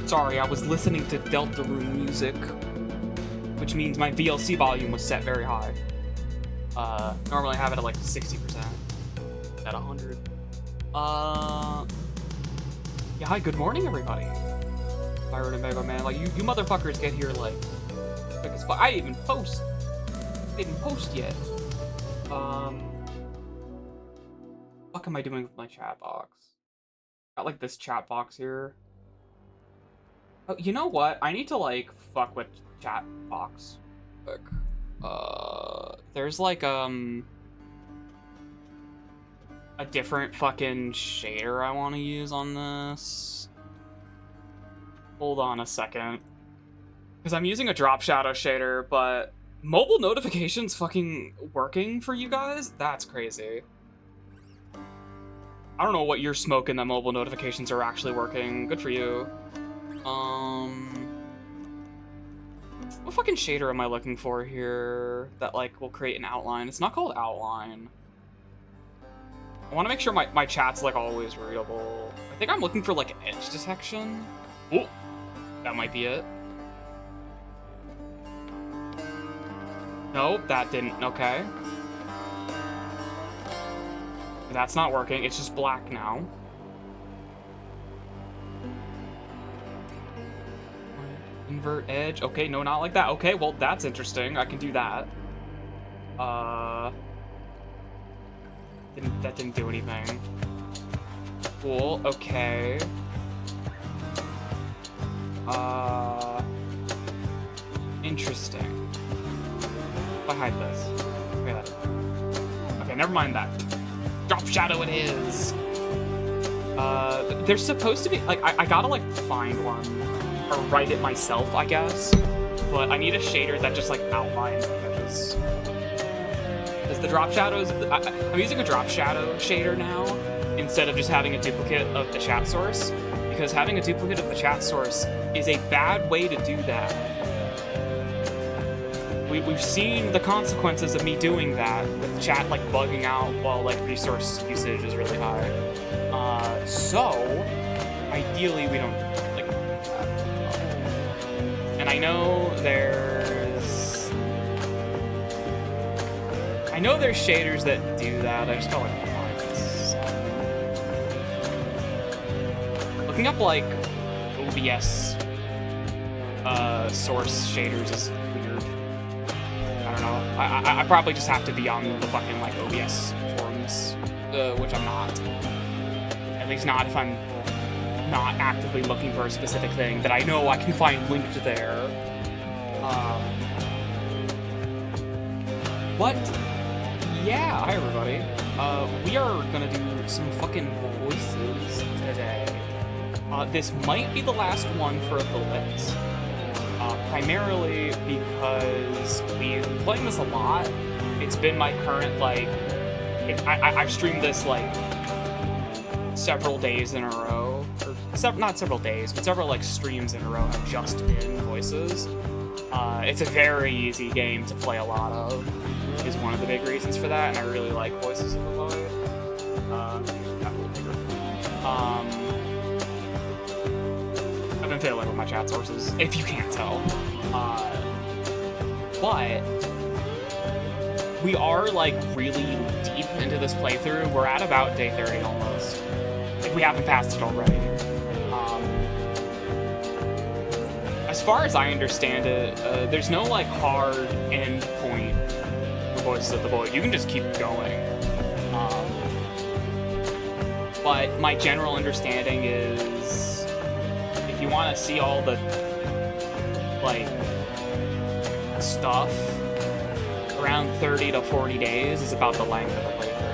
Sorry, I was listening to Delta Room music, which means my VLC volume was set very high. Normally I have it at like 60%, at 100. Yeah, hi, good morning, everybody. Byron and Mega Man, like, you motherfuckers get here, like, quick as fuck. I didn't even post. I didn't post yet. What am I doing with my chat box? Got, like, this chat box here. Oh, you know what? I need to, like, fuck with chat box. Quick. There's, like, a different fucking shader I want to use on this. Hold on a second. Because I'm using a drop shadow shader, but mobile notifications fucking working for you guys? That's crazy. I don't know what you're smoking that mobile notifications are actually working. Good for you. What fucking shader am I looking for here that, like, will create an outline? It's not called outline. I want to make sure my chat's, like, always readable. I think I'm looking for, like, edge detection. Oh, that might be it. Nope, that didn't. Okay. That's not working. It's just black now. Invert edge. Okay, no, not like that. Okay, well, that's interesting. I can do that. That didn't do anything. Cool. Okay. Interesting. If I hide this. Okay, never mind that. Drop shadow it is. There's supposed to be, like, I gotta, like, find one. Or write it myself, I guess. But I need a shader that just, like, outlines the edges. Because the drop shadows... I'm using a drop shadow shader now, instead of just having a duplicate of the chat source. Because having a duplicate of the chat source is a bad way to do that. We've seen the consequences of me doing that, with chat, like, bugging out while, like, resource usage is really high. So, ideally we don't... And I know there's shaders that do that. I just gotta, like, find this. Looking up, like, OBS source shaders is weird. I don't know. I probably just have to be on the fucking, like, OBS forums, which I'm not. At least not if I'm not actively looking for a specific thing that I know I can find linked there. But yeah, hi everybody. We are gonna do some fucking voices today. This might be the last one for a bit. Primarily because we've been playing this a lot. It's been my current, like, I've streamed this, like, several days in a row. Not several days, but several, like, streams in a row have just been voices. It's a very easy game to play a lot of, is one of the big reasons for that, and I really like Voices of the Void. I've been failing with my chat sources, if you can't tell. But we are, like, really deep into this playthrough. We're at about day 30 almost, if we haven't passed it already. As far as I understand it, there's no, like, hard end point for Voices of the Void. You can just keep going. but my general understanding is if you want to see all the, like, stuff, around 30 to 40 days is about the length of a playthrough.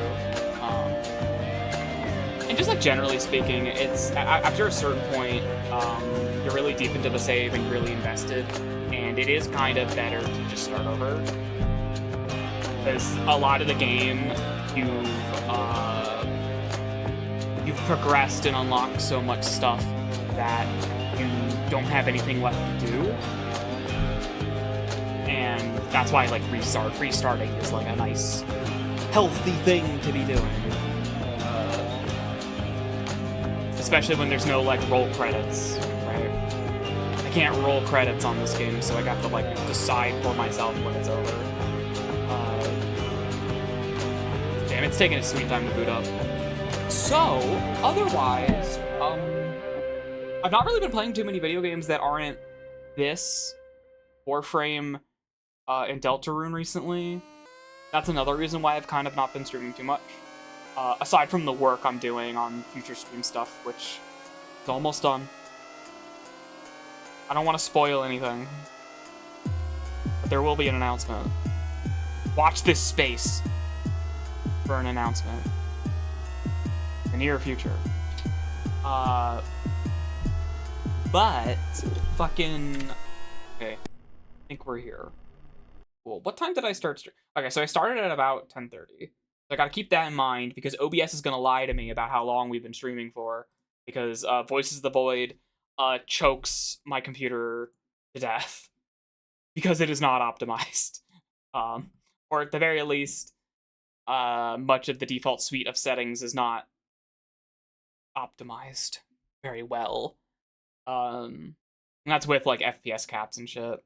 And just, like, generally speaking, it's, after a certain point, you're really deep into the save and you're really invested, and it is kind of better to just start over. Because a lot of the game, you've progressed and unlocked so much stuff that you don't have anything left to do. And that's why, like, restarting is, like, a nice, healthy thing to be doing. Especially when there's no, like, roll credits, right? I can't roll credits on this game, so I got to, like, decide for myself when it's over. Damn, it's taking a sweet time to boot up. So, otherwise, I've not really been playing too many video games that aren't this, Warframe, and Deltarune recently. That's another reason why I've kind of not been streaming too much. Aside from the work I'm doing on future stream stuff, which is almost done. I don't want to spoil anything, but there will be an announcement. Watch this space for an announcement. The near future. But fucking okay. I think we're here. Cool. What time did I start stream? Okay, so I started at about 10:30. So I gotta keep that in mind because OBS is gonna lie to me about how long we've been streaming for. Because Voices of the Void chokes my computer to death because it is not optimized. Or at the very least, much of the default suite of settings is not optimized very well. And that's with, like, FPS caps and shit.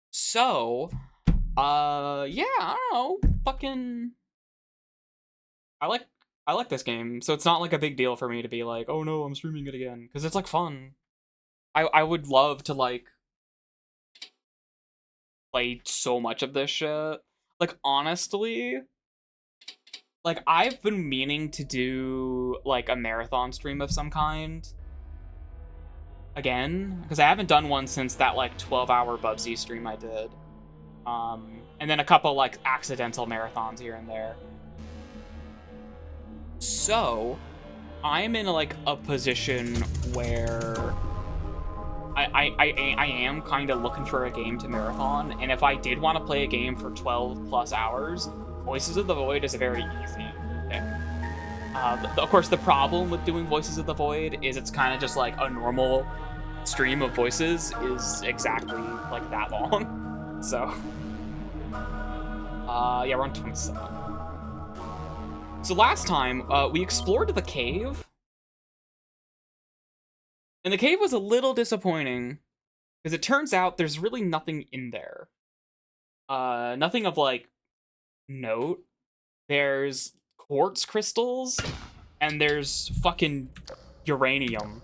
So, yeah, I don't know, fucking, I like this game, so it's not, like, a big deal for me to be like, oh no, I'm streaming it again, because it's, like, fun. I would love to, like, play so much of this shit. Like, honestly, like, I've been meaning to do, like, a marathon stream of some kind. Again, because I haven't done one since that, like, 12-hour Bubsy stream I did. And then a couple, like, accidental marathons here and there. So, I'm in, like, a position where I am kind of looking for a game to marathon, and if I did want to play a game for 12 plus hours, Voices of the Void is a very easy pick. Of course, the problem with doing Voices of the Void is it's kind of just like a normal stream of voices is exactly like that long. So, yeah, we're on 27. So last time, we explored the cave. And the cave was a little disappointing, because it turns out there's really nothing in there. Nothing of, like, note. There's quartz crystals, and there's fucking uranium.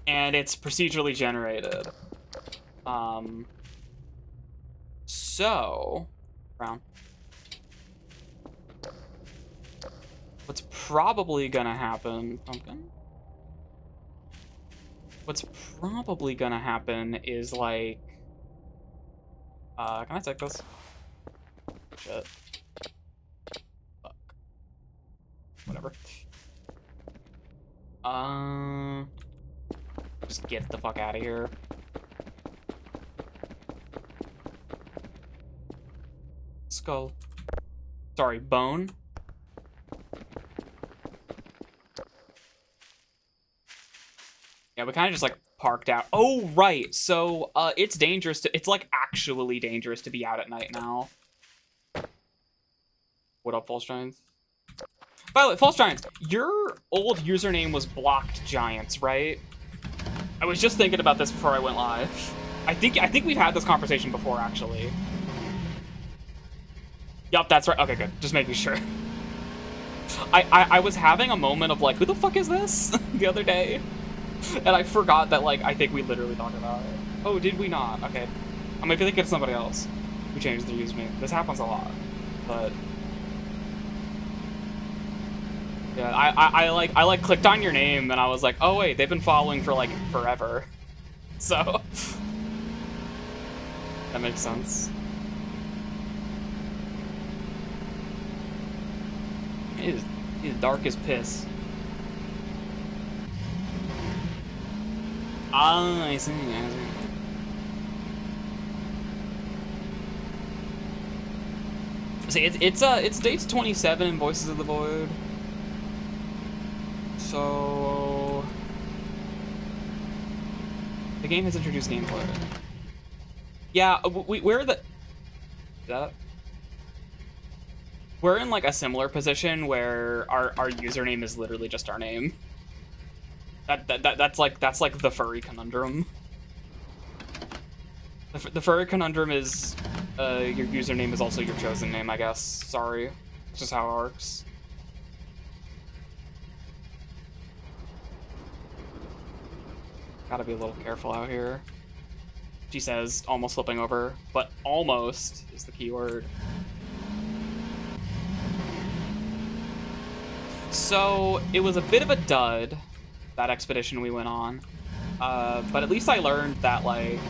And it's procedurally generated. So, brown. What's probably gonna happen, pumpkin? What's probably gonna happen is, like, can I take this? Shit. Fuck. Whatever. Just get the fuck out of here. Skull. Sorry, bone. Yeah, we kind of just, like, parked out. Oh, right. So, it's dangerous to... It's, like, actually dangerous to be out at night now. What up, False Giants? By the way, False Giants, your old username was Blocked Giants, right? I was just thinking about this before I went live. I think we've had this conversation before, actually. Yup, that's right. Okay, good. Just making sure. I was having a moment of, like, who the fuck is this? The other day. And I forgot that, like, I think we literally talked about it. Oh, did we not? Okay. I might be thinking of somebody else who changed their username. This happens a lot. But Yeah, I clicked on your name and I was like, oh wait, they've been following for like forever. So that makes sense. It is dark as piss. Ah, I see. See, it's dates 27 in Voices of the Void. So the game has introduced gameplay. Yeah, we're the we're in like a similar position where our username is literally just our name. That's like the furry conundrum. The furry conundrum is your username is also your chosen name, I guess. Sorry. It's just how it works. Gotta be a little careful out here. She says, almost flipping over, but almost is the key word. So, it was a bit of a dud, that expedition we went on. But at least I learned that, like...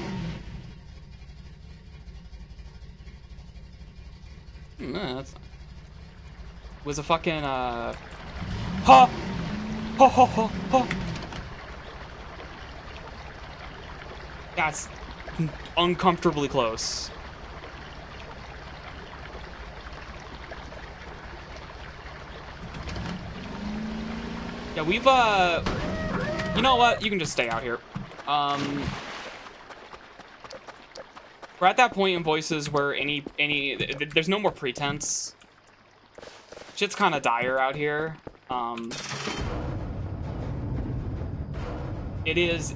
that's not... It was a fucking, Ha! Ha ha ha ha! That's uncomfortably close. Yeah, we've, you know what? You can just stay out here. We're at that point in Voices where there's no more pretense. Shit's kind of dire out here. It is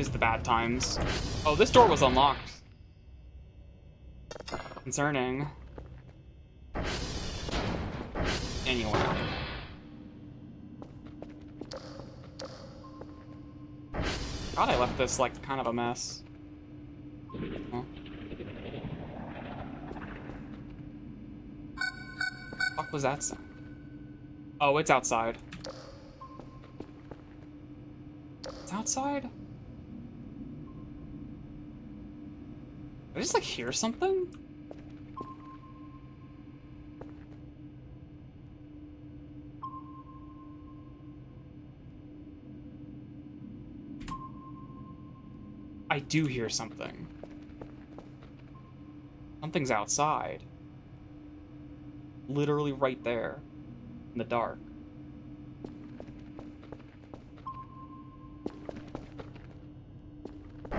the bad times. Oh, this door was unlocked. Concerning. Anyway. God, I left this, like, kind of a mess. Huh? Fuck was that sound? Oh, it's outside. It's outside? Did I just, like, hear something? I do hear something. Something's outside. Literally right there. In the dark. I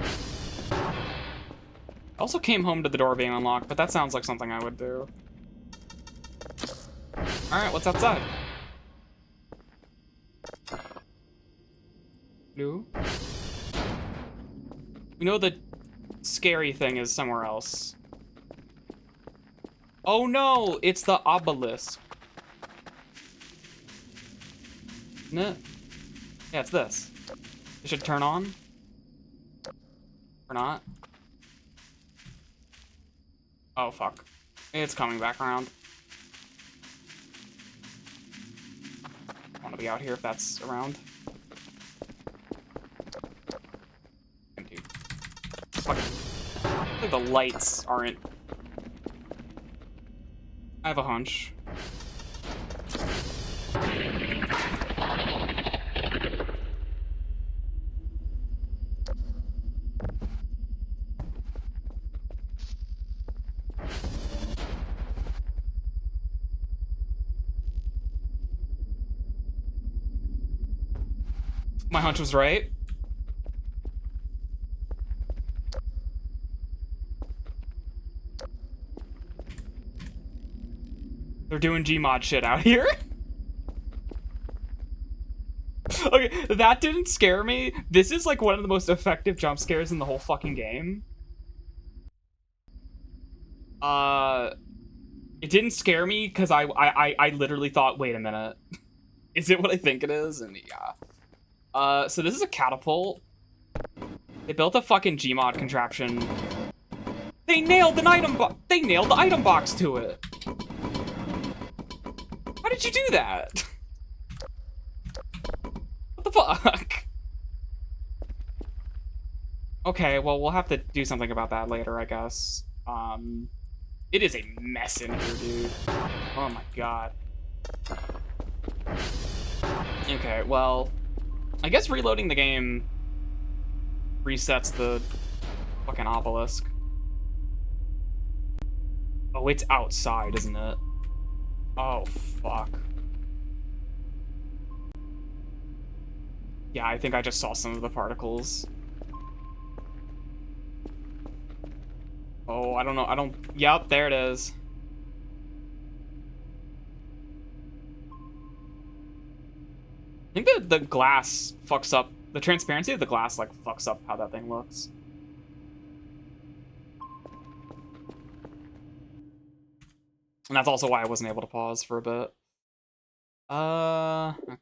also came home to the door being unlocked, but that sounds like something I would do. Alright, what's outside? Blue? We know the scary thing is somewhere else. Oh no, it's the obelisk. Isn't it? Yeah, it's this. It should turn on. Or not. Oh, fuck. It's coming back around. I want to be out here if that's around. Dude. Fucking... Like the lights aren't... I have a hunch. My hunch was right. They're doing Gmod shit out here. Okay, that didn't scare me. This is like one of the most effective jump scares in the whole fucking game. It didn't scare me because I literally thought, wait a minute. Is it what I think it is? And yeah. So this is a catapult. They built a fucking Gmod contraption. They nailed an item box. They nailed the item box to it. How did you do that? What the fuck? Okay, well, we'll have to do something about that later, I guess. It is a mess in here, dude. Oh my god. Okay, well, I guess reloading the game resets the fucking obelisk. Oh, it's outside, isn't it? Oh, fuck. Yeah, I think I just saw some of the particles. Oh, I don't know. Yep, there it is. I think the glass fucks up. The transparency of the glass, like, fucks up how that thing looks. And that's also why I wasn't able to pause for a bit. Okay.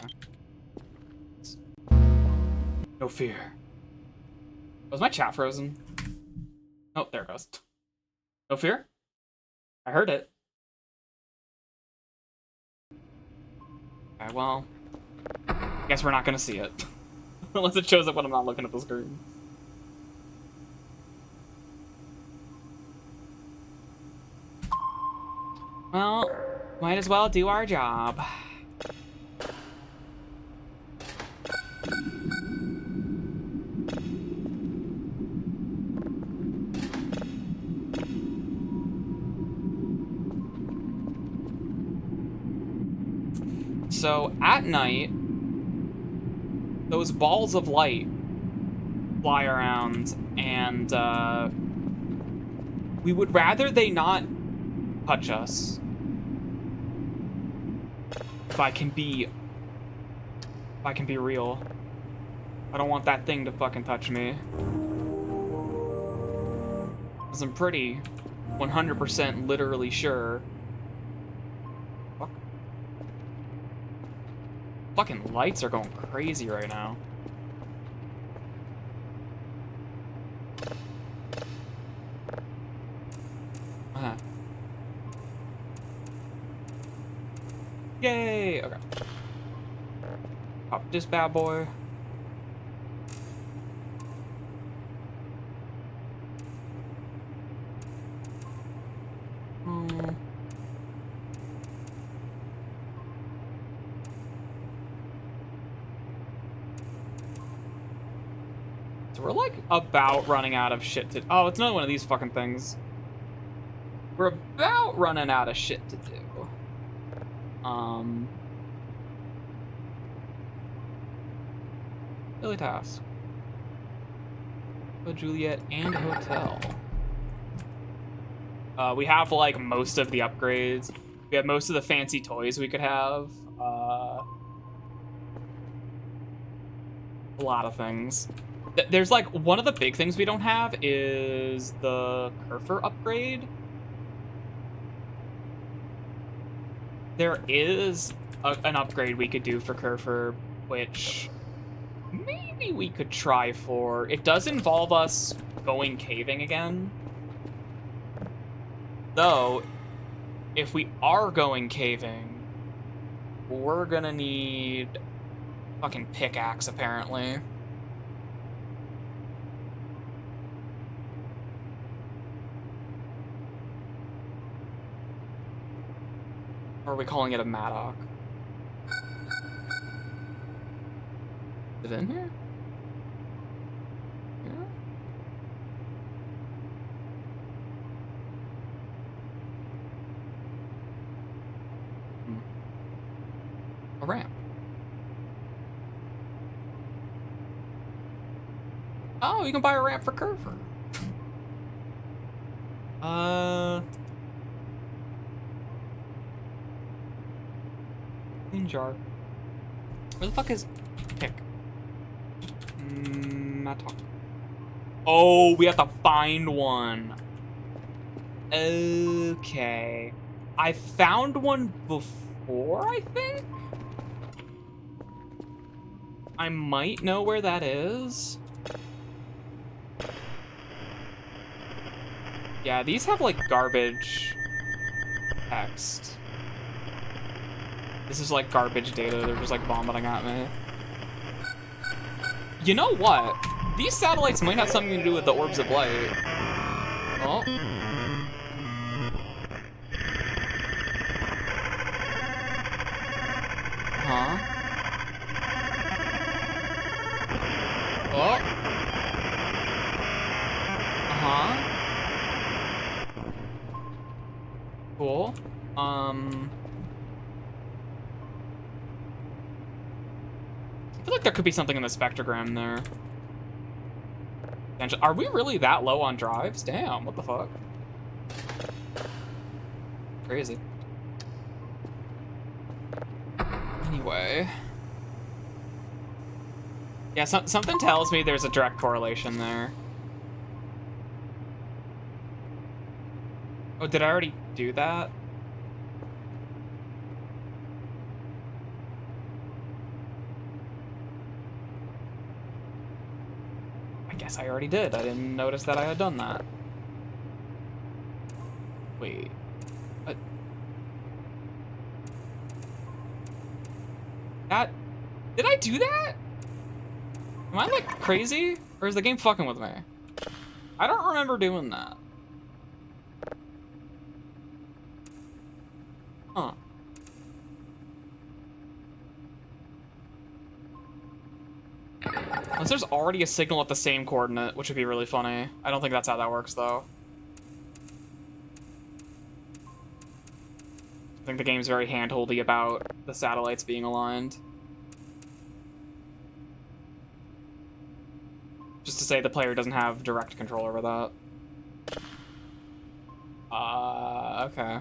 No fear. Was my chat frozen? Oh, there it goes. No fear? I heard it. Okay, well, guess we're not gonna see it. Unless it shows up when I'm not looking at the screen. Well, might as well do our job. So, at night, those balls of light fly around, and, we would rather they not touch us. If I can be real. I don't want that thing to fucking touch me. 'Cause I'm pretty 100% literally sure. Fuck. Fucking lights are going crazy right now. Yay! Okay. Pop this bad boy. So we're like about running out of shit to. Oh, it's another one of these fucking things. We're about running out of shit to do. Daily task. Juliet and hotel. We have like most of the upgrades. We have most of the fancy toys we could have. A lot of things. There's like one of the big things we don't have is the Kerfer upgrade. There is an upgrade we could do for Kerfer, which maybe we could try for. It does involve us going caving again. Though, if we are going caving, we're gonna need fucking pickaxe, apparently. Or are we calling it a mattock? Is it in here? Yeah. A ramp. Oh, you can buy a ramp for Kerfer. Clean jar. Where the fuck is pick? Mattock. Oh, we have to find one. Okay. I found one before, I think? I might know where that is. Yeah, these have, like, garbage text. This is like garbage data. They're just like vomiting at me. You know what? These satellites might have something to do with the orbs of light. Oh. Huh? Oh. Uh-huh. Cool. I feel like there could be something in the spectrogram there. Are we really that low on drives? Damn, what the fuck? Crazy. Anyway. Yeah, something tells me there's a direct correlation there. Oh, did I already do that? I guess I already did. I didn't notice that I had done that. Wait. What? That... Did I do that? Am I, like, crazy? Or is the game fucking with me? I don't remember doing that. Huh. Unless there's already a signal at the same coordinate, which would be really funny. I don't think that's how that works, though. I think the game's very hand-holdy about the satellites being aligned. Just to say the player doesn't have direct control over that. Okay.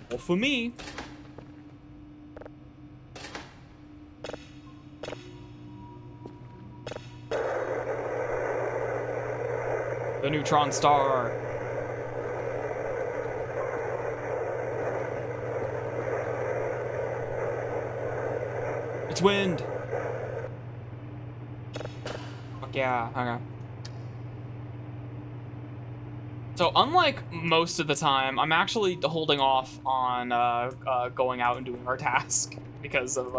Well, for me... The neutron star. It's wind. Fuck yeah, okay. So unlike most of the time, I'm actually holding off on going out and doing our task because of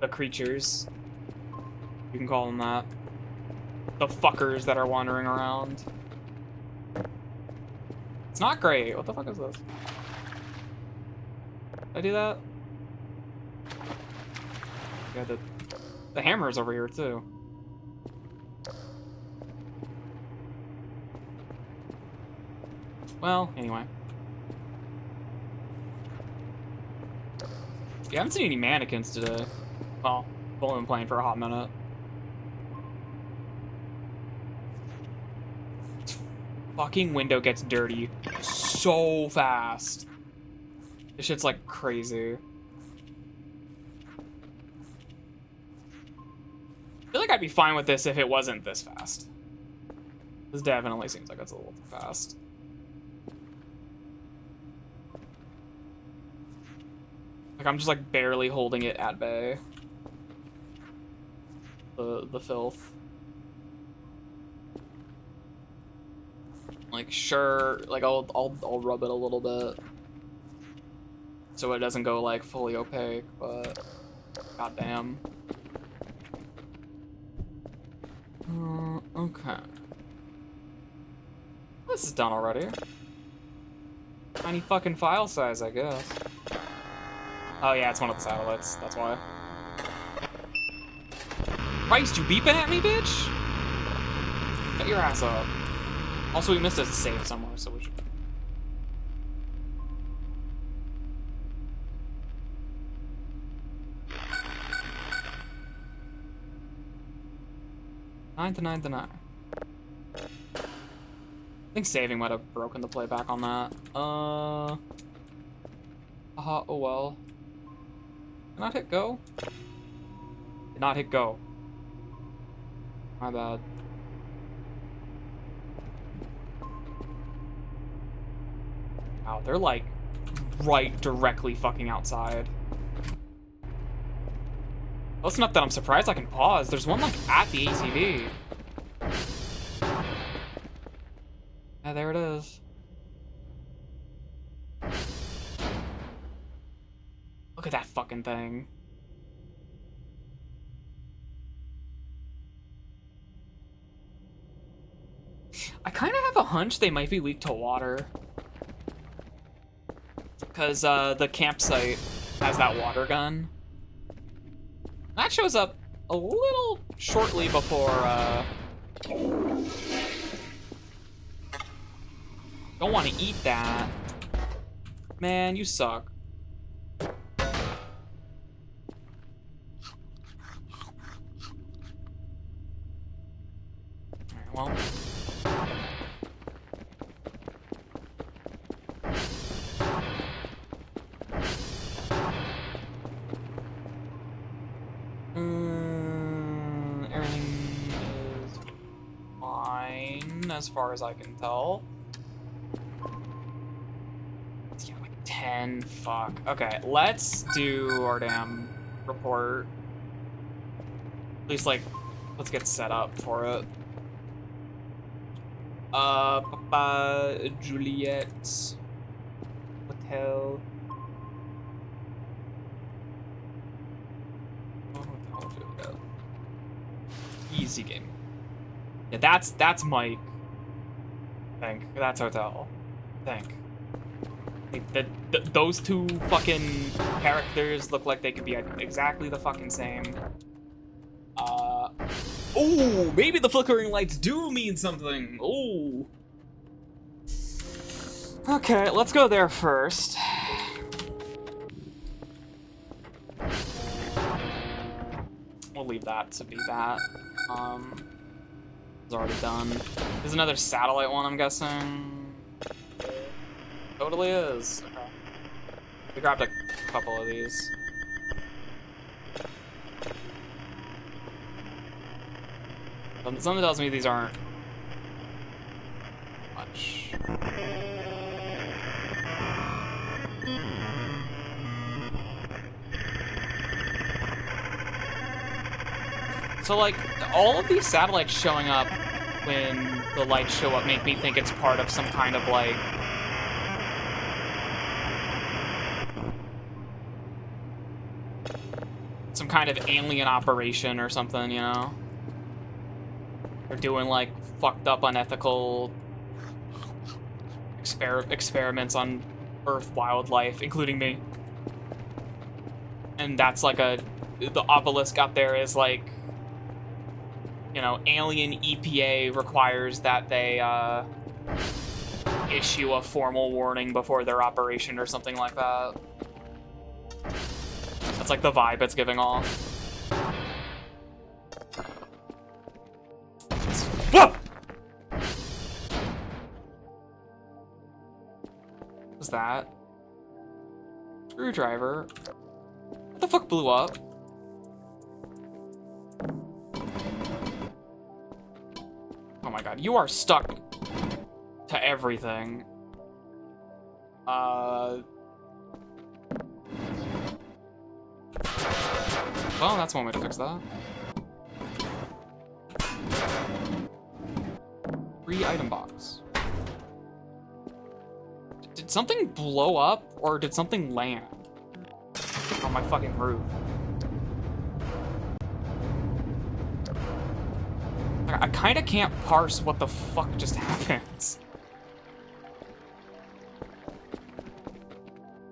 the creatures. You can call them that. The fuckers that are wandering around. It's not great. What the fuck is this? Did I do that? Yeah, the hammer's over here too. Well, anyway. Yeah, I haven't seen any mannequins today. Well, I've only been playing for a hot minute. Fucking window gets dirty so fast. This shit's like crazy. I feel like I'd be fine with this if it wasn't this fast. This definitely seems like it's a little too fast. Like I'm just like barely holding it at bay. The filth. Like sure, like I'll rub it a little bit so it doesn't go like fully opaque, but goddamn. Okay. This is done already. Tiny fucking file size, I guess. Oh yeah, it's one of the satellites. That's why. Christ, you beeping at me, bitch? Get your ass up. Also, we missed a save somewhere, so we should... Nine to 9 to 9. I think saving might have broken the playback on that. Oh well. Did not hit go? Did not hit go. My bad. Wow, they're like right directly fucking outside. Close enough that I'm surprised I can pause. There's one like at the ATV. Yeah, there it is. Look at that fucking thing. I kind of have a hunch they might be weak to water. Because the campsite has that water gun. That shows up a little shortly before, Don't want to eat that. Man, you suck. Alright, well. Everything is fine as far as I can tell. Yeah, like 10. Fuck. Okay, let's do our damn report. At least, like, let's get set up for it. Papa Juliet Hotel. Easy game. Yeah, that's Mike. Think that's hotel. Think. Those two fucking characters look like they could be exactly the fucking same. Oh, maybe the flickering lights do mean something. Oh. Okay, let's go there first. We'll leave that to be that. It's already done. There's another satellite one, I'm guessing. Totally is. Okay. We grabbed a couple of these. Something tells me these aren't much. So, like, all of these satellites showing up when the lights show up make me think it's part of some kind of, like, some kind of alien operation or something, you know? They're doing, like, fucked up, unethical experiments on Earth wildlife, including me. And that's, like, the obelisk out there is, like, you know, alien EPA requires that they, issue a formal warning before their operation or something like that. That's, like, the vibe it's giving off. Whoa! What's that? Screwdriver. What the fuck blew up? Oh my god, you are stuck to everything. Well, that's one way to fix that. Free item box. Did something blow up, or did something land on my fucking roof? I kinda can't parse what the fuck just happened.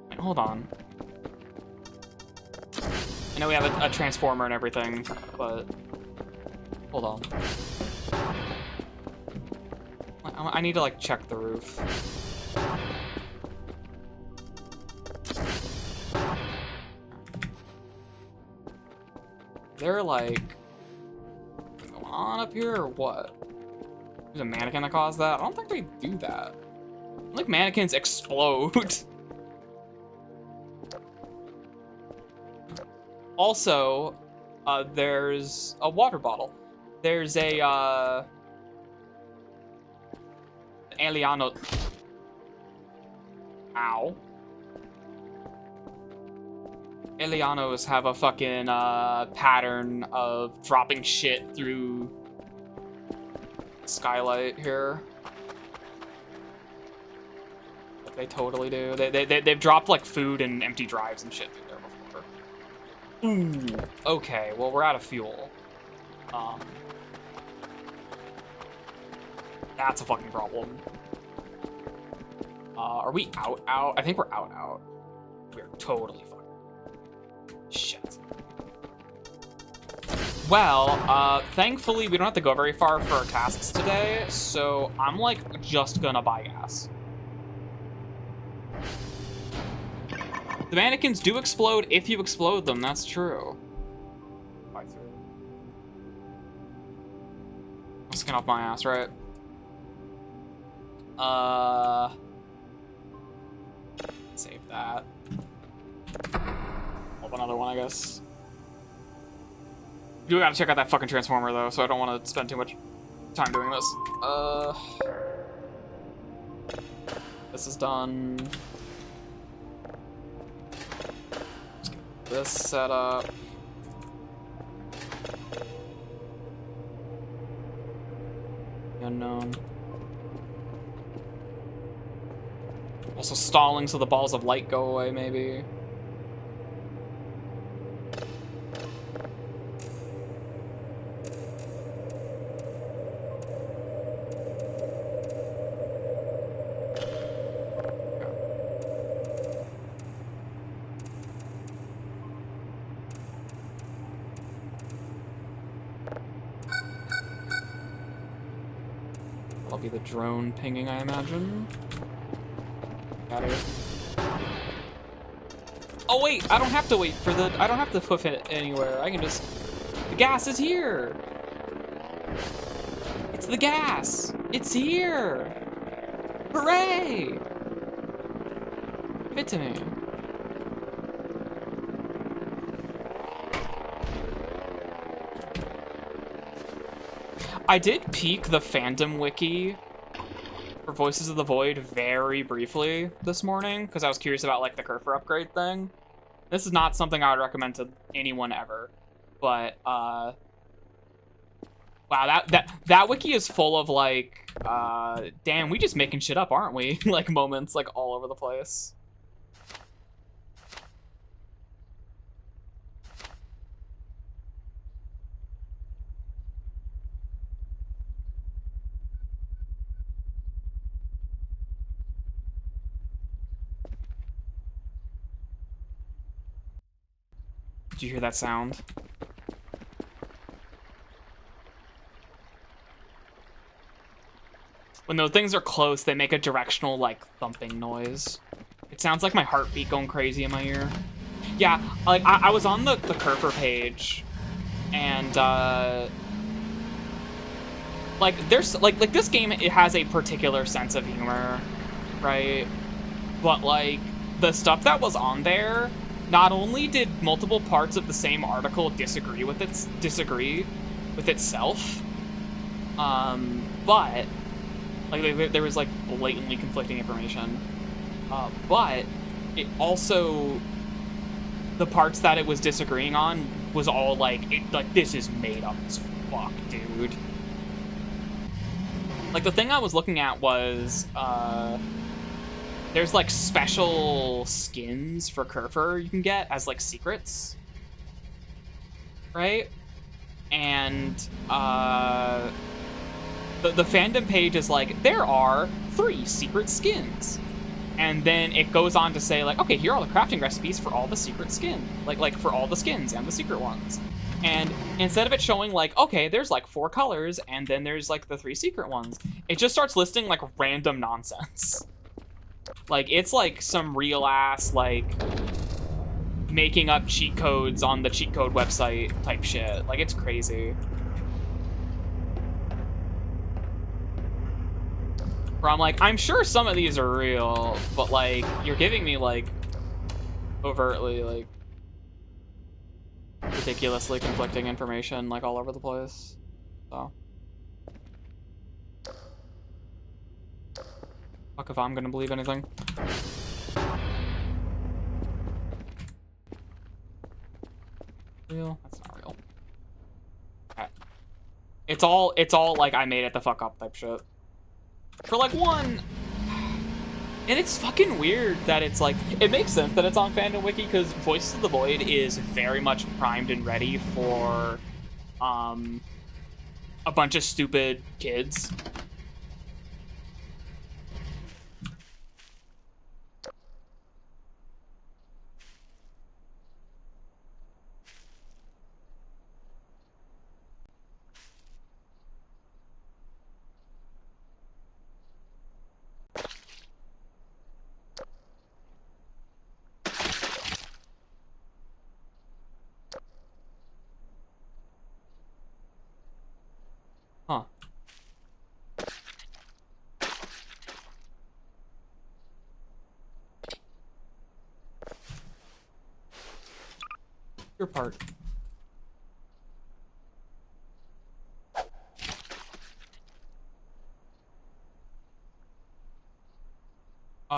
Wait, hold on. I know we have a transformer and everything, but hold on. I need to, like, check the roof. They're like going on up here or what? There's a mannequin that caused that? I don't think they do that. I don't think mannequins explode. Also, there's a water bottle. There's a Aliano. Ow. Alianos have a fucking pattern of dropping shit through skylight here. Like they totally do. They've dropped like food and empty drives and shit through there before. Ooh, okay, well, we're out of fuel. That's a fucking problem. Are we out? I think we're out. We're totally fucking... Shit. Well, thankfully, we don't have to go very far for our tasks today, so I'm, like, just gonna buy gas. The mannequins do explode if you explode them, that's true. Buy through. I'll skin off my ass, right? Save that. Hold another one, I guess. We do gotta check out that fucking transformer, though, so I don't want to spend too much time doing this. This is done. Let's get this set up. Unknown. Also stalling so the balls of light go away, maybe. That'll be the drone pinging, I imagine. Got it. Oh wait, I don't have to wait for the... I don't have to poof it anywhere. I can just... The gas is here! It's the gas! It's here! Hooray! Give it to me. I did peek the fandom wiki for Voices of the Void very briefly this morning because I was curious about like the Kerfer upgrade thing. This is not something I would recommend to anyone ever, but wow, that wiki is full of like damn, we just making shit up, aren't we? Like moments like all over the place. Did you hear that sound? When those things are close, they make a directional, like, thumping noise. It sounds like my heartbeat going crazy in my ear. Yeah, like, I was on the Kerfer page, and, like, there's, like, this game, it has a particular sense of humor, right? But, like, the stuff that was on there... Not only did multiple parts of the same article disagree with itself, but like there was like blatantly conflicting information. But it also, the parts that it was disagreeing on was all like this is made up as fuck, dude. Like the thing I was looking at was there's, like, special skins for Kerfer you can get as, like, secrets. Right? And, the fandom page is like, there are 3 secret skins. And then it goes on to say, like, okay, here are all the crafting recipes for all the secret skin. Like for all the skins and the secret ones. And instead of it showing, like, okay, there's, like, 4 colors, and then there's, like, the 3 secret ones, it just starts listing, like, random nonsense. Like, it's like some real ass, like, making up cheat codes on the cheat code website type shit. Like, it's crazy. Where I'm like, I'm sure some of these are real, but, like, you're giving me, like, overtly, like, ridiculously conflicting information, like, all over the place. So. Fuck if I'm gonna believe anything. Real? That's not real. Okay. It's all like I made it the fuck up type shit. For like one, And it's fucking weird that it's like, it makes sense that it's on Fandom Wiki because Voices of the Void is very much primed and ready for a bunch of stupid kids. Huh. Your part.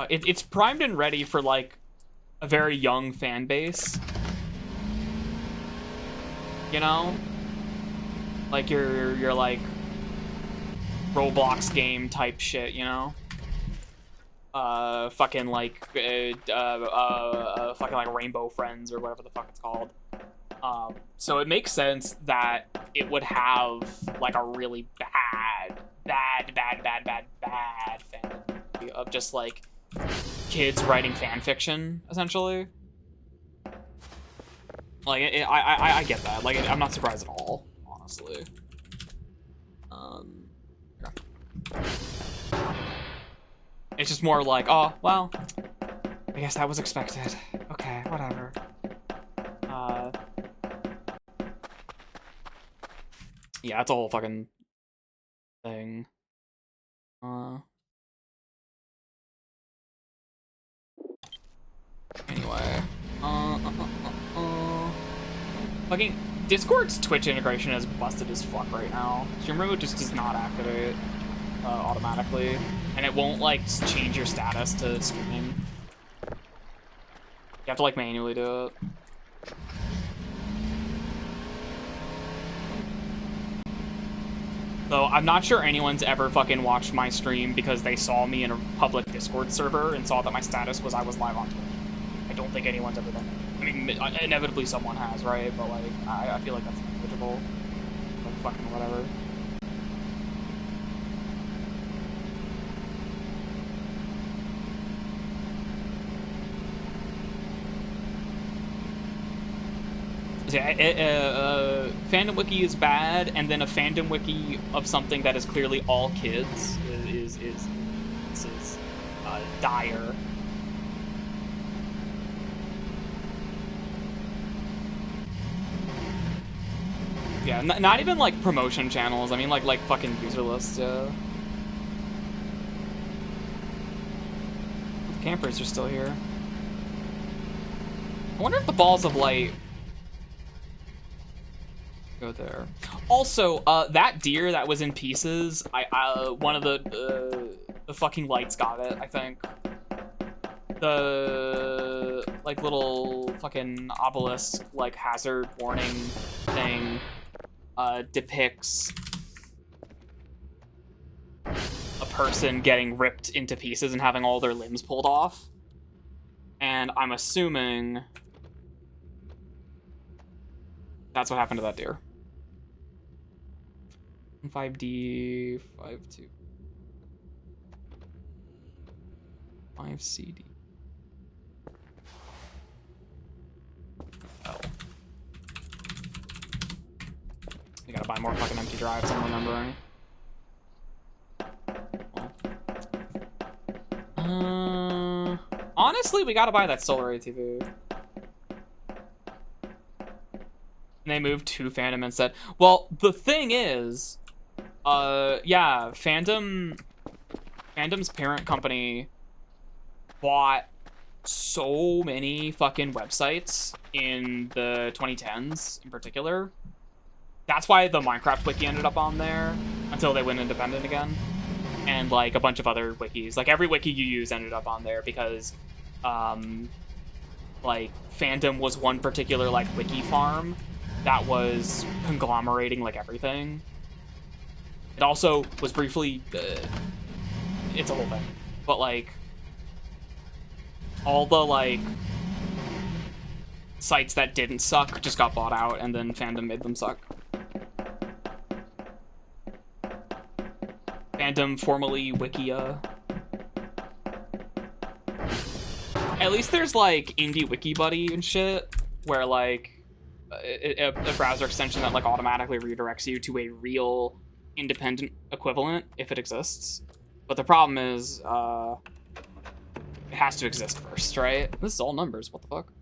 It's primed and ready for like a very young fan base. You know? Like your like Roblox game type shit, you know? Fucking like fucking like Rainbow Friends or whatever the fuck it's called. So it makes sense that it would have like a really bad fan of just like kids writing fan fiction, essentially. Like I get that. Like I'm not surprised at all, honestly. Yeah. It's just more like, oh well, I guess that was expected. Okay, whatever. Yeah, it's a whole fucking thing. Anyway. Fucking Discord's Twitch integration is busted as fuck right now. Stream mode just does not activate automatically, and it won't like change your status to streaming. You have to like manually do it. So I'm not sure anyone's ever fucking watched my stream because they saw me in a public Discord server and saw that my status was I was live on Twitch. I don't think anyone's ever done that. I mean, inevitably someone has, right? But like, I feel like that's negligible. Like fucking whatever. Yeah, Fandom Wiki is bad, and then a Fandom Wiki of something that is clearly all kids is dire. Yeah, not even like promotion channels. I mean, like fucking user lists. Yeah. The campers are still here. I wonder if the balls of light go there. Also, that deer that was in pieces, one of the fucking lights got it, I think. The like little fucking obelisk like hazard warning thing depicts a person getting ripped into pieces and having all their limbs pulled off. And I'm assuming that's what happened to that deer. 5D, 5-2, 5CD. Oh. You gotta buy more fucking empty drives, I'm remembering. Honestly, we gotta buy that Solar ATV. And they moved to Fandom instead. Well, the thing is, yeah, Fandom's parent company bought so many fucking websites in the 2010s in particular. That's why the Minecraft wiki ended up on there until they went independent again. And like a bunch of other wikis. Like every wiki you use ended up on there because like Fandom was one particular like wiki farm that was conglomerating like everything. It also was briefly it's a whole thing. But like all the, like, sites that didn't suck just got bought out, and then fandom made them suck. Fandom, formerly Wikia. At least there's, like, Indie WikiBuddy and shit, where, like, a browser extension that, like, automatically redirects you to a real independent equivalent, if it exists. But the problem is, it has to exist first, right? This is all numbers, what the fuck?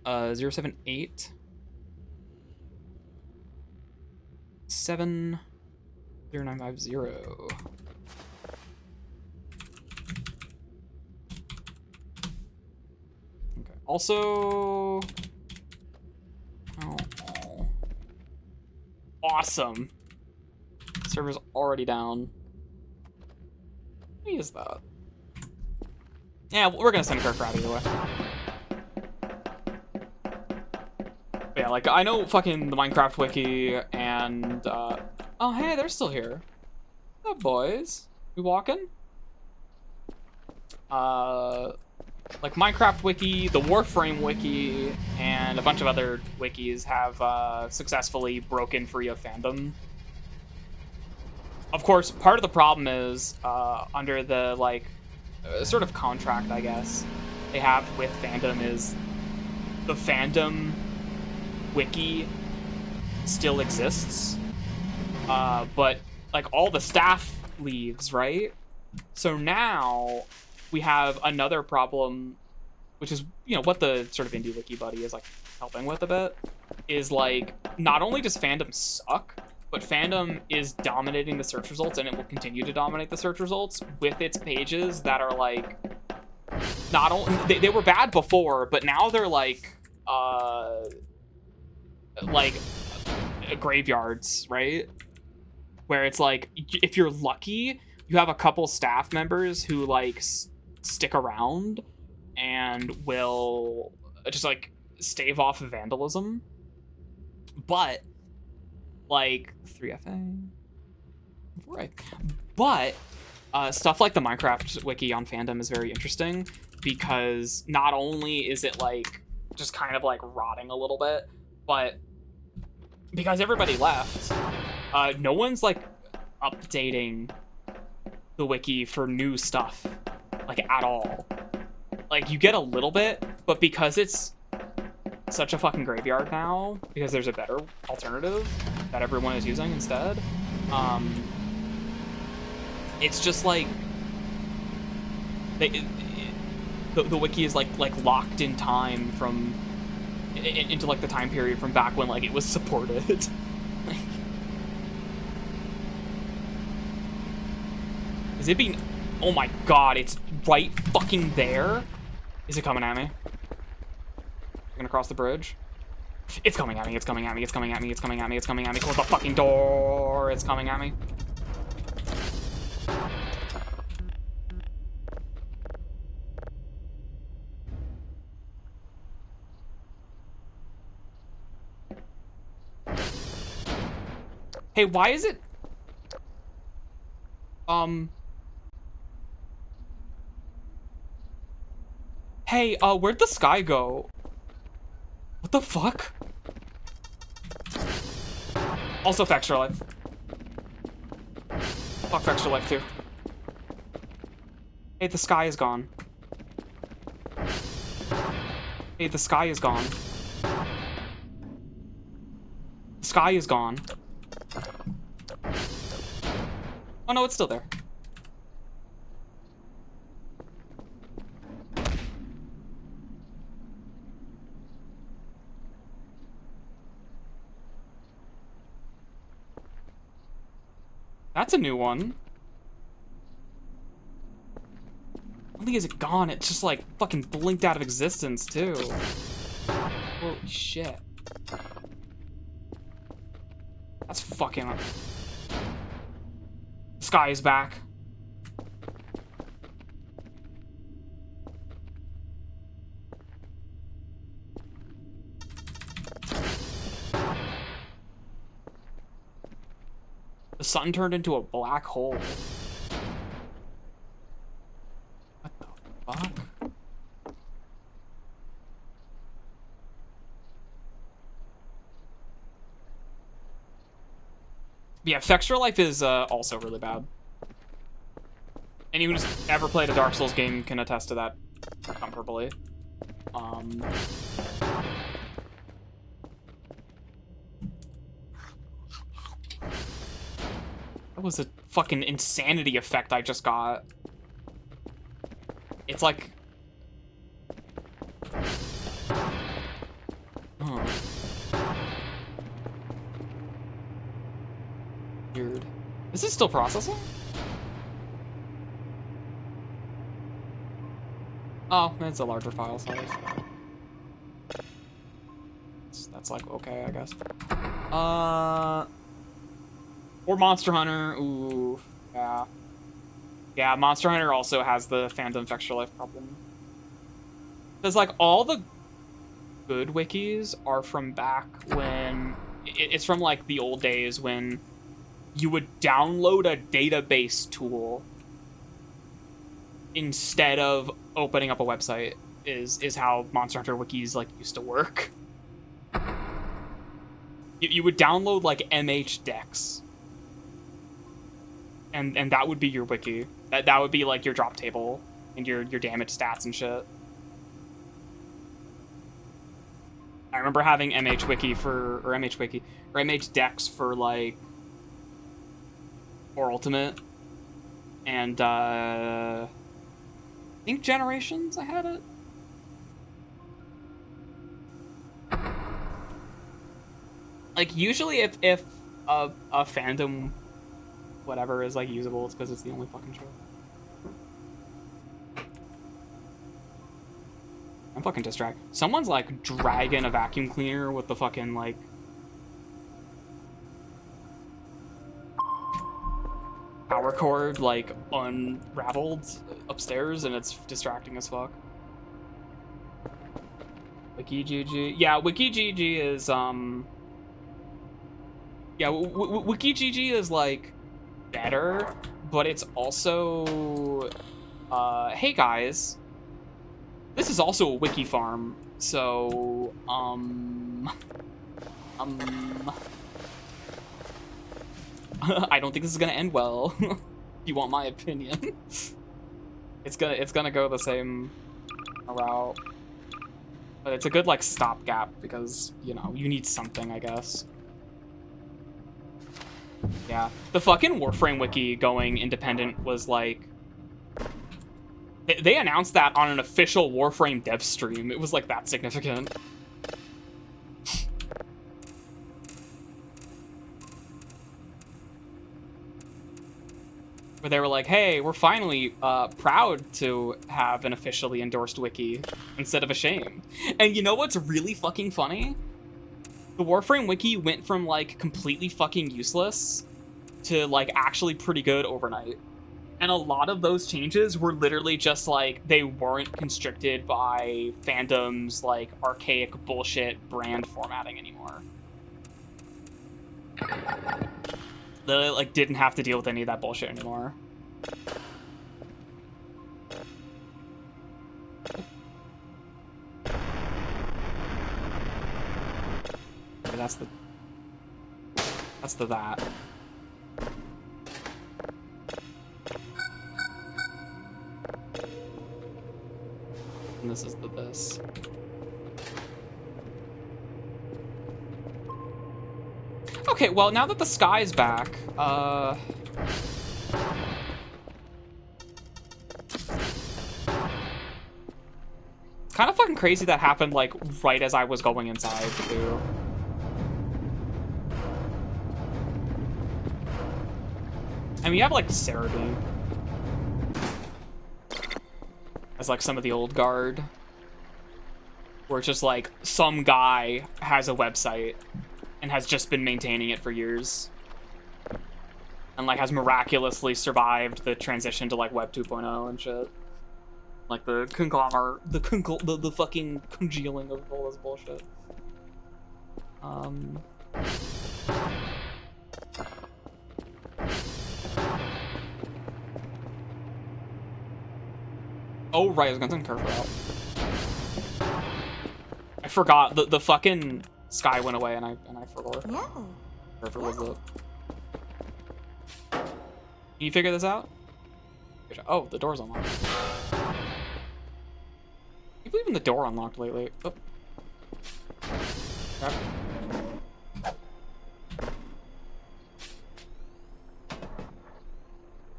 078 70950. Okay. Also, oh, awesome. Server's already down. What is that? Yeah, we're gonna send Kirk out either way. But yeah, like, I know fucking the Minecraft wiki and, oh, hey, they're still here. What's up, boys? We walking? Like, Minecraft wiki, the Warframe wiki, and a bunch of other wikis have, successfully broken free of fandom. Of course, part of the problem is, under the, like, sort of contract, I guess, they have with fandom is the fandom wiki still exists, but, like, all the staff leaves, right? So now we have another problem, which is, you know, what the sort of Indie WikiBuddy is, like, helping with a bit, is, like, not only does fandom suck, but fandom is dominating the search results, and it will continue to dominate the search results with its pages that are, like, not only... They were bad before, but now they're, like, graveyards, right? Where it's, like, if you're lucky, you have a couple staff members who, like, stick around and will just, like, stave off vandalism. But... like 3FA, 4A. But stuff like the Minecraft wiki on fandom is very interesting because not only is it like just kind of like rotting a little bit, but because everybody left, no one's like updating the wiki for new stuff like at all. Like you get a little bit, but because it's such a fucking graveyard now, because there's a better alternative that everyone is using instead, it's just like the wiki is like locked in time from into like the time period from back when like it was supported. Is it being... oh my god, it's right fucking there. Is it coming at me? Gonna cross the bridge. It's coming at me, it's coming at me, it's coming at me, it's coming at me, it's coming at me. Close the fucking door. It's coming at me. Hey, why is it... Hey, where'd the sky go? What the fuck? Also, Extra Life. Fuck Extra Life, too. Hey, the sky is gone. Hey, the sky is gone. The sky is gone. Oh, no, it's still there. That's a new one. Not only is it gone, it's just like fucking blinked out of existence too. Holy shit. That's fucking... The sky is back. The sun turned into a black hole. What the Yeah, Extra Life is also really bad. Anyone who's ever played a Dark Souls game can attest to that comfortably. That was a fucking insanity effect I just got. It's like... Huh. Weird. Is this still processing? Oh, it's a larger file size. That's like, okay, I guess. Or Monster Hunter. Ooh, yeah. Yeah, Monster Hunter also has the fandom Extra Life problem. Because, like, all the good wikis are from back when... It's from, like, the old days when you would download a database tool instead of opening up a website, is how Monster Hunter wikis, like, used to work. You would download, like, MHDex. And that would be your wiki. That would be, like, your drop table and your damage stats and shit. I remember having MHWiki for... Or MHWiki. Or MHDex for, like... For Ultimate. And, I think Generations I had it. Like, usually if a fandom whatever is, like, usable, it's because it's the only fucking show. I'm fucking distracted. Someone's, like, dragging a vacuum cleaner with the fucking, like... power cord, like, unraveled upstairs, and it's distracting as fuck. WikiGG. Yeah, WikiGG is, Yeah, WikiGG is, like, better, but it's also... hey, guys. This is also a wiki farm, so, I don't think this is gonna end well. If you want my opinion. It's gonna go the same route. But it's a good, like, stopgap, because, you know, you need something, I guess. Yeah. The fucking Warframe wiki going independent was, like... They announced that on an official Warframe dev stream. It was, like, that significant. Where they were like, hey, we're finally proud to have an officially endorsed wiki instead of ashamed. And you know what's really fucking funny? The Warframe wiki went from, like, completely fucking useless to, like, actually pretty good overnight. And a lot of those changes were literally just, like, they weren't constricted by fandom's, like, archaic bullshit brand formatting anymore. They, like, didn't have to deal with any of that bullshit anymore. Okay, that's the that. And this is the this. Okay, well, now that the sky's back, it's kind of fucking crazy that happened, like, right as I was going inside, too. I mean, you have, like, Cerebine. As, like, some of the old guard. Where it's just, like, some guy has a website and has just been maintaining it for years. And, like, has miraculously survived the transition to, like, Web 2.0 and shit. Like, the conglomerate, the fucking congealing of all this bullshit. Oh, right, I was gonna send Kerfer out. I forgot, the fucking sky went away and I forgot. Yeah. Kerfer was up. Can you figure this out? Oh, the door's unlocked. Keep leaving the door unlocked lately. Oh. Crap.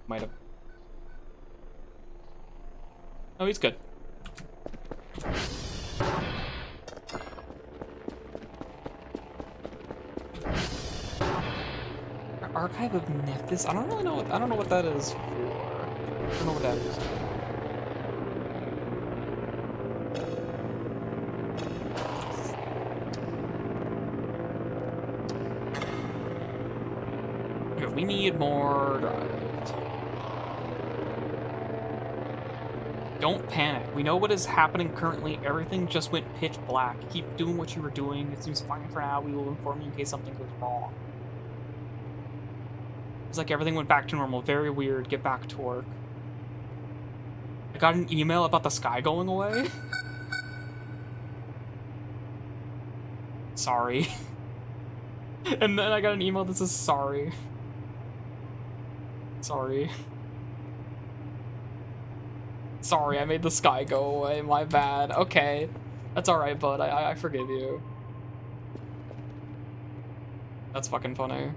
Might have. Oh, he's good. Archive of Nephthys? I don't really know. I don't know what that is for. I don't know what that is. Okay, we need more drive. Don't panic. We know what is happening currently. Everything just went pitch black. Keep doing what you were doing. It seems fine for now. We will inform you in case something goes wrong. It's like everything went back to normal. Very weird. Get back to work. I got an email about the sky going away. Sorry. And then I got an email that says sorry. Sorry. Sorry, I made the sky go away. My bad. Okay. That's alright, bud. I forgive you. That's fucking funny.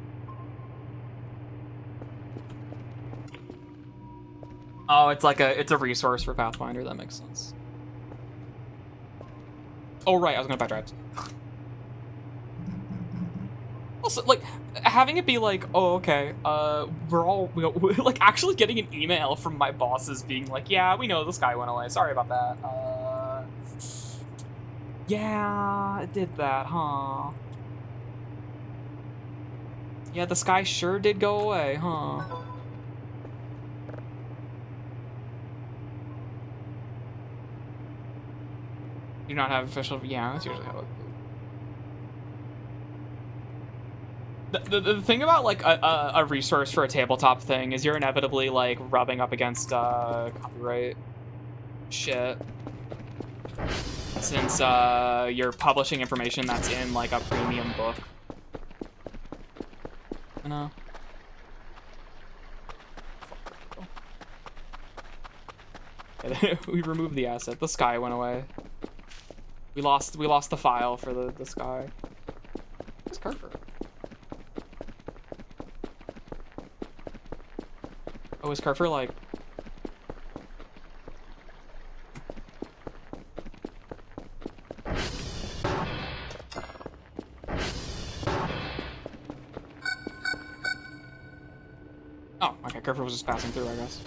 Oh, it's a resource for Pathfinder. That makes sense. Oh, right. I was gonna buy drives. Also, like, having it be like, oh, okay, we're like, actually getting an email from my bosses being like, yeah, we know the sky went away. Sorry about that. Yeah, it did that, huh? Yeah, the sky sure did go away, huh? Do not have official, yeah, that's usually how it The thing about, like, a resource for a tabletop thing is you're inevitably, like, rubbing up against, copyright shit. Since, you're publishing information that's in, like, a premium book. You know? We removed the asset. The sky went away. We lost the file for the sky. Where's Carver? Oh, is Carver like... Oh, okay, Carver was just passing through, I guess.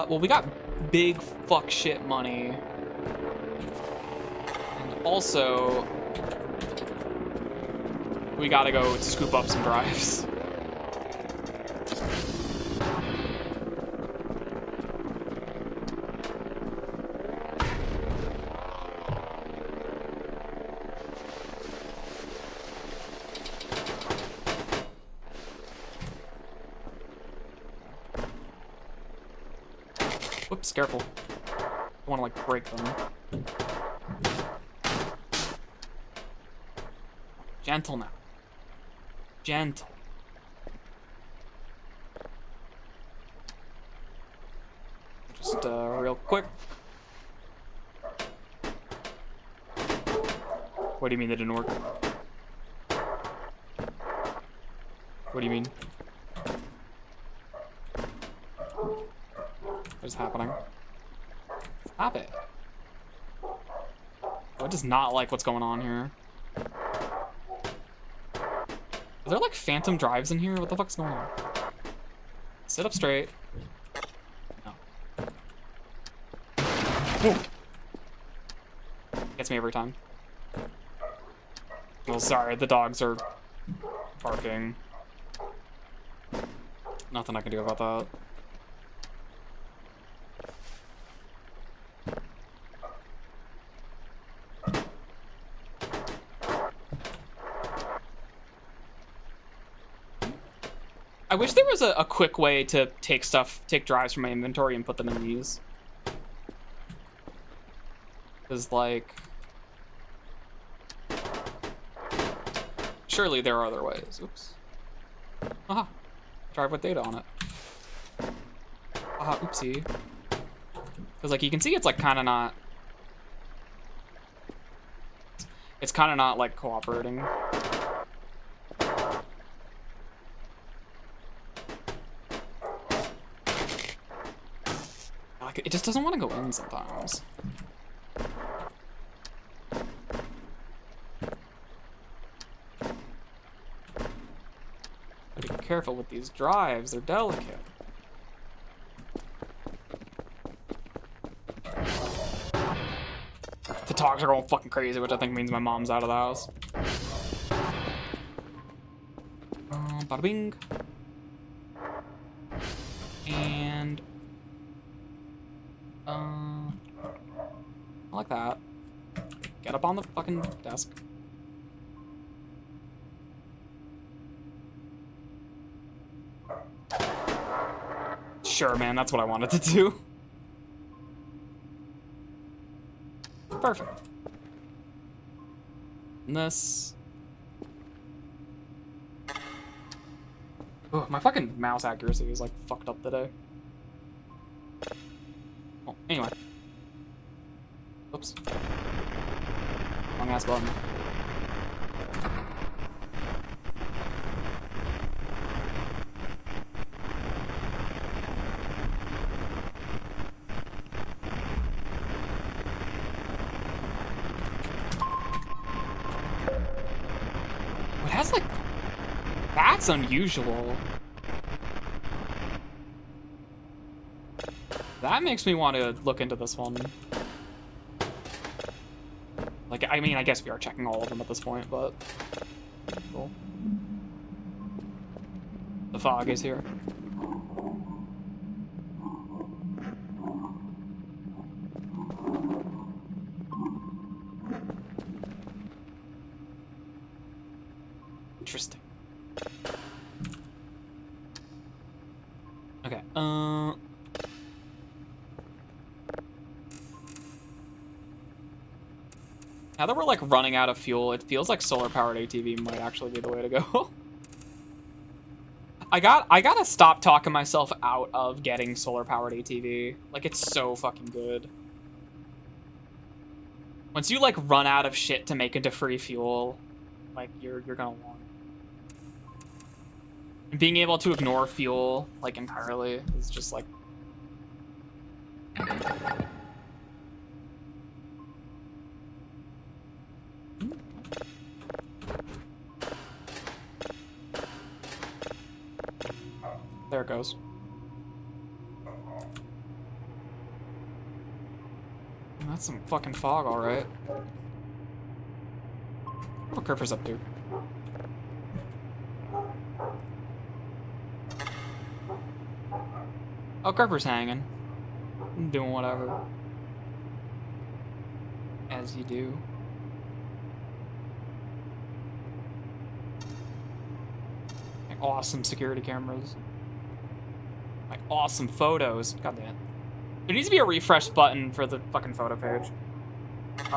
Well, we got big fuck shit money. And also... we gotta go scoop up some drives. Whoops, careful. I wanna, like, break them. Gentle now. Gentle. Just, real quick. What do you mean they didn't work? What do you mean? What is happening? Stop it. I just not like what's going on here. Are there, like, phantom drives in here? What the fuck's going on? Sit up straight. No. Whoa. Gets me every time. Well, sorry, the dogs are barking. Nothing I can do about that. I wish there was a quick way to take drives from my inventory and put them in these. Because, like... Surely there are other ways. Oops. Aha. Drive with data on it. Aha, oopsie. Because, like, you can see it's, like, kind of not... It's kind of not, like, cooperating. Like, it just doesn't want to go in sometimes. Gotta be careful with these drives, they're delicate. The dogs are going fucking crazy, which I think means my mom's out of the house. Bada bing. And... I like that. Get up on the fucking desk. Sure, man, that's what I wanted to do. Perfect. And this... Ugh, my fucking mouse accuracy is, like, fucked up today. Oh, anyway. Oops. Wrong ass button. It has, like... That's unusual. That makes me want to look into this one. Like, I mean, I guess we are checking all of them at this point, but... Cool. The fog is here. Interesting. Okay, now that we're, like, running out of fuel, it feels like solar-powered ATV might actually be the way to go. I gotta stop talking myself out of getting solar-powered ATV. Like, it's so fucking good. Once you, like, run out of shit to make into free fuel, like, you're gonna want it. And being able to ignore fuel, like, entirely is just, like... There it goes. That's some fucking fog, alright. What Kerfer's up to? Oh, Kerfer's hanging. Doing whatever. As you do. Like, awesome security cameras. Like, awesome photos. God damn. There needs to be a refresh button for the fucking photo page. There,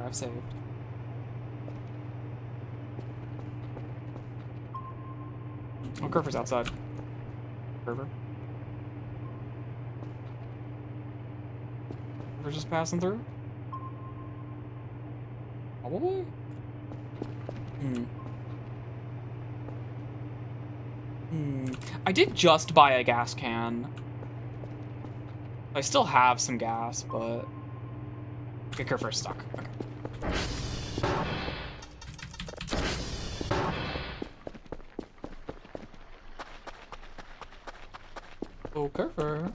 I've saved. Oh, Kerfer's outside. Kerfer. Kerfer's just passing through? Probably? I did just buy a gas can. I still have some gas, but... Okay, Kerfer's stuck. Okay. Oh, Kerfer.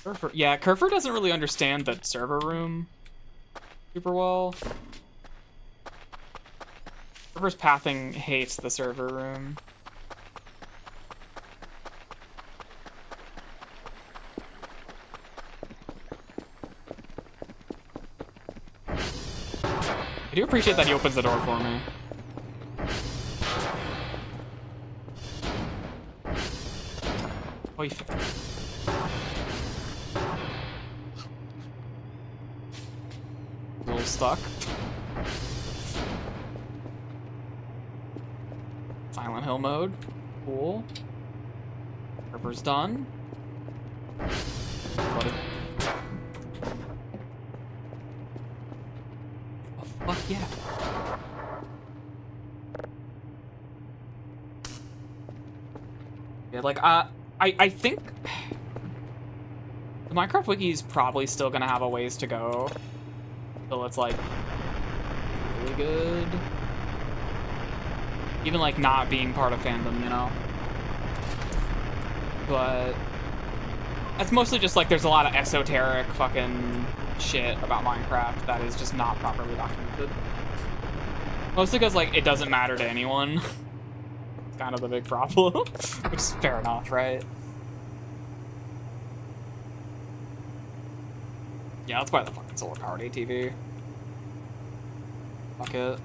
Kerfer. Yeah, Kerfer doesn't really understand the server room super well. Kerfer's pathing hates the server room. I do appreciate that he opens the door for me. Oh, you A little stuck. Silent Hill mode. Cool. River's done. Buddy. Oh, fuck yeah. Yeah, like, I think the Minecraft wiki is probably still gonna have a ways to go till it's, like, really good. Even, like, not being part of fandom, you know? But that's mostly just, like, there's a lot of esoteric fucking shit about Minecraft that is just not properly documented. Mostly because, like, it doesn't matter to anyone. It's kind of the big problem, which is fair enough, right? Yeah, let's buy the fucking solar-powered ATV. Fuck it.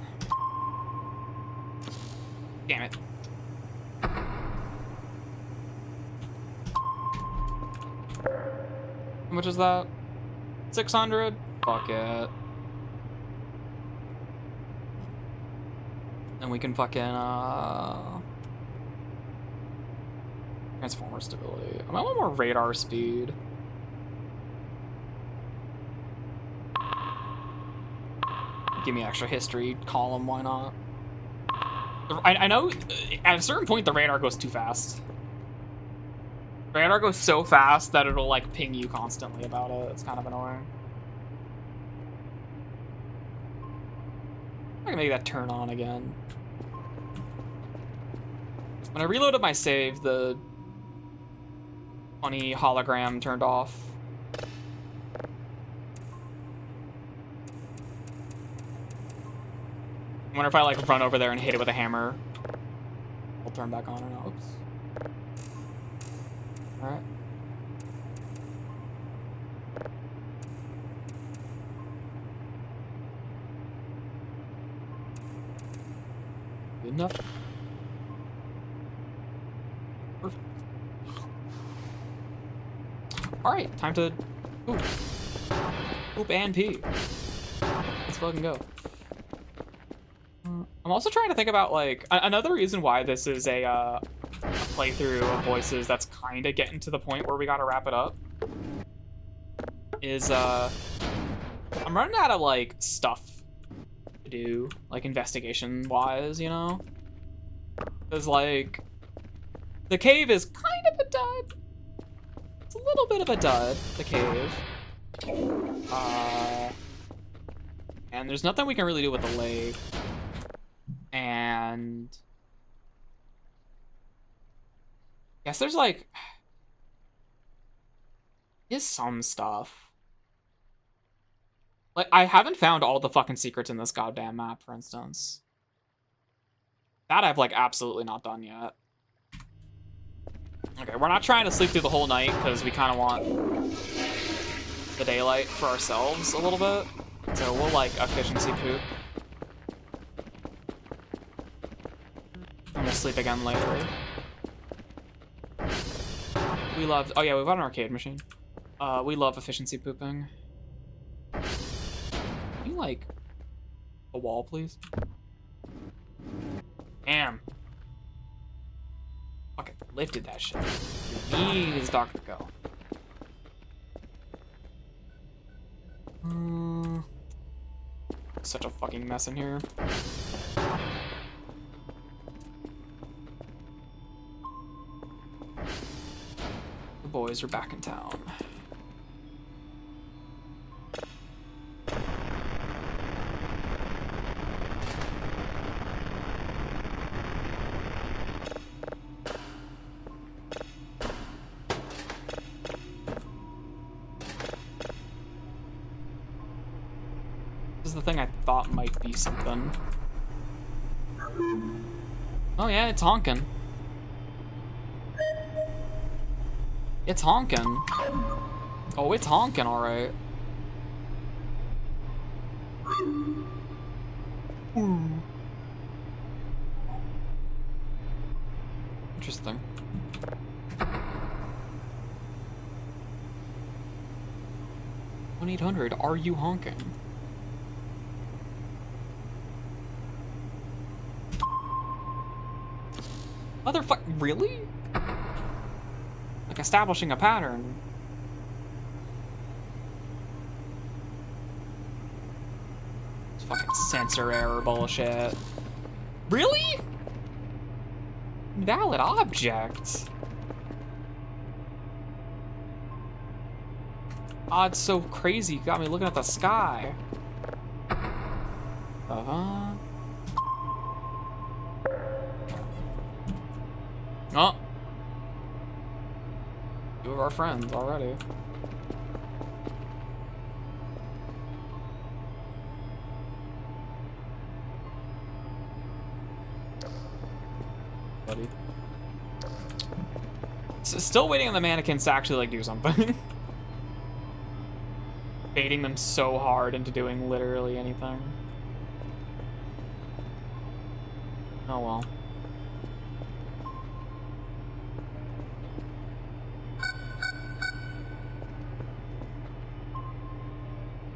Damn it. How much is that? 600? Fuck it. And we can fucking, transformer stability. I want more radar speed. Give me extra history column, why not? I know at a certain point the radar goes too fast. The radar goes so fast that it'll like ping you constantly about it. It's kind of annoying. I can make that turn on again. When I reloaded my save, the funny hologram turned off. I wonder if I like run over there and hit it with a hammer. We'll turn back on or not. Oops. Alright. Good enough. Perfect. Alright, time to poop. Poop and pee. Let's fucking go. I'm also trying to think about, like, another reason why this is a playthrough of Voices that's kind of getting to the point where we gotta wrap it up is, I'm running out of, like, stuff to do, like, investigation-wise, you know? Because, like, the cave is kind of a dud. It's a little bit of a dud, the cave. And there's nothing we can really do with the lake. And guess there's like is some stuff. Like I haven't found all the fucking secrets in this goddamn map, for instance. That I've like absolutely not done yet. Okay, we're not trying to sleep through the whole night because we kind of want the daylight for ourselves a little bit. So we'll like efficiency poop. And we'll sleep again later. We love... Oh yeah, we've got an arcade machine. We love efficiency pooping. Can you, like... a wall, please? Damn. Fucking lifted that shit. Need his doctor to go. Such a fucking mess in here. The boys are back in town. This is the thing I thought might be something. Oh yeah, it's honking. It's honking. Oh, it's honking, alright. Interesting. 1-800, are you honking? Motherfuck, really? Like establishing a pattern. It's fucking sensor error bullshit. Really? Invalid object. Oh, it's so crazy. You got me looking at the sky. Uh-huh. Oh. Two of our friends already. Buddy. Still waiting on the mannequins to actually, like, do something. Baiting them so hard into doing literally anything. Oh well.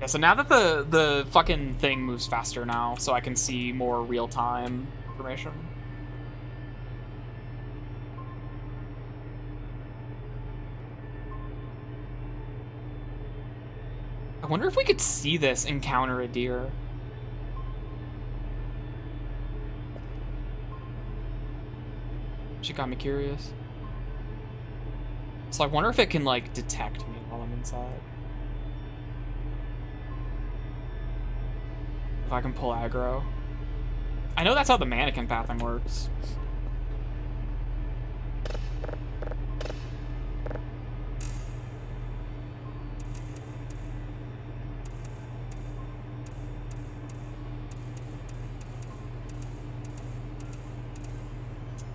Yeah, so now that the fucking thing moves faster now, so I can see more real-time information. I wonder if we could see this encounter a deer. She got me curious. So I wonder if it can, like, detect me while I'm inside. If I can pull aggro. I know that's how the mannequin pathing works.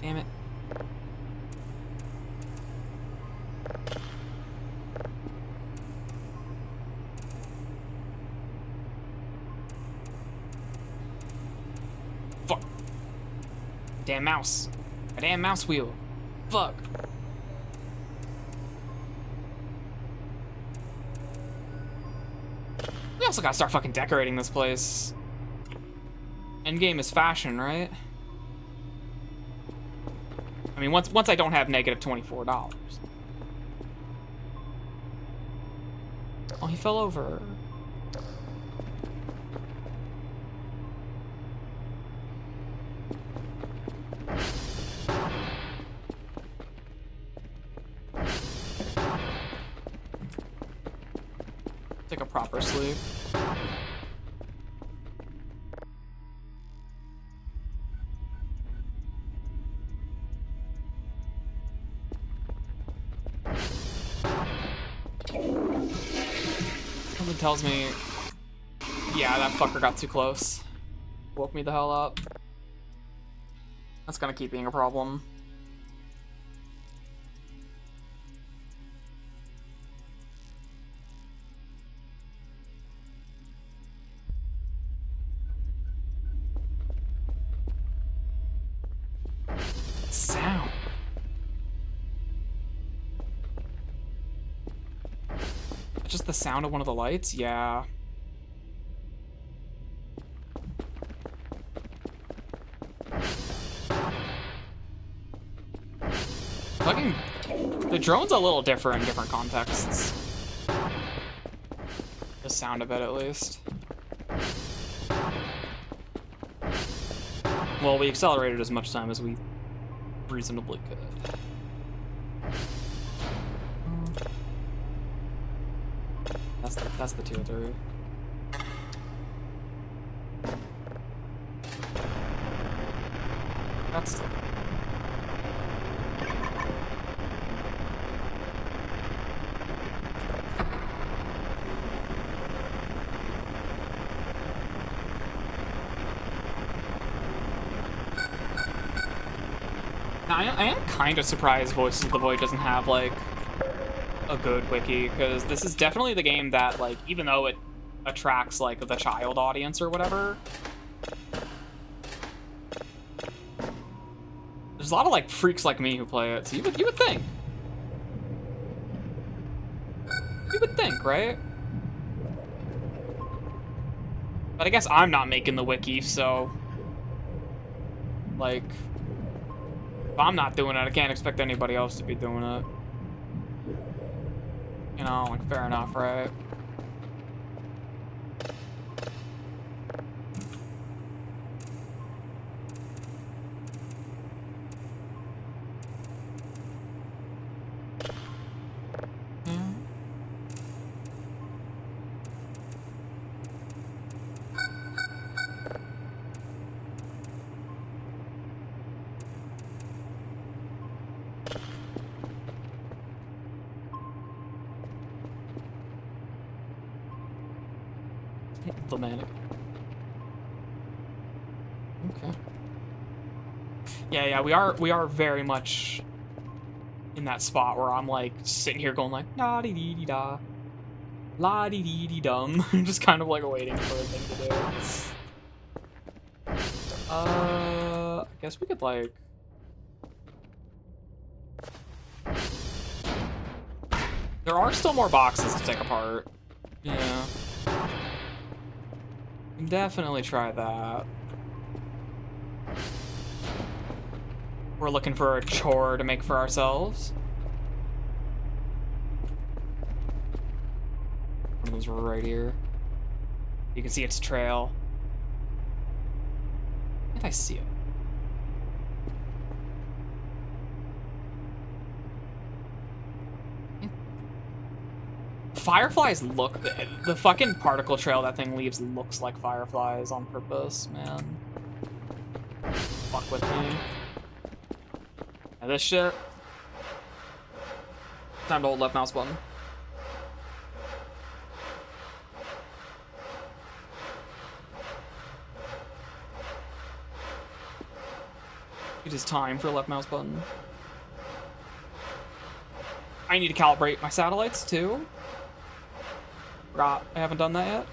Damn it. Fuck. Damn mouse. A damn mouse wheel. Fuck. We also gotta start fucking decorating this place. Endgame is fashion, right? I mean, once I don't have negative $24. Oh, he fell over. Take a proper sleep. Something tells me, yeah, that fucker got too close. Woke me the hell up. That's gonna keep being a problem. Sound. Just the sound of one of the lights? Yeah. Fucking... The drone's a little different in different contexts. The sound of it, at least. Well, we accelerated as much time as we reasonably could. That's the tier 3. That's... Now, I am kind of surprised Voices of the Void doesn't have, like, a good wiki, because this is definitely the game that, like, even though it attracts, like, the child audience or whatever, there's a lot of, like, freaks like me who play it, so you would think. You would think, right? But I guess I'm not making the wiki, so... Like... If I'm not doing it, I can't expect anybody else to be doing it. You know, like, fair enough, right? The manic. Okay. Yeah, we are very much in that spot where I'm like sitting here going like la dee dee dee da, la dee dee dee dum, just kind of like waiting for a thing to do. I guess we could like. There are still more boxes to take apart. Yeah. Definitely try that. We're looking for a chore to make for ourselves. One of those right here. You can see its trail. Can't I see it? Fireflies look... The fucking particle trail that thing leaves looks like fireflies on purpose, man. Fuck with me. Now this shit. Time to hold left mouse button. It is time for left mouse button. I need to calibrate my satellites too. Forgot I haven't done that yet.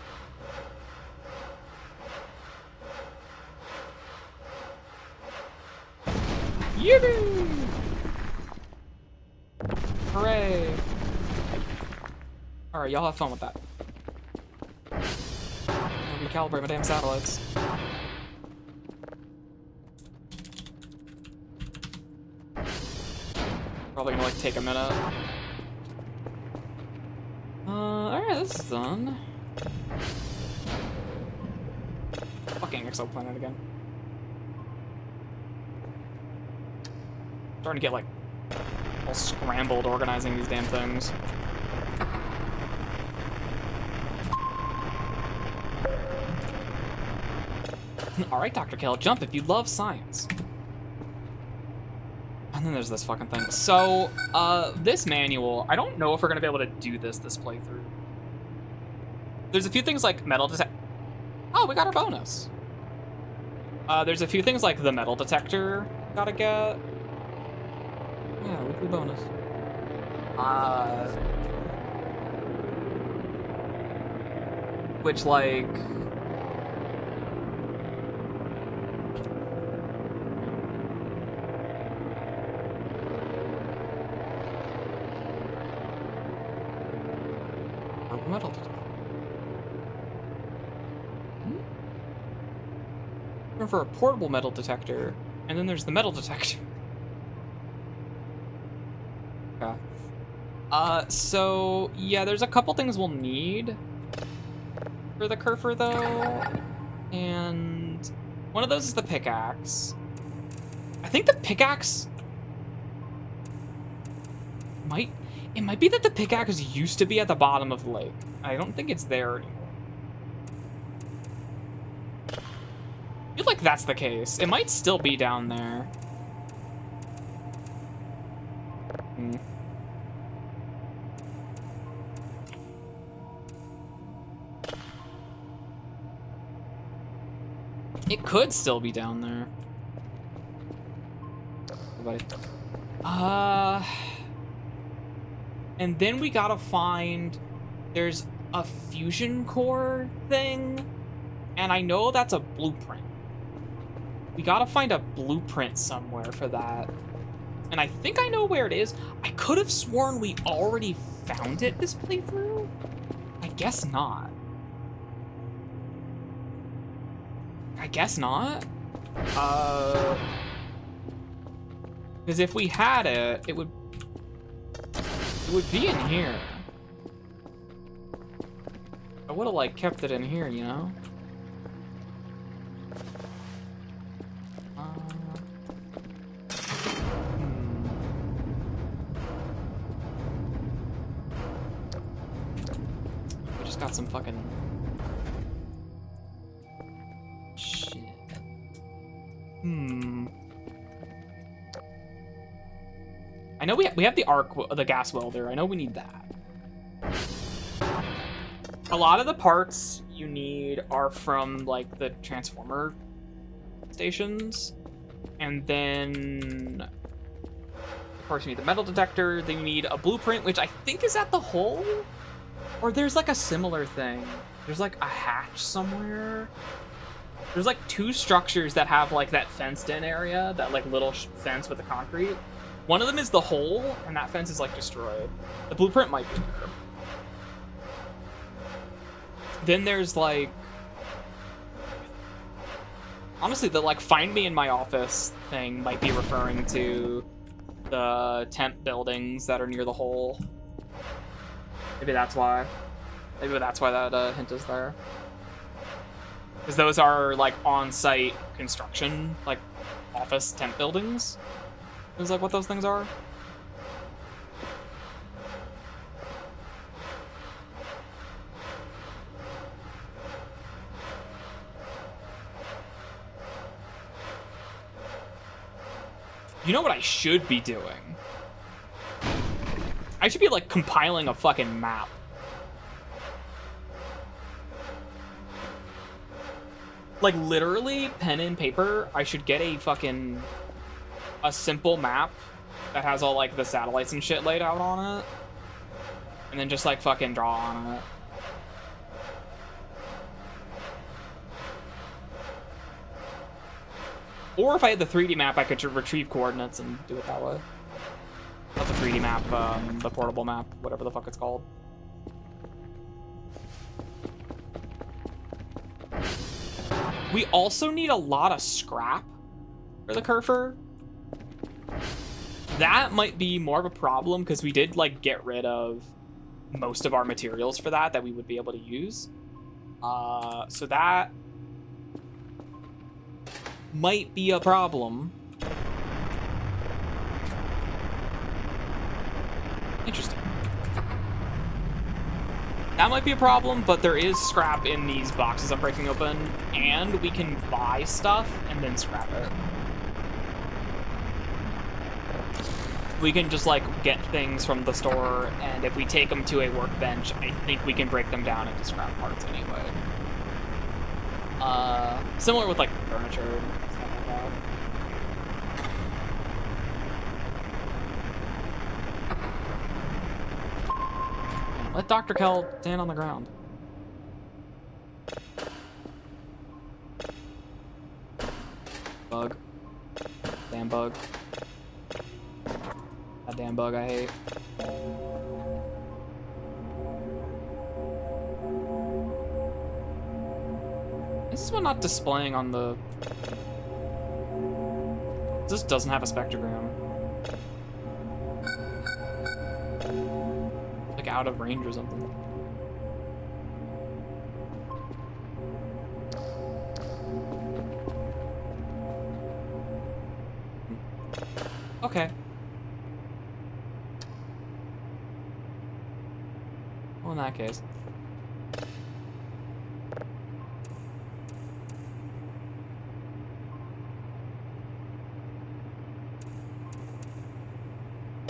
Yippee! Hooray! Alright, y'all have fun with that. I'll recalibrate my damn satellites. Probably gonna like take a minute. Alright, this is done. Fucking exoplanet again. Starting to get like all scrambled organizing these damn things. Alright, Dr. Kell, jump if you love science. And then there's this fucking thing. So, this manual, I don't know if we're gonna be able to do this playthrough. There's a few things like metal detector. Oh, we got our bonus. There's a few things like the metal detector gotta get. Yeah, weekly bonus. Which, like... metal detector. For a portable metal detector, and then there's the metal detector. Yeah. So yeah, there's a couple things we'll need for the Kerfer though, and one of those is the pickaxe. I think the pickaxe it might be that the pickaxe used to be at the bottom of the lake. I don't think it's there anymore. I feel like that's the case. It might still be down there. It could still be down there. Everybody. And then we gotta find... There's a fusion core thing, and I know that's a blueprint. We gotta find a blueprint somewhere for that. And I think I know where it is. I could have sworn we already found it this playthrough. I guess not. I guess not. Because if we had it, it would be in here. I would have, like, kept it in here, you know? We just got some fucking shit. I know we have the gas welder. I know we need that. A lot of the parts you need are from, like, the transformer stations. And then, of course, you need the metal detector. Then you need a blueprint, which I think is at the hole. Or there's, like, a similar thing. There's, like, a hatch somewhere. There's, like, 2 structures that have, like, that fenced-in area. That, like, little fence with the concrete. One of them is the hole, and that fence is, like, destroyed. The blueprint might be there. Then there's, like... Honestly, the, like, find me in my office thing might be referring to the temp buildings that are near the hole. Maybe that's why. Maybe that's why that hint is there. Because those are, like, on-site construction, like, office temp buildings. Is, like, what those things are. You know what I should be doing? I should be, like, compiling a fucking map. Like, literally, pen and paper, I should get a fucking... a simple map that has all, like, the satellites and shit laid out on it. And then just, like, fucking draw on it. Or if I had the 3D map, I could retrieve coordinates and do it that way. Not the 3D map, the portable map, whatever the fuck it's called. We also need a lot of scrap for the Kerfer. That might be more of a problem, because we did, like, get rid of most of our materials for that we would be able to use. So that might be a problem. Interesting. That might be a problem, but there is scrap in these boxes I'm breaking open, and we can buy stuff and then scrap it. We can just, like, get things from the store, and if we take them to a workbench, I think we can break them down into scrap parts anyway. Similar with, like, furniture and stuff like that. Let Dr. Kell stand on the ground. Bug. Damn bug. That damn bug I hate. Is this one not displaying on the... This doesn't have a spectrogram. Like out of range or something. Okay. Well, in that case.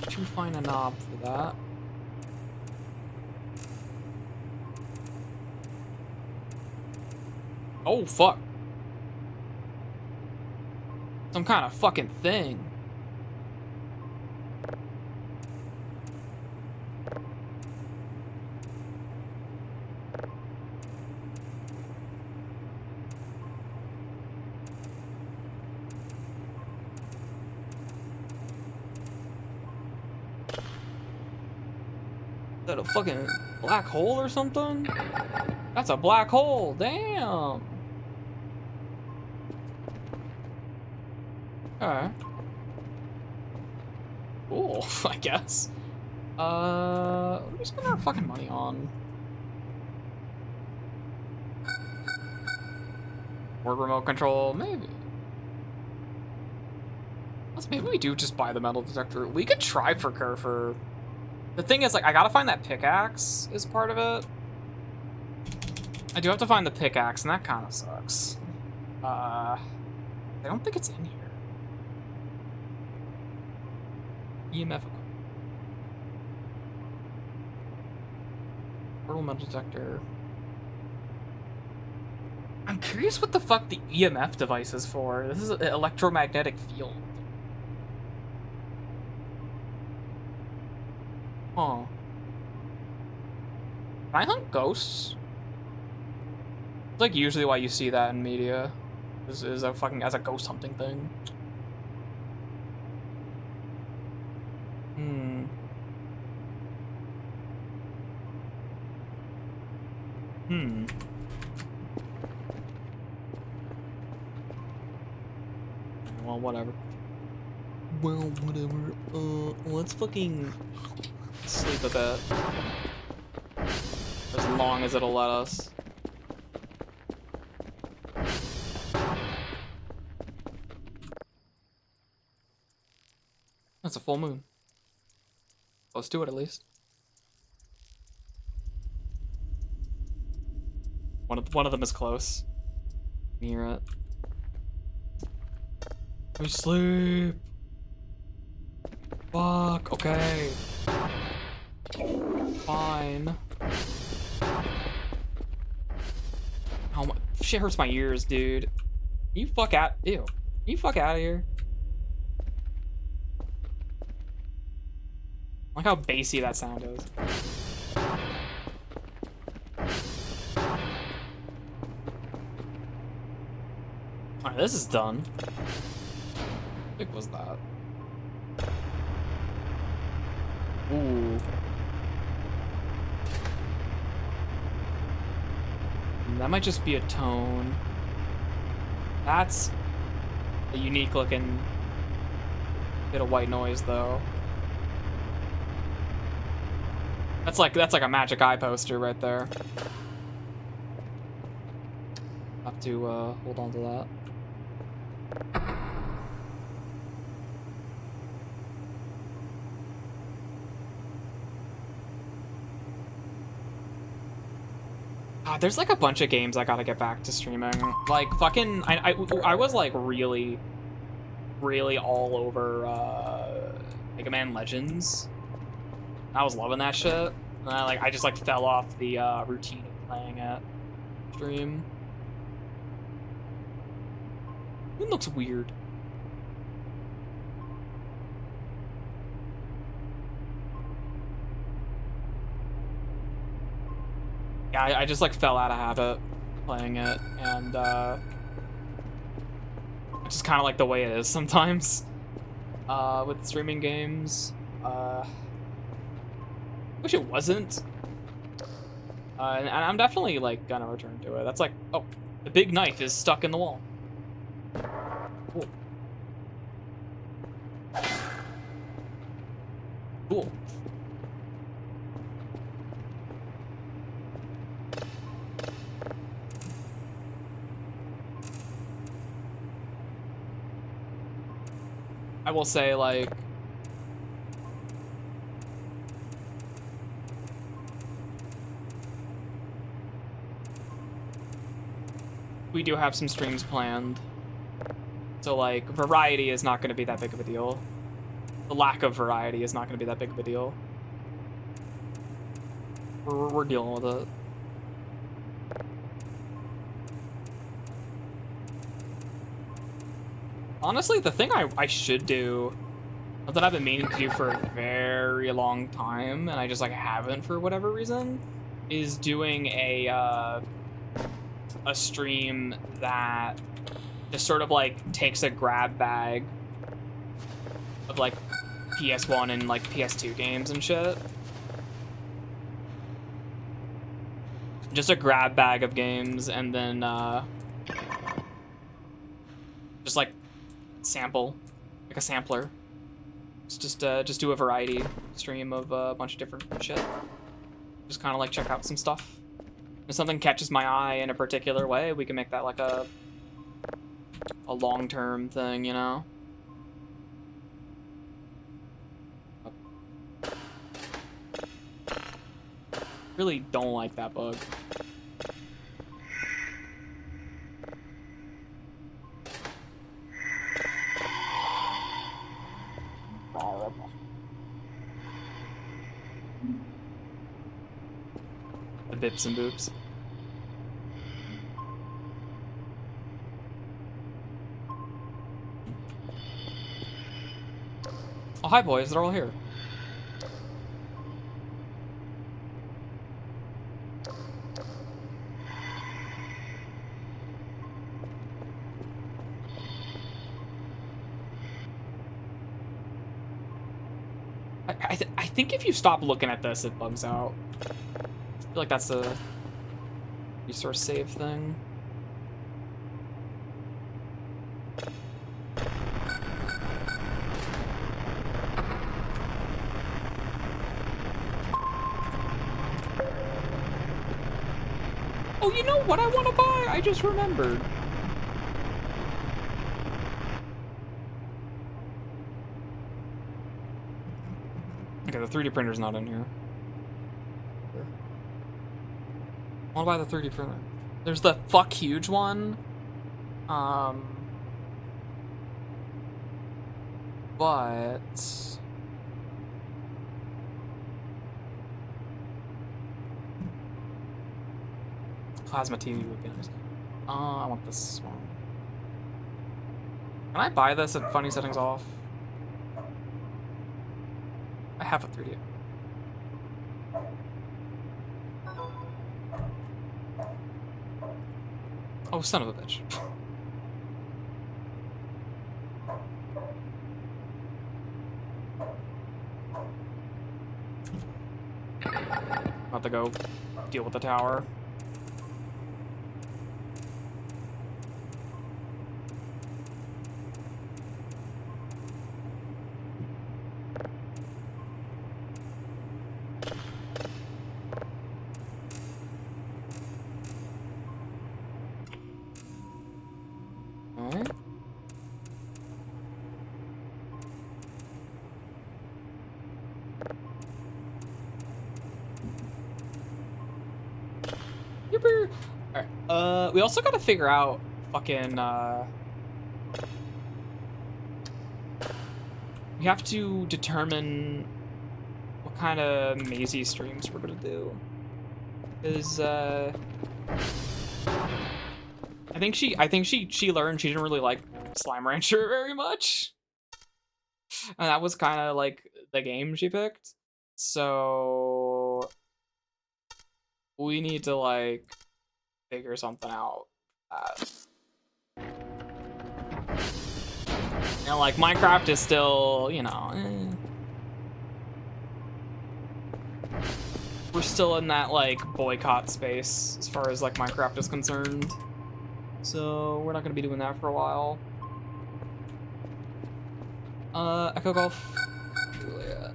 To find a knob for that. Oh, fuck. Some kind of fucking thing. Is that a fucking black hole or something? That's a black hole, damn. Alright. Cool, I guess. What are we spending our fucking money on? More remote control, maybe. Maybe we do just buy the metal detector. We could try for Kerfer. The thing is, like, I gotta find that pickaxe is part of it. I do have to find the pickaxe, and that kind of sucks. I don't think it's in here. EMF equipment. Portal metal detector. I'm curious what the fuck the EMF device is for. This is an electromagnetic field. Huh. Can I hunt ghosts? It's like usually why you see that in media. Is a fucking as a ghost hunting thing. Well, whatever. Well, whatever. Let's fucking sleep a bit. As long as it'll let us. That's a full moon. Let's do it at least. One of them is close. I can hear it. We sleep. Fuck. Okay. Fine. Oh my, shit hurts my ears, dude. You fuck out. Ew. You fuck out of here. Look how bassy that sound is. Alright, this is done. How big was that? Ooh. That might just be a tone. That's a unique looking bit of white noise though. That's like a magic eye poster right there. Have to hold on to that. God, there's like a bunch of games I gotta get back to streaming. Like fucking, I was like really all over Mega Man Legends. I was loving that shit. And I just like fell off the routine of playing it stream. It looks weird. Yeah, I just like fell out of habit playing it, and it's just kind of like the way it is sometimes with streaming games. Wish it wasn't. And I'm definitely like gonna return to it. That's like, oh, the big knife is stuck in the wall. Cool. Cool. I will say, like, we do have some streams planned. So, like, variety is not going to be that big of a deal. The lack of variety is not going to be that big of a deal. We're dealing with it. Honestly, the thing I should do, that I've been meaning to do for a very long time, and I just like haven't for whatever reason, is doing a stream that just sort of like takes a grab bag of like PS1 and like PS2 games and shit. Just a grab bag of games, and then just like sample, like a sampler. Just do a variety stream of a bunch of different shit. Just kind of like check out some stuff. If something catches my eye in a particular way, we can make that like a long-term thing, you know? Really don't like that bug. The bips and boops. Oh, hi boys, they're all here. I think if you stop looking at this, it bugs out. I feel like that's a resource save thing. Oh, you know what I want to buy? I just remembered. Okay, the 3D printer's not in here. I want to buy the 3D printer. There's the fuck huge one. But plasma TV weekend. I want this one. Can I buy this at funny settings off? I have a 3D. Oh, son of a bitch. About to go deal with the tower. Alright. Yippee! Alright, we also gotta figure out fucking, we have to determine what kind of mazy streams we're gonna do. Because, I think she learned she didn't really like Slime Rancher very much. And that was kind of like the game she picked. So we need to like figure something out. And like Minecraft is still, you know, we're still in that like boycott space as far as like Minecraft is concerned. So we're not gonna be doing that for a while. Echo Golf Juliet.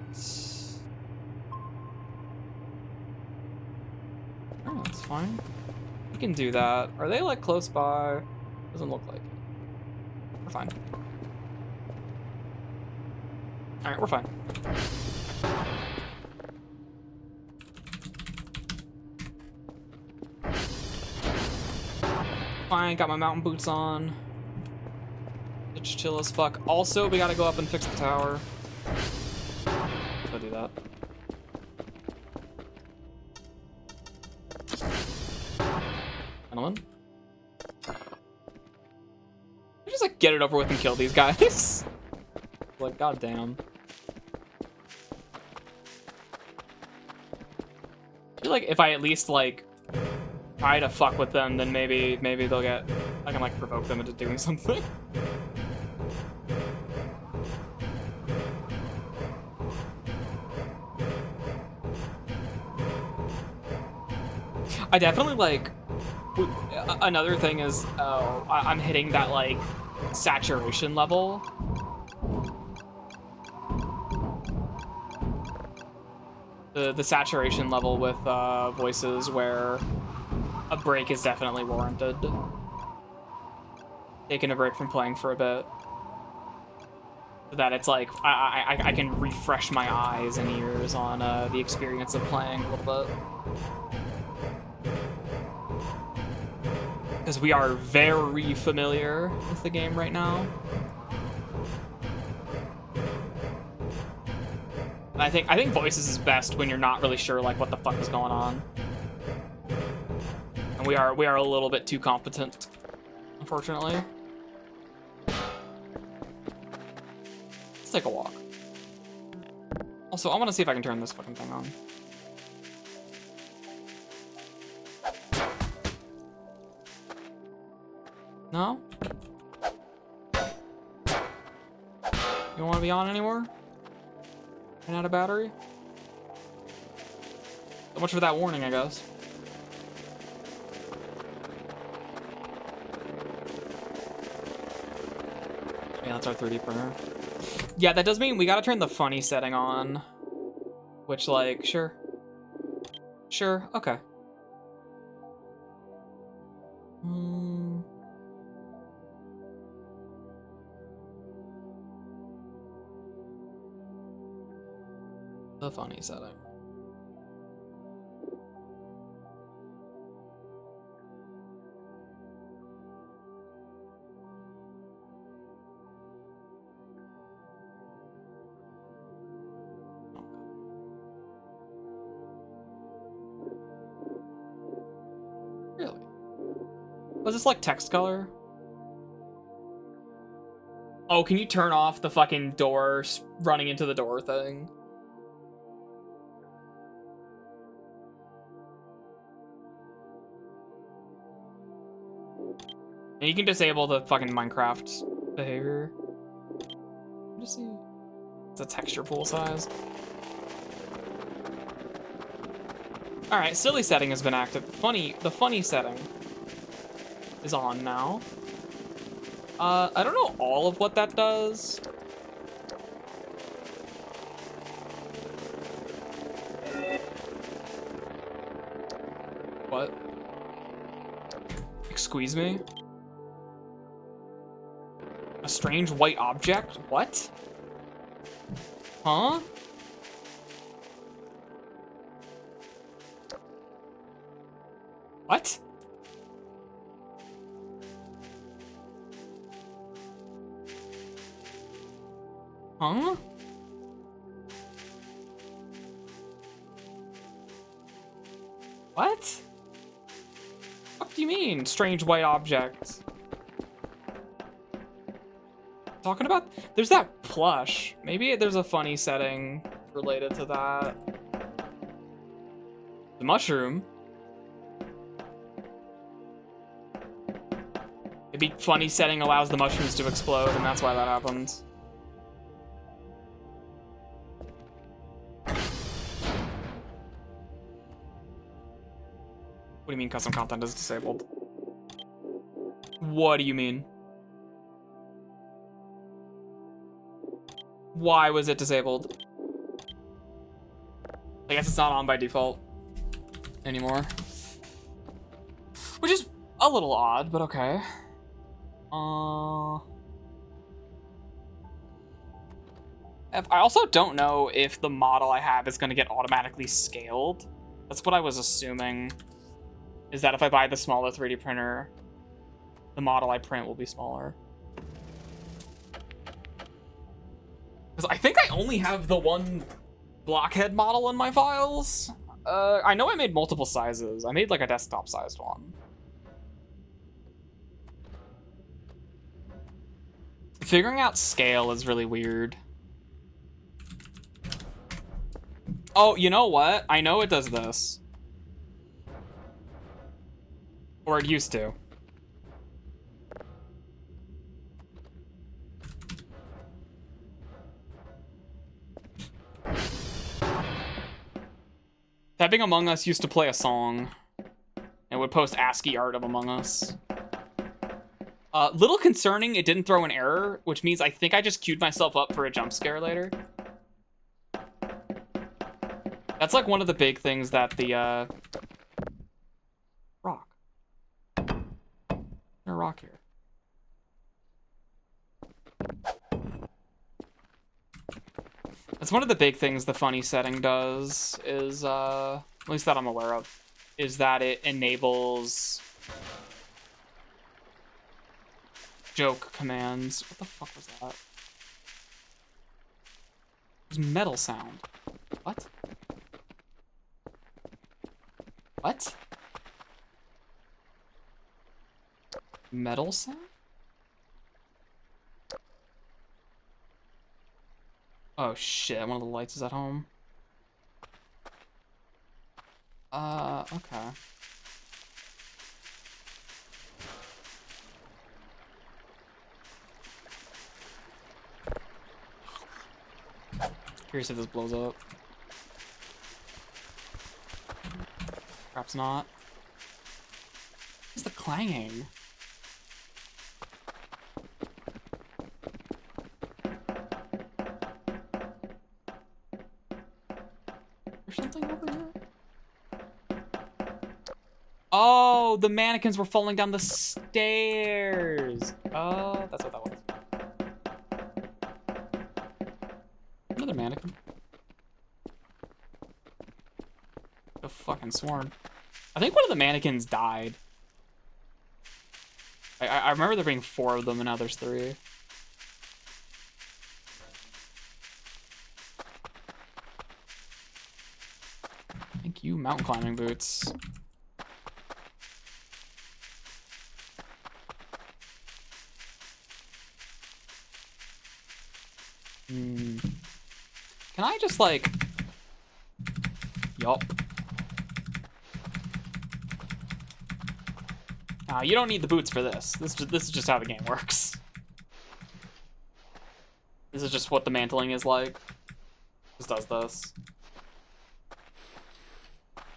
Oh, that's fine. We can do that. Are they like close by? Doesn't look like it. We're fine. Alright, we're fine. Fine, got my mountain boots on. It's chill as fuck. Also, we gotta go up and fix the tower. Go do that. Gentlemen. Just like get it over with and kill these guys. Like, goddamn. I feel like if I at least like try to fuck with them, then maybe they'll get. I can like provoke them into doing something. I definitely like. Another thing is, I'm hitting that like saturation level. the saturation level with voices where a break is definitely warranted. Taking a break from playing for a bit. So that it's like, I can refresh my eyes and ears on the experience of playing a little bit. Because we are very familiar with the game right now. And I think voices is best when you're not really sure like what the fuck is going on. And we are a little bit too competent, unfortunately. Let's take a walk. Also, I want to see if I can turn this fucking thing on. No? You don't want to be on anymore? Ran out of battery? So much for that warning, I guess. Yeah, that's our 3D printer. Yeah, that does mean we gotta turn the funny setting on. Which, like, sure. Sure, okay. The funny setting. Really? Was this like text color? Oh, can you turn off the fucking door running into the door thing? And you can disable the fucking Minecraft behavior. Just see. It's a texture pool size. Alright, silly setting has been active. The funny setting is on now. I don't know all of what that does. What? Squeeze me? A strange white object? What? Huh? What? Huh? What? What do you mean, strange white object? Talking about, there's that plush. Maybe there's a funny setting related to that. The mushroom. Maybe funny setting allows the mushrooms to explode, and that's why that happens. What do you mean custom content is disabled? What do you mean? Why was it disabled? I guess it's not on by default anymore. Which is a little odd, but okay. I also don't know if the model I have is going to get automatically scaled. That's what I was assuming. Is that if I buy the smaller 3D printer, the model I print will be smaller. Because I think I only have the one blockhead model in my files. I know I made multiple sizes. I made like a desktop sized one. Figuring out scale is really weird. Oh, you know what? I know it does this. Or it used to. Typing Among Us used to play a song. And would post ASCII art of Among Us. Little concerning, it didn't throw an error, which means I think I just queued myself up for a jump scare later. That's like one of the big things that the rock. A rock here. That's one of the big things the funny setting does is at least that I'm aware of, is that it enables joke commands. What the fuck was that? It was metal sound. What? What? Metal sound? Oh shit, one of the lights is at home. Okay. Curious if this blows up. Perhaps not. What's the clanging? There's something over here? Oh, the mannequins were falling down the stairs. Oh, that's what that was. Another mannequin. The fucking swarm. I think one of the mannequins died. I remember there being 4 of them, and now there's 3. Thank you, mountain climbing boots. Can I just, like... Yup. You don't need the boots for this. This is just how the game works. This is just what the mantling is like. Just does this.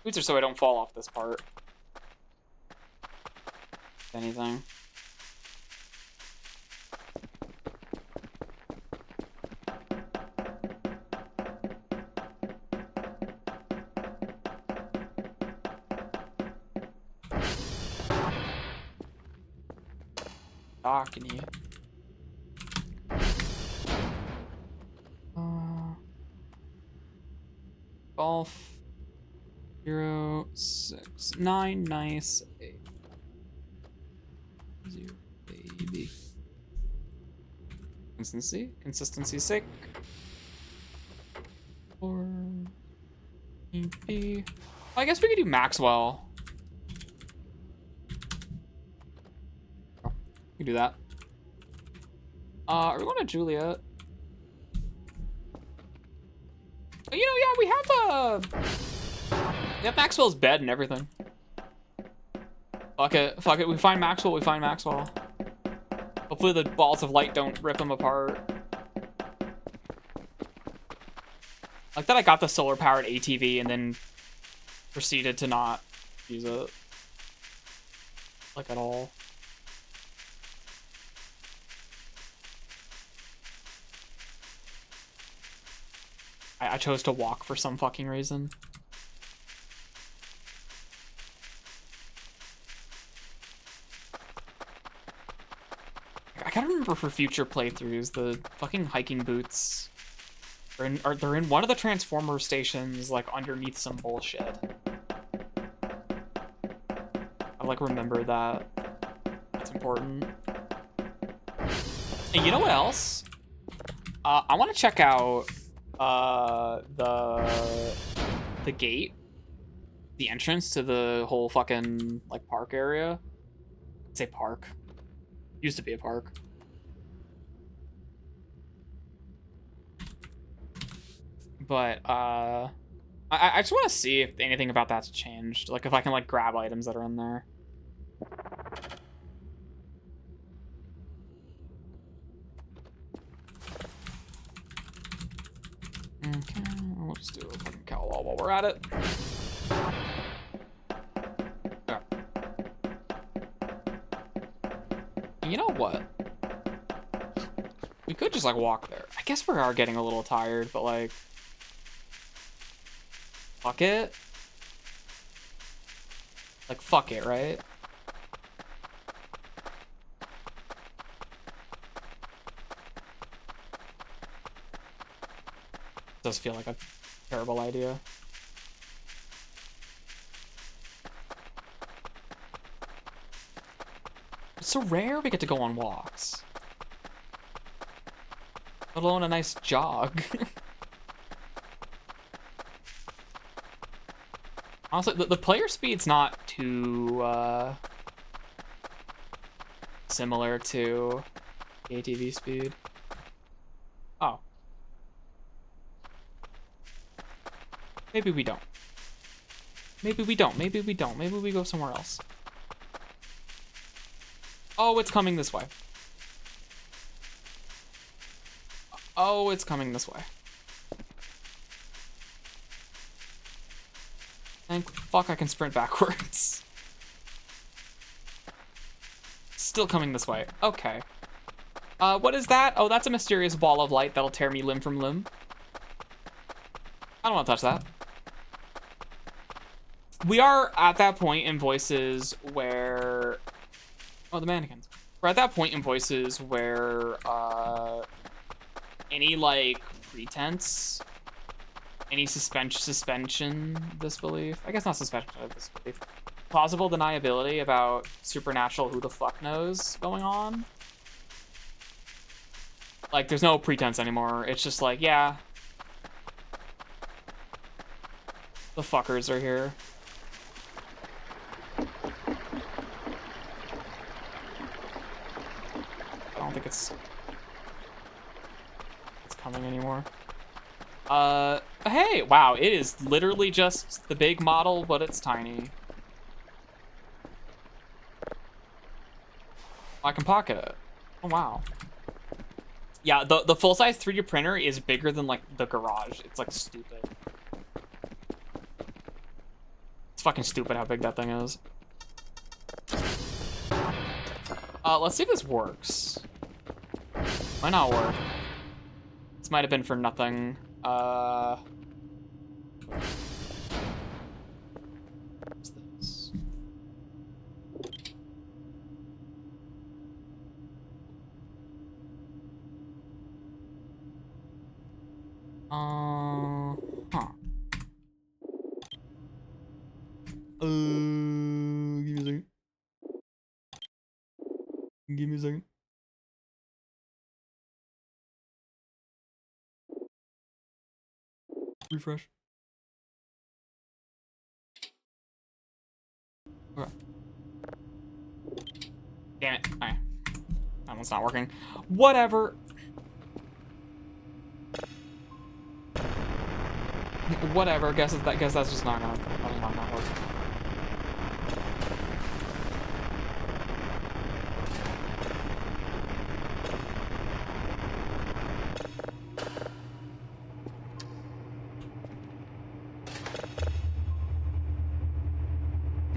Boots are so I don't fall off this part. If anything. Balcony. Golf. 0, 6, 9, nice. 8. 0, baby. Consistency sake. 4. EP. I guess we could do Maxwell. We can do that. Are we going to Juliet? You know, yeah, we have Maxwell's bed and everything. Fuck it. We find Maxwell. Hopefully the balls of light don't rip him apart. Like that I got the solar powered ATV and then proceeded to not use it. Like at all. I chose to walk for some fucking reason. I gotta remember for future playthroughs, the fucking hiking boots they're in one of the transformer stations, like underneath some bullshit. I like remember that. That's important. And you know what else? I want to check out the gate, the entrance to the whole fucking like park area. It's a park. Used to be a park. But I just want to see if anything about that's changed. Like if I can like grab items that are in there. Okay, we'll just do a fucking cowl wall while we're at it. Yeah. You know what? We could just like walk there. I guess we are getting a little tired, but like... Fuck it. Like, fuck it, right? Does feel like a terrible idea. It's so rare we get to go on walks. Let alone a nice jog. Honestly, the player speed's not too similar to the ATV speed. Oh. Maybe we don't. Maybe we don't. Maybe we don't. Maybe we go somewhere else. Oh, it's coming this way. Oh, it's coming this way. Thank fuck I can sprint backwards. Still coming this way. Okay. What is that? Oh, that's a mysterious ball of light that'll tear me limb from limb. I don't want to touch that. We are at that point in Voices where... Oh, the mannequins. We're at that point in Voices where, any, like, pretense, any suspension disbelief, I guess not suspension of disbelief, plausible deniability about supernatural who the fuck knows going on. Like, there's no pretense anymore. It's just like, yeah, the fuckers are here. I don't think it's coming anymore. Hey, wow, it is literally just the big model, but it's tiny. I can pocket it. Oh, wow. Yeah, the full-size 3D printer is bigger than, like, the garage. It's, like, stupid. It's fucking stupid how big that thing is. Let's see if this works. Might not work. This might have been for nothing. What's this? Huh. Give me a second. Give me a second. Refresh. Okay. Damn it. Alright. That one's not working. Whatever. Whatever. Guess that's just not gonna work.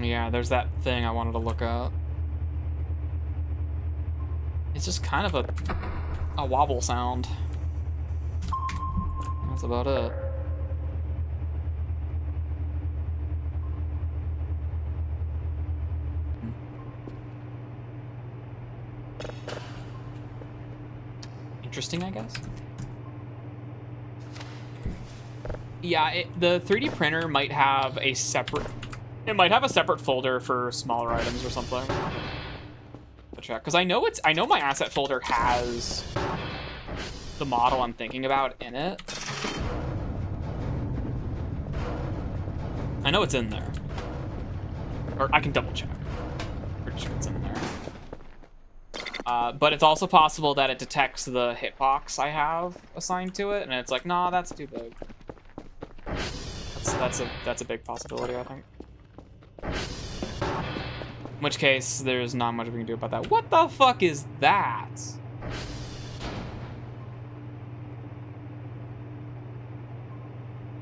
Yeah, there's that thing I wanted to look at. It's just kind of a wobble sound. That's about it. Interesting, I guess. Yeah, the 3D printer might have a separate... It might have a separate folder for smaller items or something. To check, because I know my asset folder has the model I'm thinking about in it. I know it's in there, or I can double check. Pretty sure it's in there. But it's also possible that it detects the hitbox I have assigned to it, and it's like, nah, that's too big. That's a big possibility, I think. In which case, there's not much we can do about that. What the fuck is that?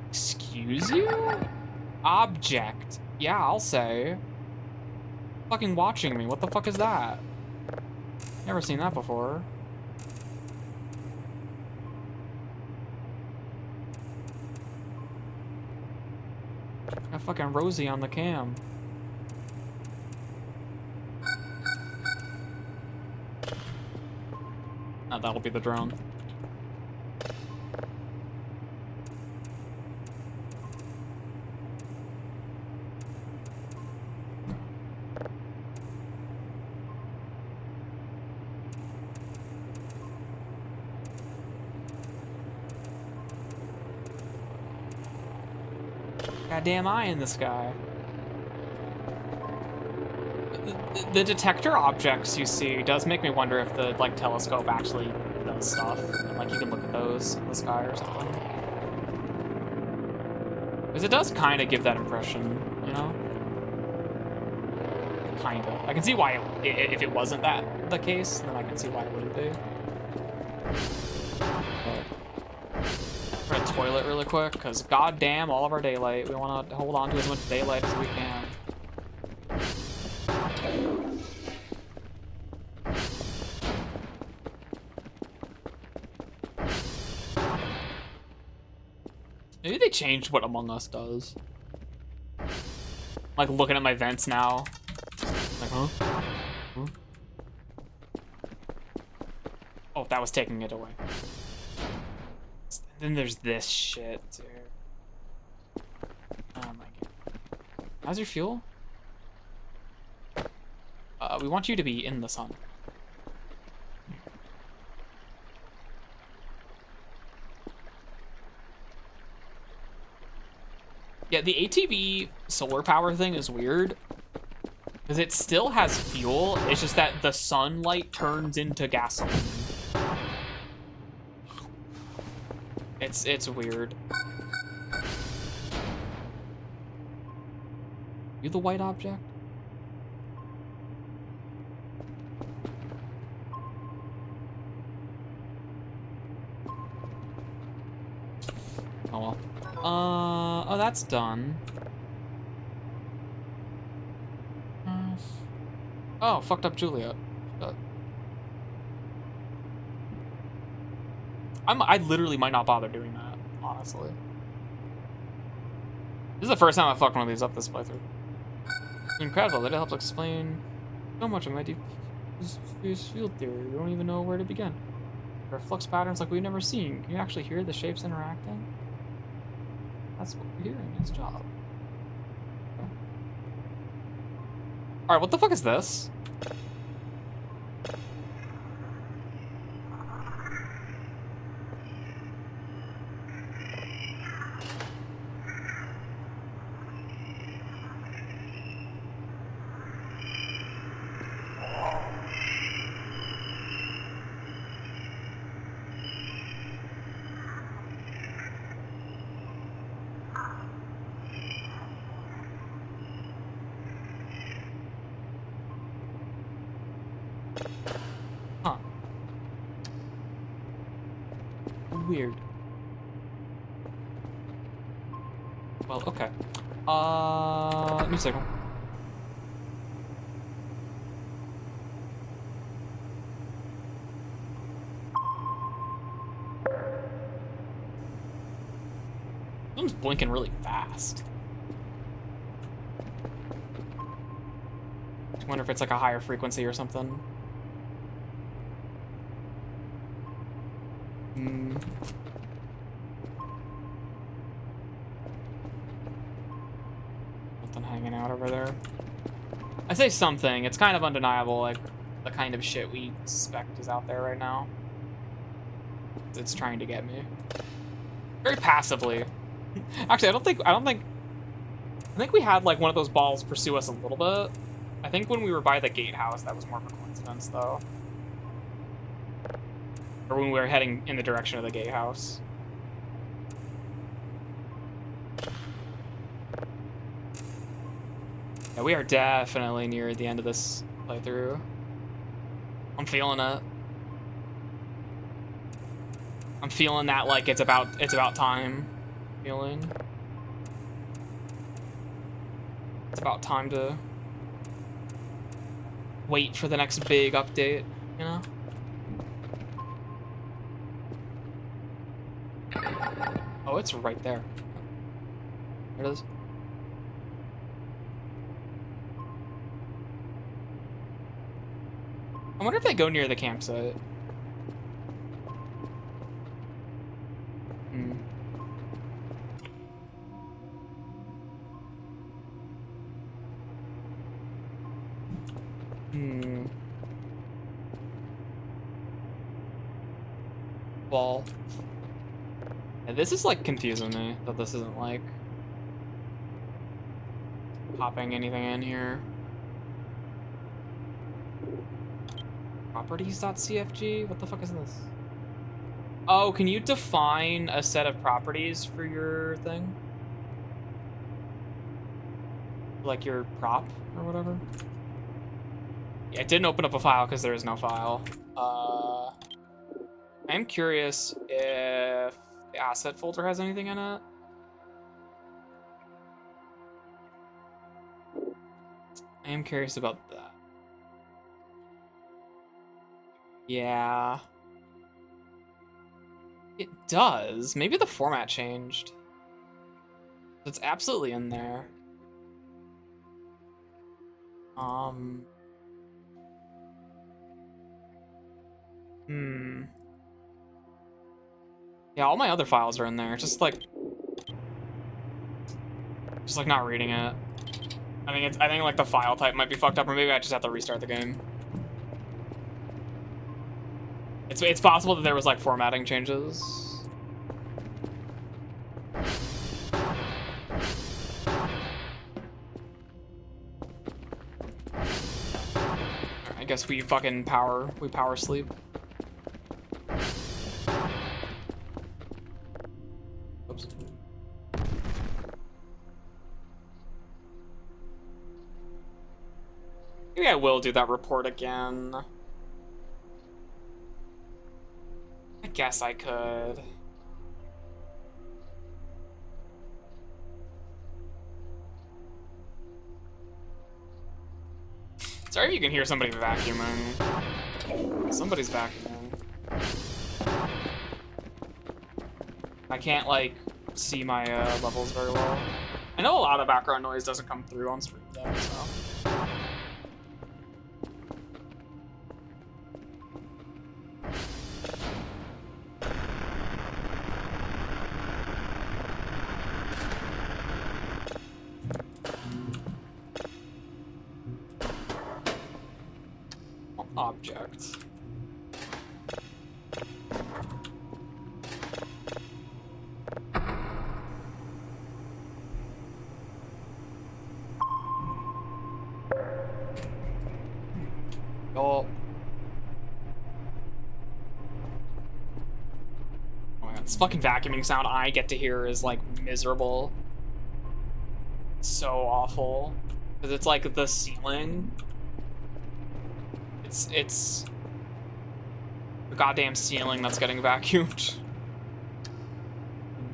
Excuse you? Object. Yeah, I'll say. Fucking watching me. What the fuck is that? Never seen that before. fucking Rosie on the cam. Oh, that'll be the drone. Goddamn eye in the sky. The detector objects you see does make me wonder if the like telescope actually does stuff, and like you can look at those in the sky or something. Because it does kind of give that impression, you know? Kinda. I can see why if it wasn't that the case, then I can see why it wouldn't be. We're gonna toilet really quick, because goddamn all of our daylight. We want to hold on to as much daylight as we can. Maybe they changed what Among Us does. Like looking at my vents now. Like, huh? Huh? Oh, that was taking it away. Then there's this shit, dude. Oh my god. How's your fuel? We want you to be in the sun. Yeah, the ATV solar power thing is weird. Because it still has fuel, it's just that the sunlight turns into gasoline. It's weird. You the white object? Oh well. Oh, that's done. Oh, fucked up Juliet. I literally might not bother doing that, honestly. This is the first time I've fucked one of these up this playthrough. It's incredible that it helps explain so much of my deep field theory. We don't even know where to begin. There are flux patterns like we've never seen. Can you actually hear the shapes interacting? That's what we're hearing. It's job. Okay. Alright, what the fuck is this? Huh. Weird. Well, okay. New signal. Something's blinking really fast. I wonder if it's like a higher frequency or something. Something hanging out over there. I say something, it's kind of undeniable, like the kind of shit we suspect is out there right now. It's trying to get me. Very passively. Actually, I think we had like one of those balls pursue us a little bit. I think when we were by the gatehouse, that was more of a coincidence though. Or when we were heading in the direction of the gatehouse. Yeah, we are definitely near the end of this playthrough. I'm feeling it. I'm feeling that like it's about time feeling. It's about time to wait for the next big update, you know? Oh, it's right there. There it is. I wonder if they go near the campsite. Hmm. Hmm. Well, yeah, this is like confusing me that this isn't like popping anything in here. Properties.cfg? What the fuck is this? Oh, can you define a set of properties for your thing? Like your prop or whatever? Yeah, it didn't open up a file because there is no file. I'm curious if the asset folder has anything in it. I am curious about that. Yeah. It does. Maybe the format changed. It's absolutely in there. Yeah, all my other files are in there. Just like not reading it. I think like the file type might be fucked up, or maybe I just have to restart the game. It's possible that there was like formatting changes. I guess we fucking power sleep. Oops. Maybe I will do that report again. I guess I could. Sorry if you can hear somebody vacuuming. Somebody's vacuuming. I can't, like, see my levels very well. I know a lot of background noise doesn't come through on stream, though, so... Object. Oh. Oh my god, this fucking vacuuming sound I get to hear is like miserable. It's so awful. Because it's like the ceiling. It's the goddamn ceiling that's getting vacuumed.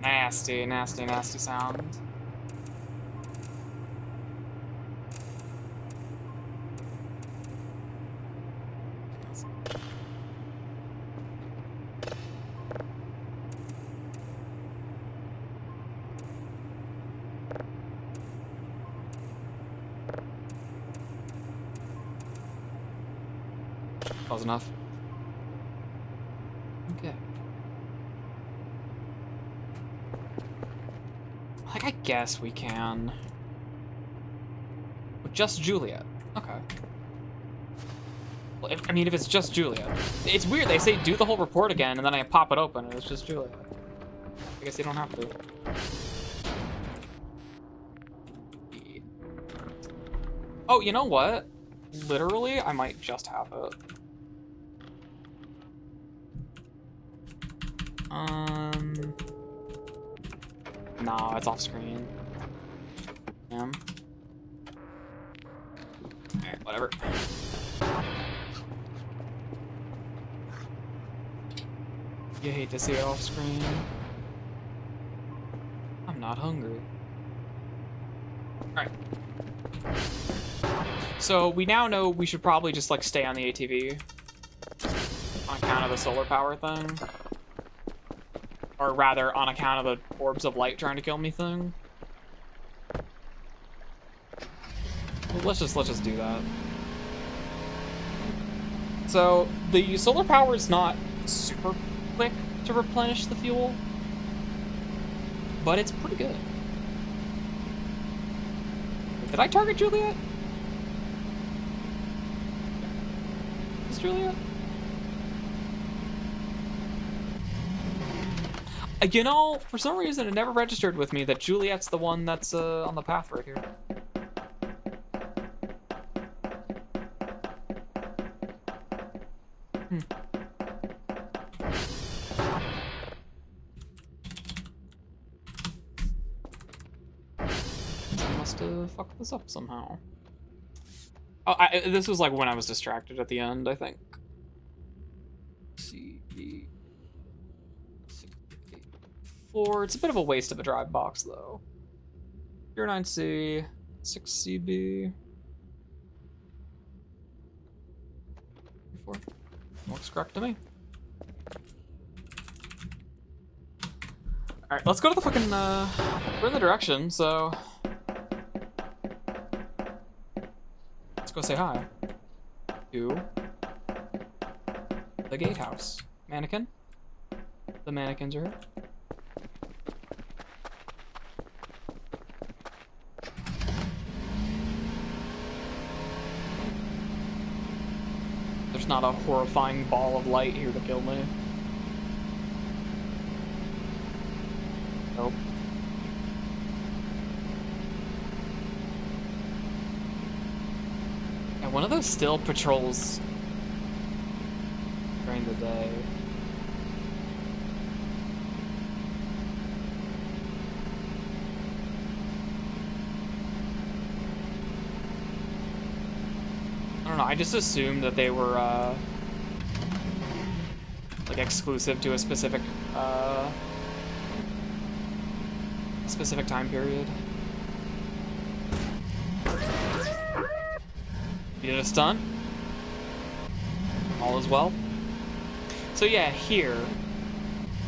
Nasty, nasty, nasty sound. Close enough. Okay. Like, I guess we can. Just Juliet. Okay. Well, I mean, if it's just Juliet. It's weird, they say do the whole report again, and then I pop it open, and it's just Juliet. I guess you don't have to. Oh, you know what? Literally, I might just have it. No, it's off screen. Alright, whatever. You hate to see it off screen. I'm not hungry. Alright. So we now know we should probably just like stay on the ATV on account of the solar power thing. Or rather, on account of the orbs of light trying to kill me thing. Well, let's just do that. So the solar power is not super quick to replenish the fuel, but it's pretty good. Did I target Juliet? Is Juliet? You know, for some reason it never registered with me that Juliet's the one that's on the path right here. I must have fucked this up somehow. Oh, this was like when I was distracted at the end, I think. CB 4. It's a bit of a waste of a drive box, though. 09C, 6CB. 4. Looks correct to me. Alright, let's go to the fucking, we're in the direction, so... Let's go say hi. To... the gatehouse. Mannequin? The mannequins are here. There's not a horrifying ball of light here to kill me. Nope. Yeah, one of those still patrols during the day. I don't know, I just assumed that they were, like, exclusive to a specific time period. You did a stun? All is well. So yeah, here.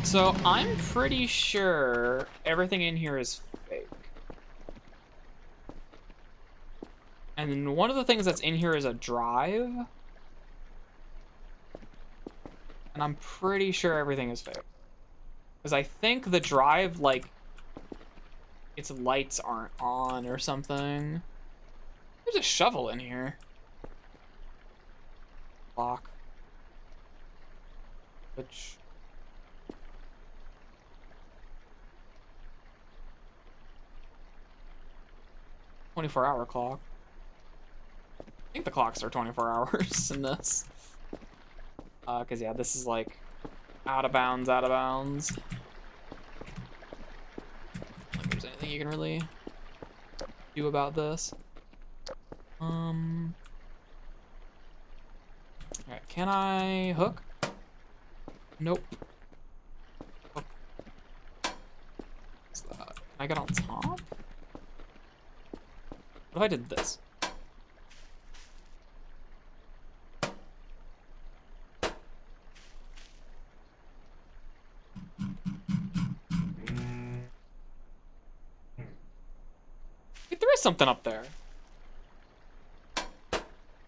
So I'm pretty sure everything in here is fake. And one of the things that's in here is a drive. And I'm pretty sure everything is fake. Because I think the drive, like, its lights aren't on or something. There's a shovel in here. Lock. Which... 24-hour clock. I think the clocks are 24 hours in this. Cause yeah, this is like out of bounds, out of bounds. Like there's anything you can really do about this. Alright, can I hook? Nope. Hook. What's that? Can I get on top? What if I did this? Wait, there is something up there.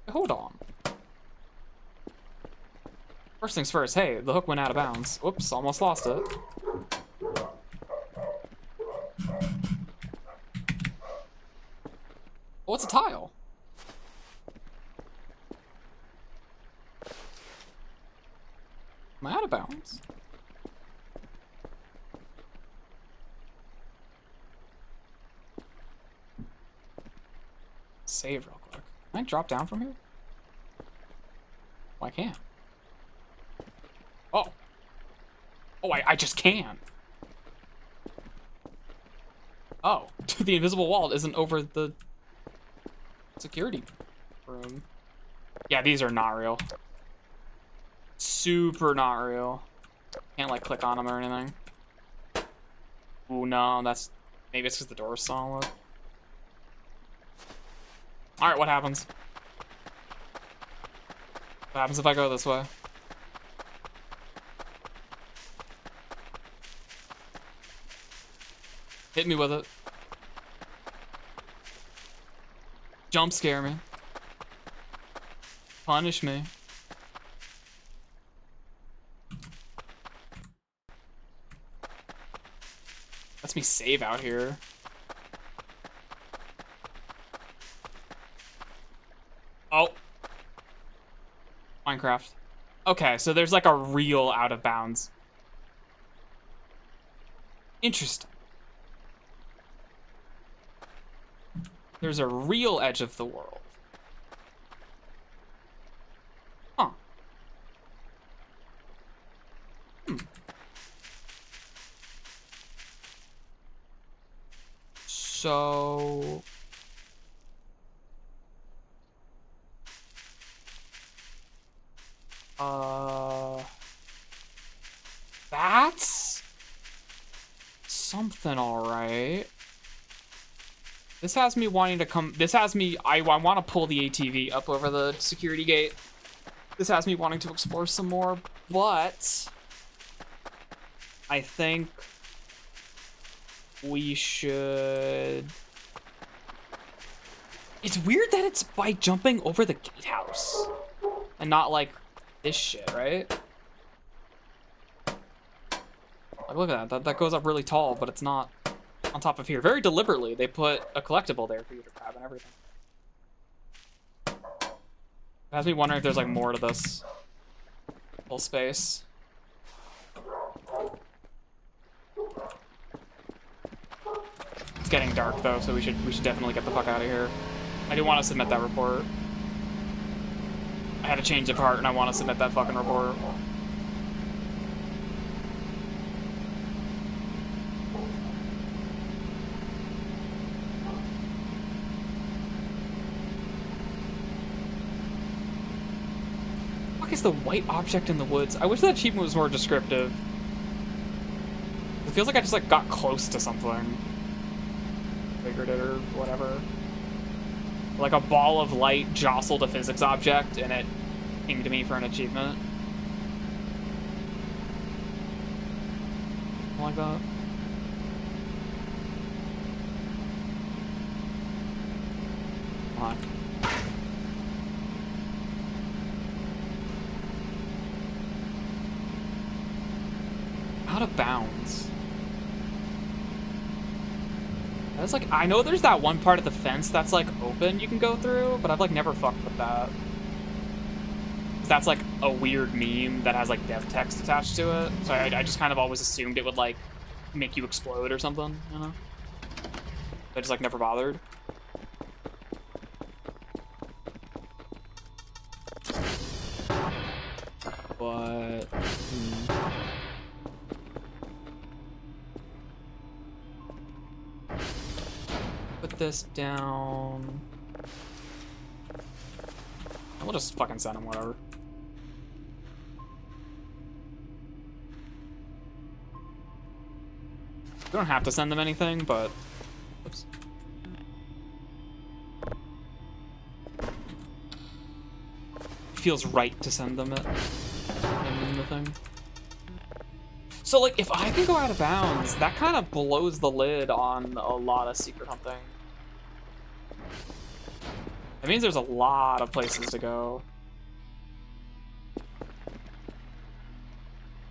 Hold on. First things first, hey, the hook went out of bounds. Whoops, almost lost it. Oh, it's a tile. Am I out of bounds? Save real quick. Can I drop down from here? Oh, I can't. Oh. Oh, I just can. Oh, the invisible wall isn't over the security room. Yeah, these are not real. Super not real. Can't, like, click on them or anything. Ooh, no, that's... Maybe it's because the door's solid. Alright, what happens? What happens if I go this way? Hit me with it. Jump scare me. Punish me. Lets me save out here. Oh. Minecraft. Okay, so there's like a real out of bounds. Interesting. There's a real edge of the world. Huh. So... That's... something alright. This has me wanting to come... This has me... I want to pull the ATV up over the security gate. This has me wanting to explore some more, but... I think... we should... It's weird that it's by jumping over the gatehouse. And not, like, this shit, right? Like, look at that. That goes up really tall, but it's not on top of here. Very deliberately, they put a collectible there for you to grab and everything. It has me wondering if there's, like, more to this whole space. It's getting dark, though, so we should definitely get the fuck out of here. I do want to submit that report. I had a change of heart, and I want to submit that fucking report. What is the white object in the woods? I wish that achievement was more descriptive. It feels like I just, like, got close to something. Figured it or whatever. Like a ball of light jostled a physics object and it pinged me for an achievement. Something like that. Come on. Out of bounds. That's like, I know there's that one part of the fence that's like open you can go through, but I've like never fucked with that. 'Cause that's like a weird meme that has like dev text attached to it. So I just kind of always assumed it would like make you explode or something, you know? I just like never bothered. But... Put this down. We'll just fucking send him whatever. We don't have to send them anything, but... Oops. Feels right to send them it. The thing. So, like, if I can go out of bounds, that kind of blows the lid on a lot of secret hunting. That means there's a lot of places to go.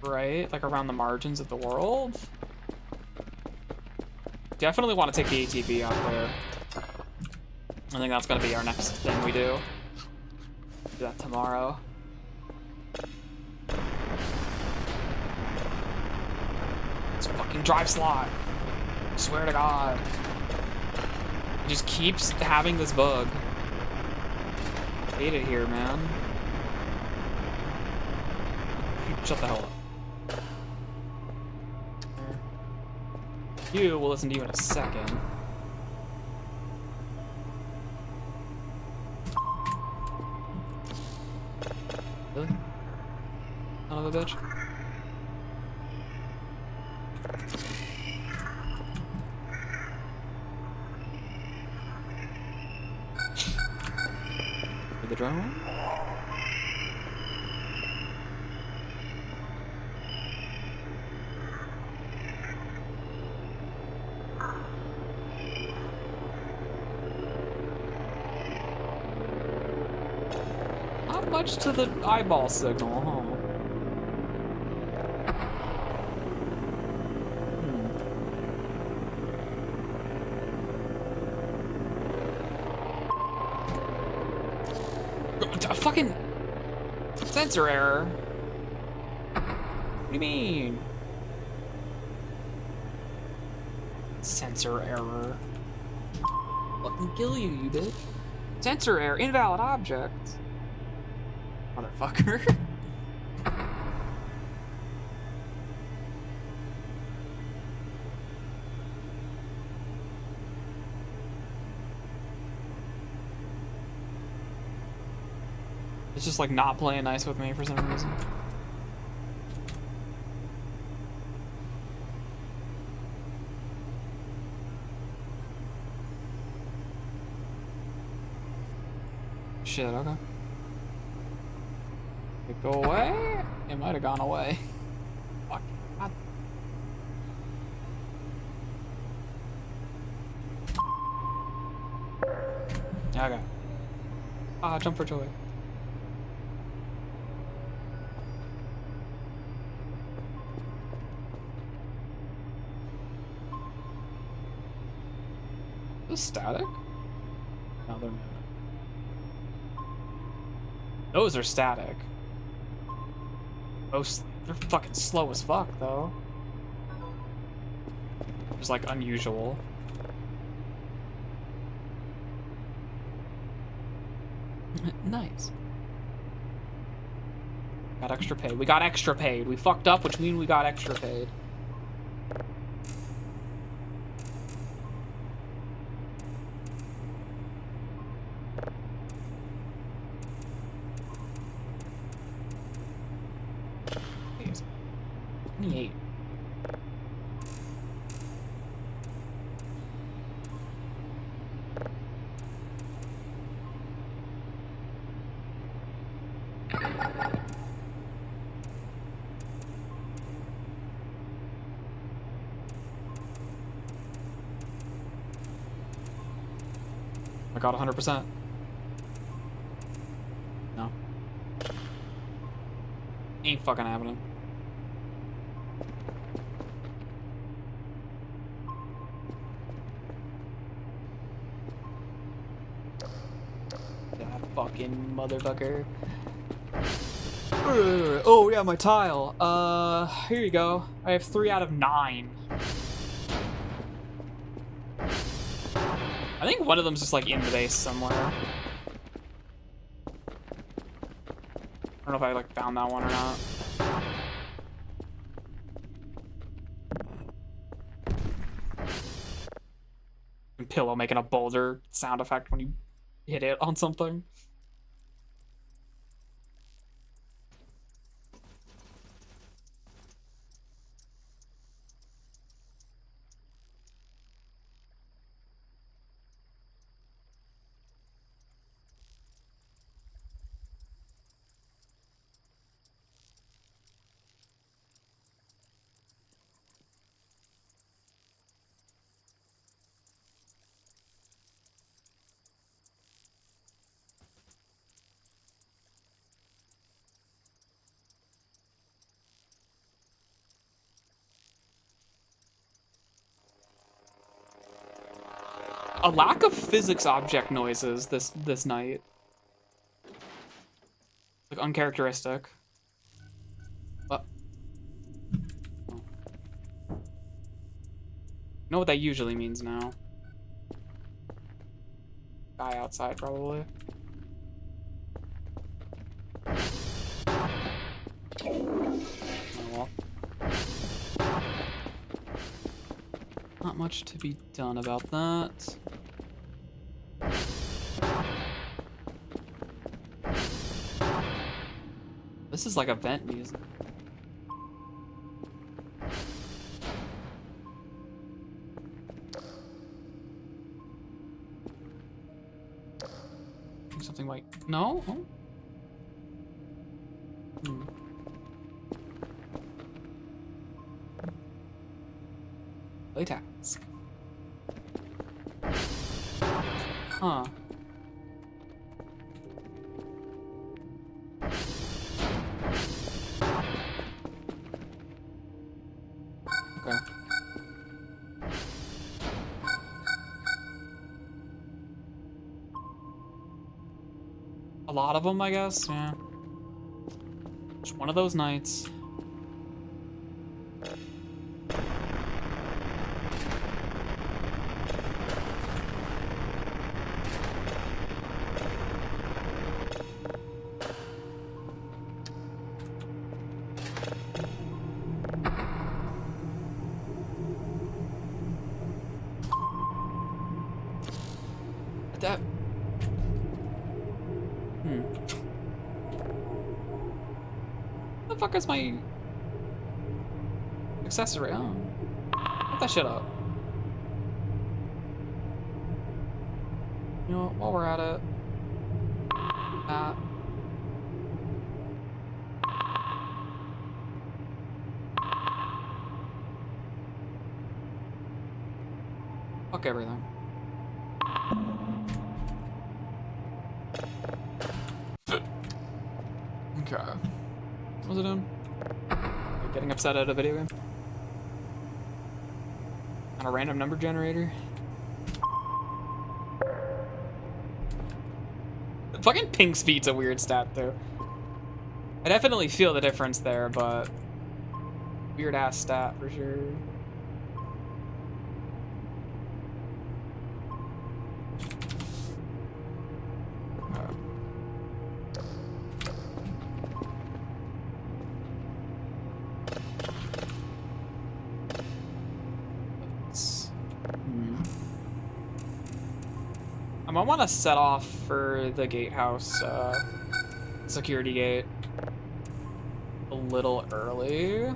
Right? Like, around the margins of the world? Definitely want to take the ATV out there. I think that's going to be our next thing we do. Do that tomorrow. It's a fucking drive slot. I swear to God. It just keeps having this bug. I hate it here, man. Shut the hell up. You, we'll listen to you in a second. Really? Son of a bitch. For the drone? Not much to the eyeball signal, huh? Fucking sensor error. What do you mean? Sensor error. Fucking kill you, you bitch. Sensor error, invalid object. Motherfucker. It's just like not playing nice with me for some reason. Shit, okay. It go away? It might have gone away. Fuck. God. Okay. Jump for joy. Is this static? No, they're not. Those are static. Mostly. They're fucking slow as fuck, though. It's like unusual. Nice. Got extra paid. We got extra paid. We fucked up, which means we got extra paid. Jeez. 28. I got 100%. No. Ain't fucking happening. That fucking motherfucker. Oh yeah, my tile. Here you go. I have 3 out of 9. I think one of them's just like in the base somewhere. I don't know if I like found that one or not. And Pillow making a boulder sound effect when you hit it on something. A lack of physics object noises this night. Like uncharacteristic. But you know what that usually means now. Guy outside probably. Oh, well. Not much to be done about that. This is like event music. Something like no. Oh. Playtask. Huh. Okay. A lot of them, I guess. Yeah. Just one of those nights. That. What the fuck is my accessory? Oh. Put that shit up. You know what, while we're at it. Fuck everything. Okay. What was it doing? Getting upset at a video game? On a random number generator? Fucking ping speed's a weird stat, though. I definitely feel the difference there, but... weird-ass stat, for sure. I want to set off for the gatehouse security gate a little early.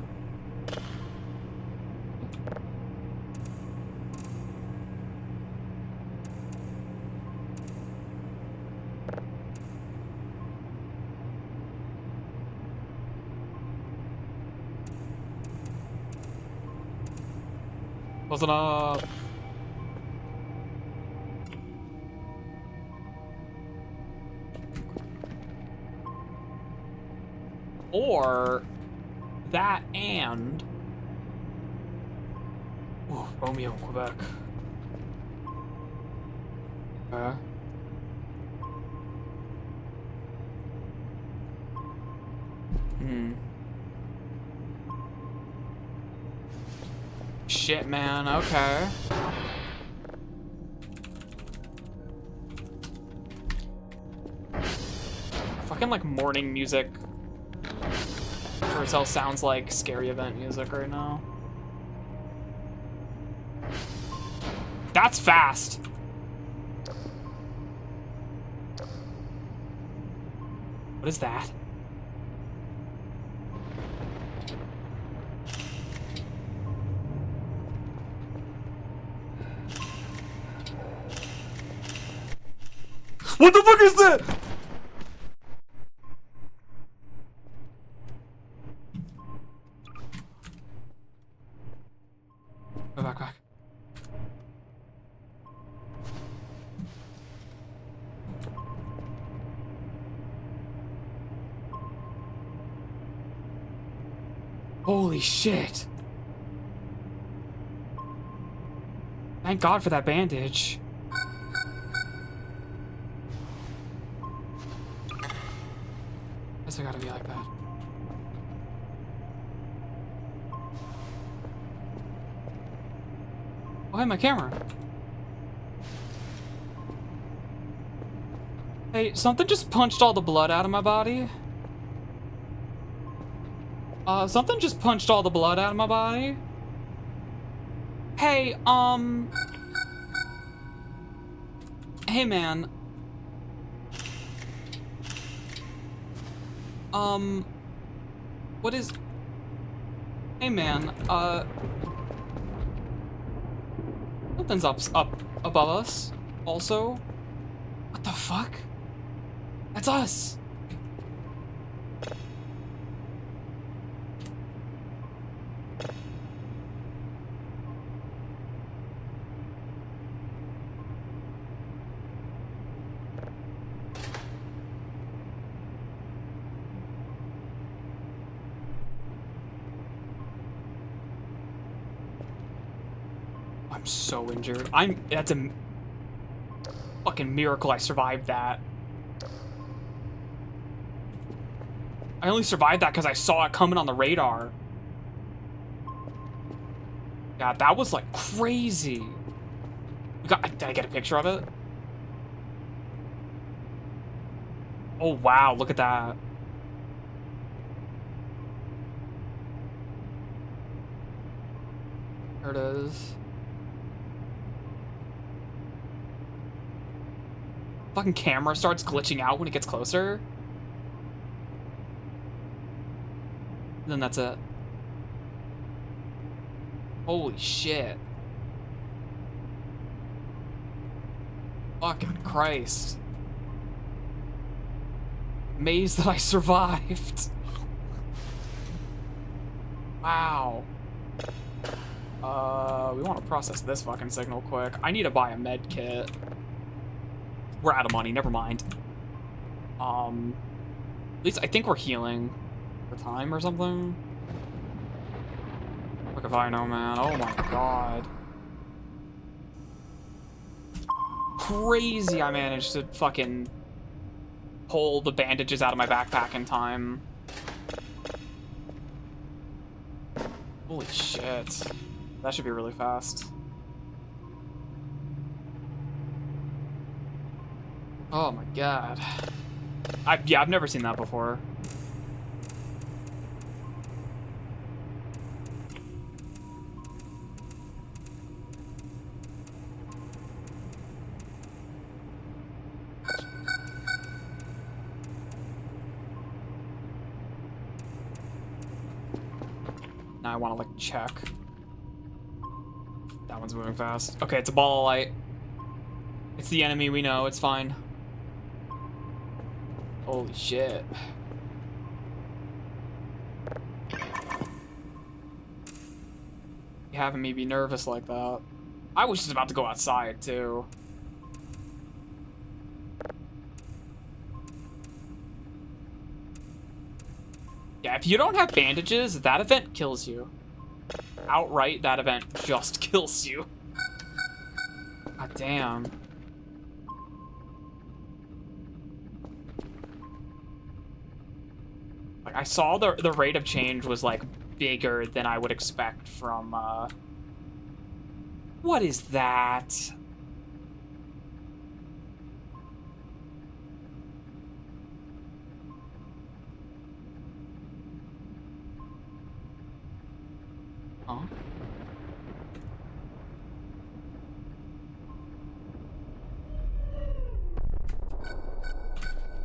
Wasn't up. Or that and Romeo, Quebec. Shit, man. Okay. Fucking like morning music. Sure as hell sounds like scary event music right now. That's fast. What is that? What the fuck is that? Go back. Holy shit. Thank God for that bandage. Guess I gotta be like that. Oh, hey, my camera. Hey, something just punched all the blood out of my body. Something just punched all the blood out of my body. Hey, hey, man. What is... Hey, man, something's up above us, also. What the fuck? That's us! I'm so injured. That's a fucking miracle I survived that. I only survived that because I saw it coming on the radar. Yeah, that was like crazy. Did I get a picture of it? Oh wow, look at that. There it is. Fucking camera starts glitching out when it gets closer. And then that's it. Holy shit. Fucking Christ. Amazed that I survived. Wow. We want to process this fucking signal quick. I need to buy a med kit. We're out of money, never mind. At least I think we're healing for time or something. Look if I know, man. Oh my god. Crazy I managed to fucking pull the bandages out of my backpack in time. Holy shit. That should be really fast. Oh my god. I've never seen that before. Now I want to like check. That one's moving fast. Okay, it's a ball of light. It's the enemy, we know, it's fine. Holy shit. You having me be nervous like that. I was just about to go outside, too. Yeah, if you don't have bandages, that event kills you. Outright, that event just kills you. God damn. Like, I saw the rate of change was, like, bigger than I would expect from, What is that? Huh?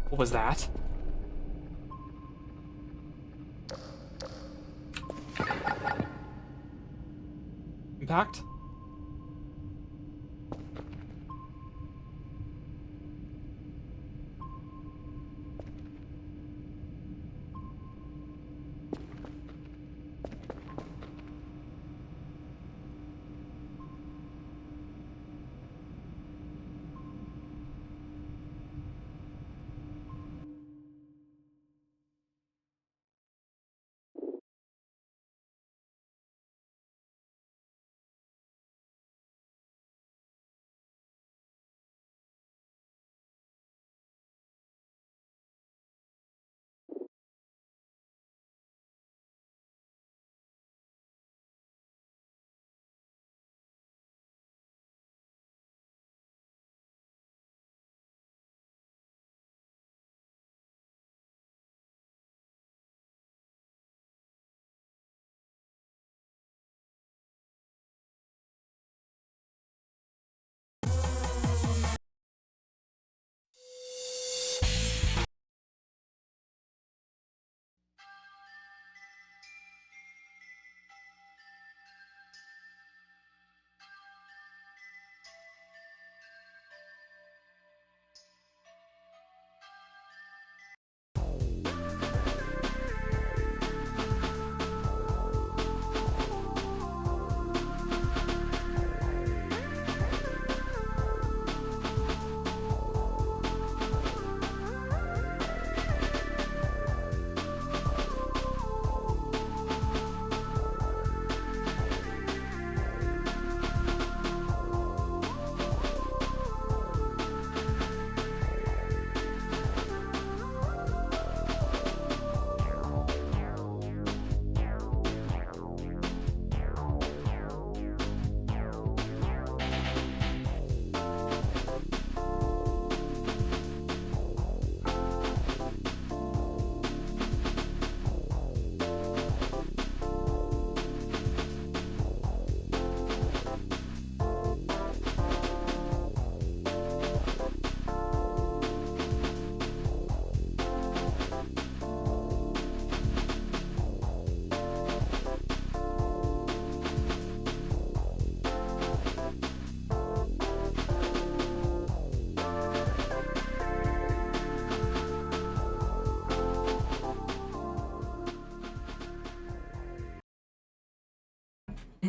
What was that? Impact?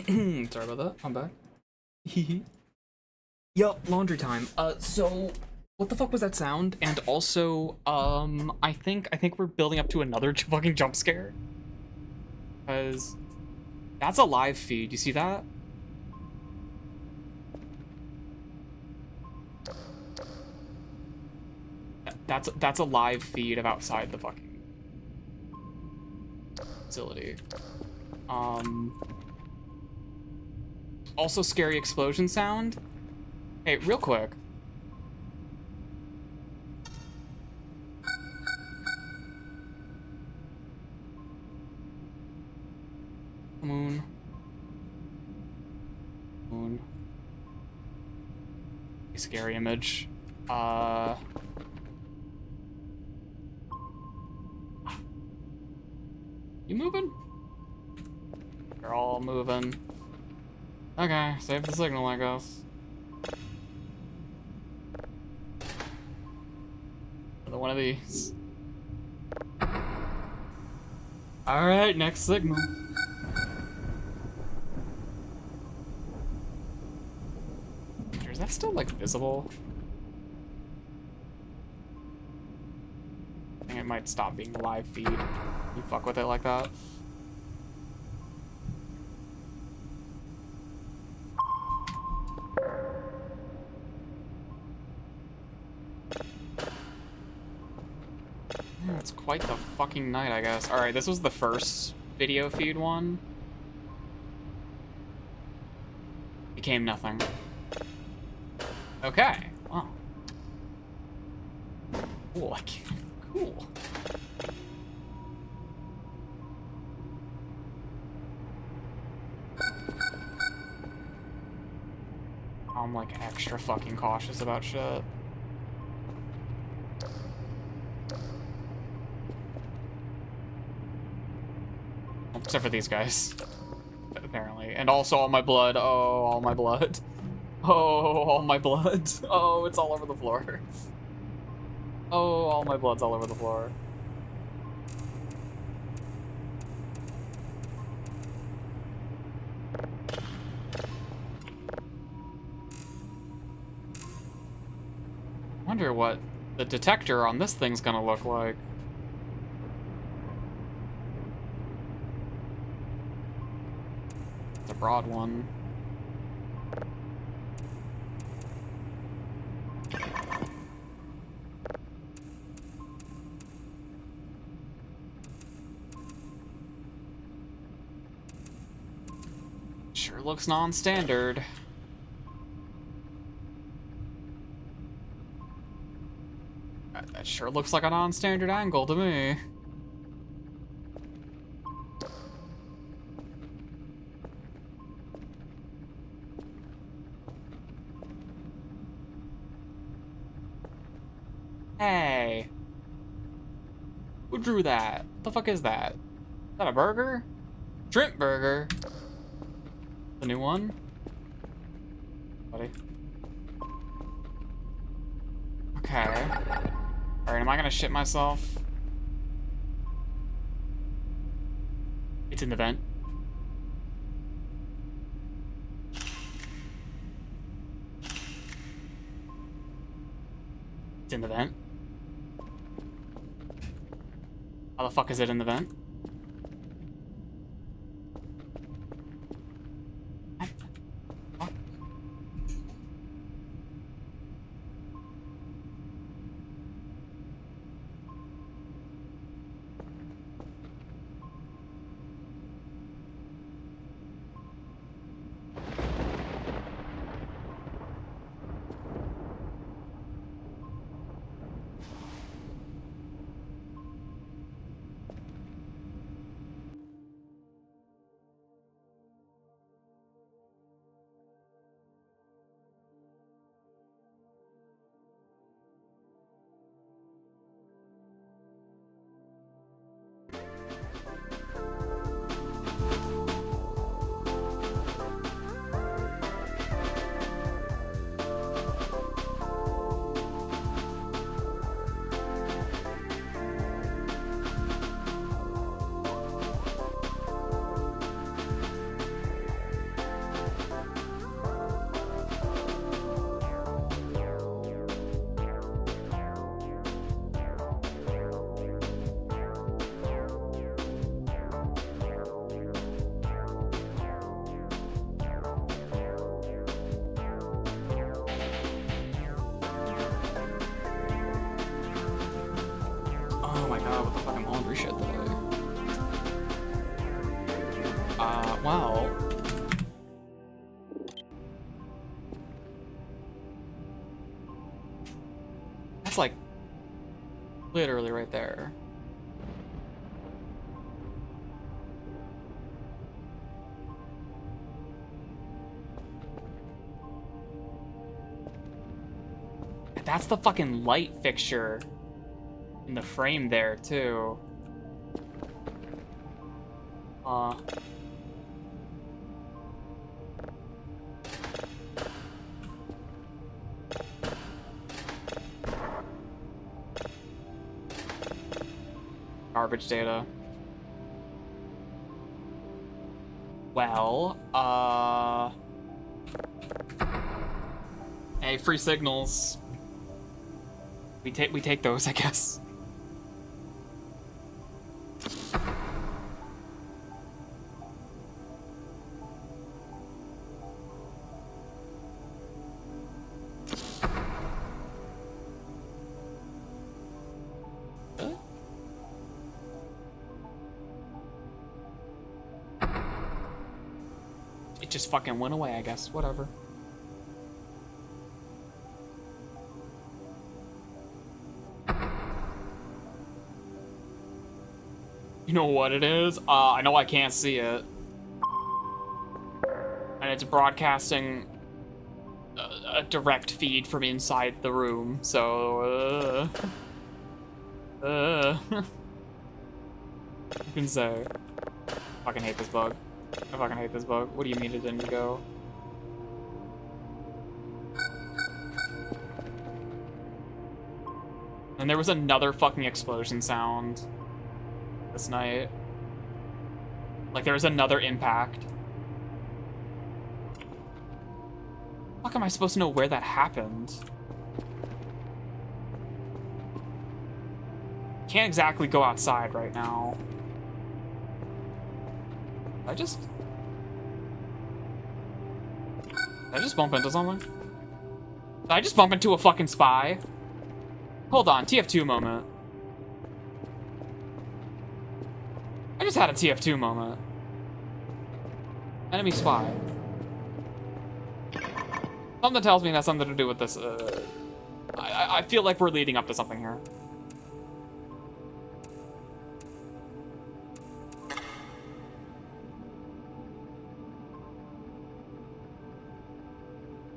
Sorry about that. I'm back. Yup, laundry time. So what the fuck was that sound? And also, I think we're building up to another fucking jump scare. Cause that's a live feed. You see that? That's a live feed of outside the fucking facility. Also scary explosion sound. Hey, real quick. Moon. Moon. A scary image. You moving? They're all moving. Okay, save the signal, I guess. Another one of these. Alright, next signal. Is that still, like, visible? I think it might stop being live feed. You fuck with it like that. Yeah, it's quite the fucking night, I guess. Alright, this was the first video feed one. Became nothing. Okay. Wow. Cool. Cool. I'm like extra fucking cautious about shit. Except for these guys, apparently. And also all my blood. Oh, all my blood. Oh, all my blood. Oh, it's all over the floor. Oh, all my blood's all over the floor. I wonder what the detector on this thing's gonna look like. It's a broad one. Sure looks non-standard. That sure looks like a non-standard angle to me. Hey. Who drew that? What the fuck is that? Is that a burger? Shrimp burger. The new one? Buddy. Okay. Alright, am I gonna shit myself? It's in the vent. It's in the vent. How the fuck is it in the vent? What? Well... That's like... literally right there. That's the fucking light fixture in the frame there, too. Garbage data. Well, hey, free signals. We take those, I guess. It just fucking went away, I guess. Whatever. You know what it is? I know I can't see it. And it's broadcasting a direct feed from inside the room, so, you can say. I fucking hate this bug. I fucking hate this bug. What do you mean it didn't go? And there was another fucking explosion sound this night. Like, there was another impact. How am I supposed to know where that happened? Can't exactly go outside right now. Did I just bump into someone? Did I just bump into a fucking spy? Hold on, TF2 moment. I just had a TF2 moment. Enemy spy. Something tells me it has something to do with this. I feel like we're leading up to something here.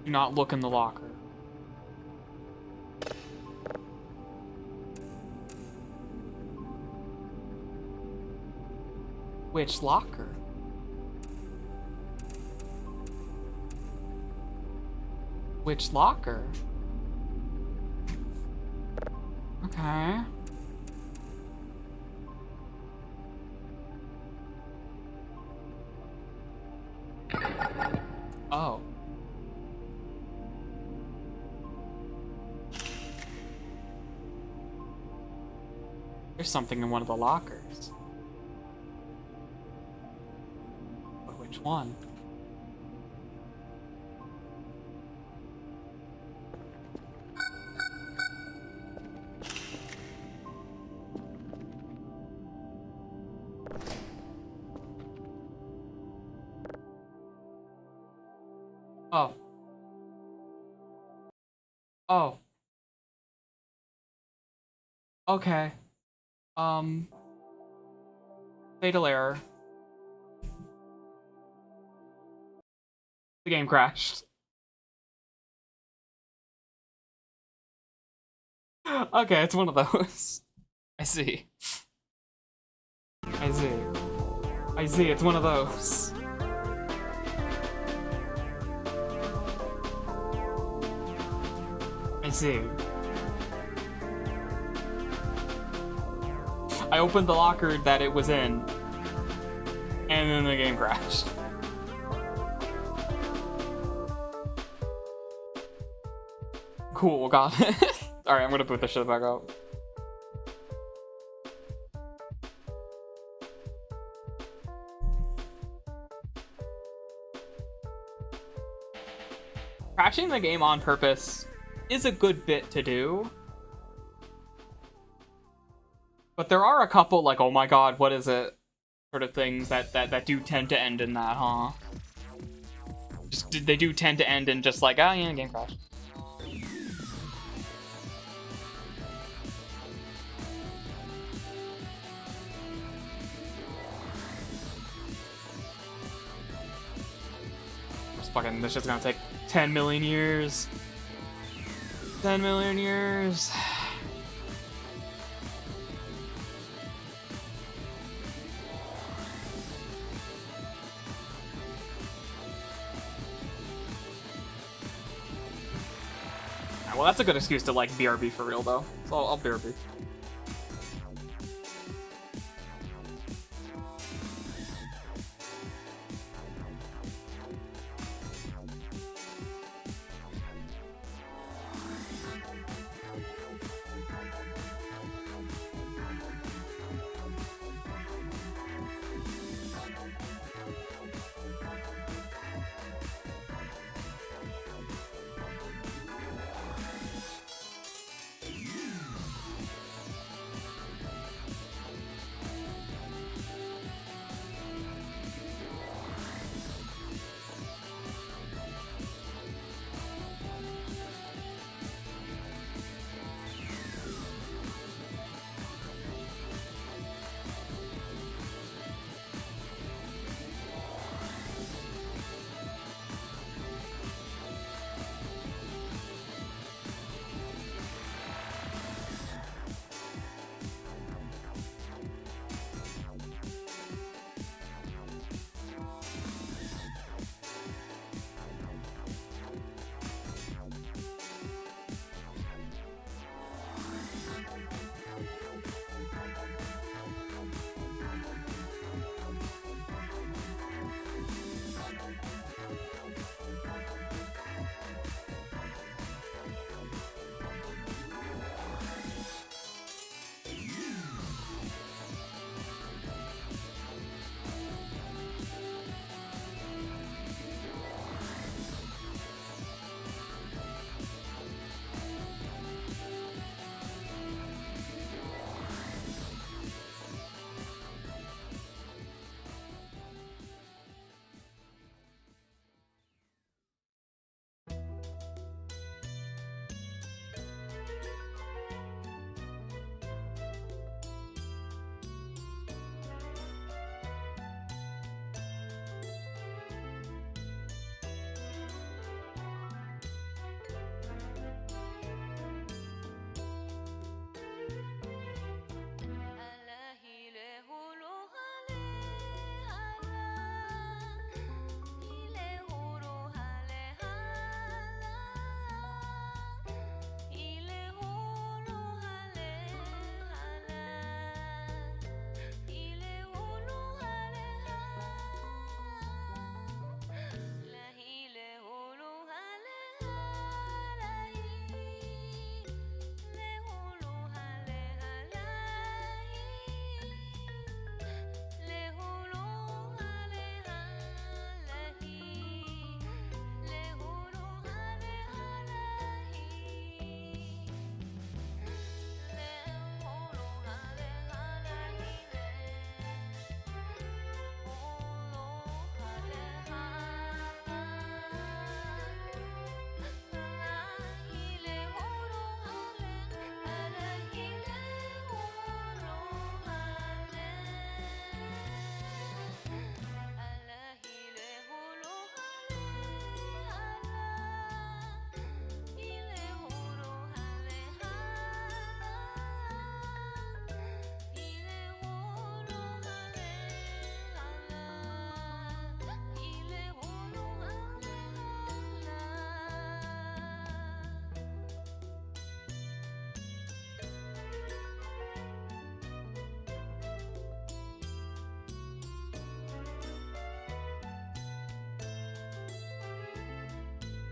Do not look in the locker. Which locker? Which locker? Okay. Oh. There's something in one of the lockers. But which one? Oh. Oh. Okay. Fatal error. The game crashed. Okay, it's one of those. I see. I see. I see, it's one of those. I see. I opened the locker that it was in, and then the game crashed. Cool, got it. Alright, I'm gonna put this shit back up. Crashing the game on purpose is a good bit to do. But there are a couple like, oh my god, what is it? sort of things that do tend to end in that, huh? They do tend to end in just like, oh yeah, game crash. This shit's gonna take 10 million years. 10 million years. Well, that's a good excuse to, like, BRB for real, though. So I'll BRB.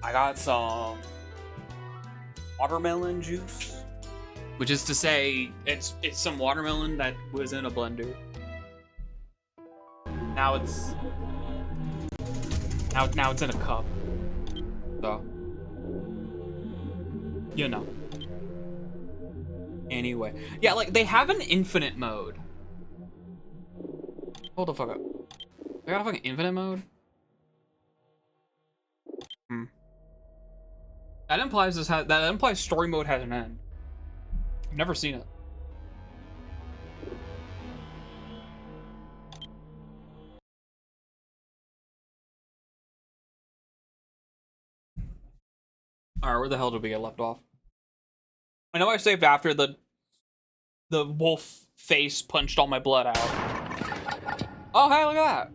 I got some watermelon juice, which is to say, it's some watermelon that was in a blender. Now it's in a cup. So, you know. Anyway, yeah, like they have an infinite mode. Hold the fuck up. I got a fucking infinite mode? That implies that implies story mode has an end. I've never seen it. Alright, where the hell did we get left off? I know I saved after the wolf face punched all my blood out. Oh, hey, look at that.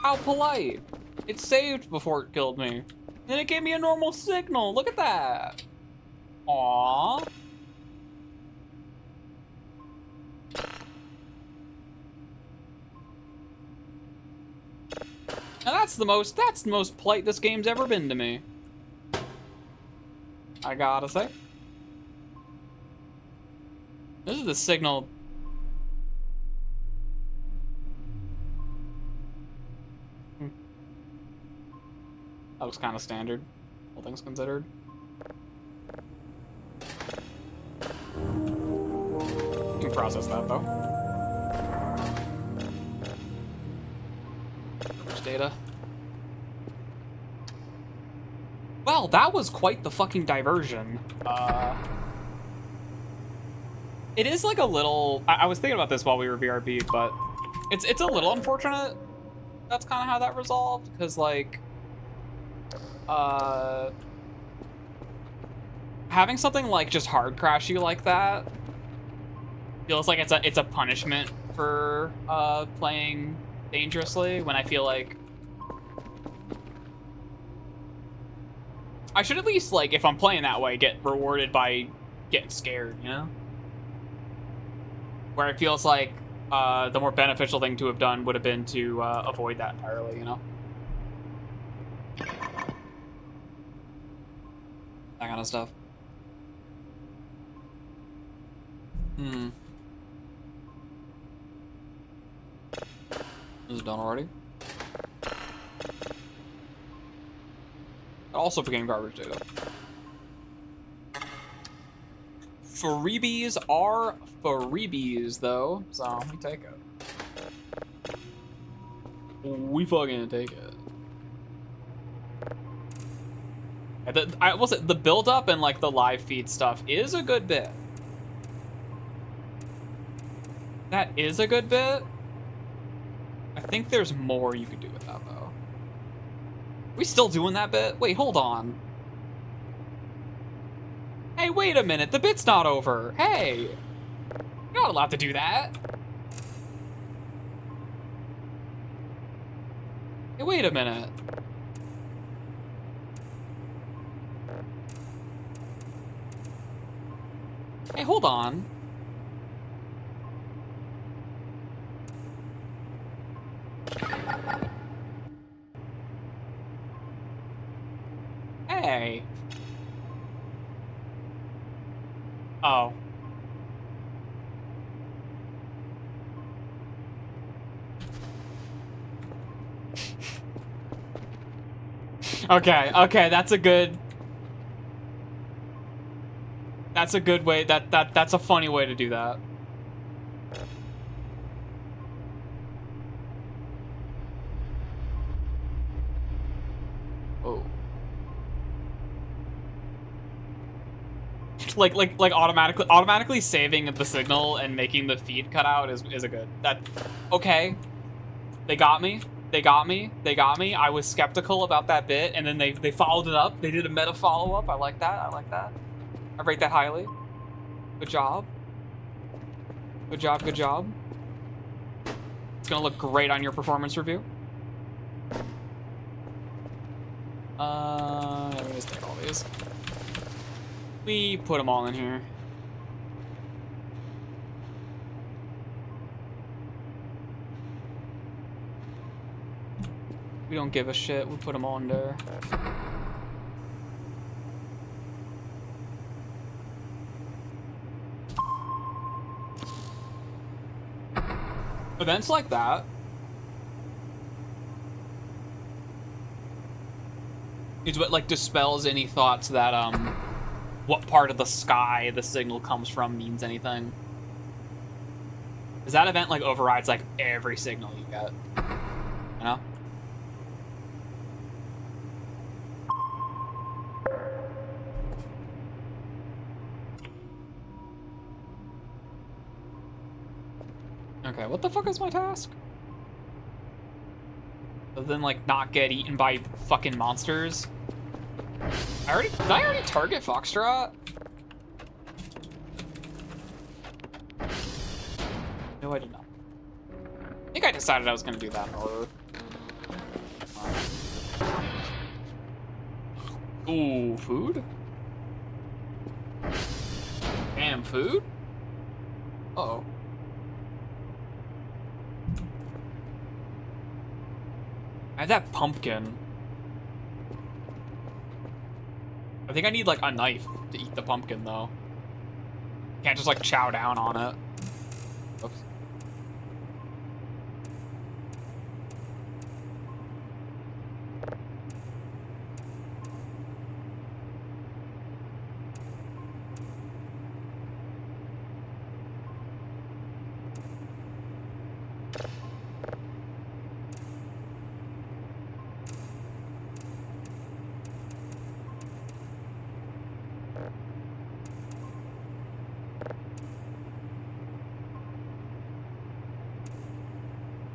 How polite. It saved before it killed me. Then it gave me a normal signal. Look at that. Aww. Now that's the most polite this game's ever been to me. I gotta say. This is the signal. That looks kind of standard, all things considered. You can process that, though. Which data? Well, that was quite the fucking diversion. It is like a little... I was thinking about this while we were BRB, but it's a little unfortunate. That's kind of how that resolved, because, like... having something like just hard crash you like that feels like it's a punishment for playing dangerously, when I feel like I should at least, like, if I'm playing that way, get rewarded by getting scared, you know? Where it feels like the more beneficial thing to have done would have been to avoid that entirely, you know? That kind of stuff. This is done already. Also became garbage data. Freebies are freebies, though, so we take it. We fucking take it. I will say, the build-up and, like, the live feed stuff is a good bit. That is a good bit. I think there's more you could do with that, though. We still doing that bit? Wait, hold on. Hey, wait a minute. The bit's not over. Hey. You're not allowed to do that. Hey, wait a minute. Hey, hold on. Hey. Oh. Okay, that's a good... That's a good way, that's a funny way to do that. Oh. like automatically saving the signal and making the feed cut out is a good. Okay. They got me. I was skeptical about that bit, and then they followed it up. They did a meta follow-up. I like that. I rate that highly. Good job. Good job. It's gonna look great on your performance review. Let me just take all these. We put them all in here. We don't give a shit. We put them all in there. Events like that is what, like, dispels any thoughts that what part of the sky the signal comes from means anything. Because that event, like, overrides, like, every signal you get. You know? Okay, what the fuck is my task? Other than, like, not get eaten by fucking monsters. Did I already target Foxtrot? No, I did not. I think I decided I was gonna do that in order. Ooh, food? Damn, food? Uh-oh. I have that pumpkin. I think I need, like, a knife to eat the pumpkin, though. Can't just, like, chow down on it. Oops.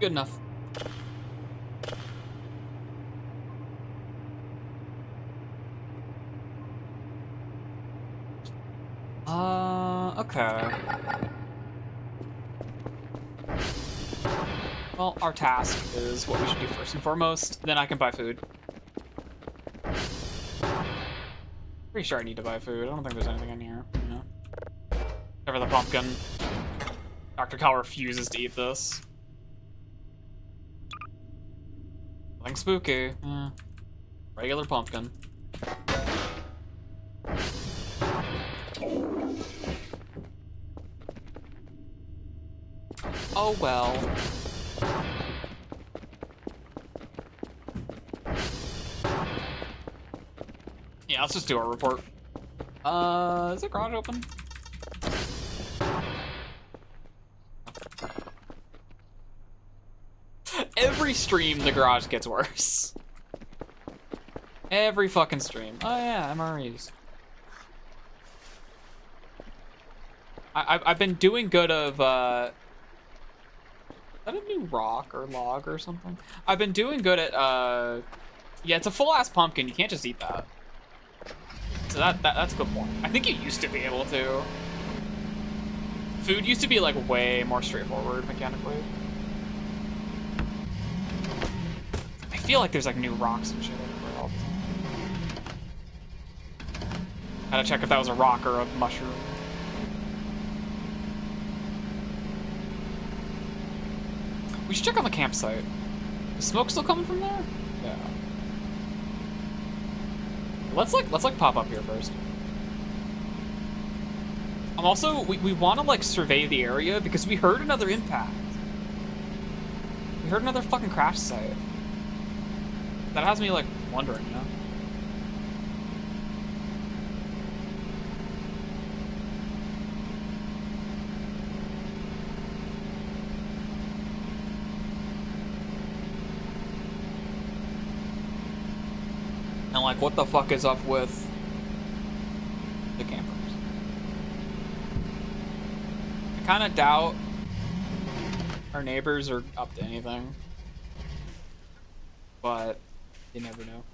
Good enough. Okay. Well, our task is what we should do first and foremost. Then I can buy food. Pretty sure I need to buy food. I don't think there's anything in here. Yeah. Except for the pumpkin. Dr. Cal refuses to eat this. Nothing spooky. Regular pumpkin. Oh well. Yeah, let's just do our report. Is the garage open? Every stream, the garage gets worse. Every fucking stream. Oh yeah, MREs. I've been doing good of, is that a new rock or log or something? I've been doing good at, yeah, it's a full-ass pumpkin. You can't just eat that. So that's a good point. I think you used to be able to. Food used to be, like, way more straightforward mechanically. I feel like there's, like, new rocks and shit everywhere all the time. Gotta check if that was a rock or a mushroom. We should check on the campsite. Is smoke still coming from there? Yeah. Let's pop up here first. I'm also, we want to, like, survey the area because we heard another impact. We heard another fucking crash site. That has me, like, wondering, you know? And, like, what the fuck is up with the campers? I kind of doubt our neighbors are up to anything. But you never know.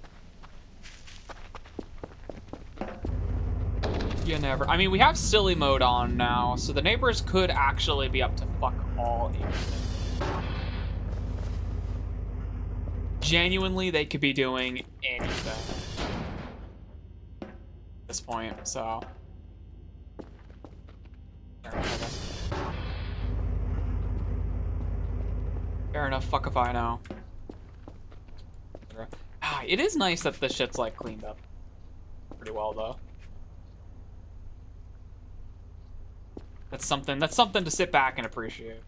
You never. I mean, we have silly mode on now, so the neighbors could actually be up to fuck all anything. Genuinely, they could be doing anything at this point, so. Fair enough, I guess. Fair enough, fuck if I know. Ah, it is nice that this shit's, like, cleaned up pretty well, though. That's something to sit back and appreciate.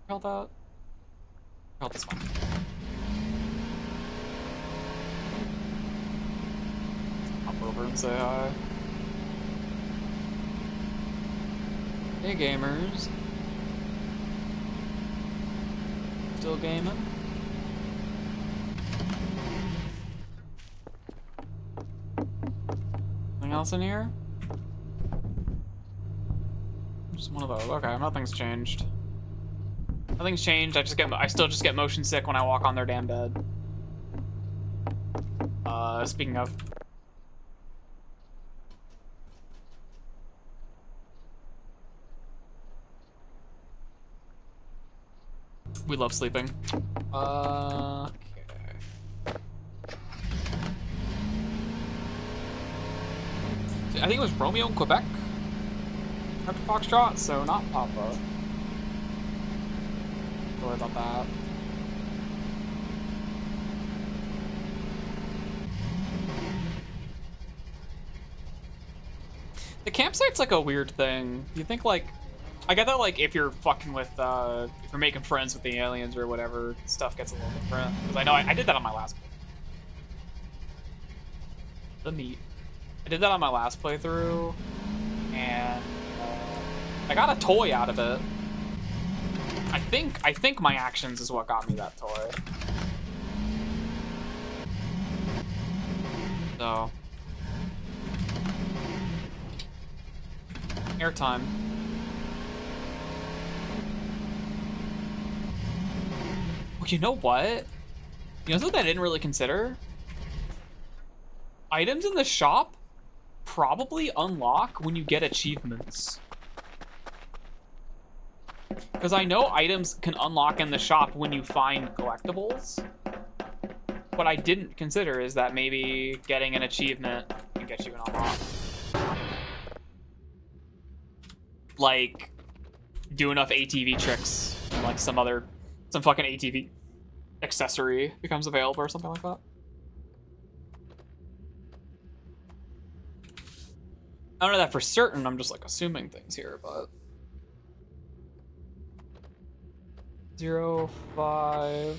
Held out. Held this one. over and say hi. Hey, gamers. Still gaming? Anything else in here? Just one of those. Okay, nothing's changed. Nothing's changed. I still just get motion sick when I walk on their damn bed. Speaking of. We love sleeping. Okay. I think it was Romeo in Quebec after Foxtrot, so not Papa. Don't worry about that. The campsite's like a weird thing. You think like, I get that like if you're fucking with, if you're making friends with the aliens or whatever, stuff gets a little different. Because I know I did that on my last playthrough. The meat. I did that on my last playthrough, and I got a toy out of it. I think my actions is what got me that toy. So. Airtime. Well, you know what? You know something I didn't really consider? Items in the shop probably unlock when you get achievements. Because I know items can unlock in the shop when you find collectibles. What I didn't consider is that maybe getting an achievement can get you an unlock. Like, do enough ATV tricks, and like some fucking ATV accessory becomes available or something like that. I don't know that for certain, I'm just like assuming things here, but 05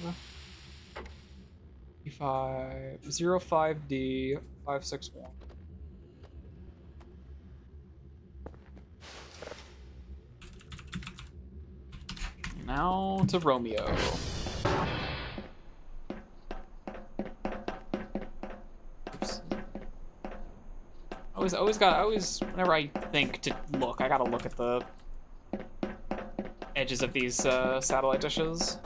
05D 561. Now to Romeo. Oops. Whenever I think to look, I gotta look at the edges of these satellite dishes.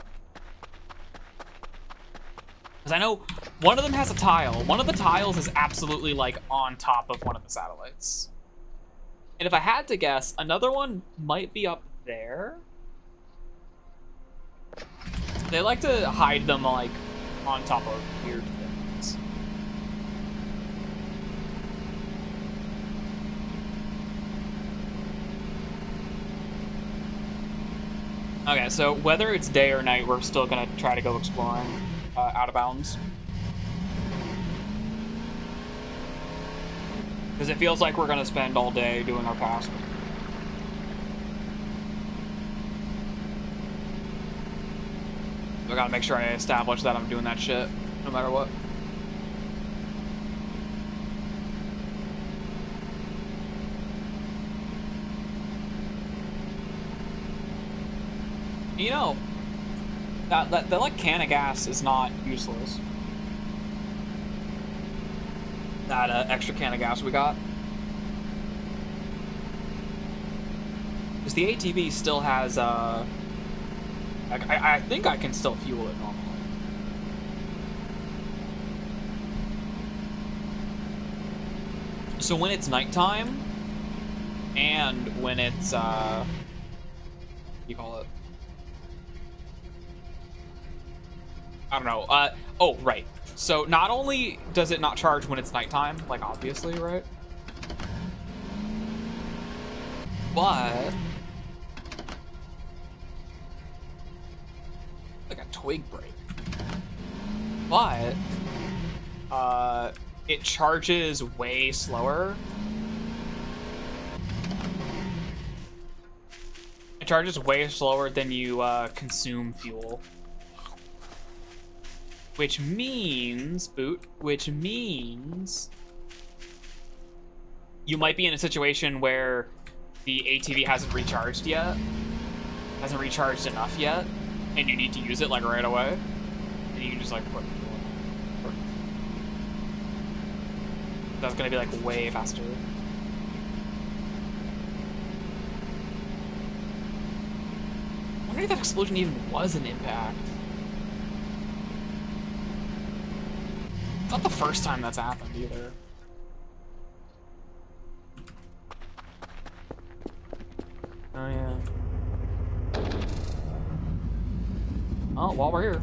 Because I know one of them has a tile. One of the tiles is absolutely like on top of one of the satellites. And if I had to guess, another one might be up there. They like to hide them like on top of weird things. Okay, so whether it's day or night, we're still gonna try to go exploring out of bounds. Because it feels like we're gonna spend all day doing our task. I gotta make sure I establish that I'm doing that shit, no matter what. You know, that like can of gas is not useless. That extra can of gas we got. Because the ATV still has I think I can still fuel it normally. So when it's nighttime, and when it's, what do you call it? I don't know. Oh, right. So not only does it not charge when it's nighttime, like obviously, right? But like a twig break. But it charges way slower. It charges way slower than you consume fuel. Which means, which means you might be in a situation where the ATV hasn't recharged yet, hasn't recharged enough yet, and you need to use it like right away, and you can just like put. That's gonna be like way faster. I wonder if that explosion even was an impact. It's not the first time that's happened either. Oh yeah. Oh, while we're here.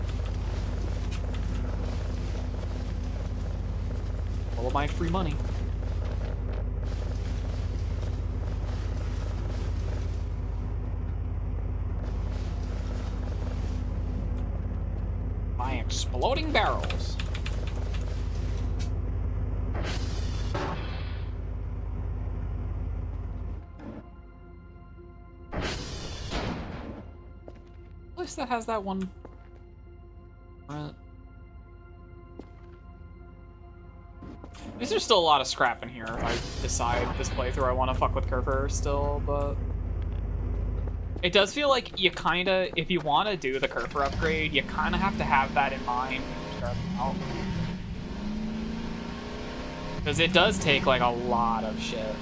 All of my free money. My exploding barrels. At least that has that one. At least there's still a lot of scrap in here if I decide this playthrough I want to fuck with Kerfer still, but it does feel like you kind of, if you want to do the Kerfer upgrade, you kind of have to have that in mind when you start out. Because it does take like a lot of shit.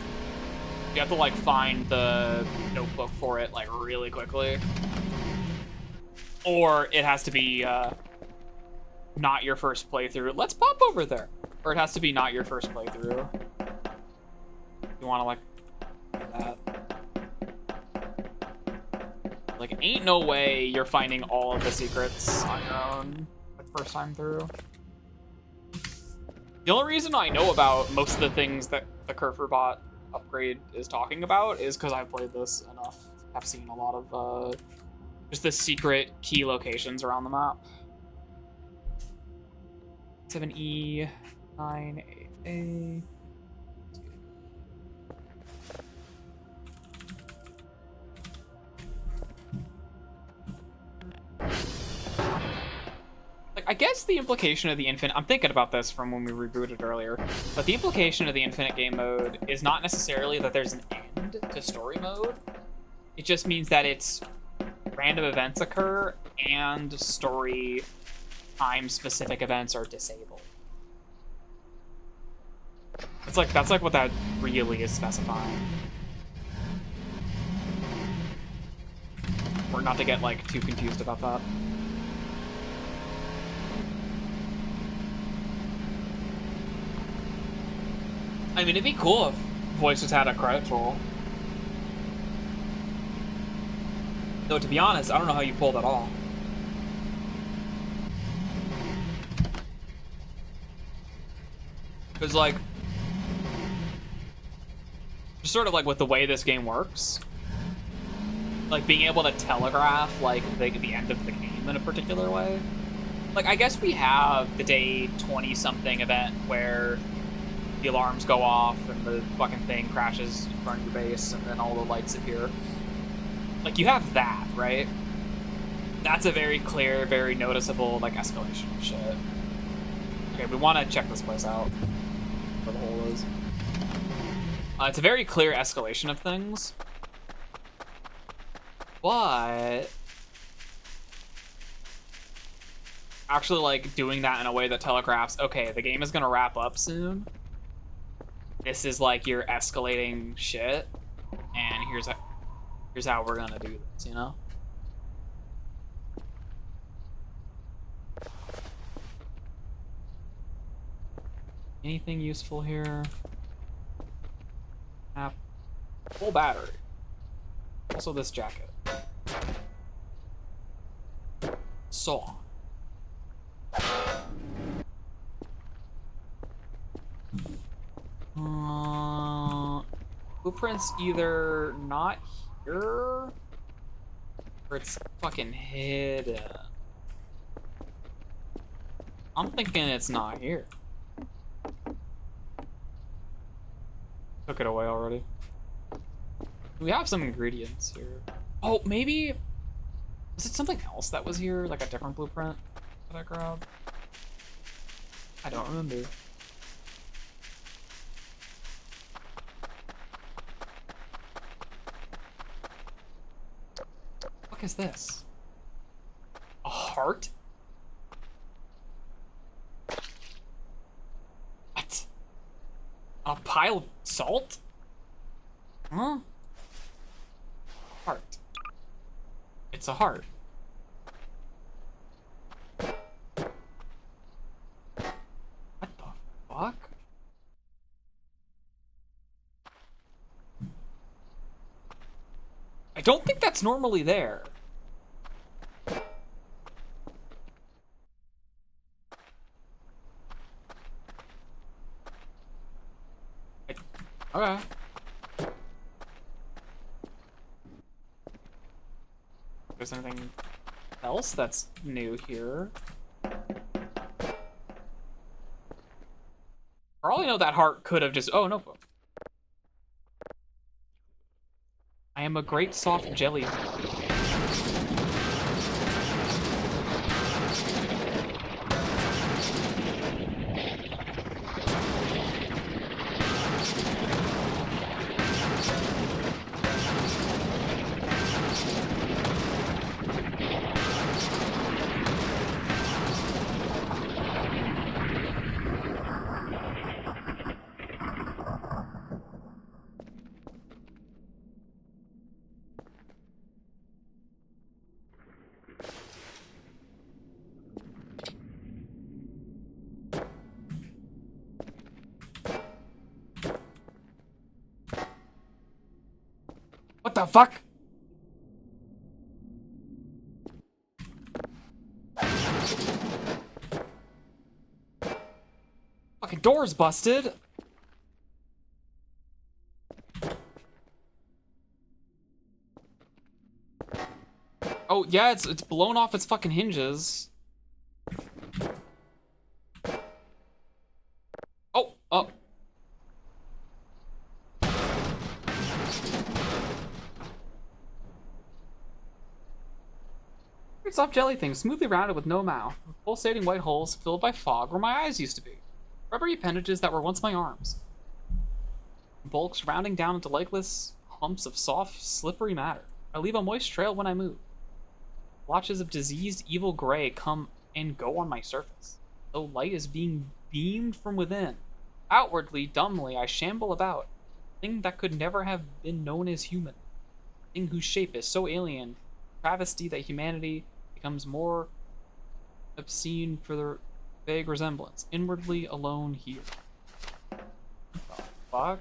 You have to like find the notebook for it like really quickly. Or it has to be not your first playthrough. Let's pop over there. Or it has to be not your first playthrough. You want to like that. Like, ain't no way you're finding all of the secrets on your own like first time through. The only reason I know about most of the things that the Kerfer bot upgrade is talking about is because I've played this enough. I've seen a lot of just the secret key locations around the map. 7E, 9A. Like, I guess the implication of the infinite, I'm thinking about this from when we rebooted earlier, but the implication of the infinite game mode is not necessarily that there's an end to story mode. It just means that it's random events occur and story time-specific events are disabled. It's like, that's like what that really is specifying. Or not to get like too confused about that. I mean, it'd be cool if Voices had a credit roll. Though, to be honest, I don't know how you pull that off. Because, like, just sort of like with the way this game works, like being able to telegraph like the end of the game in a particular way. Like, I guess we have the day 20-something event where the alarms go off and the fucking thing crashes in front of your base and then all the lights appear. Like, you have that, right? That's a very clear, very noticeable, like, escalation of shit. Okay, we want to check this place out. Where the hole is. It's a very clear escalation of things. But actually, like, doing that in a way that telegraphs, okay, the game is gonna wrap up soon. This is like your escalating shit, and here's how we're gonna do this, you know? Anything useful here? App. Full battery. Also this jacket. Saw. Blueprint's either not here or it's fucking hidden. I'm thinking it's not here. Took it away already. We have some ingredients here. Oh, maybe was it something else that was here, like a different blueprint that I grabbed? I don't remember. fuck is this? A heart? What? A pile of salt? Huh? Heart. It's a heart. What the fuck? I don't think that's normally there. Okay. There's anything else that's new here? For all I know, that heart could have just... Oh, notebook. I am a great soft jelly. What the fuck? Fucking door's busted. Oh, yeah, it's blown off its fucking hinges. Oh, oh. Weird soft jelly thing, smoothly rounded with no mouth. Pulsating white holes filled by fog where my eyes used to be. Rubbery appendages that were once my arms. Bulks rounding down into legless humps of soft, slippery matter. I leave a moist trail when I move. Blotches of diseased, evil gray come and go on my surface, though light is being beamed from within. Outwardly, dumbly, I shamble about, thing that could never have been known as human, thing whose shape is so alien, travesty that humanity becomes more obscene for their vague resemblance, inwardly alone here. What the fuck?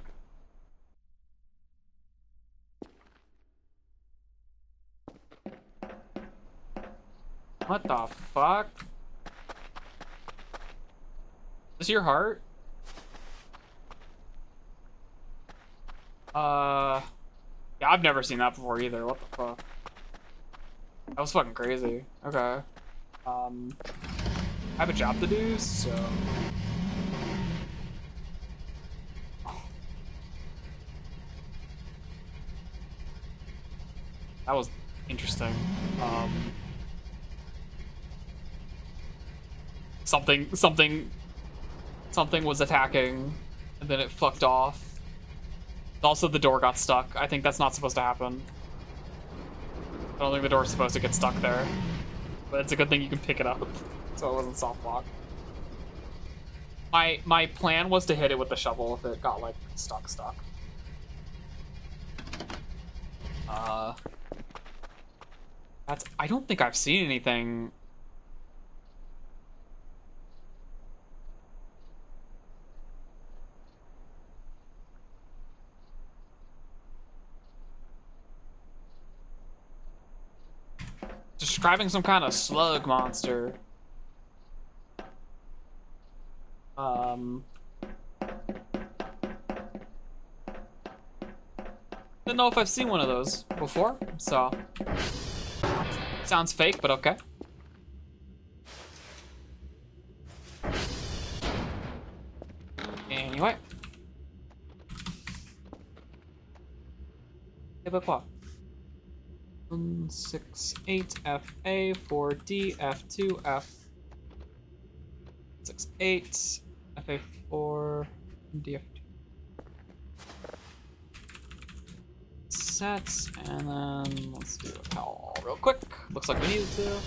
What the fuck? Is this your heart? Yeah, I've never seen that before either. What the fuck? That was fucking crazy. Okay. I have a job to do, so... That was interesting. Something was attacking, and then it fucked off. Also, the door got stuck. I think that's not supposed to happen. I don't think the door's supposed to get stuck there. But it's a good thing you can pick it up, so it wasn't soft lock. My plan was to hit it with the shovel if it got, like, stuck. I don't think I've seen anything... Describing some kind of slug monster. Don't know if I've seen one of those before, so... Sounds fake, but okay. Anyway. F 6, 8, FA, 4D, F2, F 6, 8, FA 4, DF2. sets, and then let's do a call real quick. Looks like we needed to.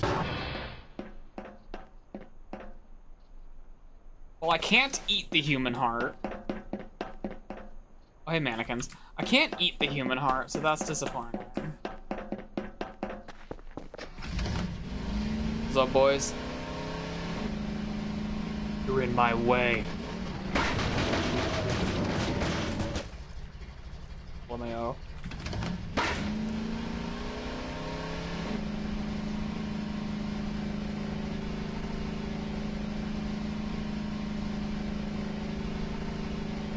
Well, I can't eat the human heart. Oh, hey, mannequins. I can't eat the human heart, so that's disappointing. What's up, boys? You're in my way. LMAO.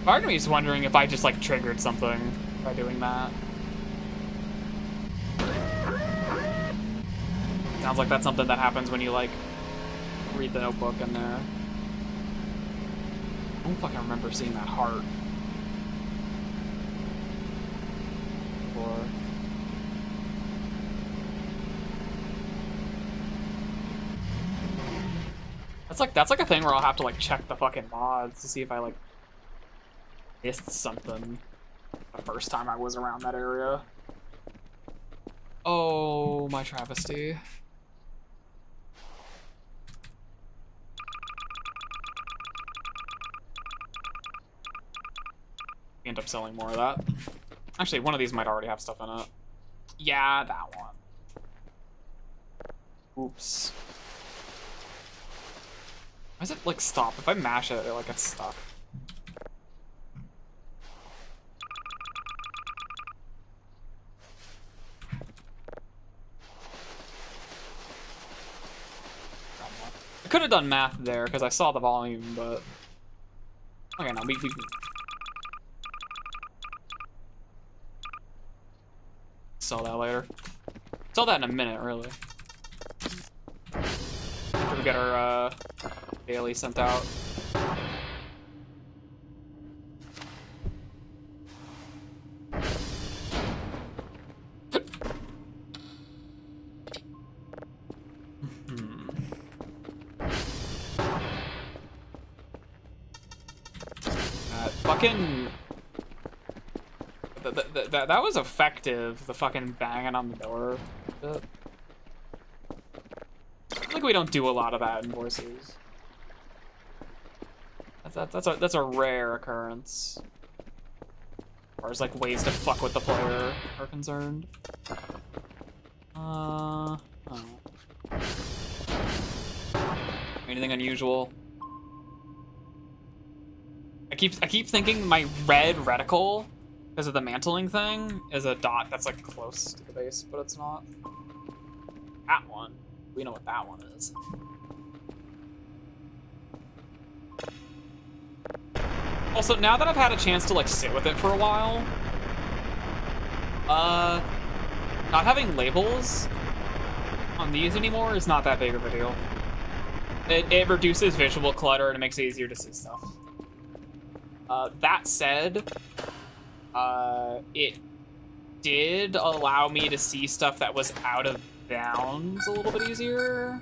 Part of me is wondering if I just like triggered something by doing that. Sounds like that's something that happens when you like read the notebook in there. I don't fucking remember seeing that heart before. That's like a thing where I'll have to like check the fucking mods to see if I like missed something the first time I was around that area. Oh, my travesty. End up selling more of that. Actually, one of these might already have stuff in it. Yeah, that one. Oops. Why does it like stop? If I mash it, it like gets stuck. I could have done math there because I saw the volume, but okay, no, we sell that later. Sell that in a minute, really. After we get our daily sent out. Fucking that was effective. The fucking banging on the door. I feel like we don't do a lot of that in voices. That's a rare occurrence. As far as like ways to fuck with the player are concerned. Oh. Anything unusual? I keep thinking my red reticle, because of the mantling thing, is a dot that's like close to the base, but it's not. That one. We know what that one is. Also, now that I've had a chance to like sit with it for a while, not having labels on these anymore is not that big of a deal. It reduces visual clutter and it makes it easier to see stuff. That said, it did allow me to see stuff that was out of bounds a little bit easier.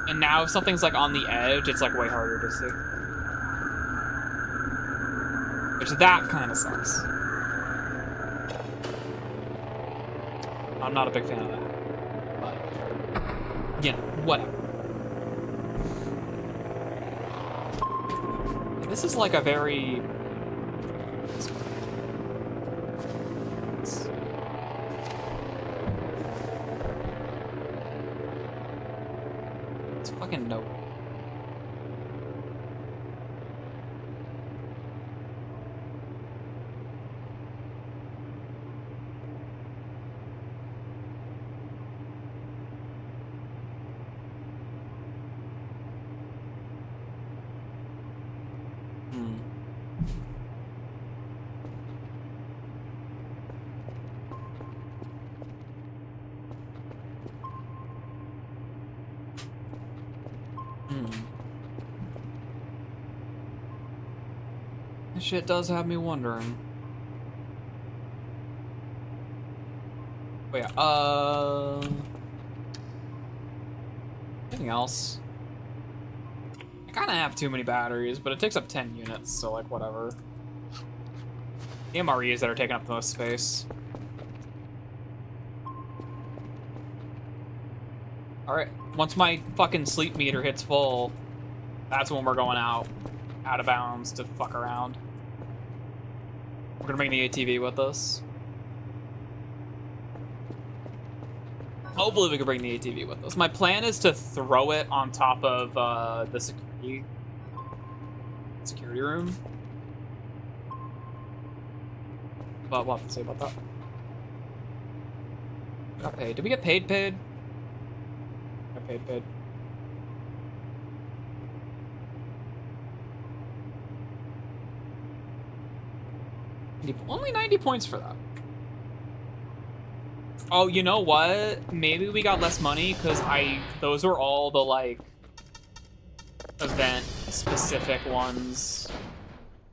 And now if something's like on the edge, it's like way harder to see. Which that kind of sucks. I'm not a big fan of that. But, you know, whatever. This is like a very... It's fucking no. This shit does have me wondering. Oh yeah, anything else? I kinda have too many batteries, but it takes up 10 units, so like whatever. The MREs that are taking up the most space. Alright, once my fucking sleep meter hits full, that's when we're going out of bounds to fuck around. We're gonna bring the ATV with us. Hopefully we can bring the ATV with us. My plan is to throw it on top of the security room. But we'll have to say about that. Got paid. Did we get paid? Got paid. Only 90 points for that. Oh, you know what? Maybe we got less money because those were all the like event specific ones.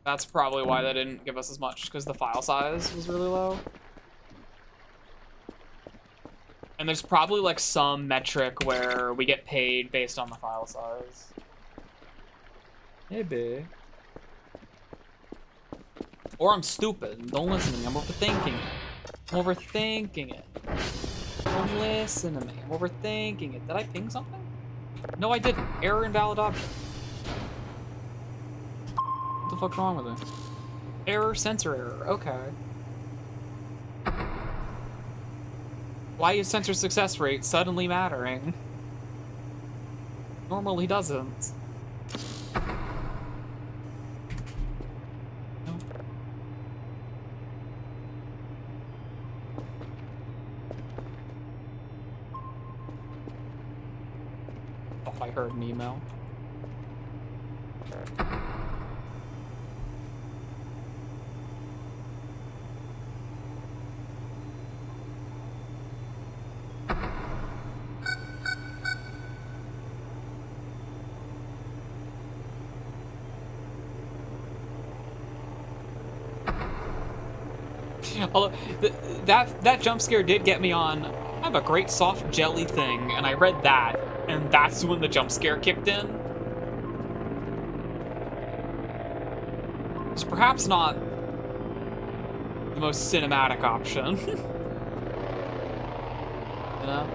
That's probably why they didn't give us as much, because the file size was really low. And there's probably like some metric where we get paid based on the file size. Maybe. Or I'm stupid. Don't listen to me. I'm overthinking it. I'm overthinking it. Don't listen to me. I'm overthinking it. Did I ping something? No, I didn't. Error invalid object. What the fuck's wrong with it? Error, sensor error. Okay. Why is sensor success rate suddenly mattering? Normally doesn't. I heard an email. Although that jump scare did get me on. I have a great soft jelly thing, and I read that. And that's when the jump scare kicked in. It's perhaps not the most cinematic option. You know?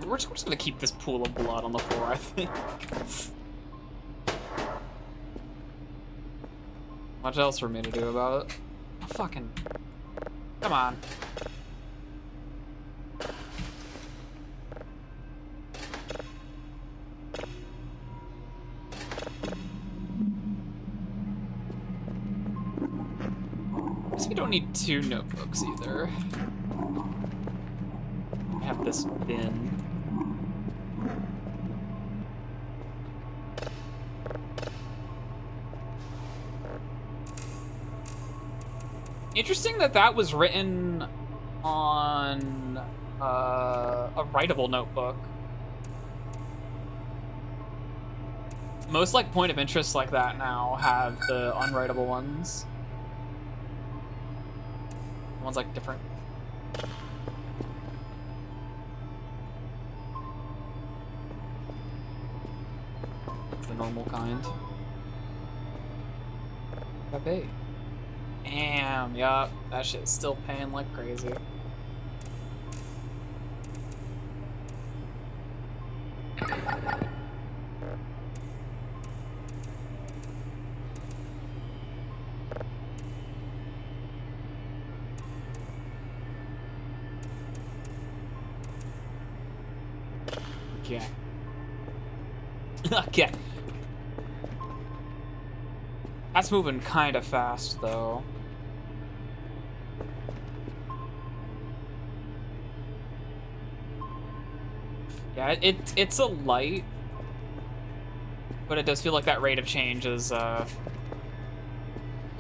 We're just gonna keep this pool of blood on the floor, I think. Much else for me to do about it. Oh, fucking... Come on. Guess we don't need 2 notebooks either. I have this bin. Interesting that was written on a writable notebook. Most like point of interest like that now have the unwritable ones. One's like different. It's the normal kind. Got paid. Damn, yup, that shit's still paying like crazy. Okay. Okay. That's moving kind of fast, though. Yeah, it's a light, but it does feel like that rate of change is kind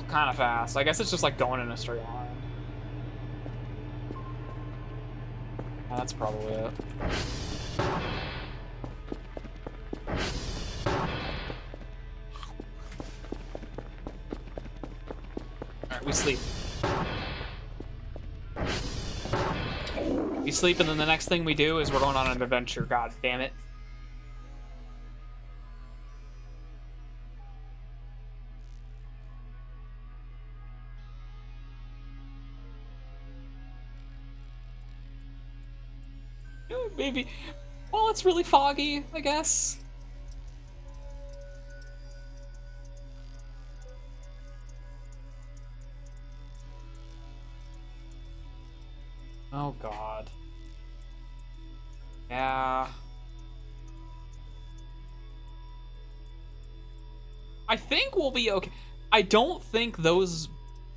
of fast. I guess it's just like going in a straight line. Yeah, that's probably it. Alright, we sleep. We sleep, and then the next thing we do is we're going on an adventure. God damn it. Maybe. Well, it's really foggy, I guess. Oh, God. Yeah. I think we'll be okay. I don't think the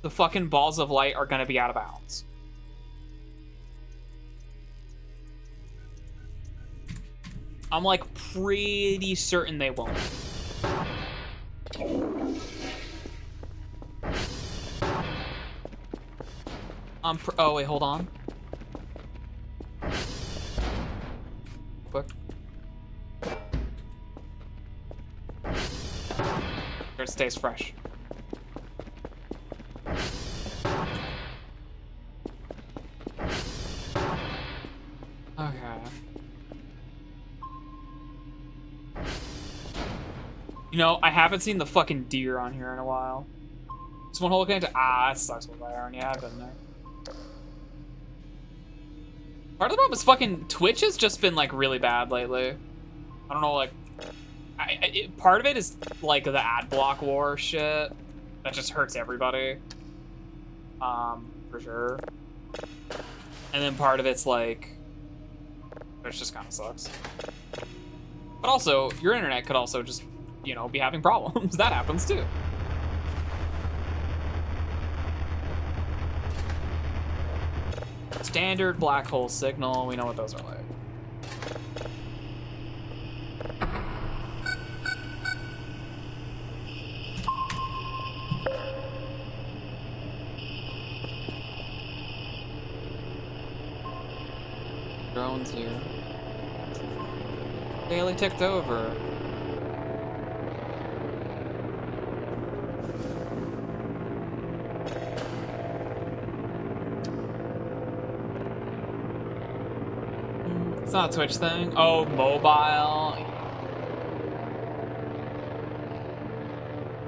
fucking balls of light are gonna be out of bounds. I'm like pretty certain they won't. Oh wait, hold on. Quick. It stays fresh. Okay. You know, I haven't seen the fucking deer on here in a while. Just one whole into that sucks with iron. Yeah, I've been there. Part of the problem is fucking Twitch has just been like really bad lately. I don't know, like, part of it is like the ad block war shit that just hurts everybody. For sure. And then part of it's like, it just kind of sucks. But also, your internet could also just, you know, be having problems. That happens too. Standard black hole signal, we know what those are like. Drones here. Daily ticked over. It's not a Twitch thing. Oh, mobile.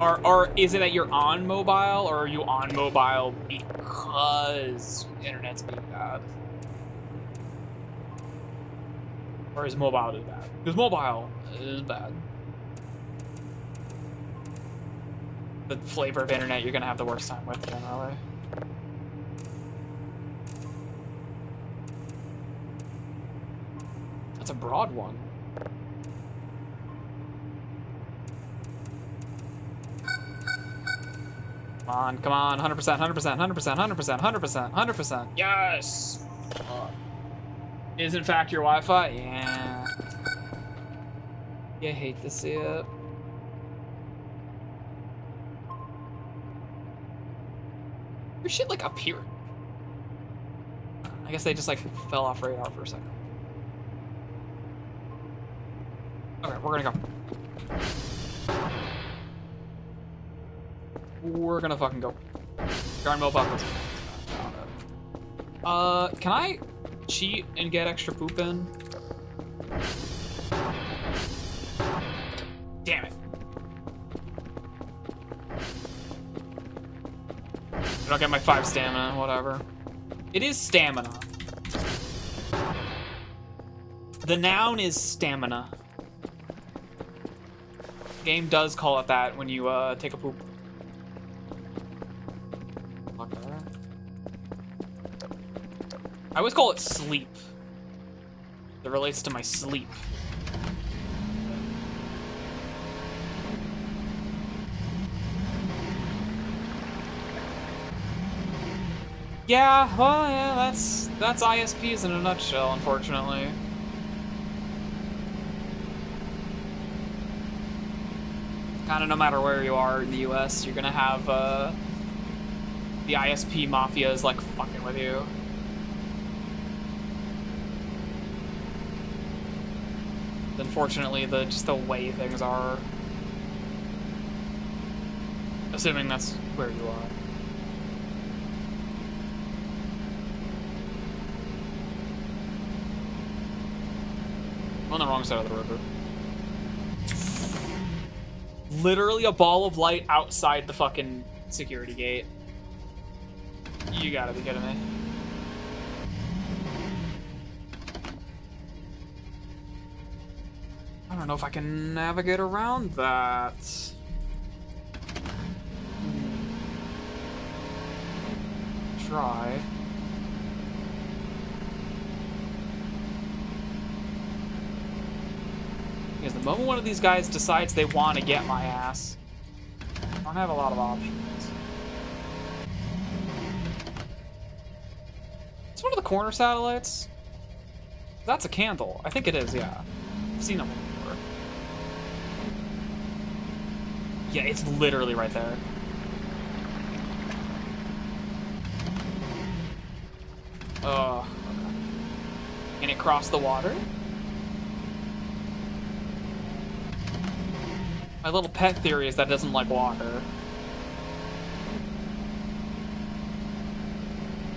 Or is it that you're on mobile, or are you on mobile because internet's being bad? Or is mobile just bad? Because mobile is bad. The flavor of internet you're gonna have the worst time with, generally. That's a broad one. Come on, 100%, 100%, 100%, 100%, 100%, 100%. Yes! Is in fact your Wi-Fi? Yeah. You hate to see it. Your shit like up here. I guess they just like fell off radar for a second. Okay, we're gonna go. We're gonna fucking go. Darn mofocus. Can I cheat and get extra poop in? Damn it. I don't get my 5 stamina, whatever. It is stamina. The noun is stamina. Game does call it that when you take a poop. Okay. I always call it sleep. That relates to my sleep. Yeah, well, yeah, that's ISPs in a nutshell, unfortunately. Kind of no matter where you are in the US, you're gonna have the ISP mafia is like fucking with you. Unfortunately, just the way things are. Assuming that's where you are. I'm on the wrong side of the river. Literally a ball of light outside the fucking security gate. You gotta be kidding me. I don't know if I can navigate around that. Try. Because the moment one of these guys decides they want to get my ass, I don't have a lot of options. It's one of the corner satellites. That's a candle. I think it is, yeah. I've seen them before. Yeah, it's literally right there. Oh, okay. Can it cross the water? My little pet theory is that it doesn't like water.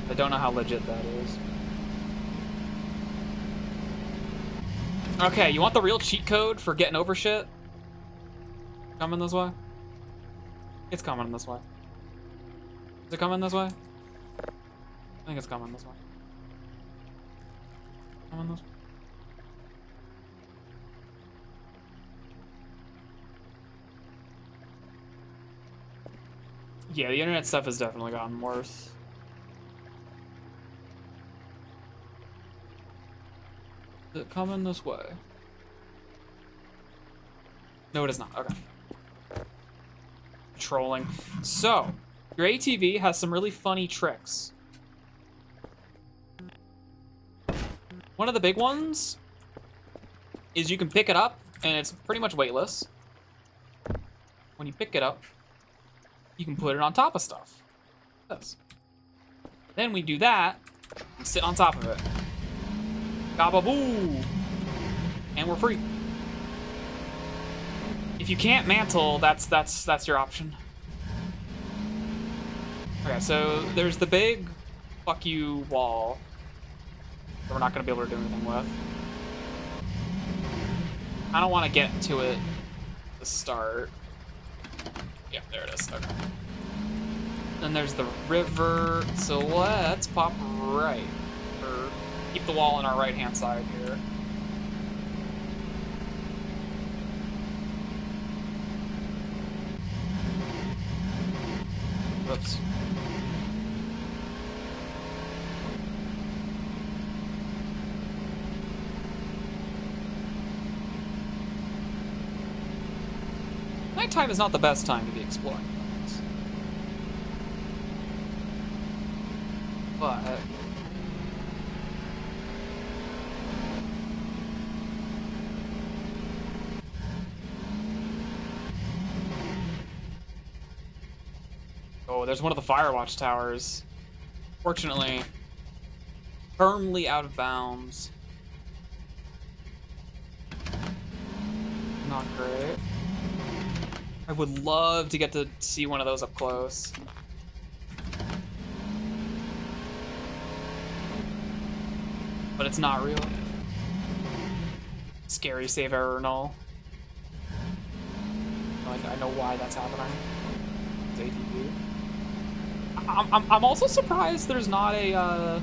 I don't know how legit that is. Okay, you want the real cheat code for getting over shit? Coming this way? It's coming this way. Is it coming this way? I think it's coming this way. Coming this way. Yeah, the internet stuff has definitely gotten worse. Is it coming this way? No, it is not. Okay. Trolling. So, your ATV has some really funny tricks. One of the big ones is you can pick it up, and it's pretty much weightless. When you pick it up, you can put it on top of stuff. This. Then we do that, and sit on top of it. Gababoo! And we're free. If you can't mantle, that's your option. Okay, so there's the big fuck you wall that we're not gonna be able to do anything with. I don't want to get to it to start. Yeah, there it is. Okay. Then there's the river. So let's pop right. Or keep the wall on our right-hand side here. Whoops. Nighttime is not the best time to be exploring things. But oh, there's one of the Firewatch towers. Fortunately, firmly out of bounds. Not great. I would love to get to see one of those up close. But it's not real. Scary save error null. I know why that's happening. It's ATV. I'm also surprised there's not a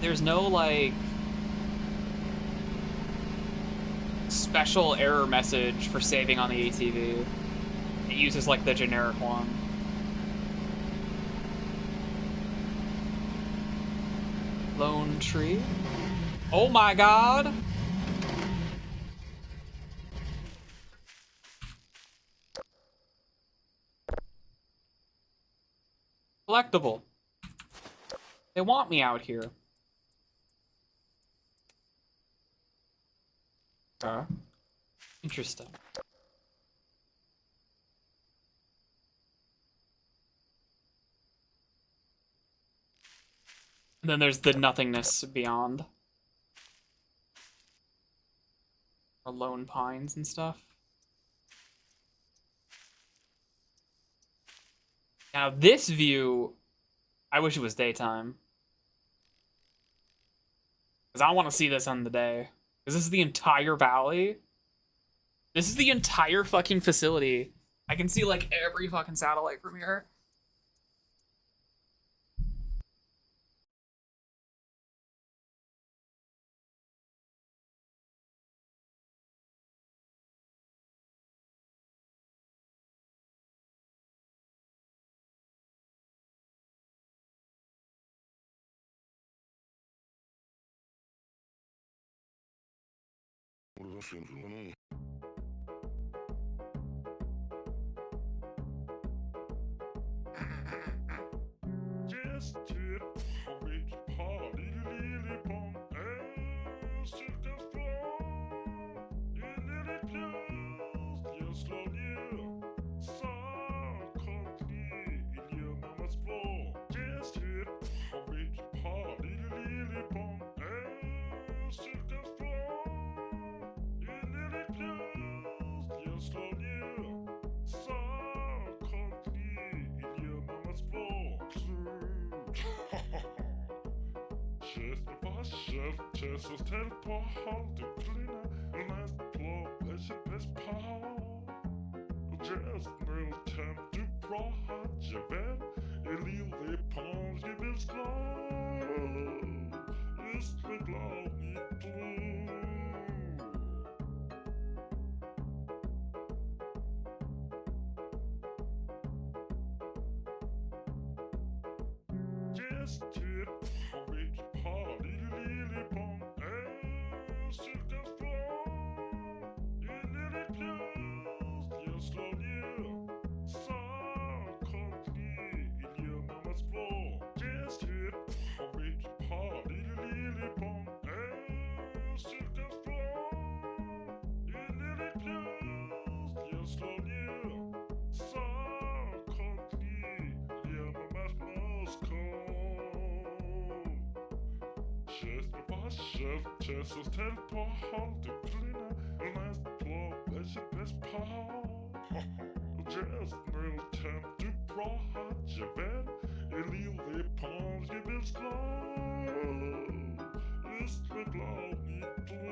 there's no like special error message for saving on the ATV. It uses like the generic one. Lone tree. Oh my god! Collectible. They want me out here. Interesting. And then there's the nothingness beyond. Or lone pines and stuff. Now this view, I wish it was daytime. Because I want to see this on the day. Because this is the entire valley. This is the entire fucking facility. I can see, like, every fucking satellite from here. Jesus till på halvduklarna näst blå bäst på. Just nu kan du bra hade väl i lille påske vill slå. Just med blå i blå. Just typ har vi på lille på. Jesus till på halvduklarna näst blå bäst på. Just nu kan du bra hade väl i lille påske vill slå. Just med blå i blå.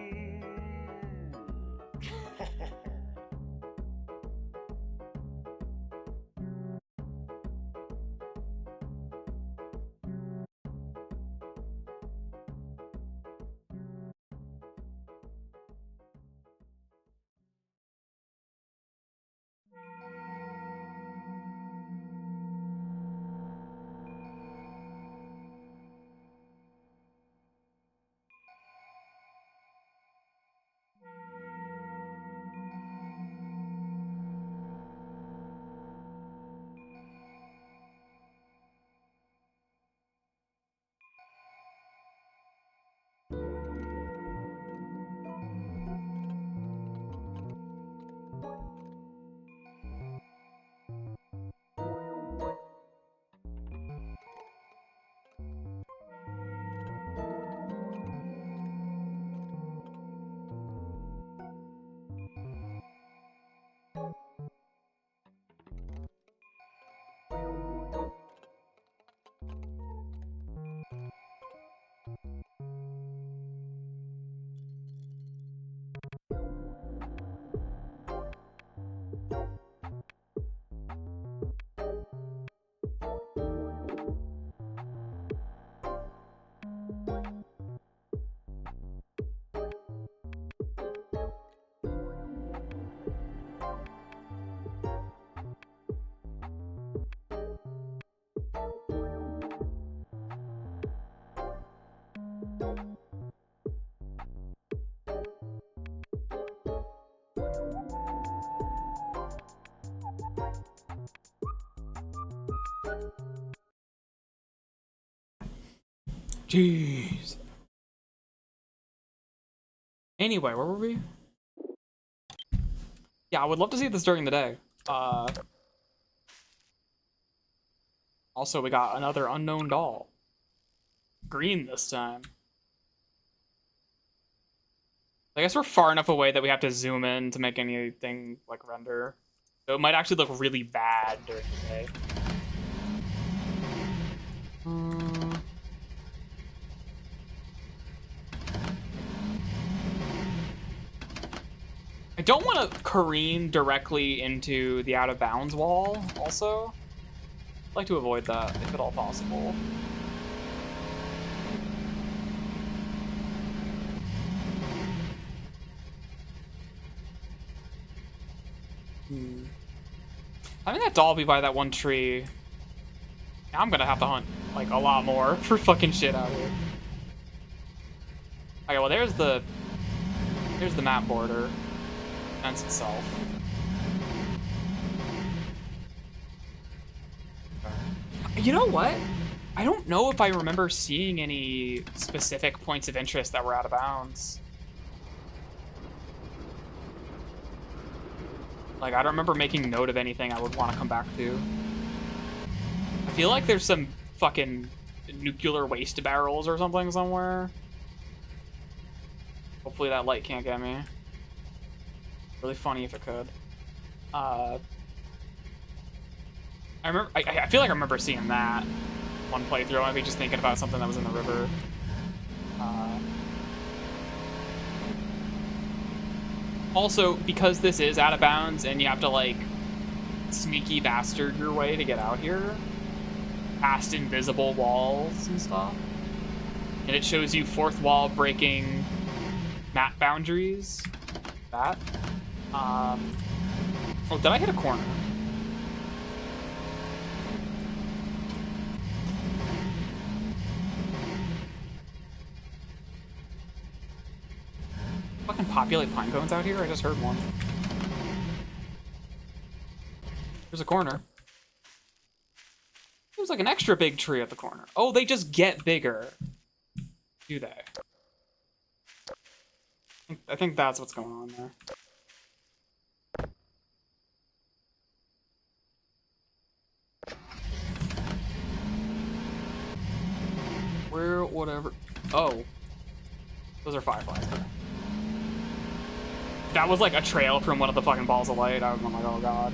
Jeez. Anyway, where were we? Yeah, I would love to see this during the day. Also, we got another unknown doll. Green this time. I guess we're far enough away that we have to zoom in to make anything, like, render. So it might actually look really bad during the day. don't want to careen directly into the out of bounds wall, also. I'd like to avoid that, if at all possible. I mean, that Dolby by that one tree. I'm gonna have to hunt, like, a lot more for fucking shit out here. Okay, well, there's the map border. Fence itself. You know what? I don't know if I remember seeing any specific points of interest that were out of bounds. Like, I don't remember making note of anything I would want to come back to. I feel like there's some fucking nuclear waste barrels or something somewhere. Hopefully that light can't get me. Really funny if it could. I remember. I feel like I remember seeing that one playthrough. I might be just thinking about something that was in the river. Also, because this is out of bounds and you have to like sneaky bastard your way to get out here, past invisible walls and stuff, and it shows you fourth wall breaking map boundaries. That. Oh, did I hit a corner? Fucking populate pine cones out here? I just heard one. There's a corner. There's like an extra big tree at the corner. Oh, they just get bigger. Do they? I think that's what's going on there. Where, whatever. Oh. Those are fireflies. Okay. That was like a trail from one of the fucking balls of light. I'm like, oh god.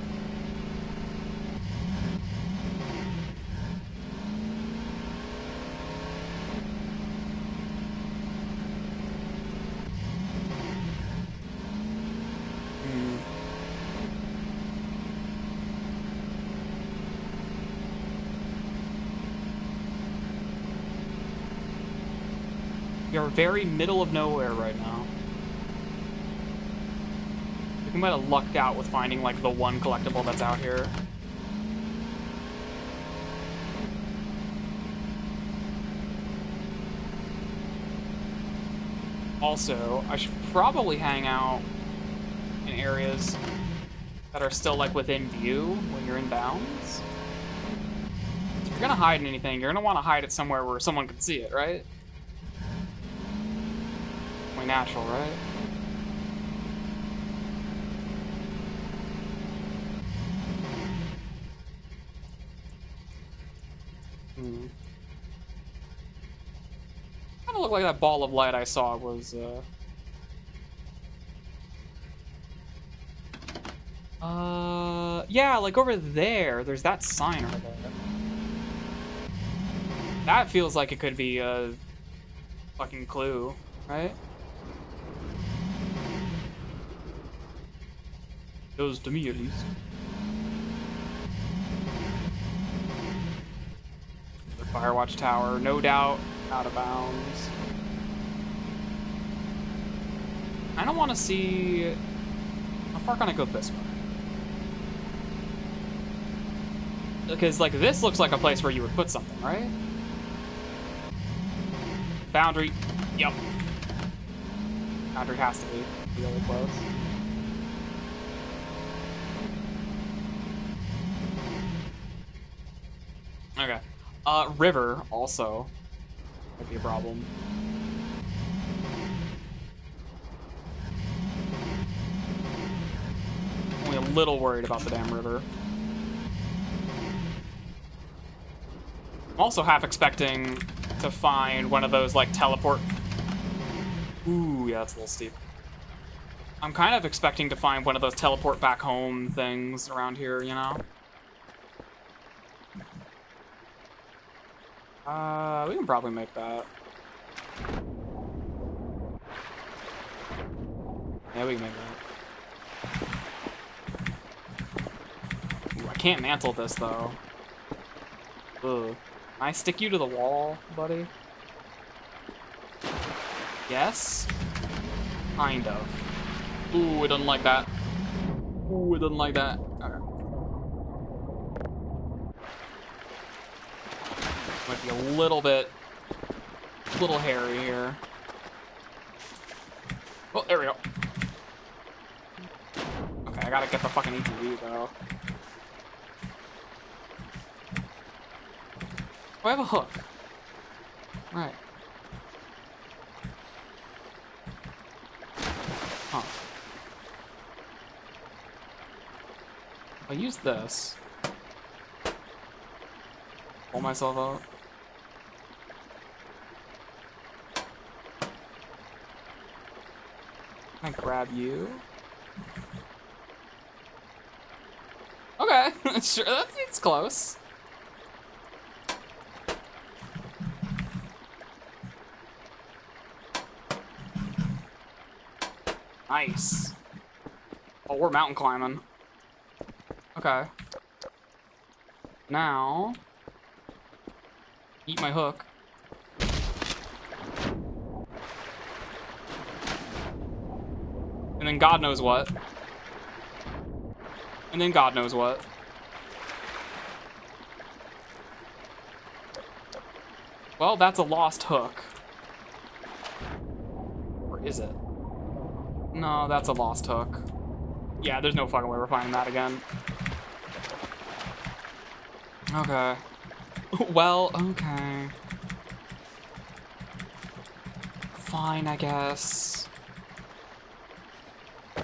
We are very middle of nowhere right now. We might have lucked out with finding like the one collectible that's out here. Also, I should probably hang out in areas that are still like within view when you're in bounds. If you're gonna hide in anything, you're gonna want to hide it somewhere where someone can see it, right? Only natural, right? Kind of looked like that ball of light I saw was, yeah, like over there, there's that sign over there. That feels like it could be a fucking clue, right? Does to me, at least. The Firewatch Tower, no doubt, out of bounds. I don't want to see... How far can I go this way? Because, like, this looks like a place where you would put something, right? Boundary. Yep. Boundary has to be really close. Okay. River, also. Might be a problem. Only a little worried about the damn river. I'm also half expecting to find one of those, like, teleport... Ooh, yeah, that's a little steep. I'm kind of expecting to find one of those teleport back home things around here, you know? We can probably make that. Yeah, we can make that. can't mantle this, though. Ugh. Can I stick you to the wall, buddy? Yes? Kind of. Ooh, it doesn't like that. Ooh, it doesn't like that. Okay. Might be a little hairy here. Oh, there we go. Okay, I gotta get the fucking ETV, though. Oh, I have a hook. Right. Huh. If I use this, pull myself out. Can I grab you? Okay, sure, it's close. Nice. Oh, we're mountain climbing. Okay. Now, eat my hook. And then God knows what. And then God knows what. Well, that's a lost hook. Or is it? No, that's a lost hook. Yeah, there's no fucking way we're finding that again. Okay. Well, okay. Fine, I guess.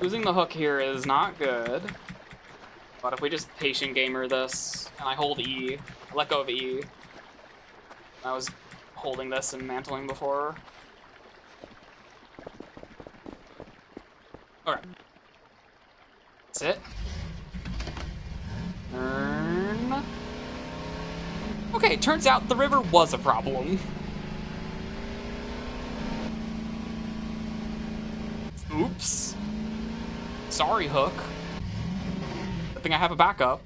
Losing the hook here is not good. But if we just patient gamer this, and I hold E, I let go of E. I was holding this and mantling before. Okay. That's it. Turn. Okay, turns out the river was a problem. Oops. Sorry, hook. Good thing I have a backup.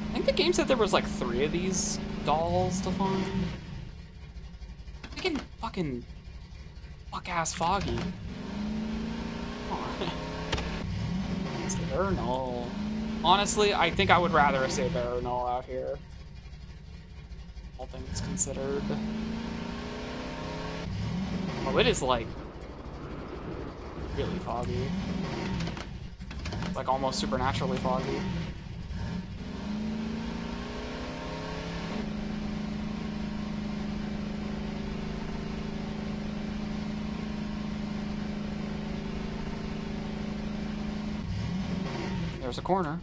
I think the game said there was like 3 of these dolls to find. It's getting fucking fuck-ass foggy. Is there or no? Honestly, I think I would rather say there or no out here. All things considered. Oh, it is like really foggy. Like almost supernaturally foggy. There's a corner.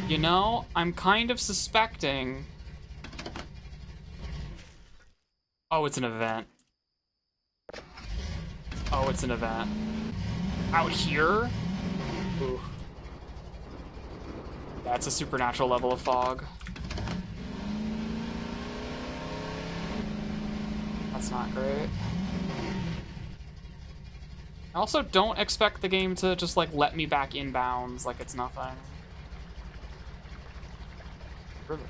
You know, I'm kind of suspecting... Oh, it's an event. Oh, it's an event. Out here? Ooh. That's a supernatural level of fog. That's not great. I also don't expect the game to just, like, let me back in bounds like it's nothing. River.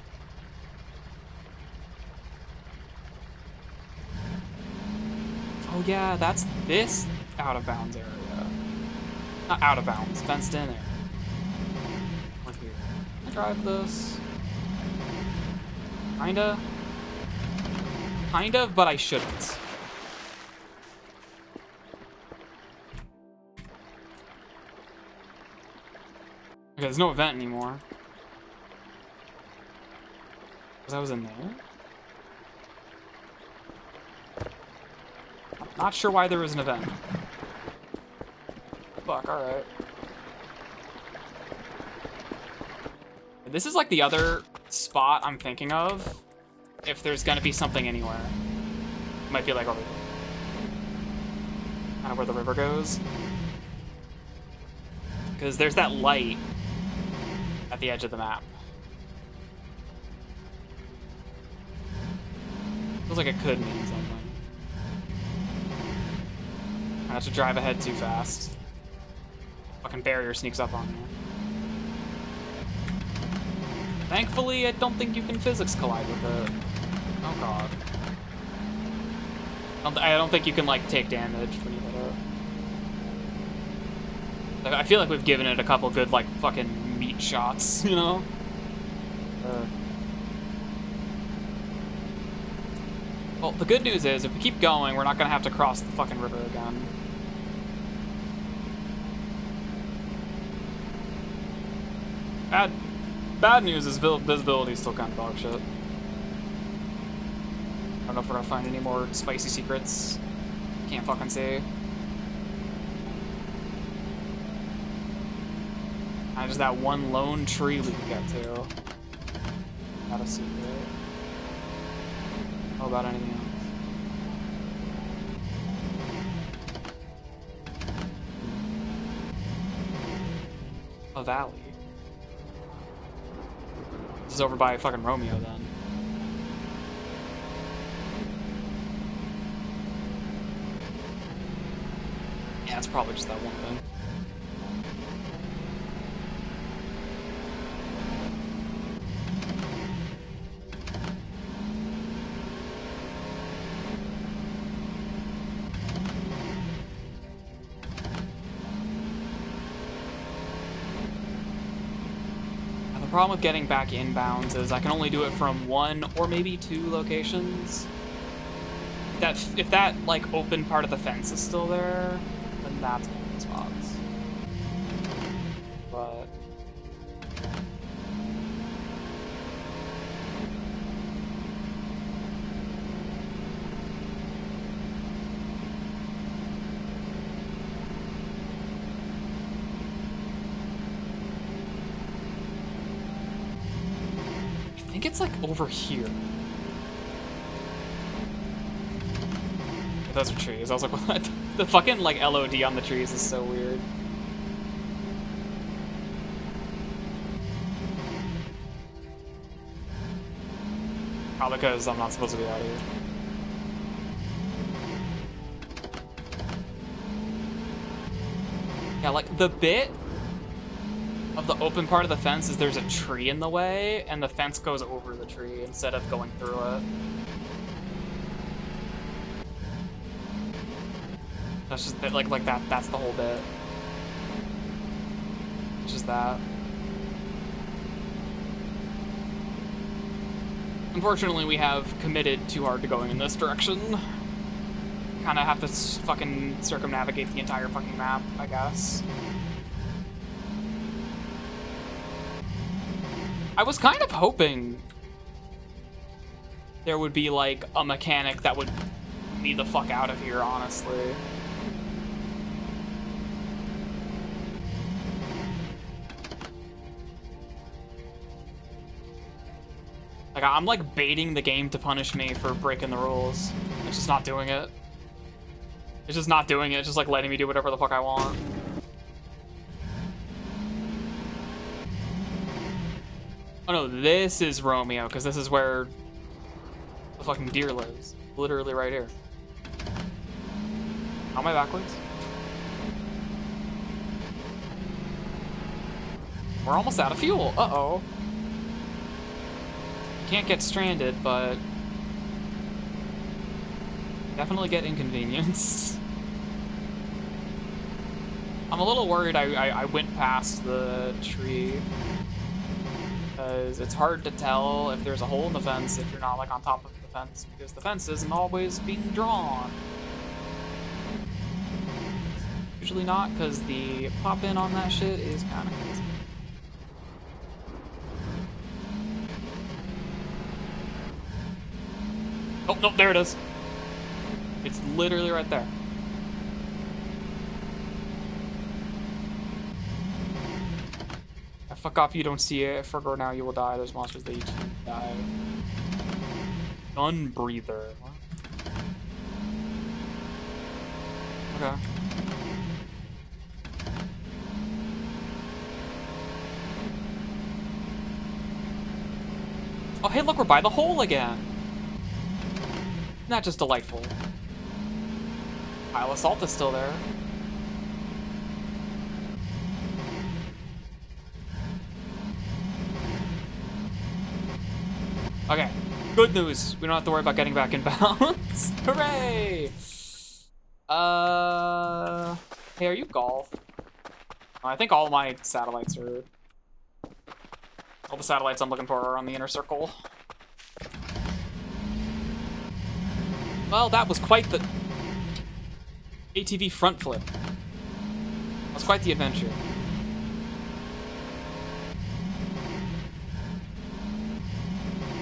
Oh yeah, that's this out of bounds area. Not out of bounds, fenced in area. Right here. Can I drive this? Kinda. Kind of, but I shouldn't. Okay, there's no event anymore. Because I was in there? Not sure why there was an event. Fuck, alright. This is like the other spot I'm thinking of, if there's gonna be something anywhere. Might be like over there. Kind of where the river goes. Because there's that light at the edge of the map. Feels like it could mean something. I have to drive ahead too fast. Fucking barrier sneaks up on me. Thankfully, I don't think you can physics collide with it. Oh god. I don't think you can, like, take damage when you hit it. I feel like we've given it a couple good, like, fucking meat shots, you know? Well, the good news is, if we keep going, we're not gonna have to cross the fucking river again. Bad news is visibility's still kind of dog shit. I don't know if we're gonna find any more spicy secrets. Can't fucking say. Just that one lone tree we can get to. Not a secret. How about anything else? A valley. This is over by fucking Romeo then. Yeah, it's probably just that one thing. The problem with getting back inbounds is I can only do it from one or maybe two locations. If that like open part of the fence is still there, then that's one of the spots. But I think it's like over here. Those are trees. I was like, what? The fucking like LOD on the trees is so weird. Probably because I'm not supposed to be out here. Yeah, like the bit of the open part of the fence is there's a tree in the way, and the fence goes over the tree instead of going through it. That's just like that. That's the whole bit. It's just that. Unfortunately, we have committed too hard to going in this direction. Kind of have to fucking circumnavigate the entire fucking map, I guess. I was kind of hoping there would be like a mechanic that would get me the fuck out of here, honestly. Like, I'm like baiting the game to punish me for breaking the rules. It's just not doing it. It's just not doing it. It's just like letting me do whatever the fuck I want. Oh no, this is Romeo, because this is where the fucking deer lives. Literally right here. How am I backwards? We're almost out of fuel. Uh-oh. Can't get stranded, but definitely get inconvenienced. I'm a little worried I went past the tree, because it's hard to tell if there's a hole in the fence if you're not like on top of the fence, because the fence isn't always being drawn. Usually not, because the pop in on that shit is kind of crazy. Oh, no, there it is. It's literally right there. I Fuck off, you don't see it. Forgo now, you will die. There's monsters that you die. Gun breather. Okay. Oh, hey, look, we're by the hole again. Isn't that just delightful? Pile of salt is still there. Okay, good news. We don't have to worry about getting back in bounds. Hooray! Hey, are you golf? I think all my satellites are... All the satellites I'm looking for are on the inner circle. Well, that was quite the... ATV front flip. That was quite the adventure.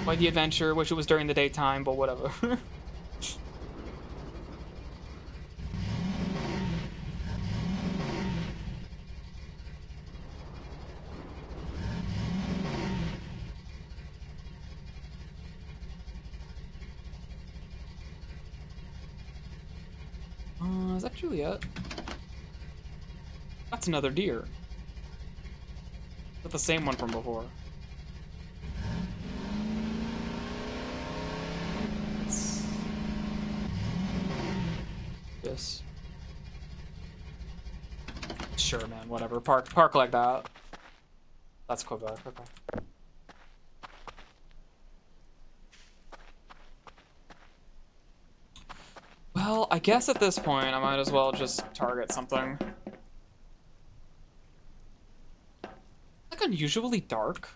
Quite the adventure. Wish it was during the daytime, but whatever. Is that Juliet? That's another deer. Is that the same one from before? Yes. Sure, man. Whatever. Park like that. That's Quebec. Okay. Well, I guess at this point, I might as well just target something. Like unusually dark.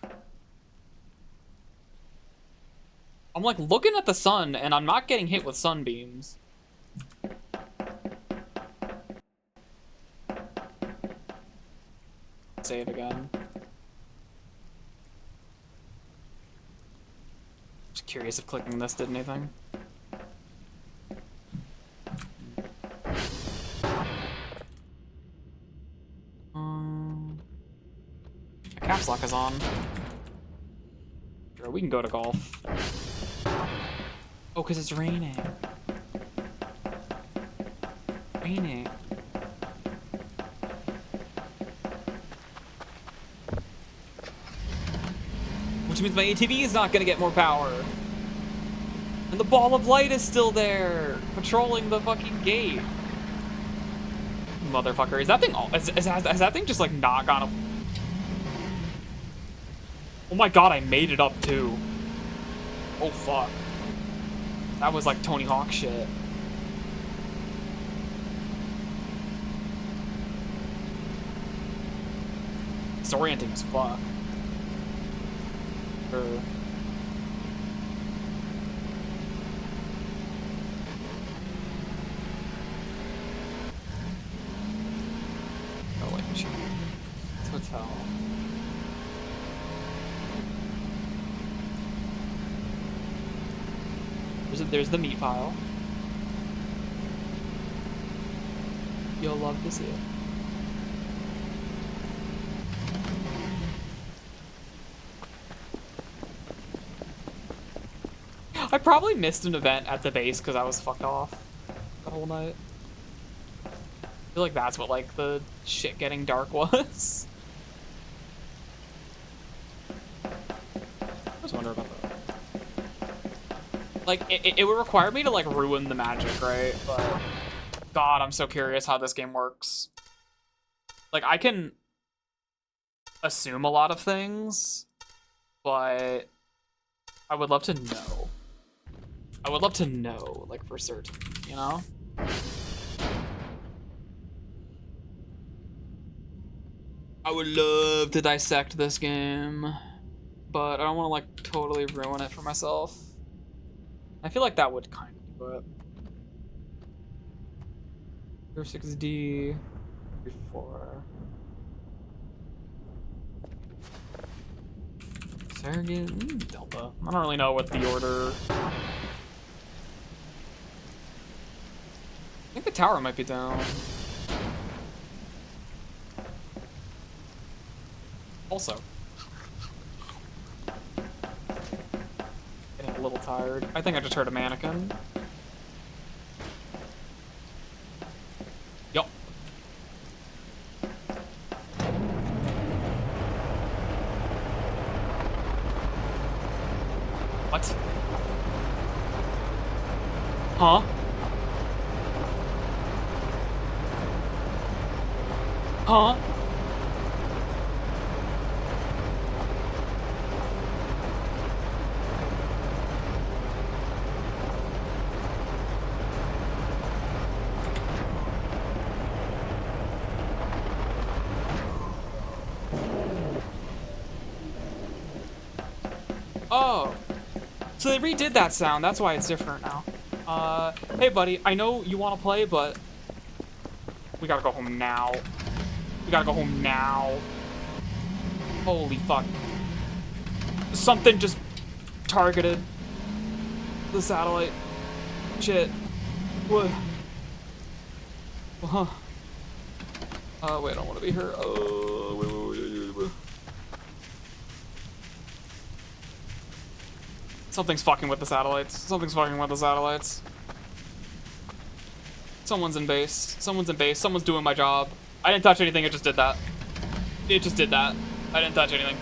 I'm like looking at the sun and I'm not getting hit with sunbeams. Save again. Just curious if clicking this did anything. Caps lock is on. Sure, we can go to golf. Oh, because it's raining. Raining. Which means my ATV is not gonna get more power. And the ball of light is still there, patrolling the fucking gate. Motherfucker, is that thing has that thing just like not gone up? Oh my god, I made it up too. Oh fuck. That was like Tony Hawk shit. Disorienting as fuck. Oh wait, shit. It's hotel. There's the meat pile. You'll love to see it. I probably missed an event at the base because I was fucked off the whole night. I feel like that's what like the shit getting dark was. I was wondering about that. Like, it would require me to, like, ruin the magic, right? But, God, I'm so curious how this game works. Like, I can assume a lot of things, but I would love to know. I would love to know, like, for certain, you know? I would love to dissect this game, but I don't want to, like, totally ruin it for myself. I feel like that would kind of do it. 6D, 4. Surrogate, Delta. I don't really know what the order. I think the tower might be down. Also, little tired. I think I just heard a mannequin. Yup. What? Huh? Huh? Oh. So they redid that sound. That's why it's different now. Hey buddy, I know you want to play, but we gotta go home now. We gotta go home now. Holy fuck. Something just targeted the satellite. Shit. What? Huh. Wait, I don't want to be here. Wait. Something's fucking with the satellites. Something's fucking with the satellites. Someone's in base. Someone's in base. Someone's doing my job. I didn't touch anything, it just did that. It just did that. I didn't touch anything.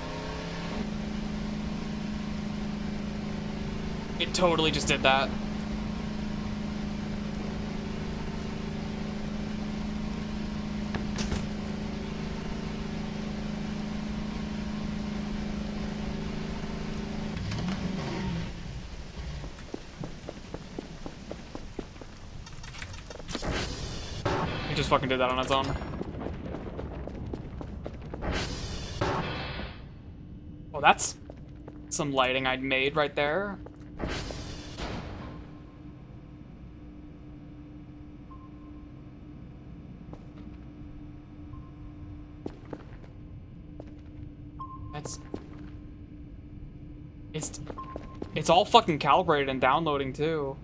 It totally just did that. It just fucking did that on its own. Oh, that's some lighting I'd made right there. It's all fucking calibrated and downloading too.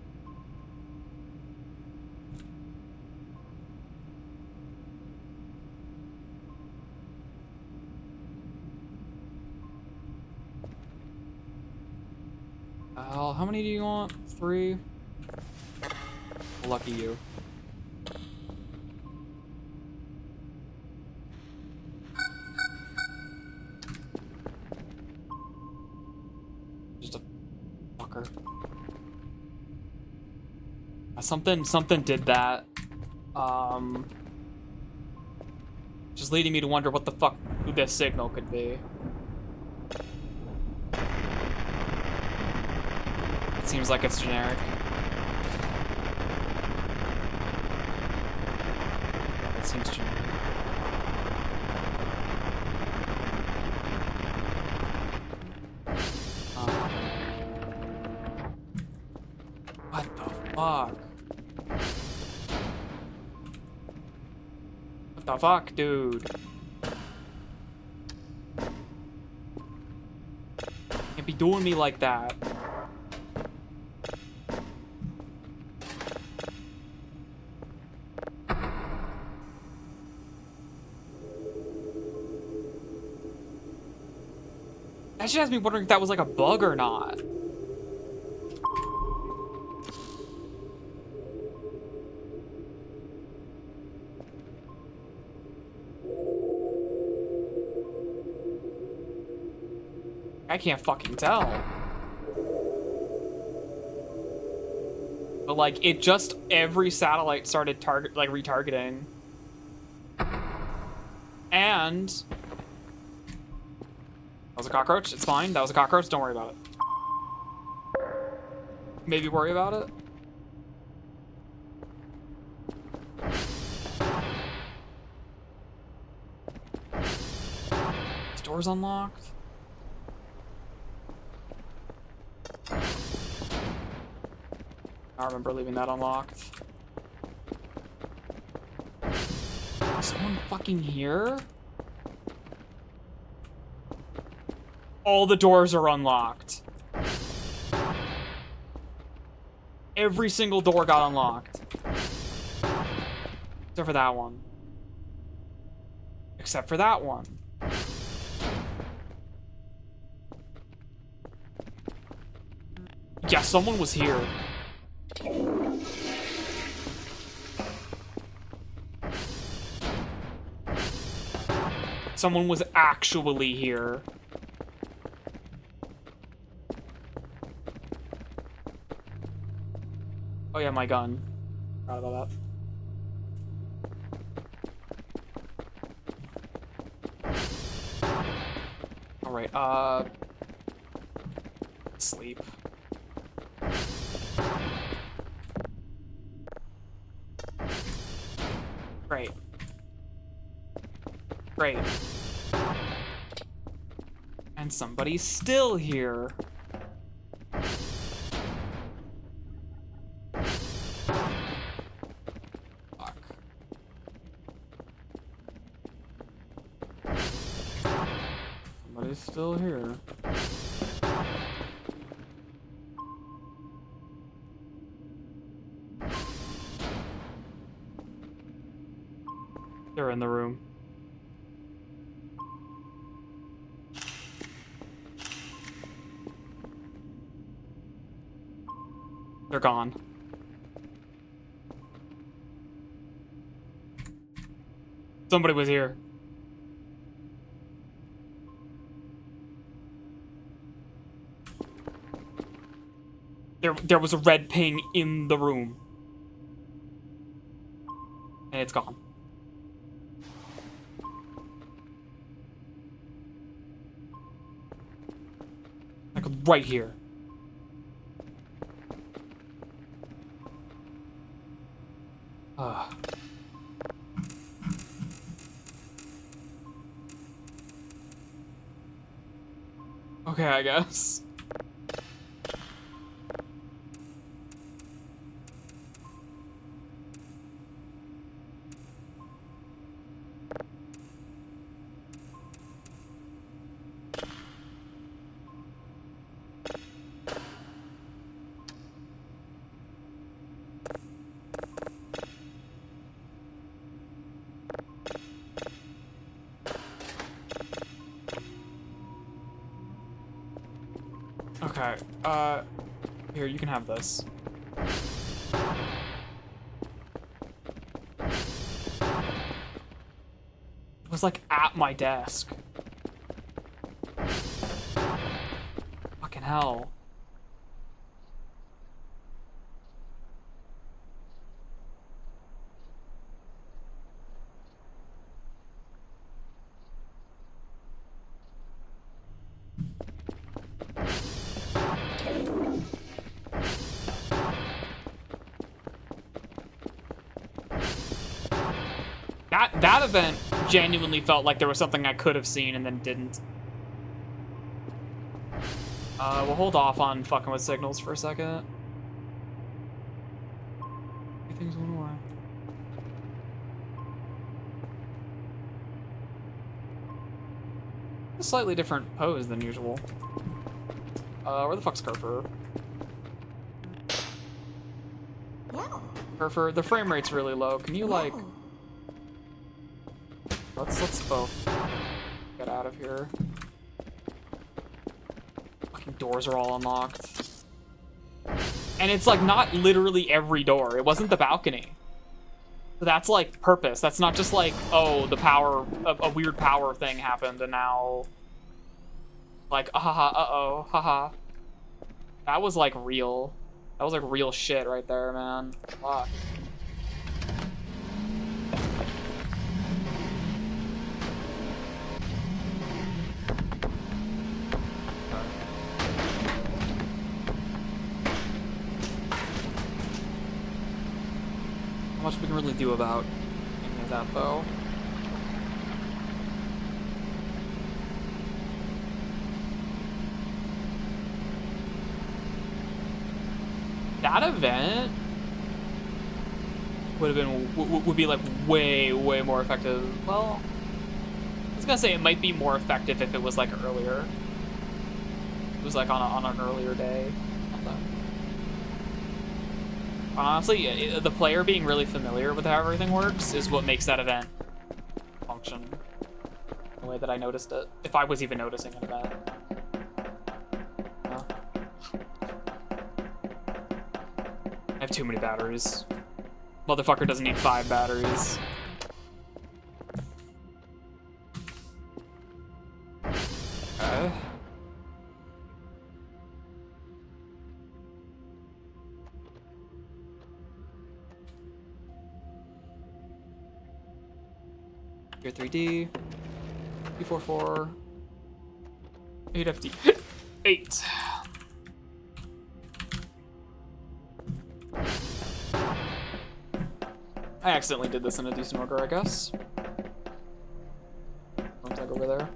How many do you want? 3? Lucky you. Just a fucker. Something did that. Just leading me to wonder what the fuck this signal could be. Seems like it's generic. It seems generic. What the fuck? What the fuck, dude? Can't be doing me like that. That just has me wondering if that was like a bug or not. I can't fucking tell. But like, it just, every satellite started retargeting. And that was a cockroach. It's fine. That was a cockroach. Don't worry about it. Maybe worry about it. This door's unlocked. I remember leaving that unlocked. Is someone fucking here? All the doors are unlocked. Every single door got unlocked. Except for that one. Except for that one. Yeah, someone was here. Someone was actually here. Oh yeah, my gun. Forgot about that. Alright, sleep. Great. Great. And somebody's still here. Fuck. Somebody's still here. They're in the room. They're gone. Somebody was here. There was a red ping in the room. And it's gone. Like right here. Okay, I guess. Okay, here, you can have this. It was like at my desk. Fucking hell. That event genuinely felt like there was something I could have seen and then didn't. We'll hold off on fucking with signals for a second. Everything's going away. A slightly different pose than usual. Where the fuck's Kerfer? Yeah. Kerfer, the frame rate's really low. Can you, like... Yeah. Let's both get out of here. Fucking doors are all unlocked. And it's like not literally every door. It wasn't the balcony. So that's like purpose. That's not just like, oh, the power, a weird power thing happened and now like, haha, uh-oh, haha. That was like real. That was like real shit right there, man. Fuck. Not much we can really do about any of that, though. That event would have been would be like way more effective. Well, I was gonna say it might be more effective if it was like earlier. It was like on an earlier day. Honestly, the player being really familiar with how everything works is what makes that event function the way that I noticed it. If I was even noticing an event. have too many batteries. Motherfucker doesn't need 5 batteries. Okay. Here 3D. 244. 8FD. 8. I accidentally did this in a decent order, I guess. Looks like over there.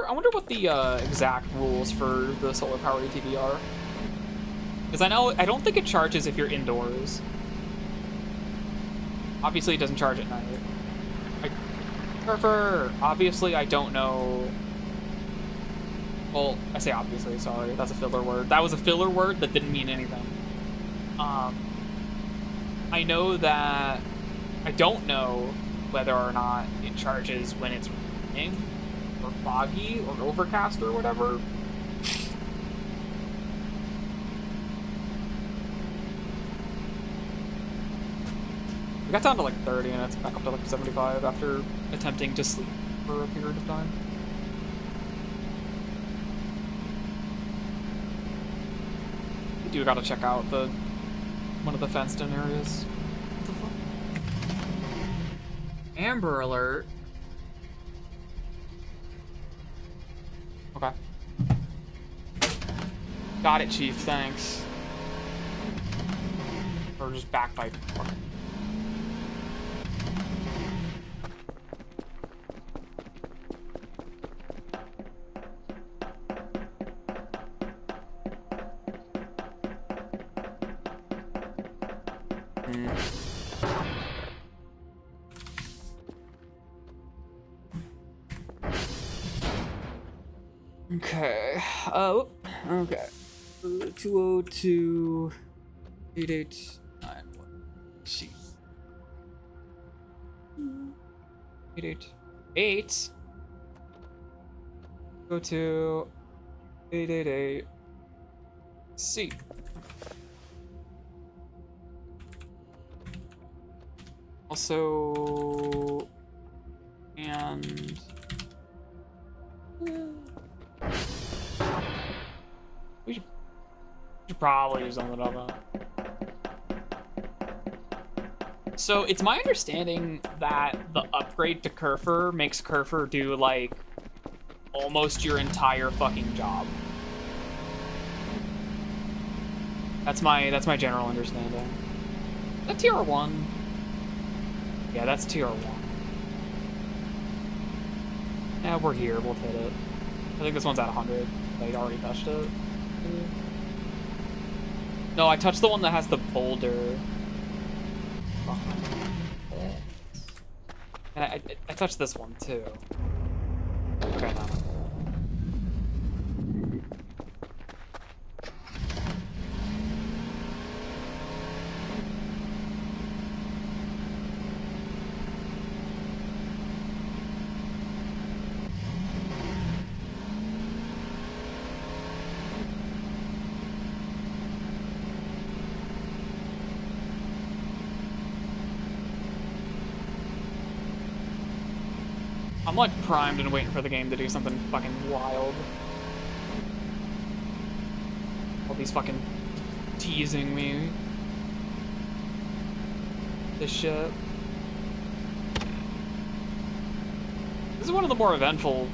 I wonder what the exact rules for the solar powered ATV are. Because I don't think it charges if you're indoors. Obviously, it doesn't charge at night. Obviously, I don't know. Well, I say obviously, sorry. That's a filler word. That was a filler word that didn't mean anything. I know that I don't know whether or not it charges when it's raining or foggy or overcast or whatever. We got down to like 30 and it's back up to like 75 after attempting to sleep for a period of time. We do gotta check out one of the fenced in areas. What the fuck? Amber alert. Okay. Got it, Chief, thanks. Or just backpipe. Okay. Okay. Oh, okay. 202 8891. Jeez. 888. Go to 888. C. Also, and we should probably do something about that. So it's my understanding that the upgrade to Kerfer makes Kerfer do like almost your entire fucking job. That's my general understanding. Is that tier 1? Yeah, that's tier 1. Yeah, we're here. We'll hit it. I think this one's at 100. I already touched it. No, I touched the one that has the boulder. And I touched this one too. Okay, now. I'm like primed and waiting for the game to do something fucking wild. All these fucking teasing me. This shit. This is one of the more eventful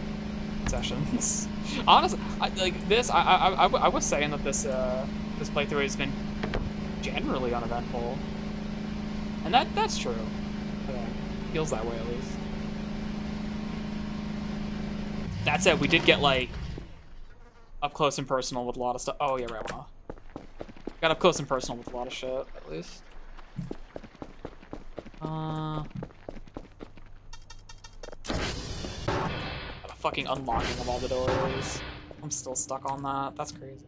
sessions. Honestly, I was saying that this playthrough has been generally uneventful, and that's true. Feels that way at least. That said, we did get, like, up close and personal with a lot of stuff. Oh, yeah, right, got up close and personal with a lot of shit, at least. Got a fucking unlocking of all the doors. I'm still stuck on that. That's crazy.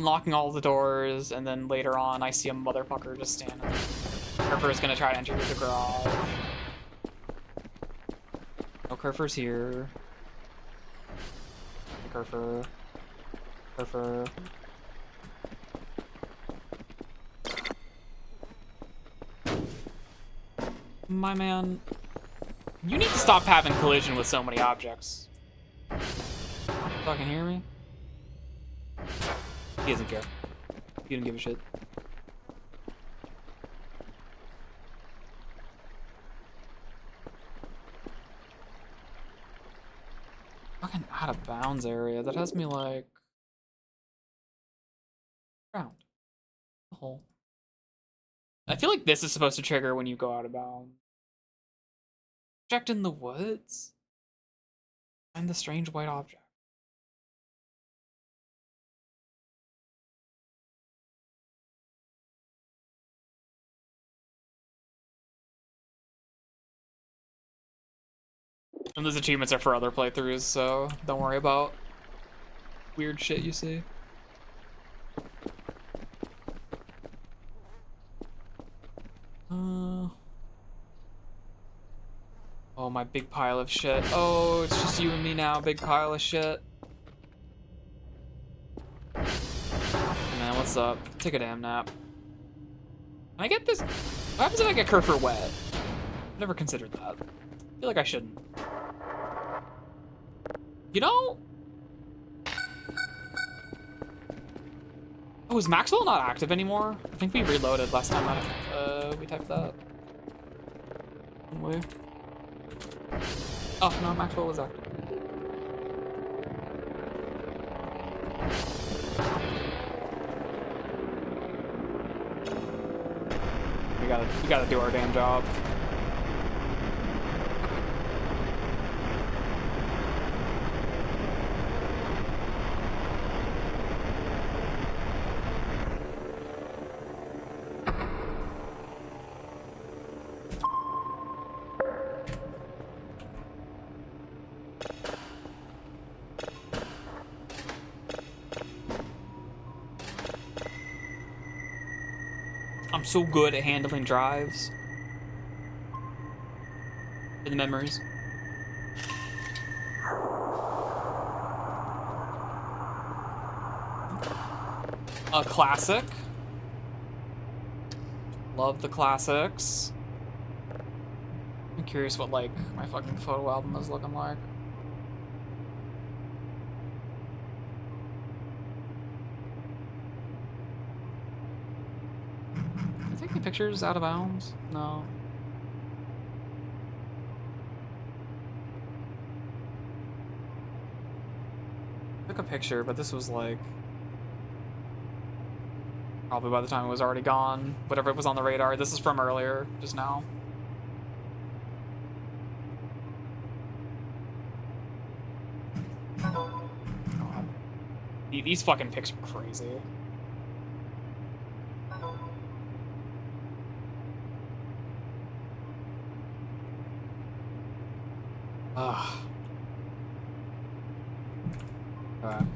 unlocking all the doors, and then later on I see a motherfucker just standing there. Kerfer's gonna try to enter the garage. No Kerfer's here. Kerfer. Kerfer. My man, you need to stop having collision with so many objects. Fucking hear me? He doesn't care. He didn't give a shit. Fucking out of bounds area. That has me like ground. The hole. I feel like this is supposed to trigger when you go out of bounds. Object in the woods? Find the strange white object. And those achievements are for other playthroughs, so don't worry about weird shit you see. Oh, my big pile of shit. Oh, it's just you and me now, big pile of shit. Man, what's up? Take a damn nap. Can I get this? What happens if I get Kerfer wet? I've never considered that. I feel like I shouldn't. You know? Oh, is Maxwell not active anymore? I think we reloaded last time we typed that. Wait. Oh, no, Maxwell was active. We gotta do our damn job. I'm so good at handling drives. In the memories. A classic. Love the classics. I'm curious what, like, my fucking photo album is looking like. Taking pictures out of bounds? No. Took a picture, but this was like probably by the time it was already gone. Whatever it was on the radar. This is from earlier, just now. God. These fucking pics are crazy. Ugh. Alright.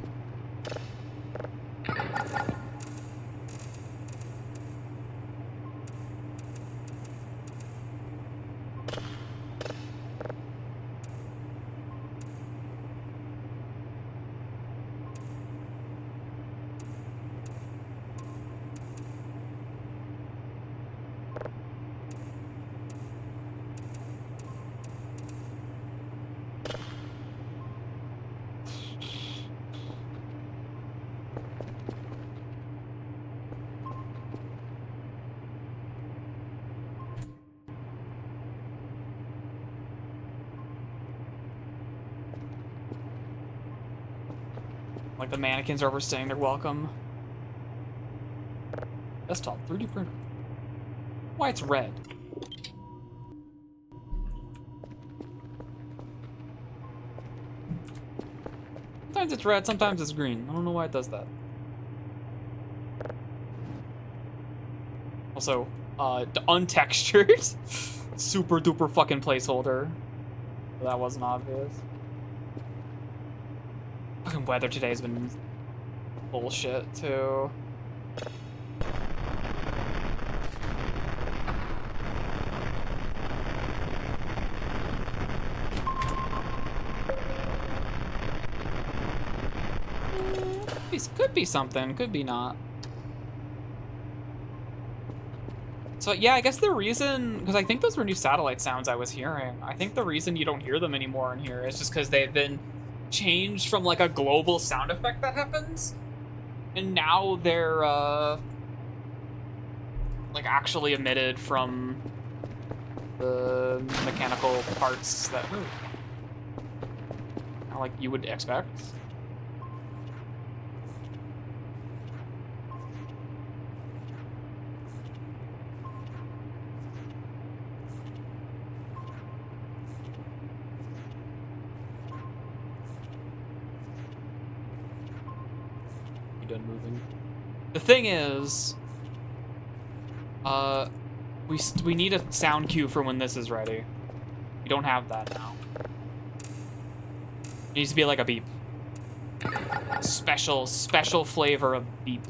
Like the mannequins are overstaying their welcome. Desktop 3D printer. Why it's red? Sometimes it's red, sometimes it's green. I don't know why it does that. Also, untextured. Super duper fucking placeholder. That wasn't obvious. Fucking weather today has been bullshit, too. Could be something, could be not. So yeah, I guess the reason, because I think those were new satellite sounds I was hearing. I think the reason you don't hear them anymore in here is just because they've been changed from like a global sound effect that happens, and now they're like actually emitted from the mechanical parts that move, like you would expect. Done moving. The thing is, we need a sound cue for when this is ready. We don't have that now. It needs to be like a beep. Special flavor of beep.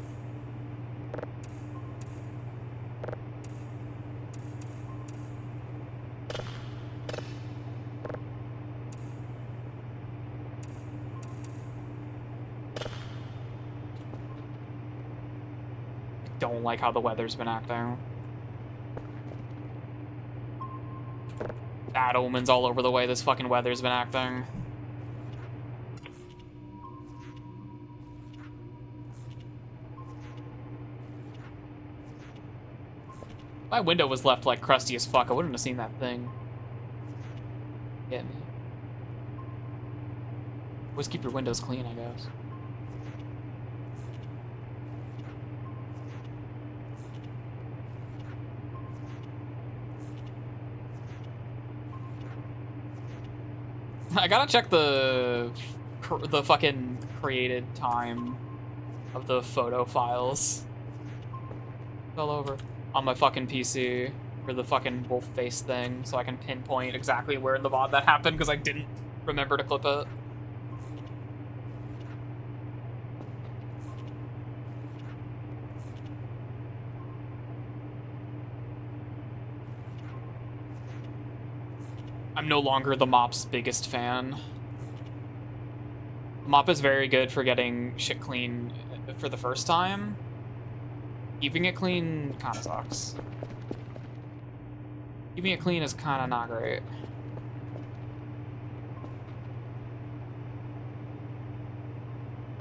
Don't like how the weather's been acting. Bad omens all over the way this fucking weather's been acting. My window was left like crusty as fuck. I wouldn't have seen that thing. Get me. Always keep your windows clean, I guess. I gotta check the fucking created time of the photo files. All over on my fucking PC for the fucking wolf face thing, so I can pinpoint exactly where in the VOD that happened because I didn't remember to clip it. I'm no longer the mop's biggest fan. Mop is very good for getting shit clean for the first time. Keeping it clean kinda sucks. Keeping it clean is kinda not great.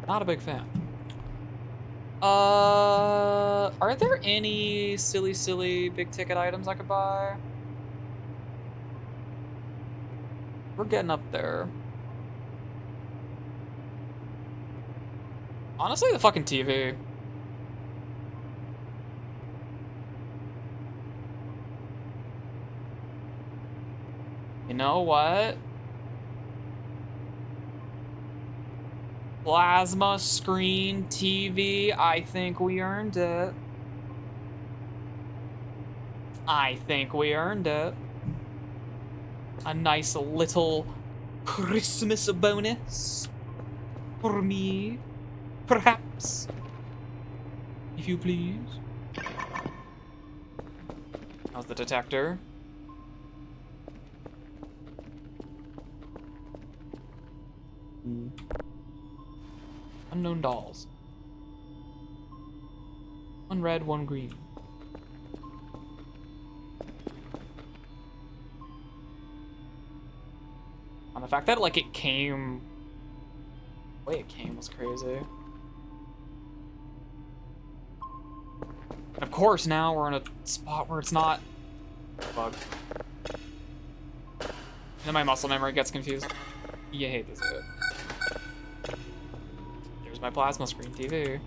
Not a big fan. Are there any silly big ticket items I could buy? We're getting up there. Honestly, the fucking TV. You know what? Plasma screen TV. I think we earned it. I think we earned it. A nice little Christmas bonus for me, perhaps, if you please. How's the detector? Unknown dolls. One red, one green. And the fact that, like, it came... The way it came was crazy. And of course, now we're in a spot where it's not... Bug. And then my muscle memory gets confused. You hate this shit. There's my plasma screen TV.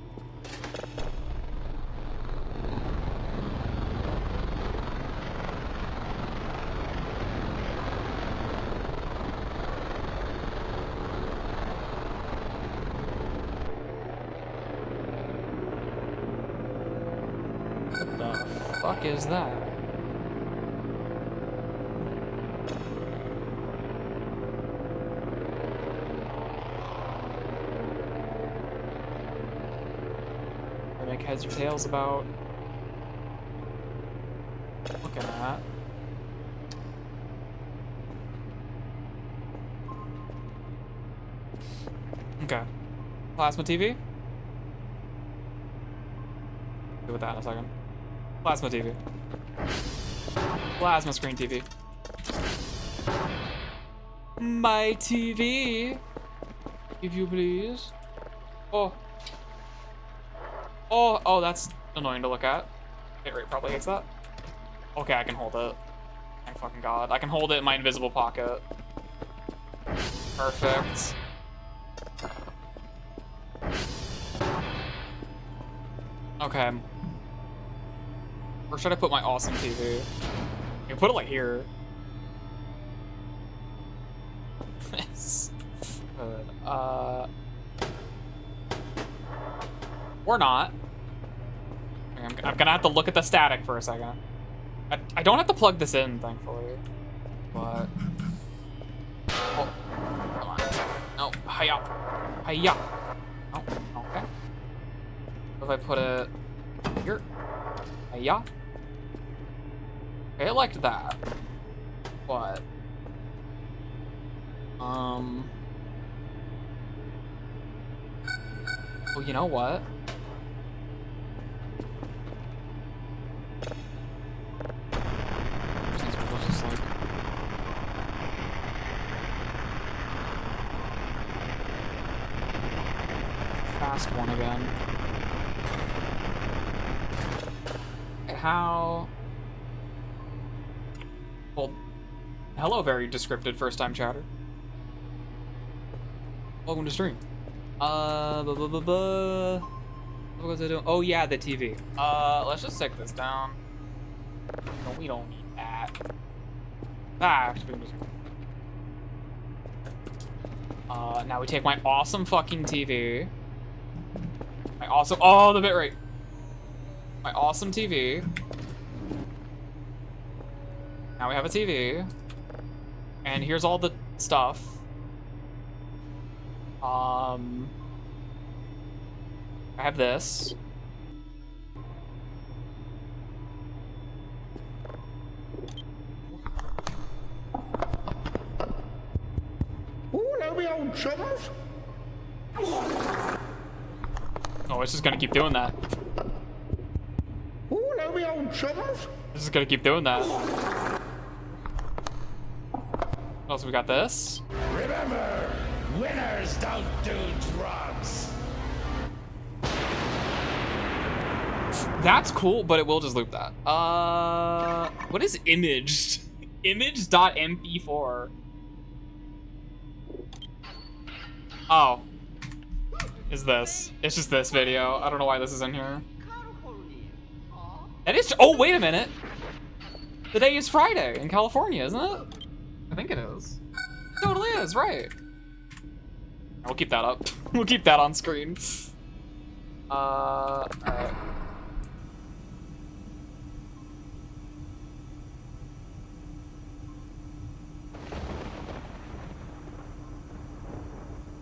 What is that? make heads or tails about looking at. Okay. Plasma TV? Deal with that in a second. Plasma TV. Plasma screen TV. My TV, if you please. Oh. Oh, oh, that's annoying to look at. Bitrate probably hates that. Okay, I can hold it. Thank fucking God. I can hold it in my invisible pocket. Perfect. Okay. Where should I put my awesome TV? You can put it like here. Good. Or not. I'm gonna have to look at the static for a second. I don't have to plug this in, thankfully. But... Oh, come on. No, hiya. Hiya. Oh, okay. What if I put it here? Hiya. Okay, I liked that. But... Oh, you know what? Just like... Fast one again. How... Well, hello, very descriptive first-time chatter. Welcome to stream. What was I doing? Oh yeah, the TV. Let's just take this down. No, we don't need that. Now we take my awesome fucking TV. My awesome, oh, the bitrate. My awesome TV. Now we have a TV. And here's all the stuff. I have this. Hello, me old chums. Oh, it's just gonna keep doing that. Hello, me old chums. It's just gonna keep doing that. What else we got? This. Remember, winners don't do drugs. That's cool, but it will just loop that. What is imaged? Image.mp4. Oh. Is this? It's just this video. I don't know why this is in here. It is. Oh, wait a minute. Today is Friday in California, isn't it? I think it is. It totally is, right. We'll keep that up. We'll keep that on screen. Alright.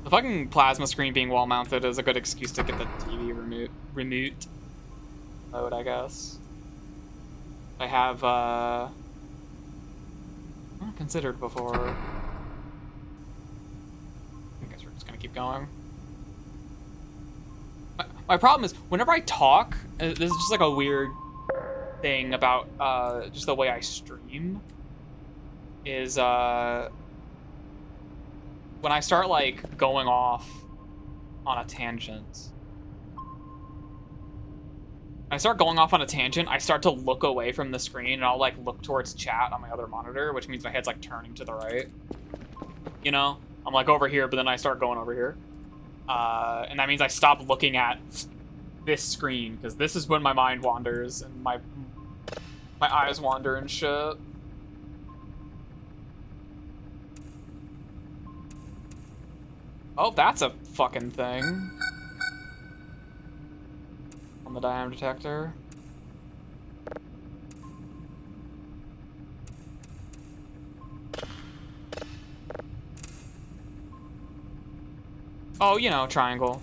The fucking plasma screen being wall mounted is a good excuse to get the TV remote mode, I guess. I have considered before. I guess we're just gonna keep going. My problem is whenever I talk, this is just like a weird thing about just the way I stream. Is when I start like going off on a tangent. I start to look away from the screen and I'll like look towards chat on my other monitor, which means my head's like turning to the right. You know? I'm like over here, but then I start going over here. And that means I stop looking at this screen, because this is when my mind wanders and my eyes wander and shit. Oh, that's a fucking thing. On the diam detector. Oh, you know, triangle.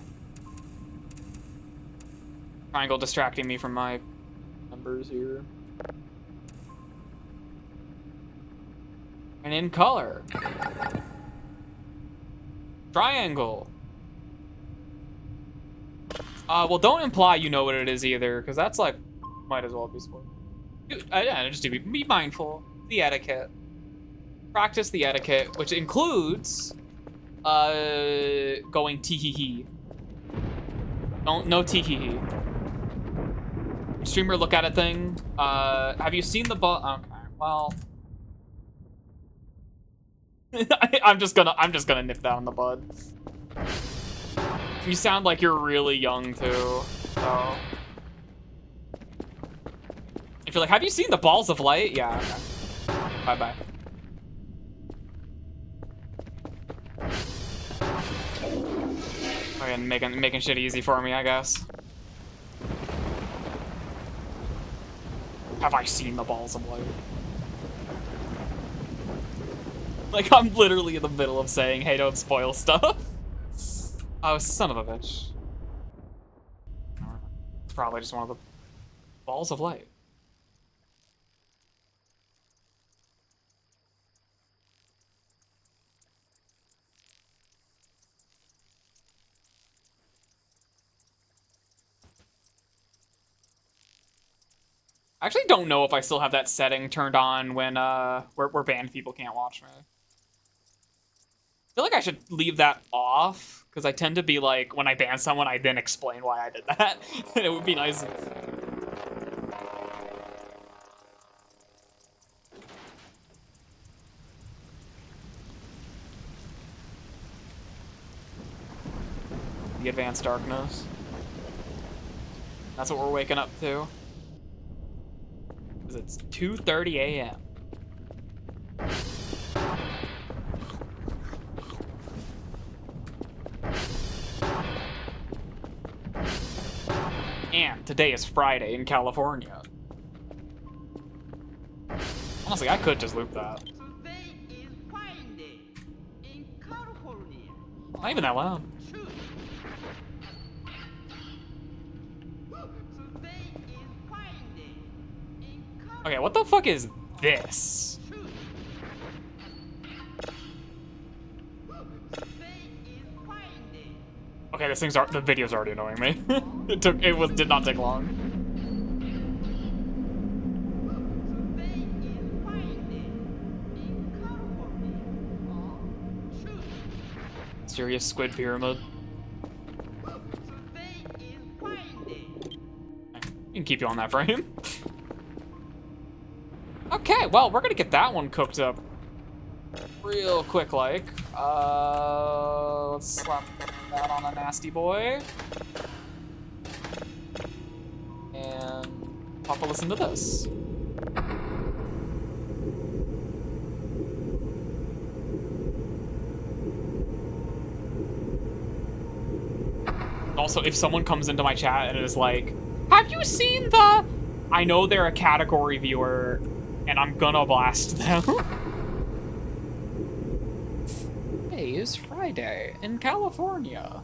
Triangle distracting me from my numbers here. And in color. Triangle. Well, don't imply you know what it is either, because that's like, might as well be spoiled. Yeah, just be mindful. The etiquette. Practice the etiquette, which includes, going tee-hee-hee. No tee-hee-hee. Streamer look at it thing. Have you seen the okay, well. I'm just gonna nip that in the bud. You sound like you're really young too, so. If you're like, have you seen the balls of light? Yeah, okay. Bye-bye. Again, making shit easy for me, I guess. Have I seen the balls of light? Like, I'm literally in the middle of saying, hey, don't spoil stuff. Oh, son of a bitch. It's probably just one of the balls of light. I actually don't know if I still have that setting turned on when where banned people can't watch me. I feel like I should leave that off, because I tend to be like, when I ban someone, I then explain why I did that. It would be nice. The advanced darkness. That's what we're waking up to. Because it's 2:30 a.m. And today is Friday in California. Honestly, I could just loop that. Today is Friday in California. Not even that loud. Today is Friday in California. Okay, what the fuck is this? Today is Friday. Okay, the video's already annoying me. Did not take long. Today is Friday in California. Serious squid pyramid. Today is Friday. I can keep you on that frame. Okay, well, we're gonna get that one cooked up real quick, like. Let's slap that on a nasty boy. And pop a listen to this. Also, if someone comes into my chat and is like, have you seen the... I know they're a category viewer, and I'm gonna blast them. Today is Friday in California.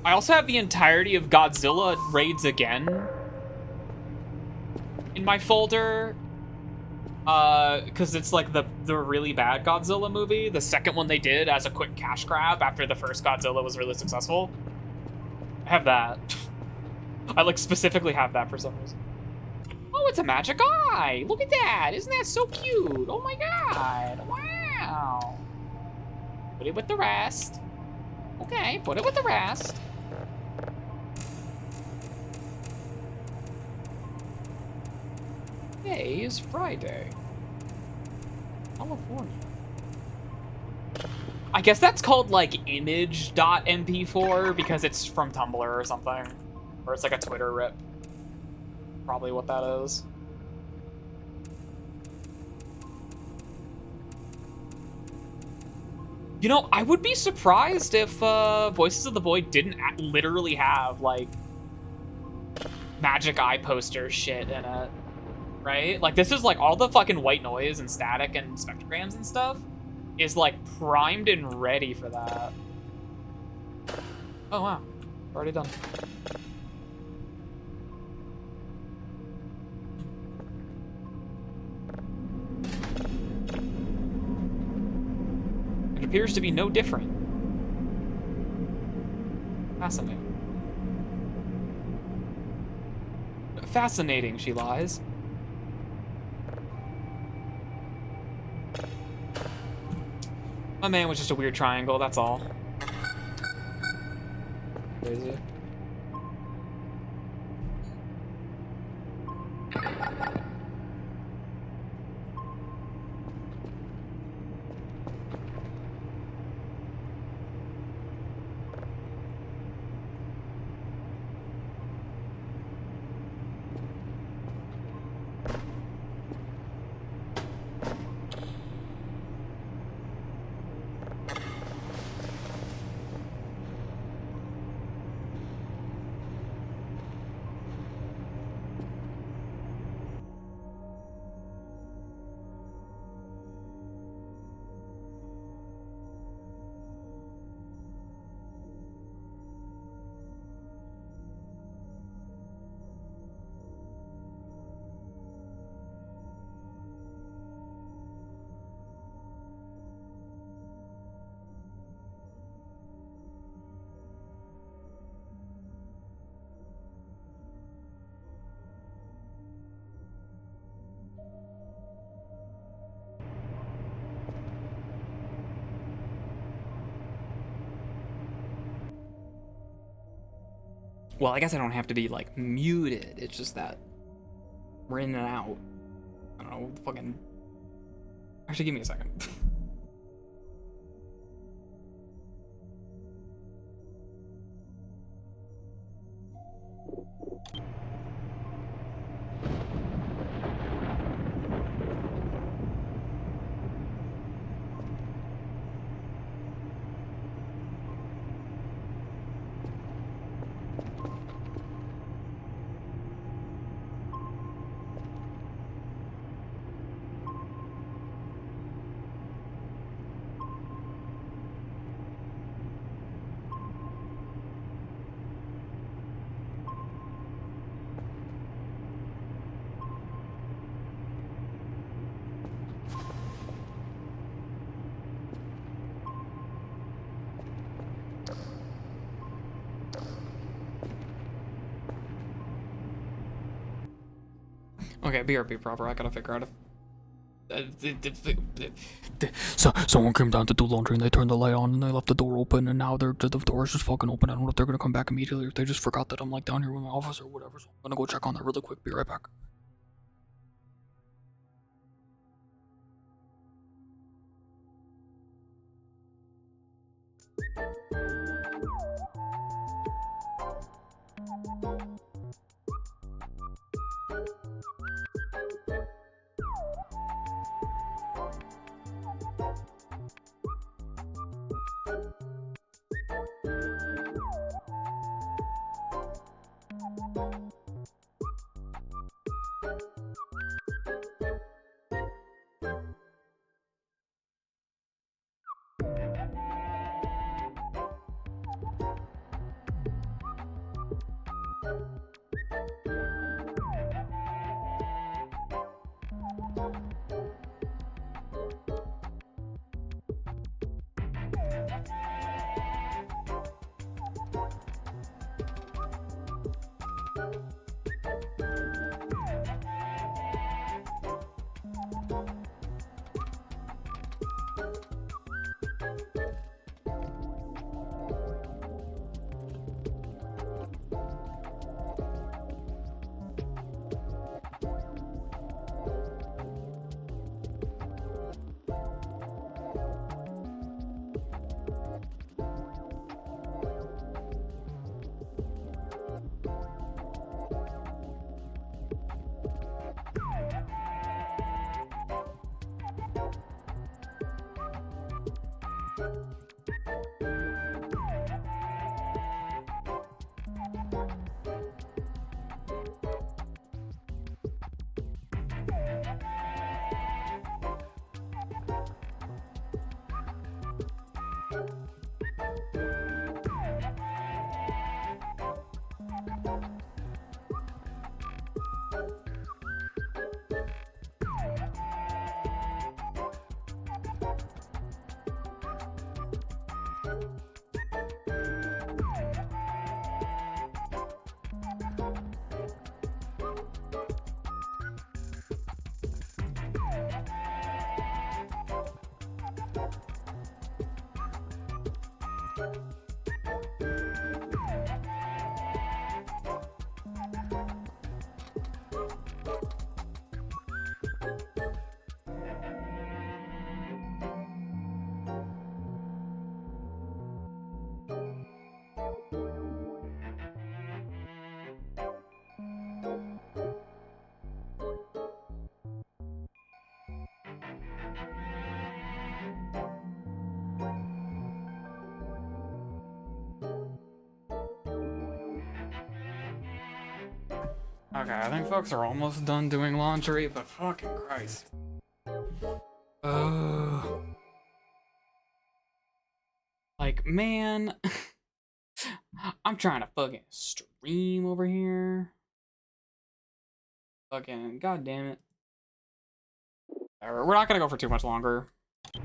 I also have the entirety of Godzilla Raids Again in my folder. Because it's like the really bad Godzilla movie, the second one they did as a quick cash grab after the first Godzilla was really successful. I have that. I like specifically have that for some reason. Oh, it's a magic eye! Look at that! Isn't that so cute? Oh my god! Wow! Put it with the rest. Okay, put it with the rest. Today is Friday. California. I guess that's called like image.mp4 because it's from Tumblr or something. Or it's like a Twitter rip. Probably what that is. You know, I would be surprised if Voices of the Void didn't literally have like magic eye poster shit in it. Right? Like, this is like all the fucking white noise and static and spectrograms and stuff is like primed and ready for that. Oh, wow. Already done. It appears to be no different. Fascinating. Fascinating, she lies. My man was just a weird triangle, that's all. Crazy. Well, I guess I don't have to be, like, muted. It's just that we're in and out. I don't know, fucking... Actually, give me a second. Okay, BRB proper. I gotta figure out if... So someone came down to do laundry and they turned the light on and they left the door open and now the door's just fucking open. I don't know if they're gonna come back immediately or if they just forgot that I'm like down here with my office or whatever. So I'm gonna go check on that really quick. Be right back. Okay, I think folks are almost done doing laundry, but fucking Christ. Like, man. I'm trying to fucking stream over here. Fucking, god damn it. We're not gonna go for too much longer.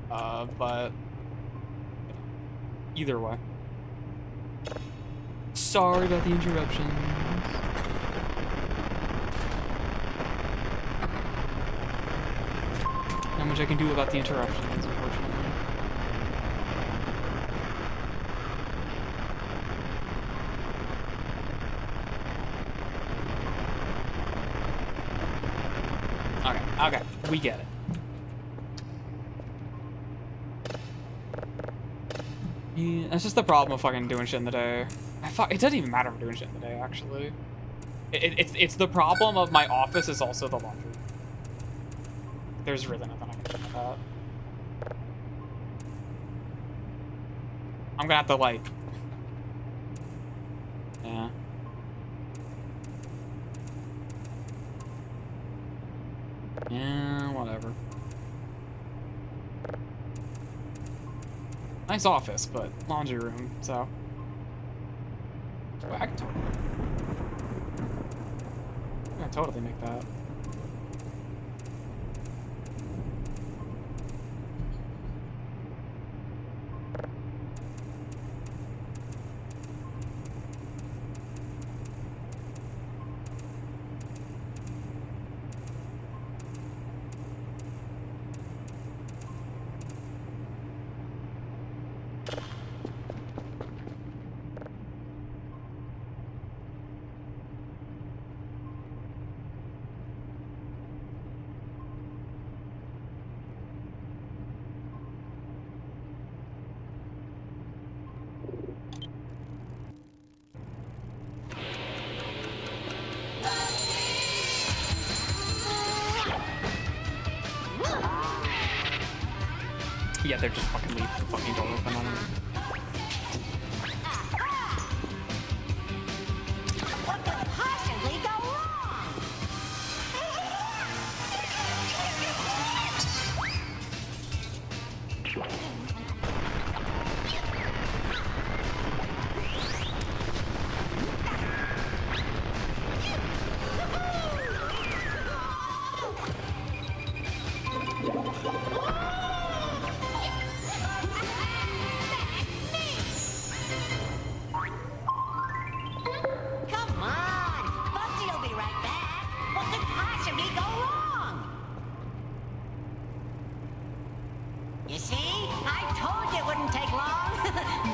But either way. Sorry about the interruptions. Not much I can do about the interruptions, unfortunately. Okay, we get it. Yeah, that's just the problem with fucking doing shit in the day. It doesn't even matter if I'm doing shit in the day, actually. It's the problem of my office is also the laundry. There's really nothing I can do about that. I'm gonna have to, like... Yeah. Yeah, whatever. Nice office, but laundry room, so... I can totally make that. Yeah, they're just fucking leave the fucking door open on them. What could possibly go wrong? Come on, Bugsy will be right back. What could possibly go wrong? You see, I told you it wouldn't take long.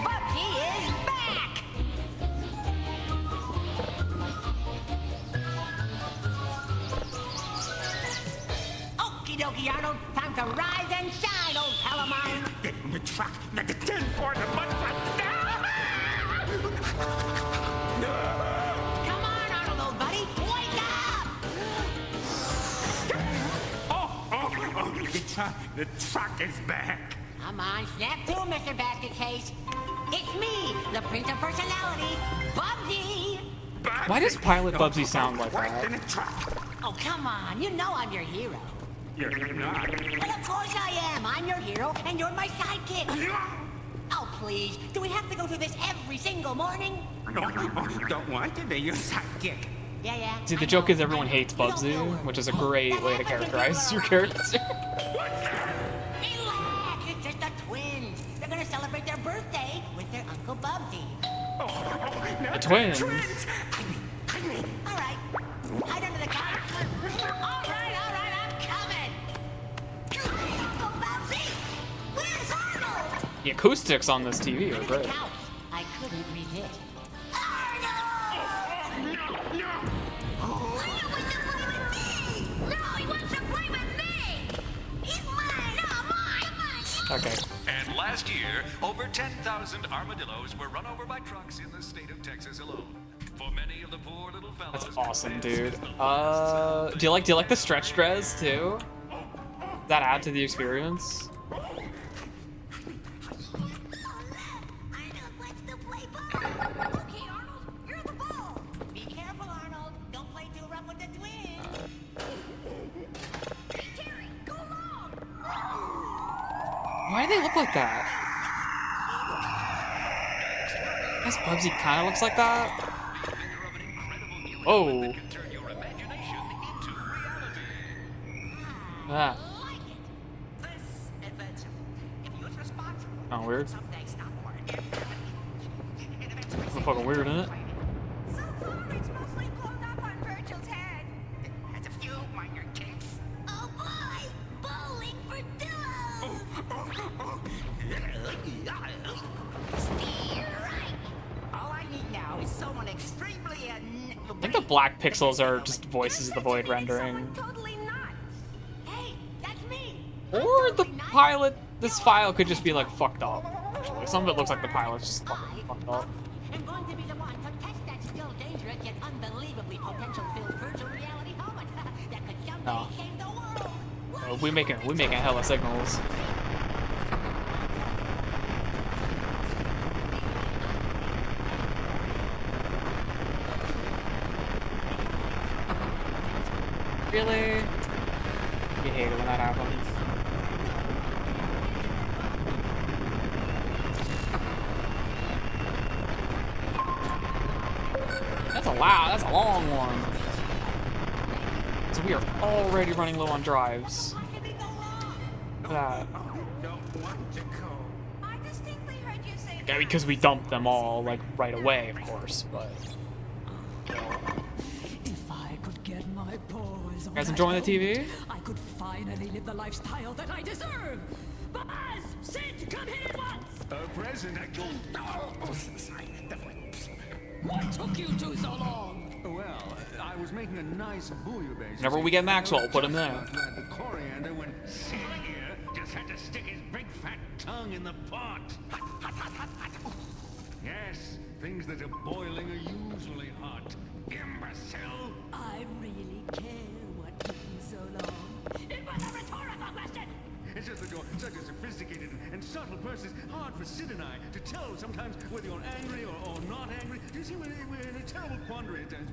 Bugsy is back. Okie dokie, Arnold. Time to rise and shine, old pal of mine. Get in the truck. Let the 10 for the mud truck. Come on, Arnold, old buddy. Wake up! The truck is back. Come on, snap to him, Mr. Basket Case. It's me, the Prince of Personality, Bugsy. Why does Pilot Bubsy sound like Right that? in the truck. Oh, come on. You know I'm your hero. You're not. Well, of course I am. I'm your hero, and you're my sidekick. Oh, please. Do we have to go through this every single morning? No, you don't want to be your sidekick. Yeah. See, the I joke know. is everyone hates You don't Bubsy, know her. which is a great way to characterize your character. Relax. It's just the twins. They're going to celebrate their birthday with their Uncle Bubsy. The twins. All right. Hide under the car. All right. I'm coming. Uncle Bubsy, where's Arnold? The acoustics on this TV are great. Couch. I couldn't resist. Okay. And last year, over 10,000 armadillos were run over by trucks in the state of Texas alone. For many of the poor little fellows. That's awesome, dude. Do you like the stretch dress too? Does that add to the experience? Be careful, Arnold. Don't play too rough with the twins. Hey, Terry, go long. Why do they look like that? I guess Bubsy kind of looks like that. Oh. Ah. This adventure, if used responsibly, Oh, weird. someday stop more. That's fucking weird, isn't it? So far, it's mostly blown up on Virgil's head. Has a few minor kinks. Oh boy! Bowling for dough! Steer right! All I need now is someone extremely I think the black pixels are just voices of the void rendering. Totally not. Hey, that's me. Or the pilot, this file could just be like fucked up. Actually, some of it looks like the pilot's just fucking fucked up. I'm going to be the one to test that still dangerous yet unbelievably potential-filled virtual reality helmet that could someday No. save the world. We making hella signals. Really? You hate it when that happens. That's a long one. So we are already running low on drives. Look at that. I distinctly heard you say Yeah, because we dumped them all, like, right away, of course, but... If I could get my paws on guys that enjoying the helmet, TV? I could finally live the lifestyle that I deserve. Buzz! Sid, come here at once! President. What took you two so long? Well, I was making a nice bouillabaisse. Whenever we get Maxwell, we'll put him there. To add the coriander when Sid here just had to stick his big fat tongue in the pot. Yes, things that are boiling are usually hot. Imbecile! I really care what took you so long. It was a rhetorical question! It's just that you're such a sophisticated and subtle person. It's hard for Sid and I to tell sometimes whether you're angry or not angry. You see, we're in a terrible quandary at times.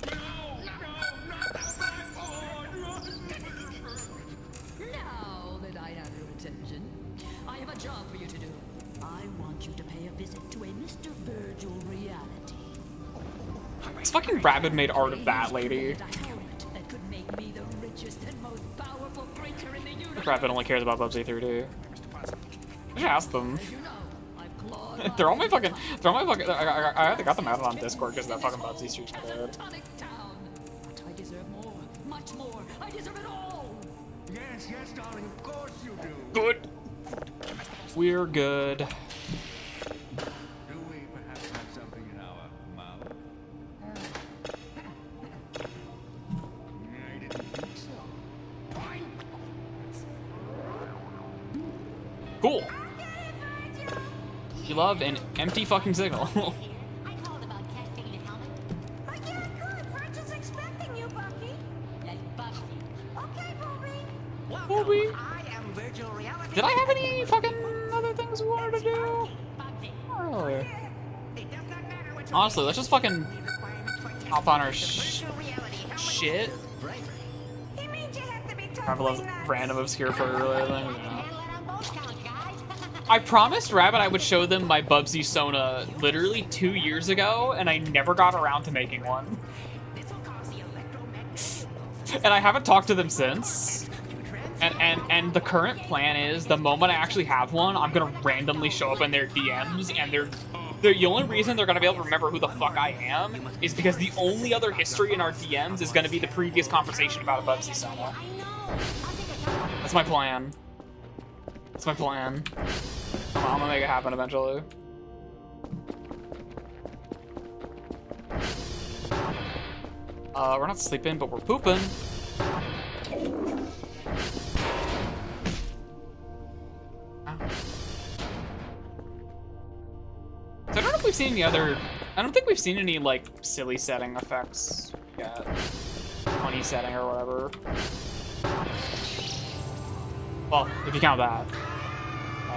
No, not my Now that I have your attention, I have a job for you to do. I want you to pay a visit to a Mr. Virgil reality. This fucking rabbit made art of that lady. A helmet that could make me the richest and most powerful creature in the universe. Rabbit only cares about Bubsy 3D. I should ask them. You know, I've clawed They're all my fucking. I got them added on Discord because that fucking Bubsy street's my good. tonic town. But I deserve more, much more. I deserve it all. Yes, darling, of course you do. Good. We're good. Do we perhaps have something in our mouth? I didn't think so. Cool. You love an empty fucking signal. I called about testing the helmet. Oh, yeah, good. Virgil's expecting you, Bucky. That's Bucky. Okay, Booby. Booby. I am Virtual Reality. Did I have any fucking other things we wanted to do? Bugsy. Not really. It does not matter what Honestly, let's just fucking requirements for testing hop on our the virtual reality helmet. shit. He means you have to be Have a totally little nuts. random obscure photo related thing. I can handle it on both counts, guys. I promised Rabbit I would show them my Bubsy Sona literally 2 years ago, and I never got around to making one. This will cause the electromagnetic And I haven't talked to them since. And the current plan is the moment I actually have one, I'm gonna randomly show up in their DMs, and they're the only reason they're gonna be able to remember who the fuck I am is because the only other history in our DMs is gonna be the previous conversation about a Bubsy Sona. I know. I'll take a shot. That's my plan. That's my plan. I'm gonna make it happen eventually. We're not sleeping, but we're pooping. So I don't know if we've seen any other... I don't think we've seen any, like, silly setting effects yet. Funny setting or whatever. Well, if you count that.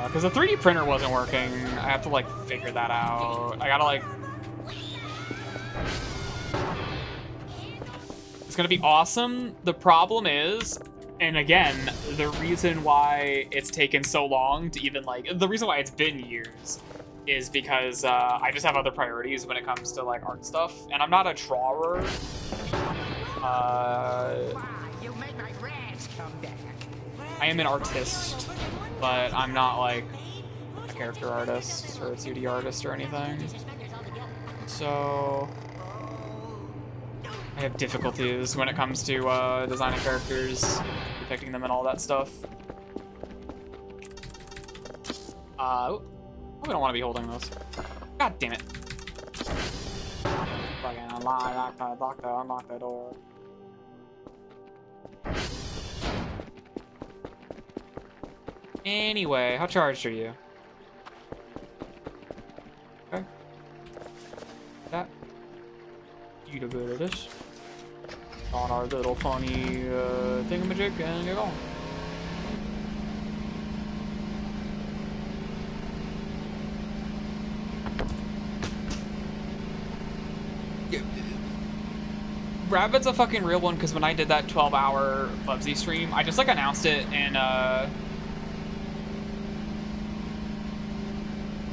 Because the 3D printer wasn't working. I have to, like, figure that out. I gotta, like... It's gonna be awesome. The problem is... And again, the reason why it's taken so long to even, like... The reason why it's been years is because I just have other priorities when it comes to, like, art stuff. And I'm not a drawer. You made my rats come back. I am an artist, but I'm not, like, a character artist or a 2D artist or anything. So... I have difficulties when it comes to designing characters, depicting them and all that stuff. We don't want to be holding those. God damn it. Fucking unlock the door. Anyway, how charged are you? Okay. That. You do good at this. On our little funny thingamajig and get going. Rabbit's a fucking real one, because when I did that 12-hour VotV stream, I just, like, announced it in,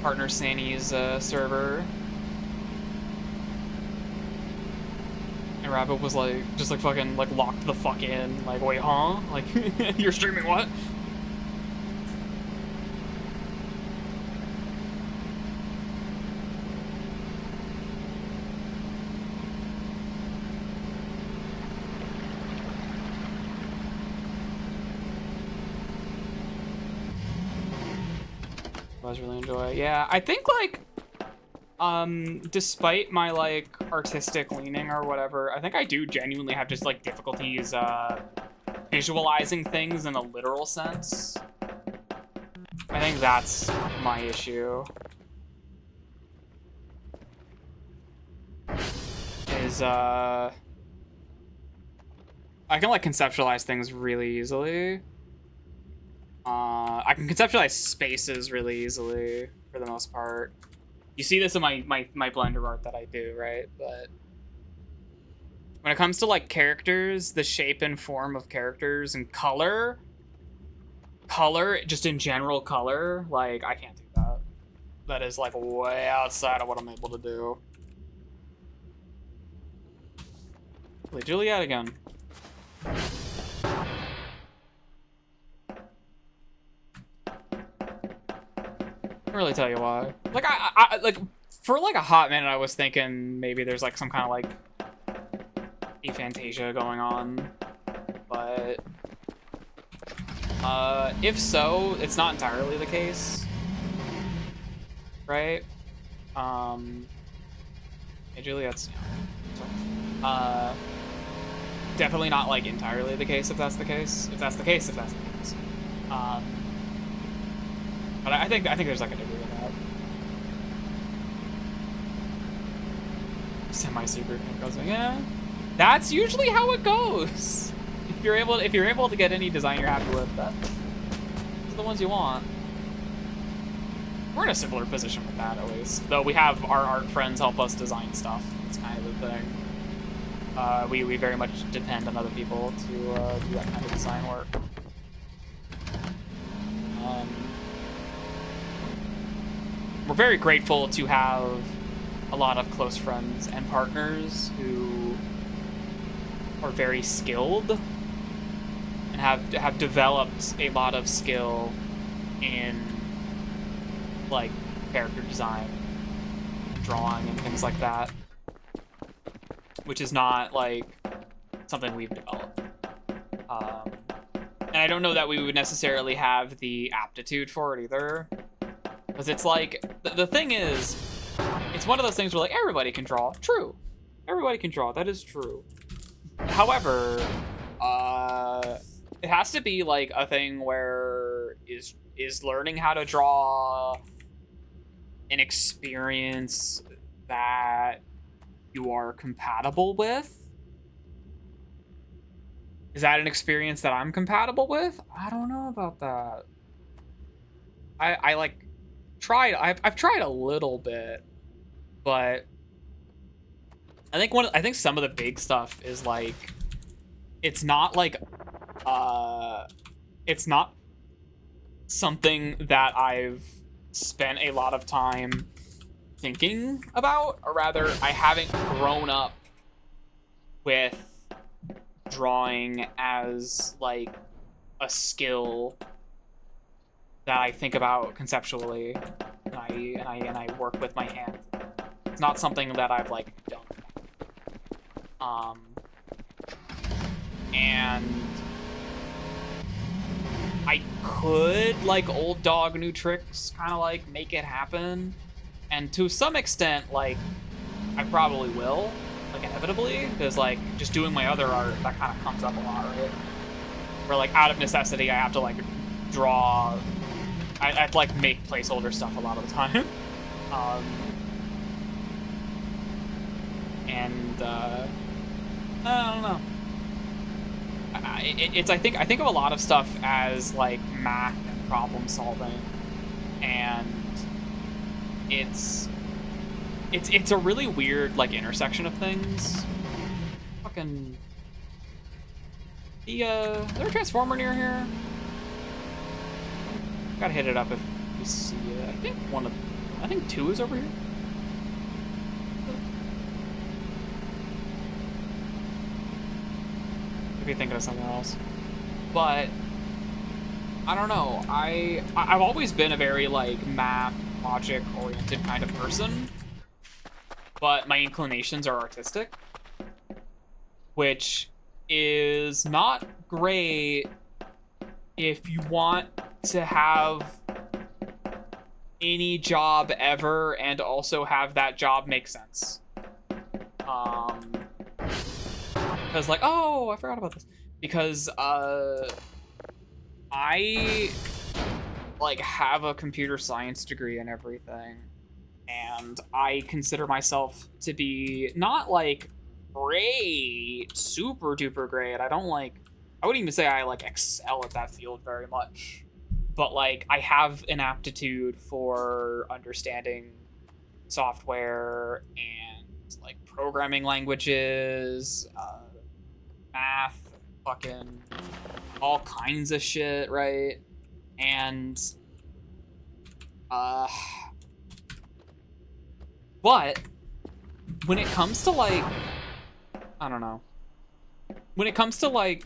partner Sanny's, server. And Rabbit was, like, just, like, fucking, like, locked the fuck in. Like, wait, huh? Like, you're streaming what? I really enjoy it. Yeah, I think, like, despite my, like, artistic leaning or whatever, I think I do genuinely have just, like, difficulties, visualizing things in a literal sense. I think that's my issue. Is, I can, like, conceptualize things really easily. I can conceptualize spaces really easily, for the most part. You see this in my Blender art that I do, right? But when it comes to, like, characters, the shape and form of characters and color, just in general color, like, I can't do that. That is, like, way outside of what I'm able to do. Play Juliet again. I can't really tell you why. Like, I like, for, like, a hot minute, I was thinking maybe there's, like, some kind of, like, aphantasia going on. But, if so, it's not entirely the case. Right? Hey, Juliet's, definitely not, like, entirely the case, if that's the case. If that's the case, if that's the case. But I think there's, like, a degree of that. Semi-secret cousin, yeah. That's usually how it goes. If you're able to get any design you're happy with, those are the ones you want. We're in a similar position with that, at least. Though we have our art friends help us design stuff. It's kind of the thing. We very much depend on other people to do that kind of design work. We're very grateful to have a lot of close friends and partners who are very skilled and have developed a lot of skill in, like, character design, drawing, and things like that, which is not, like, something we've developed. And I don't know that we would necessarily have the aptitude for it either. Because it's like, the thing is, it's one of those things where like everybody can draw. True. Everybody can draw. That is true. However, it has to be like a thing where is learning how to draw an experience that you are compatible with. Is that an experience that I'm compatible with? I don't know about that. I like tried. I've tried a little bit, but I think some of the big stuff is like it's not like it's not something that I've spent a lot of time thinking about, or rather I haven't grown up with drawing as like a skill that I think about conceptually and I work with my hands. It's not something that I've like done. And I could, like old dog new tricks, kind of like make it happen. And to some extent, like, I probably will, like inevitably, because like just doing my other art, that kind of comes up a lot, right? Where like out of necessity, I have to like draw, I'd like make placeholder stuff a lot of the time. I don't know. I think of a lot of stuff as like math and problem solving, and it's a really weird like intersection of things. Fucking is there a transformer near here? Gotta hit it up if you see it. I think 2 is over here. Maybe thinking of something else. But I don't know. I've always been a very like math, logic oriented kind of person. But my inclinations are artistic, which is not great if you want to have any job ever and also have that job make sense. Because like, oh, I forgot about this. Because I like have a computer science degree and everything, and I consider myself to be not like great, super duper great. I wouldn't even say I like excel at that field very much, but like I have an aptitude for understanding software and like programming languages, math, fucking all kinds of shit, right? And but when it comes to like, I don't know, when it comes to like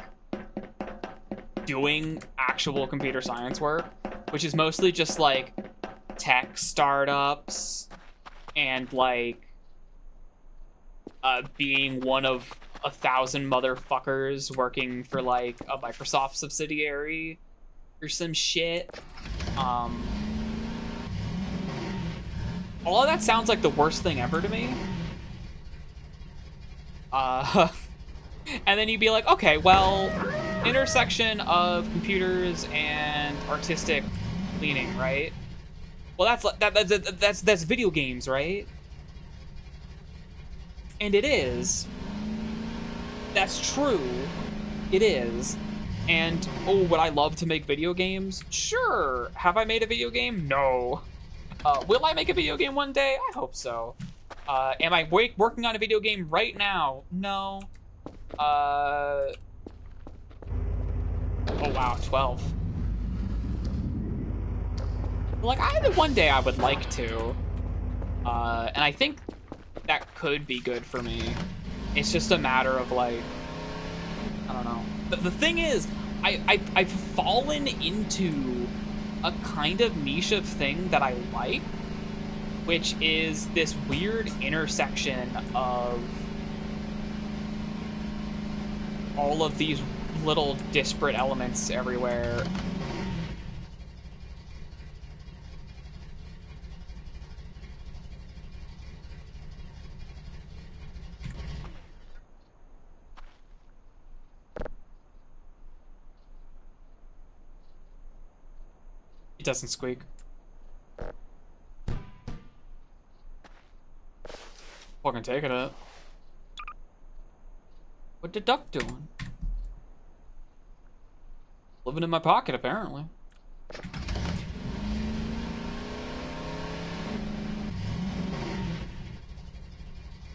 doing actual computer science work, which is mostly just like tech startups and like being one of 1,000 motherfuckers working for like a Microsoft subsidiary or some shit. All of that sounds like the worst thing ever to me. And then you'd be like, okay, well, intersection of computers and artistic leaning, right? Well, that's video games, right? And it is. That's true. It is. And, oh, would I love to make video games? Sure. Have I made a video game? No. Will I make a video game one day? I hope so. Am I working on a video game right now? No. Oh, wow, 12. Like, one day I would like to. And I think that could be good for me. It's just a matter of, like, I don't know. The thing is, I've fallen into a kind of niche of thing that I like, which is this weird intersection of all of these little disparate elements everywhere. doesn't squeak. Fucking taking it. What the duck doing? Living in my pocket, apparently.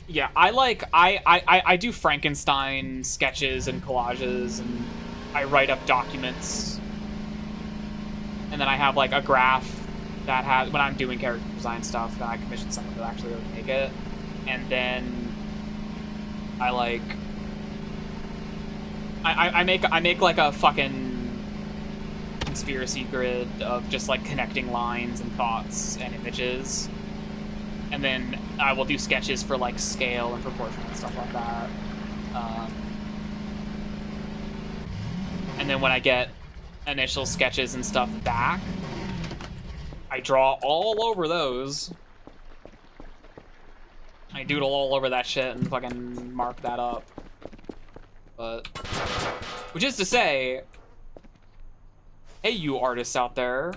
Yeah, I do Frankenstein sketches and collages, and I write up documents. And then I have like a graph that has, when I'm doing character design stuff, that I commission someone to actually really make it. And then I like I make like a fucking conspiracy grid of just like connecting lines and thoughts and images. And then I will do sketches for like scale and proportion and stuff like that. And then when I get initial sketches and stuff back, I draw all over those. I doodle all over that shit and fucking mark that up. But, which is to say, hey you artists out there,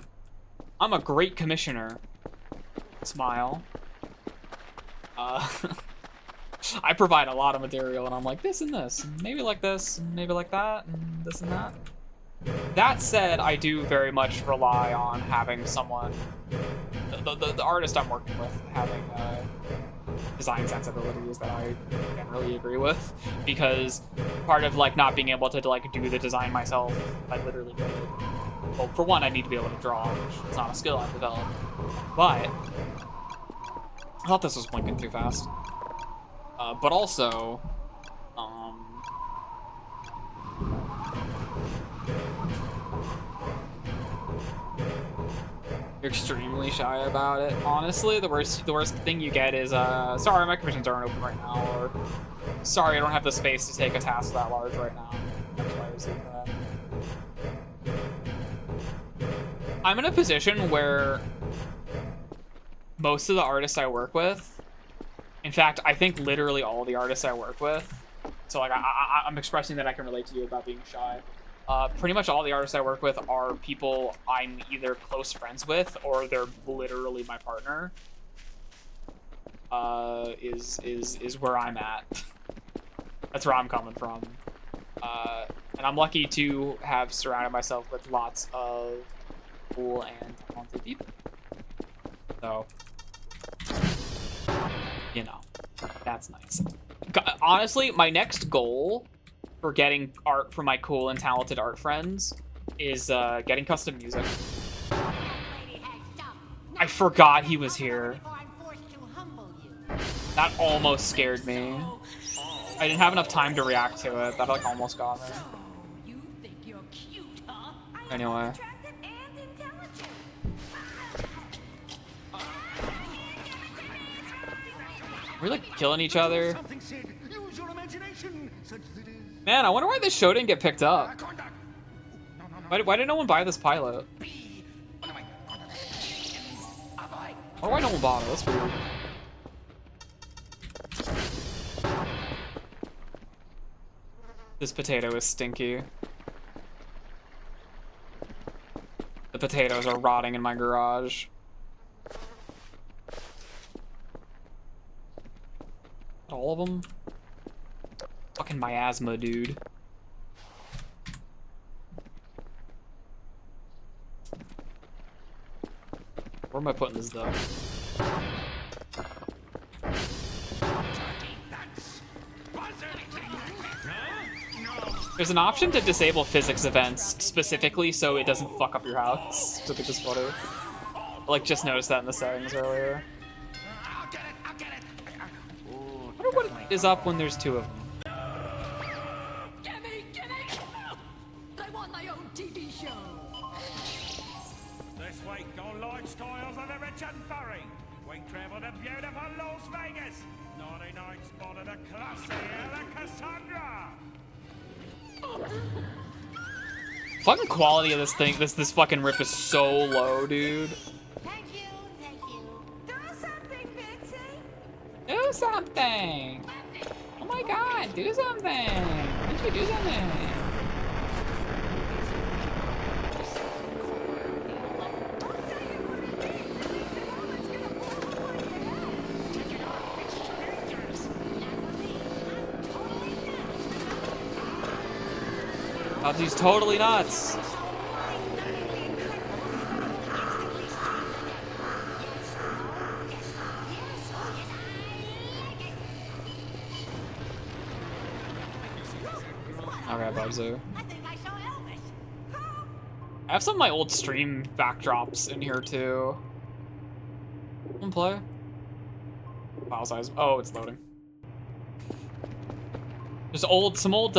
I'm a great commissioner. Smile. I provide a lot of material and I'm like this and this, and maybe like this, and maybe like that, and this and that. That said, I do very much rely on having someone, the artist I'm working with, having design sensibilities that I generally agree with, because part of like not being able to like do the design myself, I literally could. Well, for one, I need to be able to draw, which is not a skill I've developed. But I thought this was blinking too fast. But also, you're extremely shy about it. Honestly, the worst thing you get is, sorry, my commissions aren't open right now, or sorry, I don't have the space to take a task that large right now. That's why I received that. I'm in a position where most of the artists I work with, in fact, I think literally all the artists I work with, so like I'm expressing that I can relate to you about being shy. Pretty much all the artists I work with are people I'm either close friends with or they're literally my partner. Is where I'm at. That's where I'm coming from. And I'm lucky to have surrounded myself with lots of cool and talented people. So, you know, that's nice. Honestly, my next goal for getting art from my cool and talented art friends is getting custom music. I forgot he was here. That almost scared me. I didn't have enough time to react to it. That like almost got me. You think you're cute, huh? Anyway. We're like killing each other. Man, I wonder why this show didn't get picked up. Why did no one buy this pilot? Why no one bought it? That's weird. This potato is stinky. The potatoes are rotting in my garage. All of them? Fucking miasma, dude. Where am I putting this though? There's an option to disable physics events specifically so it doesn't fuck up your house. Look at this photo. I like just noticed that in the settings earlier. I wonder what is up when there's two of them. Gimme! I want my own TV show. This week on Lifestyles of the Rich and Furry, we travel to beautiful Las Vegas. 99 spotted a classy Ella Cassandra. Fucking quality of this thing, this fucking rip is so low, dude. Thank you. Do something, Bitsy. Do something! Oh my god, do something! Why don't you do something? Bubsy's totally nuts. Okay, Bubsy. I have some of my old stream backdrops in here too. Wanna play? File size. Oh, it's loading. There's some old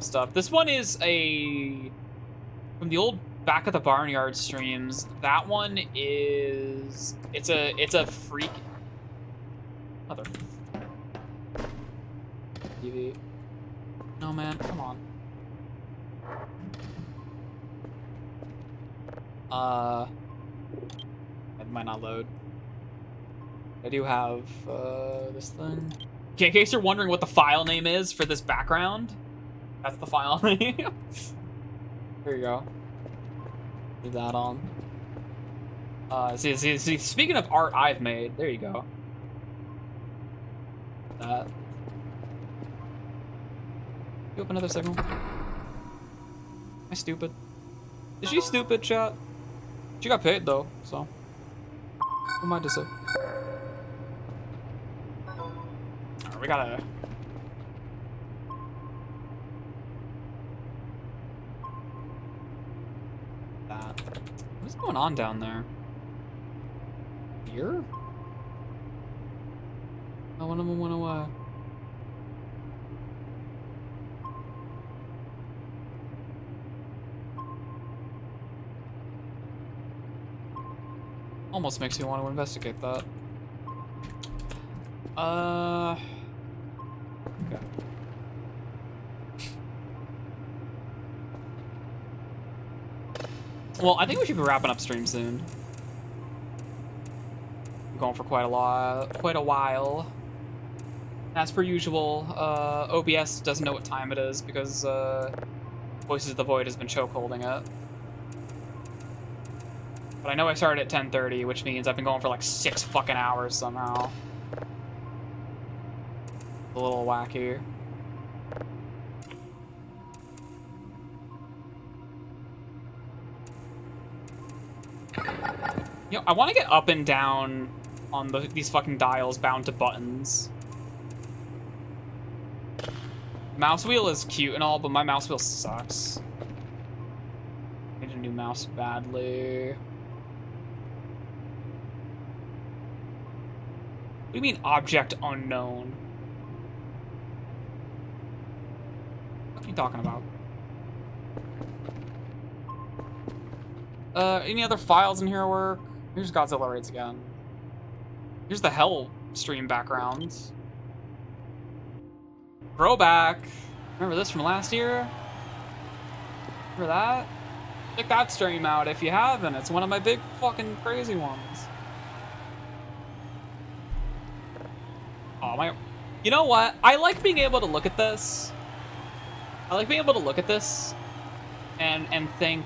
stuff. This one is from the old Back at the Barnyard streams. That one is it's a freak mother TV. No man, come on. It might not load. I do have this thing. Okay, in case you're wondering what the file name is for this background, that's the file name. There you go. Leave that on. See, speaking of art I've made, there you go. That. You open another signal? Am I stupid? Is she stupid, chat? She got paid though, so. Who am I to say? Alright, we gotta. That. What's going on down there? Here? Oh, one of them went away. Almost makes me want to investigate that. Okay. Well, I think we should be wrapping up stream soon. I'm going for quite a while. As per usual, OBS doesn't know what time it is because Voices of the Void has been chokeholding it. But I know I started at 10:30, which means I've been going for like 6 fucking hours somehow. A little wacky. You know, I want to get up and down on these fucking dials bound to buttons. Mouse wheel is cute and all, but my mouse wheel sucks. Need a new mouse badly. What do you mean, object unknown? What are you talking about? Any other files in here work? Here's Godzilla Raids again. Here's the Hell stream backgrounds. Throwback. Remember this from last year? Remember that? Check that stream out if you haven't. It's one of my big fucking crazy ones. Oh my, you know what? I like being able to look at this. I like being able to look at this and think,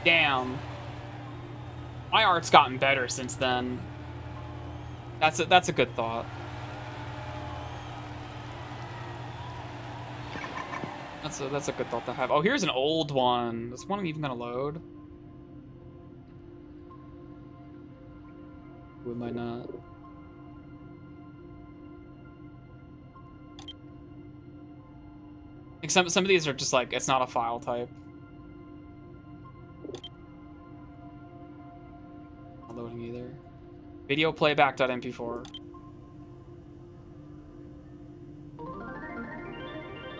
damn, my art's gotten better since then. That's a good thought. That's a good thought to have. Oh, here's an old one. Is one even gonna load? It might not. Like some of these are just like, it's not a file type. Not loading either. Video playback.mp4.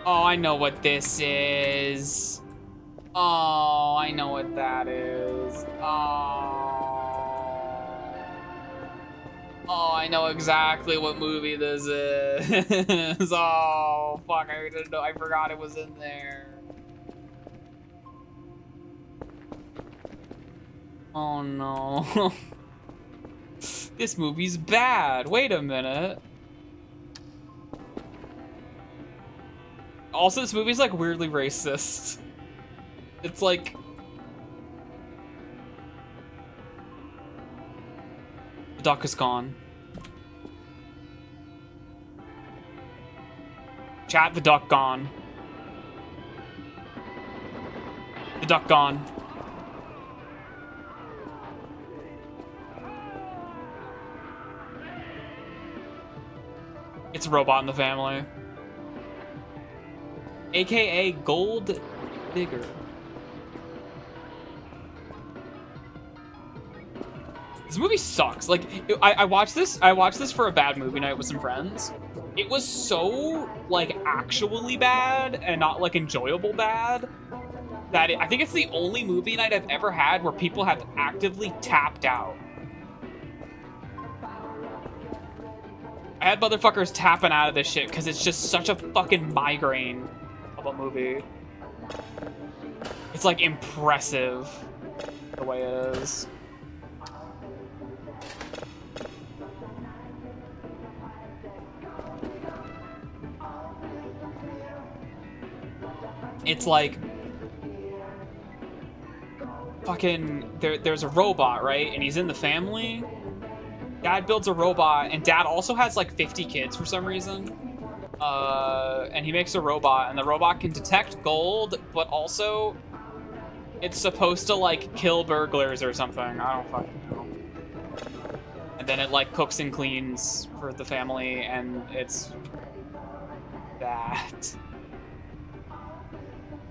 Oh, I know what this is. Oh, I know what that is. Oh, I know exactly what movie this is. Oh, fuck, I didn't know. I forgot it was in there. Oh, no. This movie's bad. Wait a minute. Also, this movie's like weirdly racist. It's like... The duck is gone. Chat, the duck gone. The duck gone. It's a robot in the family. AKA Gold Digger. This movie sucks. Like, I watched this for a bad movie night with some friends. It was so, like, actually bad and not, like, enjoyable bad that I think it's the only movie night I've ever had where people have actively tapped out. I had motherfuckers tapping out of this shit because it's just such a fucking migraine of a movie. It's, like, impressive the way it is. It's like fucking there's a robot, right? And he's in the family. Dad builds a robot, and dad also has like 50 kids for some reason. And he makes a robot, and the robot can detect gold, but also it's supposed to like kill burglars or something. I don't fucking know. And then it like cooks and cleans for the family, and it's that.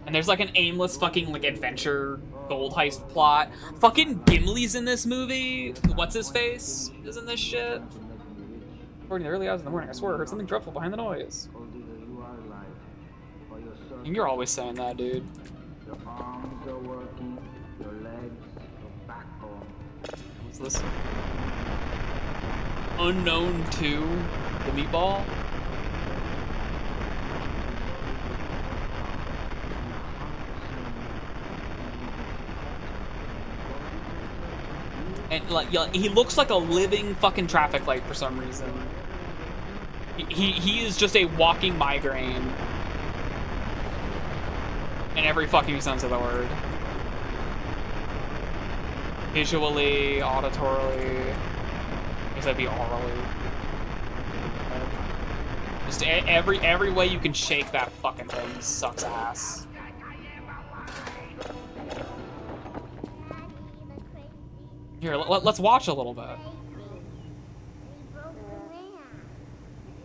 And there's like an aimless fucking like adventure gold heist plot. Fucking Gimli's in this movie. What's his face is in this shit. According to the early hours in the morning, I swear I heard something dreadful behind the noise. And you're always saying that, dude. What's this? Unknown 2, the meatball. And like, he looks like a living fucking traffic light for some reason. He is just a walking migraine. In every fucking sense of the word. Visually, auditorily, I guess that'd be orally. Just every way you can shake that fucking thing sucks ass. Here, let's watch a little bit.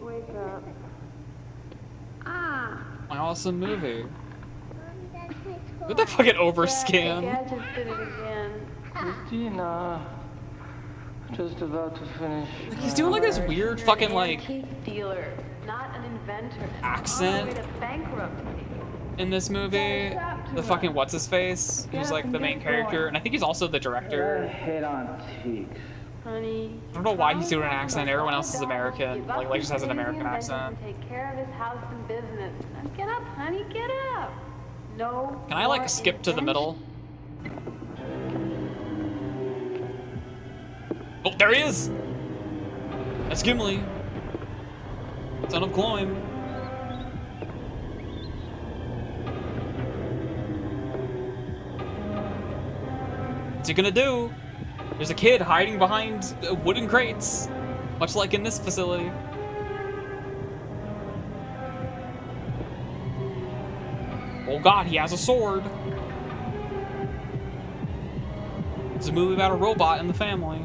Wake up. My awesome movie. What the fucking overscan? Dad just did it again. Christina, just about to finish. Like, he's doing like this weird fucking like Dealer, not an inventor. accent in this movie. The fucking what's his face, who's like the main character, and I think he's also the director. Head on cheeks. Honey. I don't know why he's doing an accent. Everyone else is American. Like just has an American accent. Take care of his house and business. Now get up, honey, get up. No. Can I like skip to the middle? Oh, there he is! That's Gimli. Son of Cloyne. What's he gonna do? There's a kid hiding behind wooden crates, much like in this facility. Oh god, he has a sword. It's a movie about a robot in the family.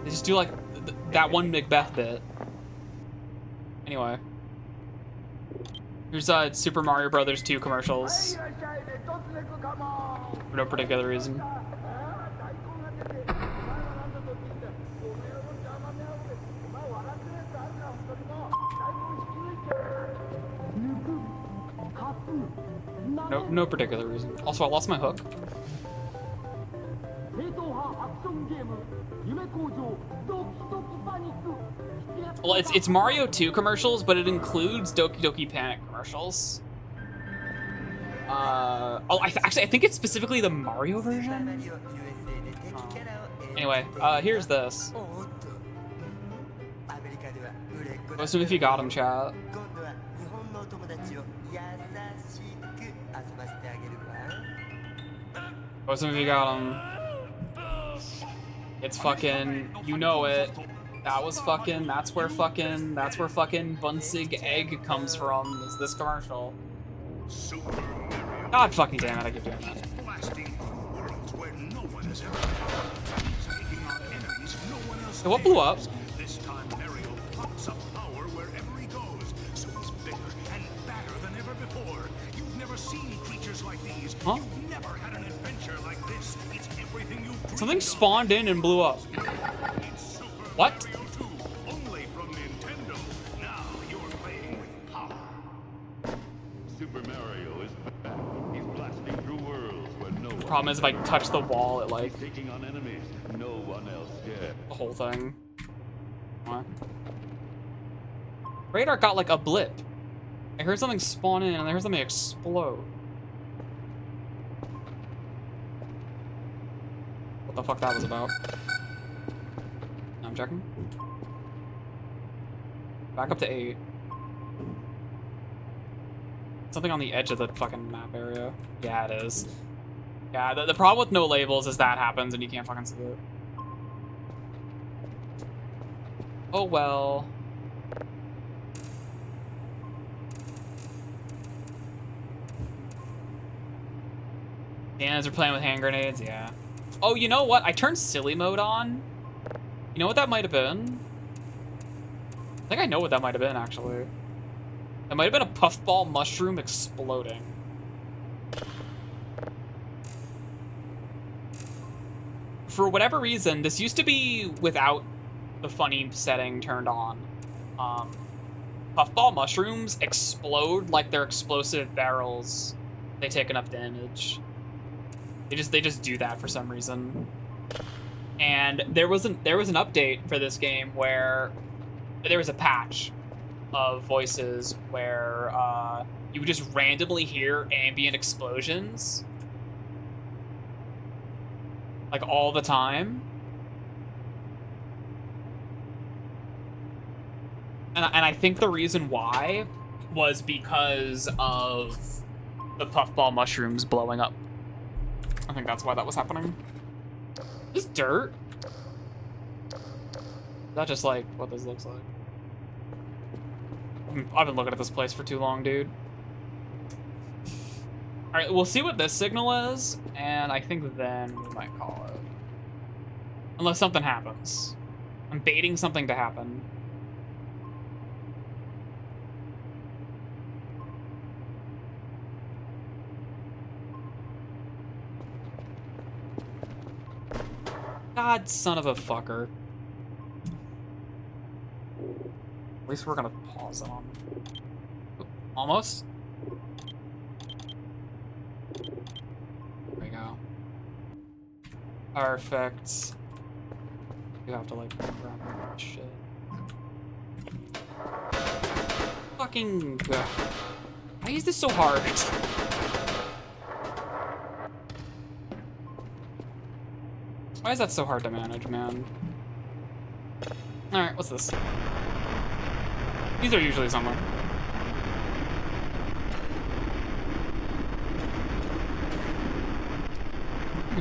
They just do like that one Macbeth bit. Anyway. Here's Super Mario Brothers 2 commercials. For no particular reason. No particular reason. Also, I lost my hook. Well, it's Mario 2 commercials, but it includes Doki Doki Panic commercials. I think it's specifically the Mario version. Anyway, here's this. Assume if you got him, chat. Assume if you got him. It's fucking, you know it. That was fucking, that's where fucking Bunsig egg comes from, is this commercial. Super Mario. God fucking damn it, I keep doing that. Blasting worlds where no one has ever been. He's taking on enemies no one else Hey, what blew up? dares. This time Mario pumps up power wherever he goes, so he's bigger and badder than ever before. You've never seen creatures like these. Huh? You've never had an adventure like this. It's everything you've dreamed Something of. spawned in and blew up. It's Super What? Mario 2, only from Nintendo. Now you're playing with power. Super Mario is back. He's blasting through worlds where no one Problem is if I touch the wall, it like taking on enemies no one else dares. the whole thing. What? Radar got like a blip. I heard something spawn in and I heard something explode. What the fuck that was about? I'm checking. Back up to 8. Something on the edge of the fucking map area. Yeah, it is. Yeah, the problem with no labels is that happens and you can't fucking see it. Oh well. Danas are playing with hand grenades, yeah. Oh, you know what? I turned silly mode on. You know what that might have been? I think I know what that might have been, actually. That might have been a puffball mushroom exploding. For whatever reason, this used to be without the funny setting turned on. Puffball mushrooms explode like they're explosive barrels. They take enough damage. They just do that for some reason. And there was an update for this game where there was a patch of voices where you would just randomly hear ambient explosions like all the time. And I think the reason why was because of the puffball mushrooms blowing up. I think that's why that was happening. This dirt? Is that just like what this looks like? I've been looking at this place for too long, dude. Alright, we'll see what this signal is, and I think then we might call it. Unless something happens. I'm baiting something to happen. God, son of a fucker. At least we're gonna pause on. Almost. There we go. Perfect. You have to like grab that shit. Fucking. Why is this so hard? Why is that so hard to manage, man? Alright, what's this? These are usually somewhere.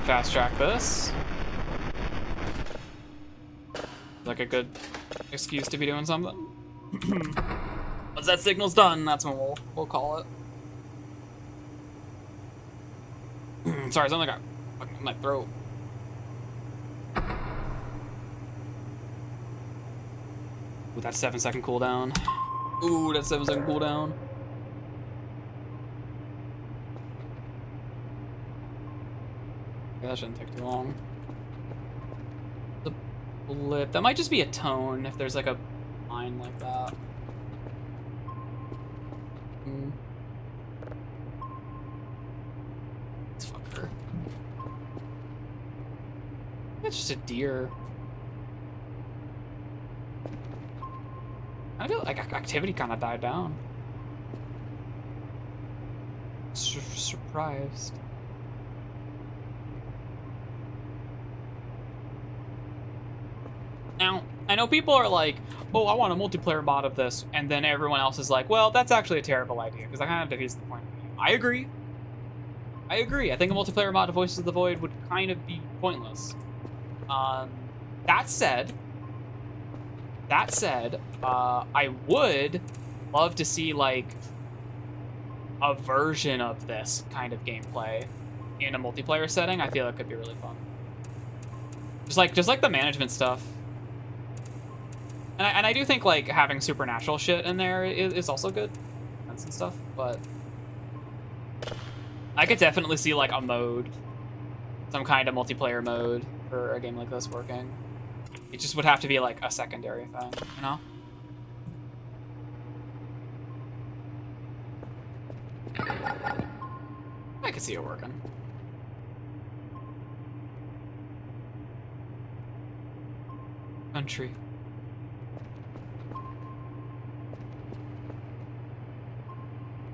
Fast track this. Like a good excuse to be doing something. Once that signal's done, that's when we'll call it. Sorry, something got fucking in my throat. Ooh, that 7-second cooldown. Ooh, that 7-second cooldown. Yeah, that shouldn't take too long. The blip. That might just be a tone if there's like a line like that. This fucker. It's just a deer. I feel like activity kind of died down. Surprised. Now, I know people are like, oh, I want a multiplayer mod of this, and then everyone else is like, well, that's actually a terrible idea, because that kind of defeats the point of the game. I agree. I agree. I think a multiplayer mod of Voices of the Void would kind of be pointless. That said, I would love to see, like, a version of this kind of gameplay in a multiplayer setting, I feel it could be really fun. Just like the management stuff. And I do think like having supernatural shit in there is also good. And stuff, but I could definitely see like a mode, some kind of multiplayer mode for a game like this working. It just would have to be like a secondary thing, you know? I could see it working. Country.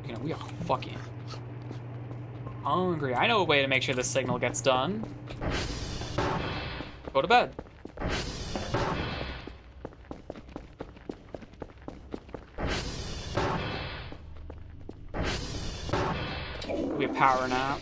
You know, we are fucking hungry. I know a way to make sure this signal gets done. Go to bed. We have power nap.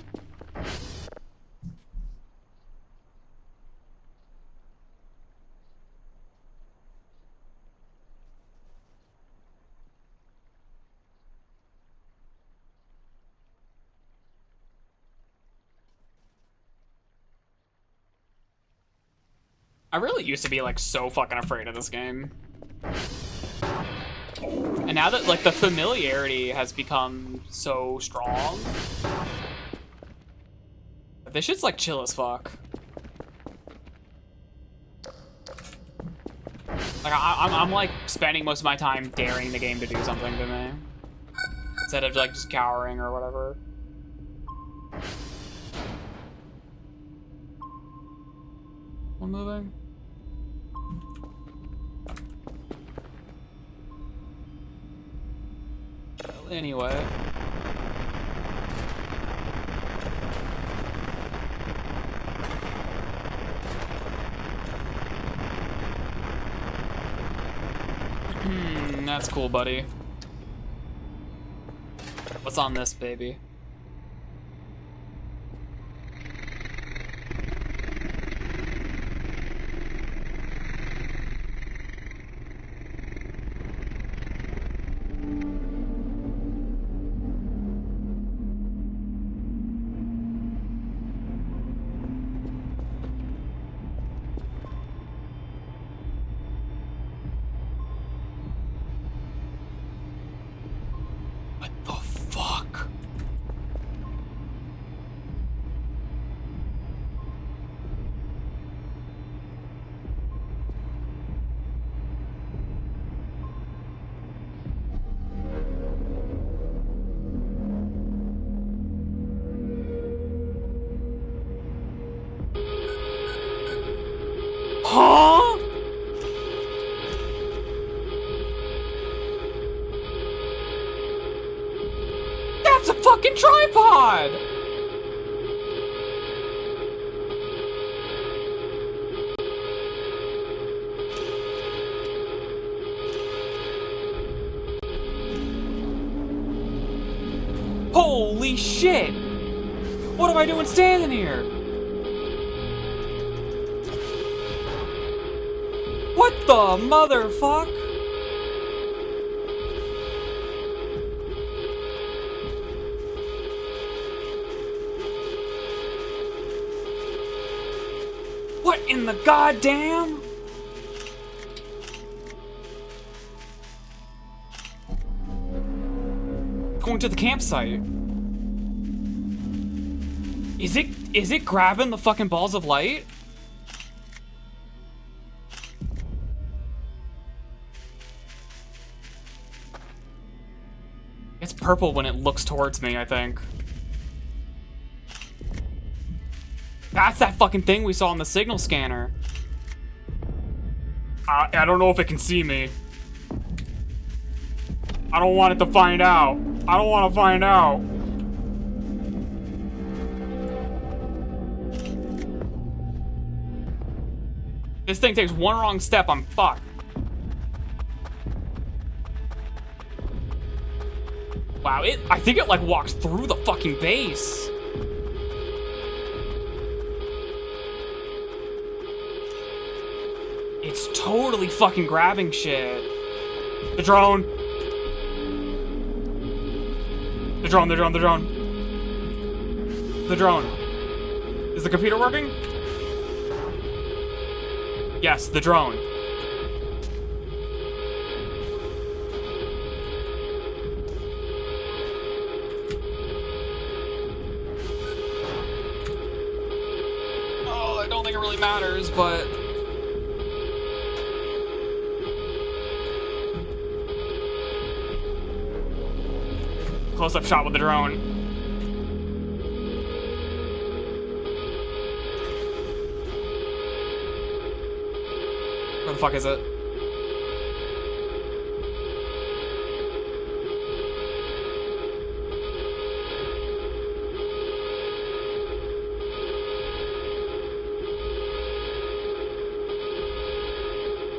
I really used to be like so fucking afraid of this game. And now that like the familiarity has become so strong, this shit's like chill as fuck. Like I'm like spending most of my time daring the game to do something to me instead of like just cowering or whatever. One moving. Well, anyway. That's cool, buddy. What's on this, baby? What the fuck? Huh? That's a fucking tripod! Holy shit! What am I doing standing here? What the motherfuck? What in the goddamn? Going to the campsite. Is it grabbing the fucking balls of light? It's purple when it looks towards me, I think. That's that fucking thing we saw on the signal scanner. I don't know if it can see me. I don't want it to find out. I don't want to find out. This thing takes one wrong step, I'm fucked. Wow, I think it like walks through the fucking base. It's totally fucking grabbing shit. The drone. The drone, the drone, the drone. The drone. Is the computer working? Yes, the drone. Oh, I don't think it really matters, but... Close-up shot with the drone. Where the fuck is it?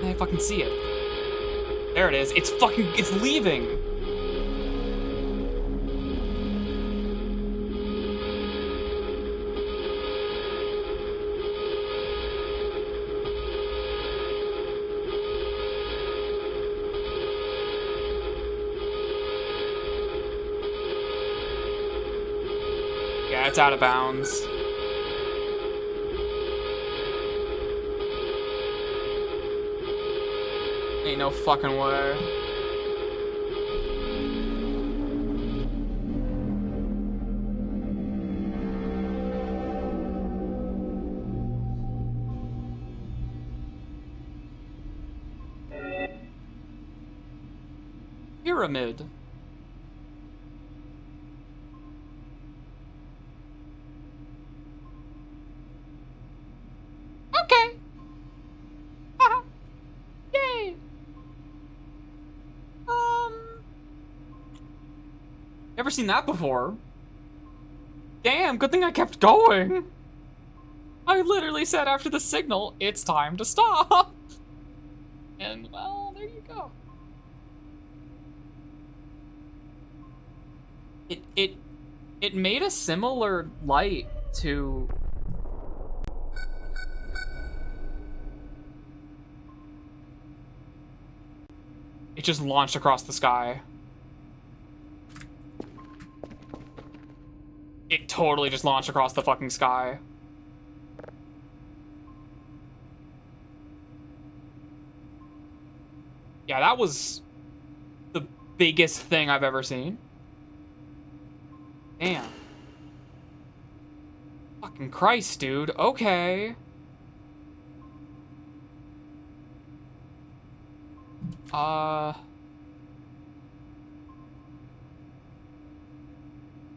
I fucking see it. There it is. It's fucking, it's leaving. Yeah, it's out of bounds. Ain't no fucking way. Pyramid. Okay. Haha. Yay. Never seen that before. Damn, good thing I kept going. I literally said after the signal, it's time to stop. And, well, there you go. It made a similar light to... It just launched across the sky. It totally just launched across the fucking sky. Yeah, that was the biggest thing I've ever seen. Damn. Fucking Christ, dude. Okay. It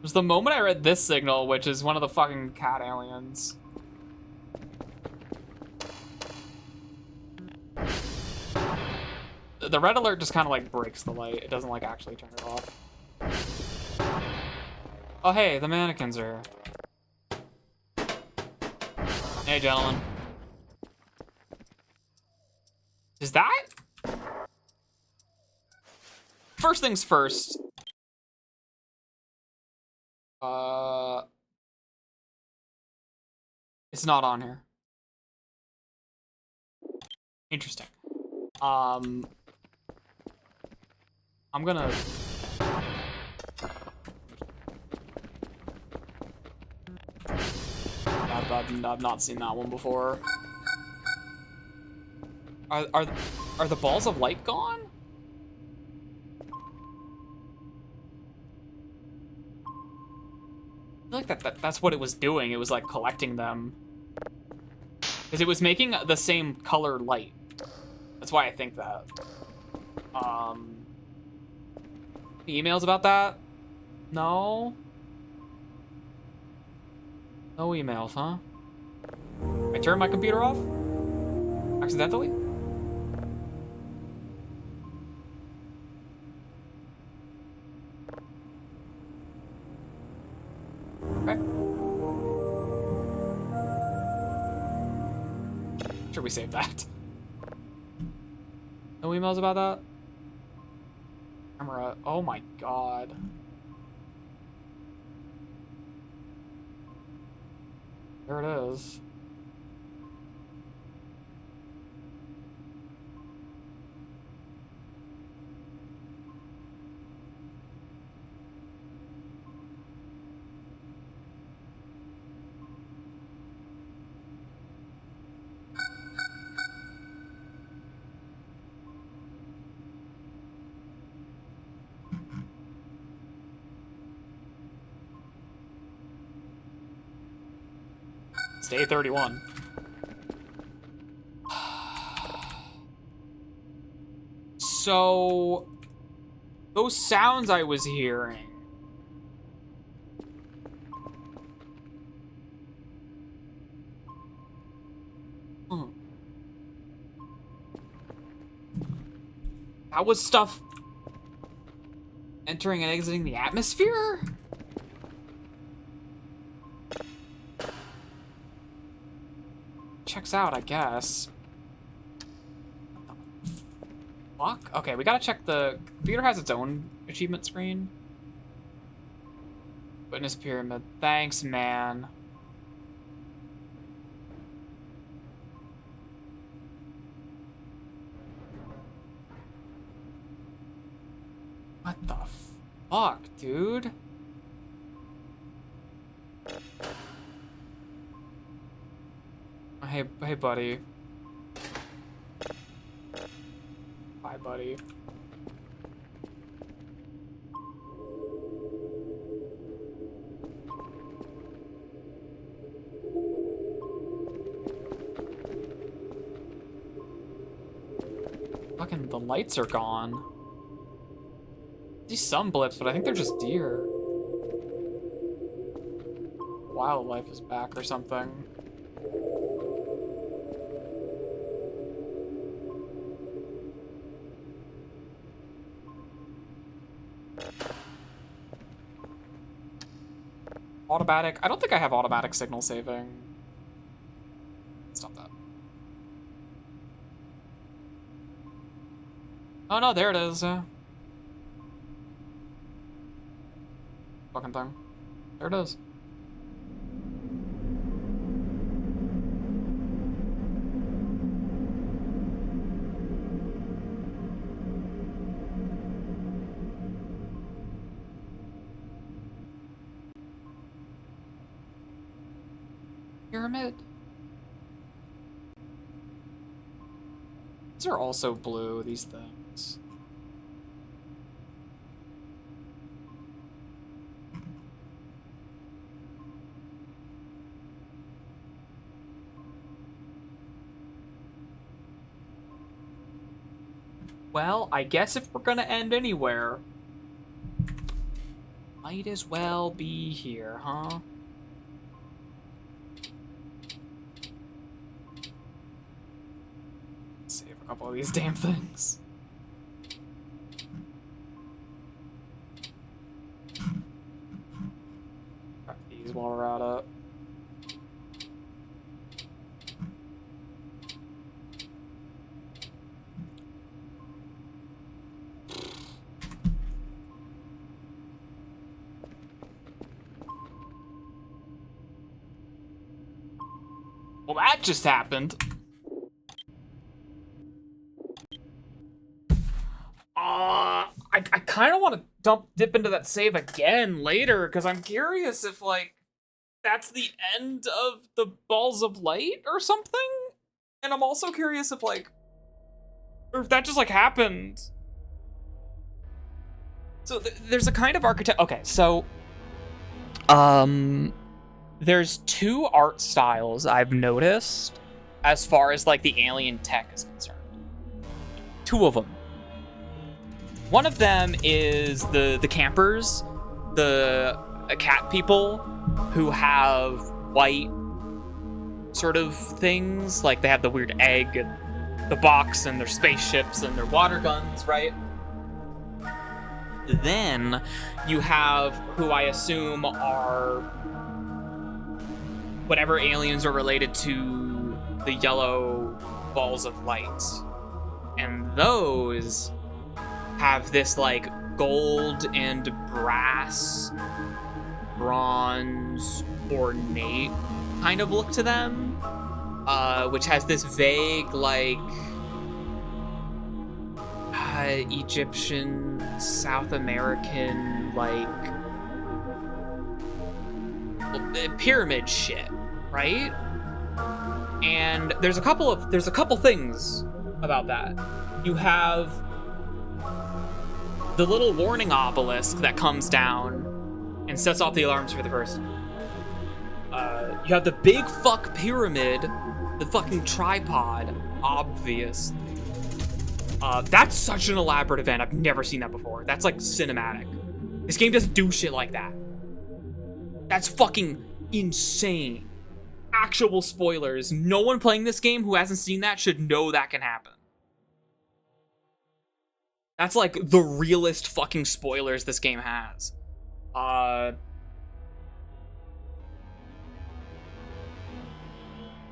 was the moment I read this signal, which is one of the fucking cat aliens. The red alert just kind of like breaks the light. It doesn't like actually turn it off. Oh, hey, the mannequins are here. Hey, gentlemen. Is that? First things first. It's not on here. Interesting. I'm gonna... I've not seen that one before. Are the balls of light gone? I feel like that's what it was doing. It was like collecting them. Because it was making the same color light. That's why I think that. Emails about that? No? No emails, huh? I turned my computer off? Accidentally? Okay. Should we save that? No emails about that? Camera. Oh my god. There it is. It's day 31. So, those sounds I was hearing. That was stuff entering and exiting the atmosphere? Checks out, I guess. Fuck? Okay, we gotta check the computer has its own achievement screen. Witness pyramid. Thanks, man. What the fuck, dude? Hey, buddy. Bye, buddy. Fucking the lights are gone. I see some blips, but I think they're just deer. Wildlife is back or something. Automatic. I don't think I have automatic signal saving. Stop that. Oh no, there it is. Fucking thing. There it is. Pyramid. These are also blue, these things. Well, I guess if we're gonna end anywhere, might as well be here, huh? Save a couple of these damn things. Grab these while we're at it. Well, that just happened. I kind of want to dip into that save again later, because I'm curious if, like, that's the end of the balls of light or something? And I'm also curious if, like, or if that just, like, happened. So there's a kind of architect. Okay, so, there's two art styles I've noticed as far as, like, the alien tech is concerned. Two of them. One of them is the campers, the cat people who have white sort of things. Like, they have the weird egg and the box and their spaceships and their water guns, right? Then you have who I assume are whatever aliens are related to the yellow balls of light. And those have this, like, gold and brass, bronze, ornate kind of look to them, which has this vague, like, Egyptian, South American, like, pyramid shit, right? And there's a couple things about that. You have the little warning obelisk that comes down and sets off the alarms for the person. You have the big fuck pyramid, the fucking tripod, obvious. That's such an elaborate event. I've never seen that before. That's like cinematic. This game doesn't do shit like that. That's fucking insane. Actual spoilers. No one playing this game who hasn't seen that should know that can happen. That's like the realest fucking spoilers this game has.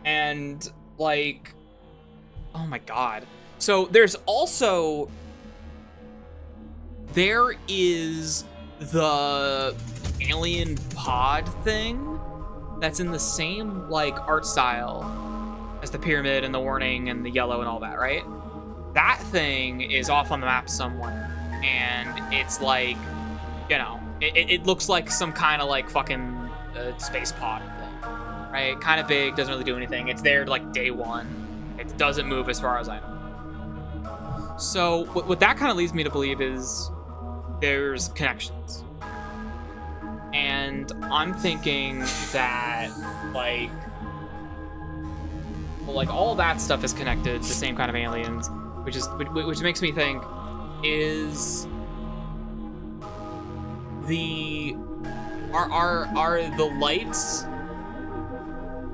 And like, oh my god. So there is the alien pod thing that's in the same like art style as the pyramid and the warning and the yellow and all that, right? That thing is off on the map somewhere, and it's like, you know, it looks like some kind of like fucking space pod thing, right? Kind of big, doesn't really do anything. It's there like day one. It doesn't move as far as I know. So what that kind of leads me to believe is there's connections. And I'm thinking that like all that stuff is connected to the same kind of aliens, which makes me think, is are the lights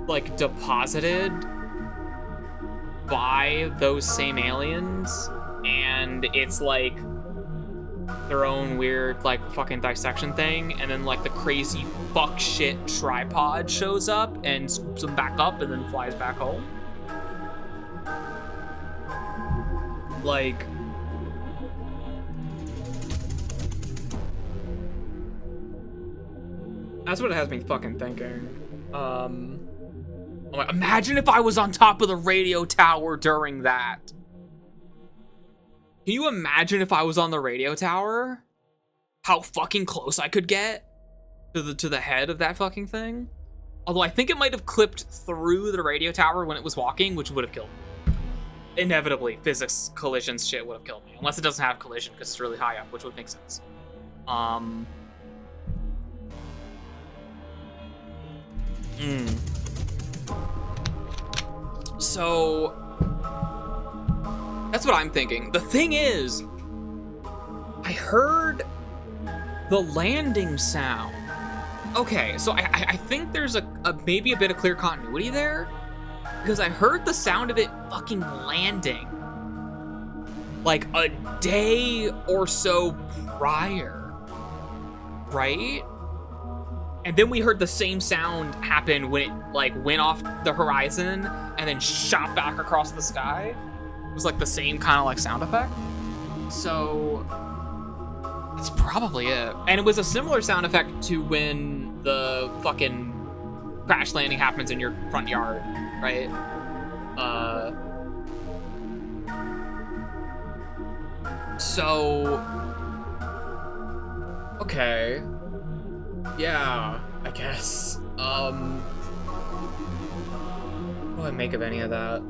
like deposited by those same aliens, and it's like their own weird like fucking dissection thing, and then like the crazy fuck shit tripod shows up and scoops them back up and then flies back home? Like, that's what it has me fucking thinking. Imagine if I was on top of the radio tower during that. Can you imagine if I was on the radio tower? How fucking close I could get to the head of that fucking thing? Although I think it might have clipped through the radio tower when it was walking, which would have killed me. Inevitably, physics collisions shit would have killed me. Unless it doesn't have collision because it's really high up, which would make sense. So that's what I'm thinking. The thing is, I heard the landing sound. Okay, so I think there's maybe a bit of clear continuity there, because I heard the sound of it fucking landing like a day or so prior, right? And then we heard the same sound happen when it like went off the horizon and then shot back across the sky. It was like the same kind of like sound effect. So that's probably it. And it was a similar sound effect to when the fucking crash landing happens in your front yard, right? So okay. Yeah, I guess. What do I make of any of that?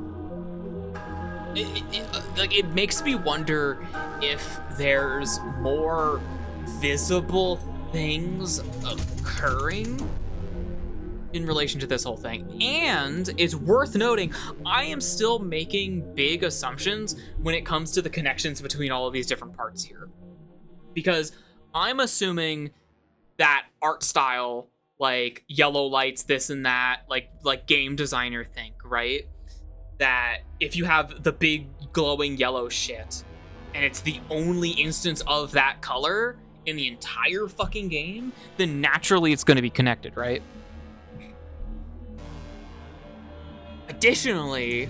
It makes me wonder if there's more visible things occurring in relation to this whole thing. And it's worth noting, I am still making big assumptions when it comes to the connections between all of these different parts here. Because I'm assuming that art style, like yellow lights, this and that, like game designer think, right? That if you have the big glowing yellow shit and it's the only instance of that color in the entire fucking game, then naturally it's going to be connected, right? Additionally,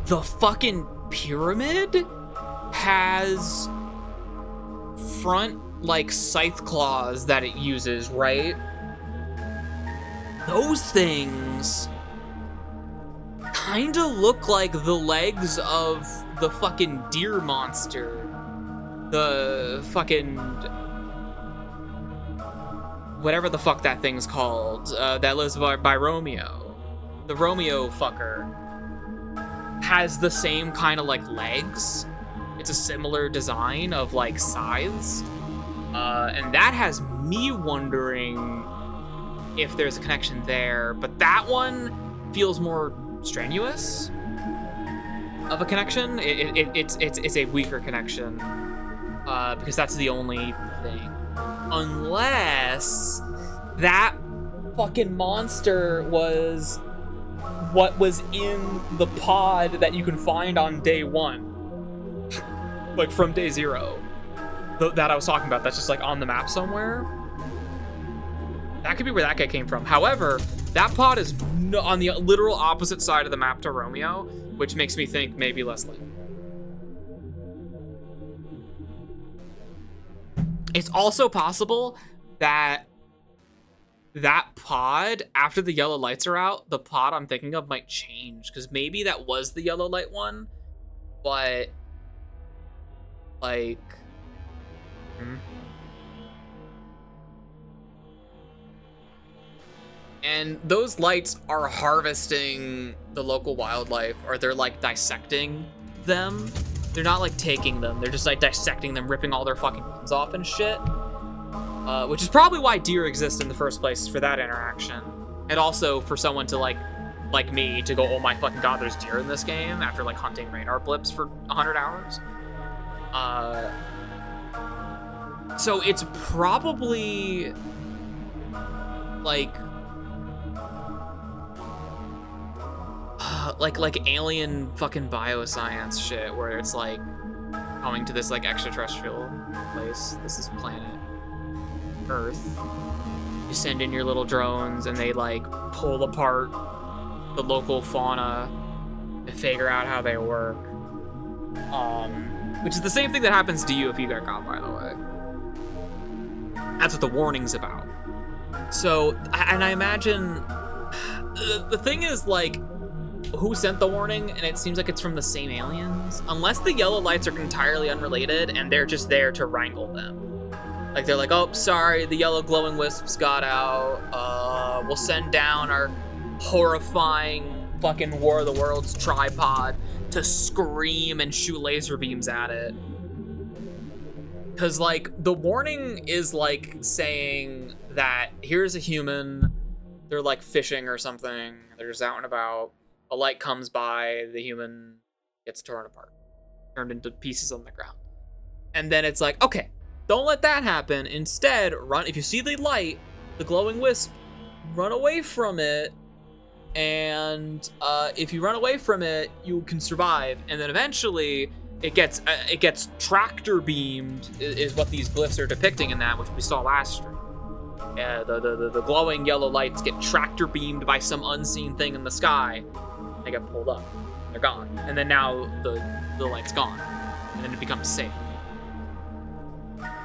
the fucking pyramid has front like scythe claws that it uses, right? Those things kind of look like the legs of the fucking deer monster. The fucking whatever the fuck that thing's called, that lives by Romeo. The Romeo fucker has the same kind of like legs. It's a similar design of like scythes. And that has me wondering if there's a connection there, but that one feels more strenuous of a connection. It's a weaker connection because that's the only thing. Unless that fucking monster was what was in the pod that you can find on day 1. Like from day 0. That I was talking about, that's just like on the map somewhere. That could be where that guy came from. However, that pod is on the literal opposite side of the map to Romeo, which makes me think maybe less likely. It's also possible that that pod, after the yellow lights are out, the pod I'm thinking of might change, because maybe that was the yellow light one, but like and those lights are harvesting the local wildlife, or they're like dissecting them. They're not like taking them, they're just like dissecting them, ripping all their fucking heads off and shit. Which is probably why deer exist in the first place, for that interaction. And also for someone to like me to go, oh my fucking god, there's deer in this game, after like hunting radar blips for 100 hours. So it's probably like alien fucking bioscience shit, where it's like coming to this like extraterrestrial place. This is planet Earth. You send in your little drones and they like pull apart the local fauna and figure out how they work. Which is the same thing that happens to you if you get caught, by the way. That's what the warning's about. So, and I imagine the thing is like, who sent the warning? And it seems like it's from the same aliens, unless the yellow lights are entirely unrelated and they're just there to wrangle them. Like they're like, oh, sorry, the yellow glowing wisps got out. We'll send down our horrifying fucking War of the Worlds tripod to scream and shoot laser beams at it. Cause like the warning is like saying that here's a human, they're like fishing or something, they're just out and about, a light comes by, the human gets torn apart, turned into pieces on the ground. And then it's like, okay, don't let that happen. Instead, run. If you see the light, the glowing wisp, run away from it. And if you run away from it, you can survive. And then eventually, it gets tractor beamed. Is what these glyphs are depicting in that, which we saw last stream. Yeah, the glowing yellow lights get tractor beamed by some unseen thing in the sky. They get pulled up. They're gone. And then now the light's gone. And then it becomes safe.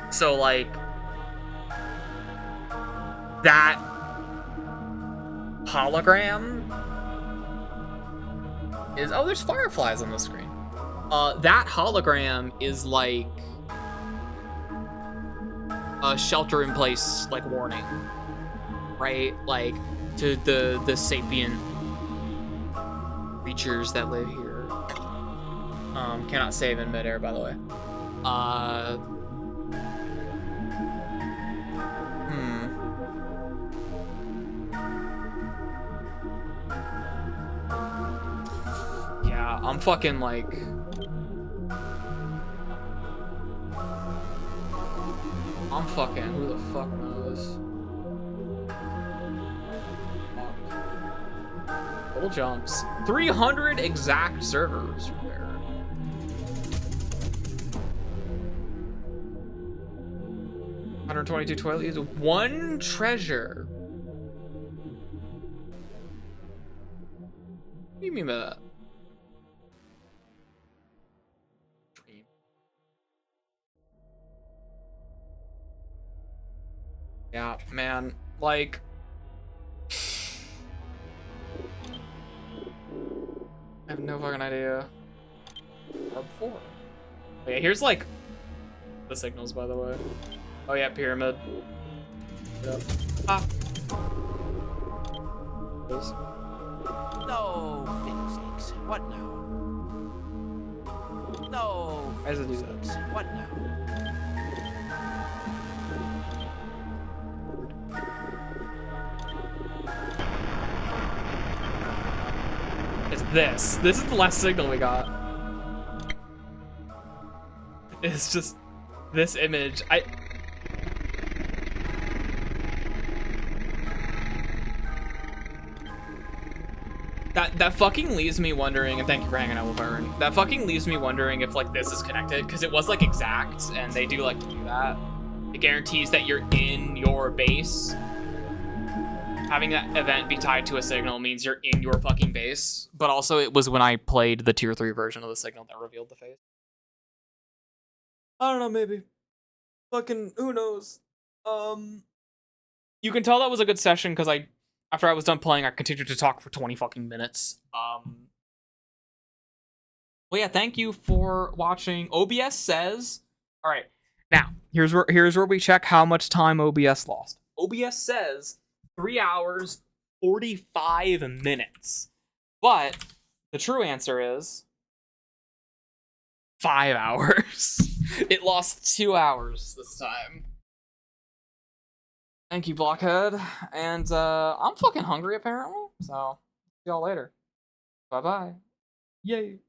So, like, that hologram is... Oh, there's fireflies on the screen. That hologram is, like, a shelter-in-place, like, warning. Right? Like, to the sapient creatures that live here. Cannot save in midair, by the way. Yeah, I'm fucking like... I'm fucking... Who the fuck knows? Full jumps. 300 exact servers from there. $122 toilet use. 1 treasure. What do you mean by that? Dream. Yeah, man. Like... I have no fucking idea. Or before. Okay, here's like... the signals, by the way. Oh yeah, pyramid. Yep. Ah. Please. No, fiddlesticks. What now? No, Why does it do fiddlesticks. What now? is this. This is the last signal we got. It's just this image. That fucking leaves me wondering, and thank you for hanging out with Burn. That fucking leaves me wondering if like this is connected, because it was like exact, and they do like to do that. It guarantees that you're in your base. Having that event be tied to a signal means you're in your fucking base. But also it was when I played the tier 3 version of the signal that revealed the face. I don't know, maybe. Fucking, who knows? You can tell that was a good session because after I was done playing, I continued to talk for 20 fucking minutes. Well, yeah, thank you for watching. OBS says, all right, now here's where we check how much time OBS lost. OBS says 3 hours 45 minutes, but the true answer is 5 hours. It lost 2 hours this time. Thank you, Blockhead. And I'm fucking hungry apparently, so see y'all later. Bye bye. Yay.